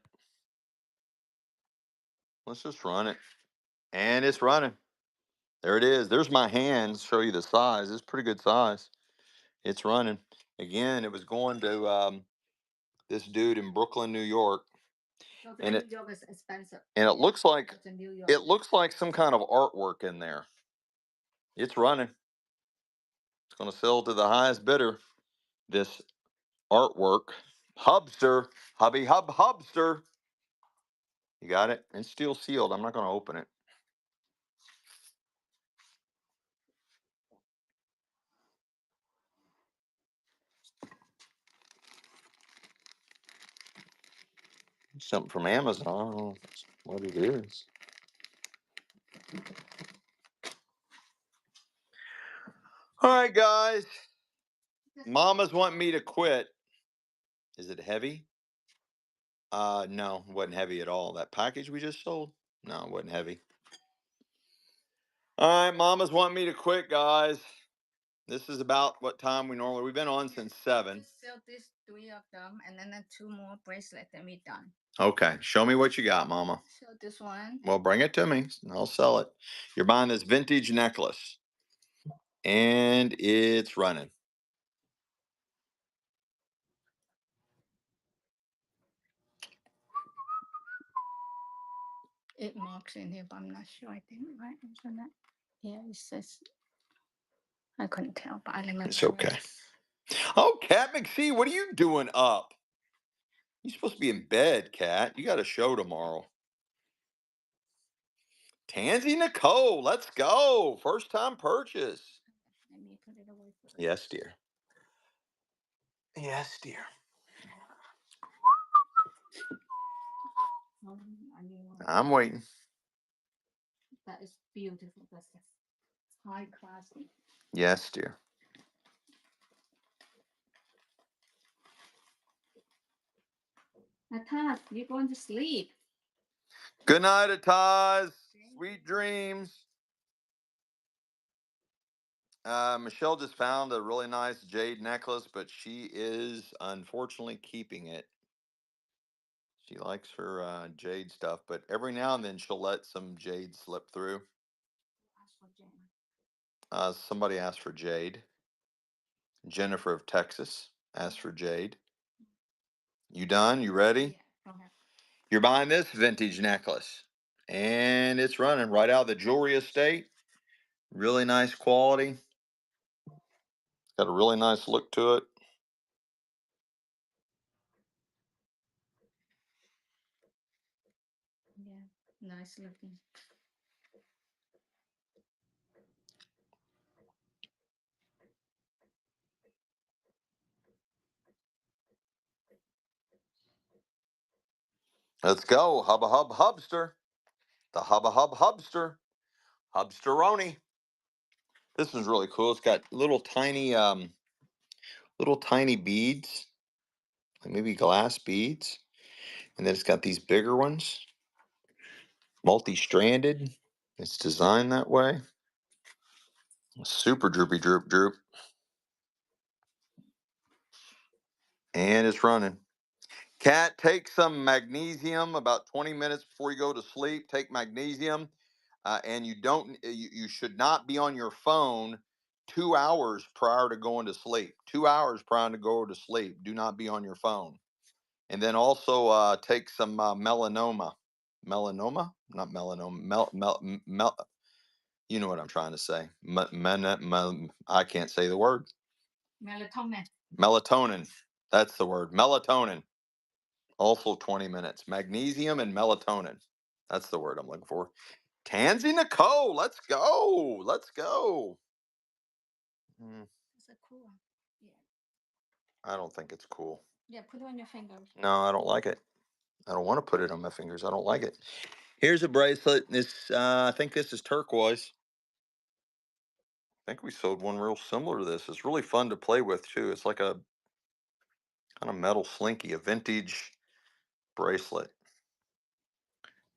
Let's just run it. And it's running. There it is. There's my hands. Show you the size. It's pretty good size. It's running. Again, it was going to this dude in Brooklyn, New York. No, And New York is expensive. And it looks like It's in New York. it looks like some kind of artwork in there. It's running. It's going to sell to the highest bidder. this artwork. Hubster, hubby hub hubster. You got it? It's still sealed. I'm not going to open it. Something from Amazon. I don't know what it is. All right, guys. Mama's wanting me to quit. Is it heavy? No, it wasn't heavy at all. That package we just sold? No, it wasn't heavy. All right, Mama's wanting me to quit, guys. This is about what time we've been on since 7. Sell these 3 of them, and then 2 more bracelets, and we're done. Okay, show me what you got, Mama. So this one. Well, bring it to me. And I'll sell it. You're buying this vintage necklace, and it's running. It marks in here, but I'm not sure. I think right, isn't it? Yeah, it says. I couldn't tell, but I remember. It's okay. Oh, Cat McPhee, what are you doing up? You're supposed to be in bed, Cat. You got a show tomorrow. Tansy Nicole, let's go. First time purchase. Let me put it away first. Yes, dear. Yes, dear. I'm waiting. That is beautiful. That's high class. Yes, dear. Natasha, you're going to sleep. Good night, Ataz. Sweet dreams. Michelle just found a really nice jade necklace, but she is unfortunately keeping it. She likes her jade stuff, but every now and then she'll let some jade slip through. Somebody asked for jade. Jennifer of Texas asked for jade. You done? You ready? Yeah. You're buying this vintage necklace, and it's running right out of the jewelry estate. Really nice quality. Got a really nice look to it. Yeah, nice looking. Let's go. Hubba Hub Hubster. The Hubba Hub Hubster. Hubsteroni. This is really cool. It's got little tiny beads, like maybe glass beads. And then it's got these bigger ones, multi-stranded. It's designed that way. Super droopy droop droop. And it's running. Cat, take some magnesium about 20 minutes before you go to sleep. Take magnesium, and you should not be on your phone 2 hours prior to going to sleep. 2 hours prior to go to sleep. Do not be on your phone. And then also take some melanoma. Melanoma? Not melanoma. You know what I'm trying to say. I can't say the word. Melatonin. Melatonin. That's the word. Melatonin. Also 20 minutes. Magnesium and melatonin. That's the word I'm looking for. Tansy Nicole, let's go. Let's go. It's a cool one. Yeah. I don't think it's cool. Yeah, put it on your fingers. No, I don't like it. I don't want to put it on my fingers. I don't like it. Here's a bracelet. I think this is turquoise. I think we sold one real similar to this. It's really fun to play with too. It's like a kind of metal slinky, a vintage bracelet.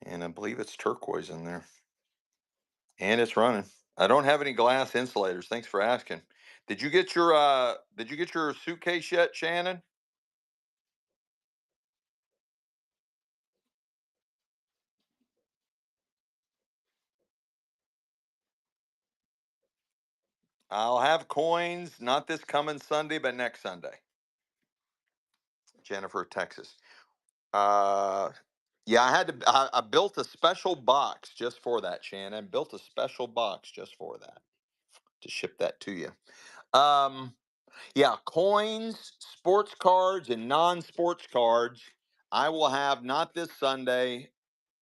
And I believe it's turquoise in there. And it's running. I don't have any glass insulators. Thanks for asking. Did you get your suitcase yet, Shannon? I'll have coins, not this coming Sunday, but next Sunday. Jennifer, Texas. Yeah, I built a special box just for that, Shannon. Built a special box just for that to ship that to you. Yeah, coins, sports cards, and non-sports cards. I will have not this Sunday,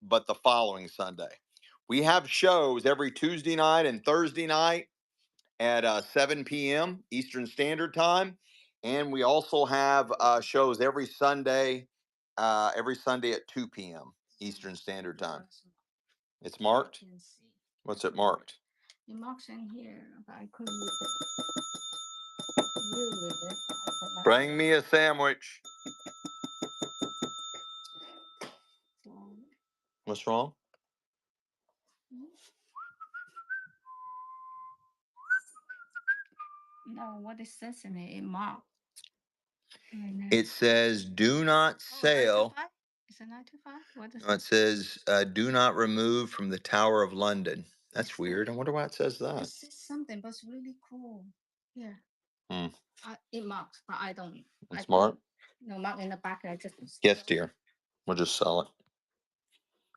but the following Sunday. We have shows every Tuesday night and Thursday night at 7 p.m. Eastern Standard Time, and we also have shows every Sunday at 2 p.m. Eastern Standard Time. It's marked. What's it marked? It marks in here, but I couldn't read it. You read it. Bring me a sandwich. What's wrong? No, what it says in it, it marked. It says, "Do not sell." Is it 925? What is No, it says, "Do not remove from the Tower of London." That's weird. I wonder why it says It that. says something, but it's really cool. Yeah. Hmm. It marks, but I don't. It's marked? No, mark in the back. I just. Yes, dear. We'll just sell it.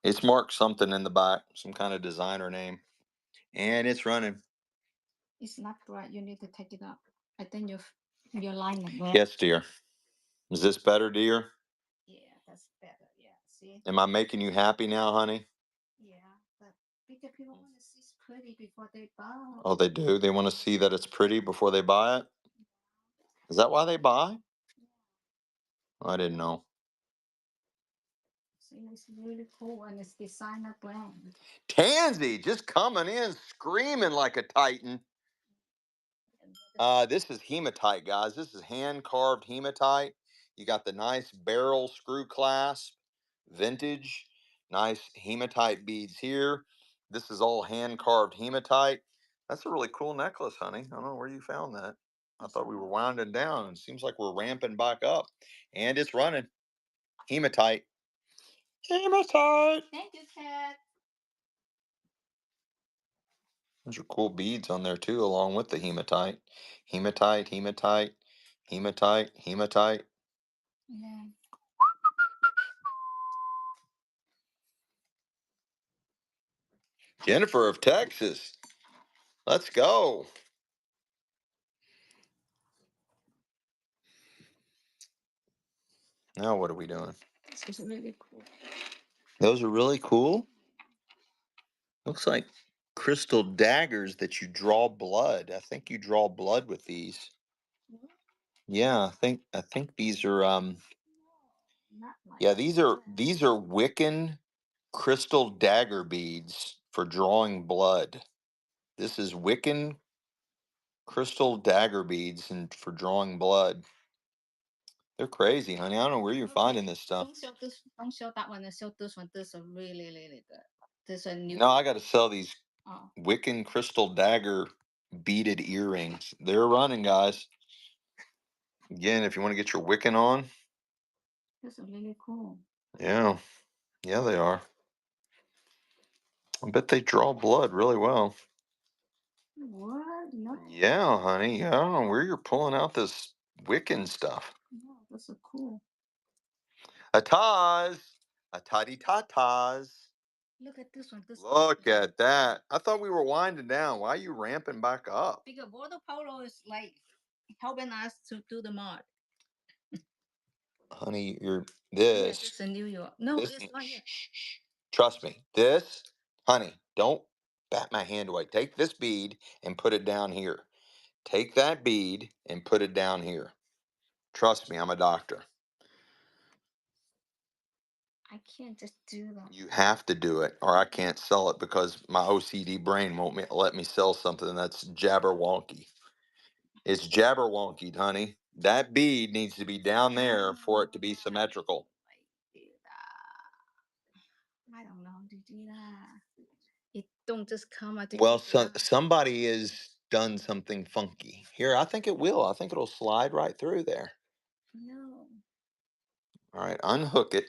It's marked something in the back, some kind of designer name, and it's running. It's not right. You need to take it up. I think your line again. Yes, dear. Is this better, dear? Yeah, that's better. Yeah. See? Am I making you happy now, honey? Yeah, but because people want to see it's pretty before they buy. Oh, they do? They want to see that it's pretty before they buy it? Is that why they buy? I didn't know. See, it's really cool and it's designer brand. Tansy just coming in screaming like a titan. This is hematite, guys. This is hand carved hematite. You got the nice barrel screw clasp, vintage, nice hematite beads here. This is all hand carved hematite. That's a really cool necklace, honey. I don't know where you found that. I thought we were winding down. It seems like we're ramping back up, and it's running. Hematite. Hematite. Thank you, Ted. Those are cool beads on there too, along with the hematite. Hematite, hematite, hematite, hematite. Yeah. Jennifer of Texas. Let's go. Now what are we doing? This is really cool. Those are really cool. Looks like crystal daggers that you draw blood. I think you draw blood with these. Yeah, I think these are Not like yeah, these are Wiccan crystal dagger beads for drawing blood. This is Wiccan crystal dagger beads and for drawing blood. They're crazy, honey. I don't know where you're finding this stuff. Don't show that one and show this one. This is really, really good. This is a new. No, I got to sell these Oh, Wiccan crystal dagger beaded earrings. They're running, guys. Again, if you want to get your Wiccan on, this is really cool. yeah, yeah, they are. I bet they draw blood really well. What? No. Yeah, honey. I don't know where you're pulling out this Wiccan stuff. No, this is cool. Ataz, atati tatas. Look at this one. Look at that. I thought we were winding down. Why are you ramping back up? Because water polo is like helping us to do the mod. Honey, you're Yeah, this. this is in New York. No, This, it's right here. trust me. This, honey, don't bat my hand away. Take this bead and put it down here. Take that bead and put it down here. Trust me, I'm a doctor. I can't just do that. You have to do it, or I can't sell it because my OCD brain won't let me sell something that's jabberwonky. It's jabberwonky, honey. That bead needs to be down there for it to be symmetrical. I don't know how to do that. It don't just come out. Well, somebody has done something funky. Here, I think it will. I think it'll slide right through there. No. All right, unhook it.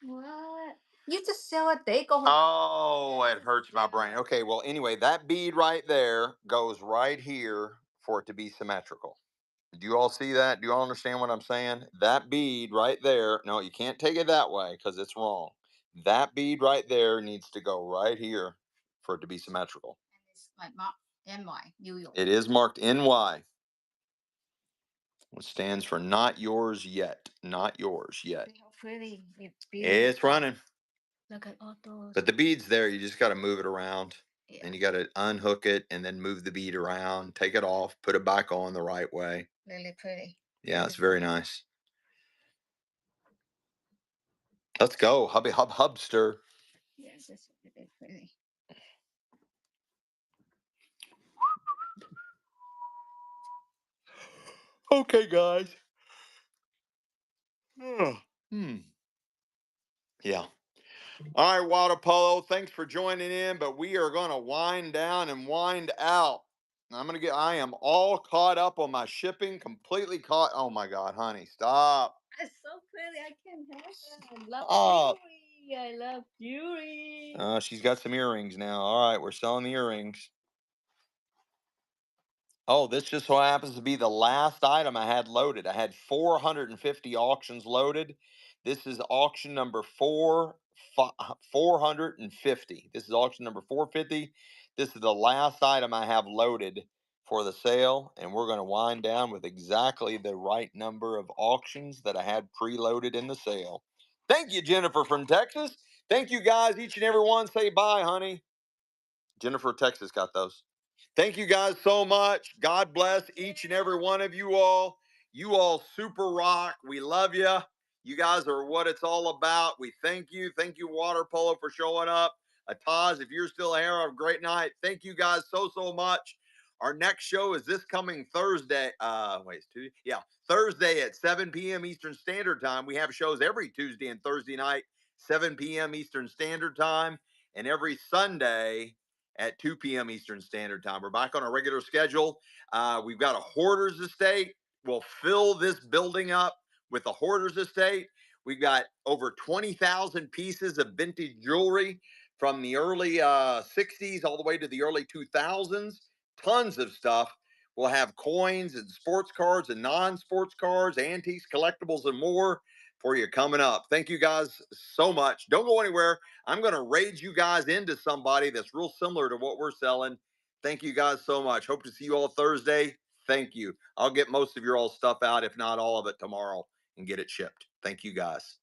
What? You just sell it. They go. Oh, it hurts my brain. Okay, well, anyway, that bead right there goes right here for it to be symmetrical. Do you all see that? Do you all understand what I'm saying? That bead right there. No, you can't take it that way because it's wrong. That bead right there needs to go right here for it to be symmetrical. And it's like mark NY New York. It is marked NY. It stands for not yours yet. Not yours yet. See how pretty. It's It's beautiful. running. Look at all those. But the bead's there. You just got to move it around. Yeah, And you got to unhook it and then move the bead around, take it off, put it back on the right way. really pretty. Yeah, it's Beautiful. very nice. Let's go. Hubby hub hubster. Yes, it's really pretty. Okay, guys. Ugh. Yeah. All right, water polo. Thanks for joining in, but we are going to wind down and wind out. I am all caught up on my shipping, completely caught. Oh my God, honey, stop. It's so pretty. I can't help it. I love Stop. jewelry. I love jewelry. She's got some earrings now. All right, we're selling the earrings. Oh, this just so happens to be the last item I had loaded. I had 450 auctions loaded. This is auction number 450. This is auction number 450. This is the last item I have loaded for the sale, and we're going to wind down with exactly the right number of auctions that I had preloaded in the sale. Thank you, Jennifer from Texas. Thank you, guys, each and every one. Say bye, honey. Jennifer, Texas got those. Thank you guys so much. God bless each and every one of you all. You all super rock. We love you. You guys are what it's all about. We thank you. Thank you, Water Polo, for showing up. Ataz, if you're still here, have a great night. Thank you guys so much. Our next show is this coming Thursday. Wait, it's Tuesday? Yeah, Thursday at 7 p.m. Eastern Standard Time. We have shows every Tuesday and Thursday night, 7 p.m. Eastern Standard Time, and every Sunday at 2 p.m. Eastern Standard Time. We're back on a regular schedule. We've got a hoarder's estate. We'll fill this building up with a hoarder's estate. We've got over 20,000 pieces of vintage jewelry from the early 60s all the way to the early 2000s. Tons of stuff. We'll have coins and sports cards and non-sports cards, antiques, collectibles, and more for you coming up. Thank you guys so much. Don't go anywhere. I'm going to raid you guys into somebody that's real similar to what we're selling. Thank you guys so much. Hope to see you all Thursday. Thank you. I'll get most of your all stuff out, if not all of it, tomorrow and get it shipped. Thank you guys.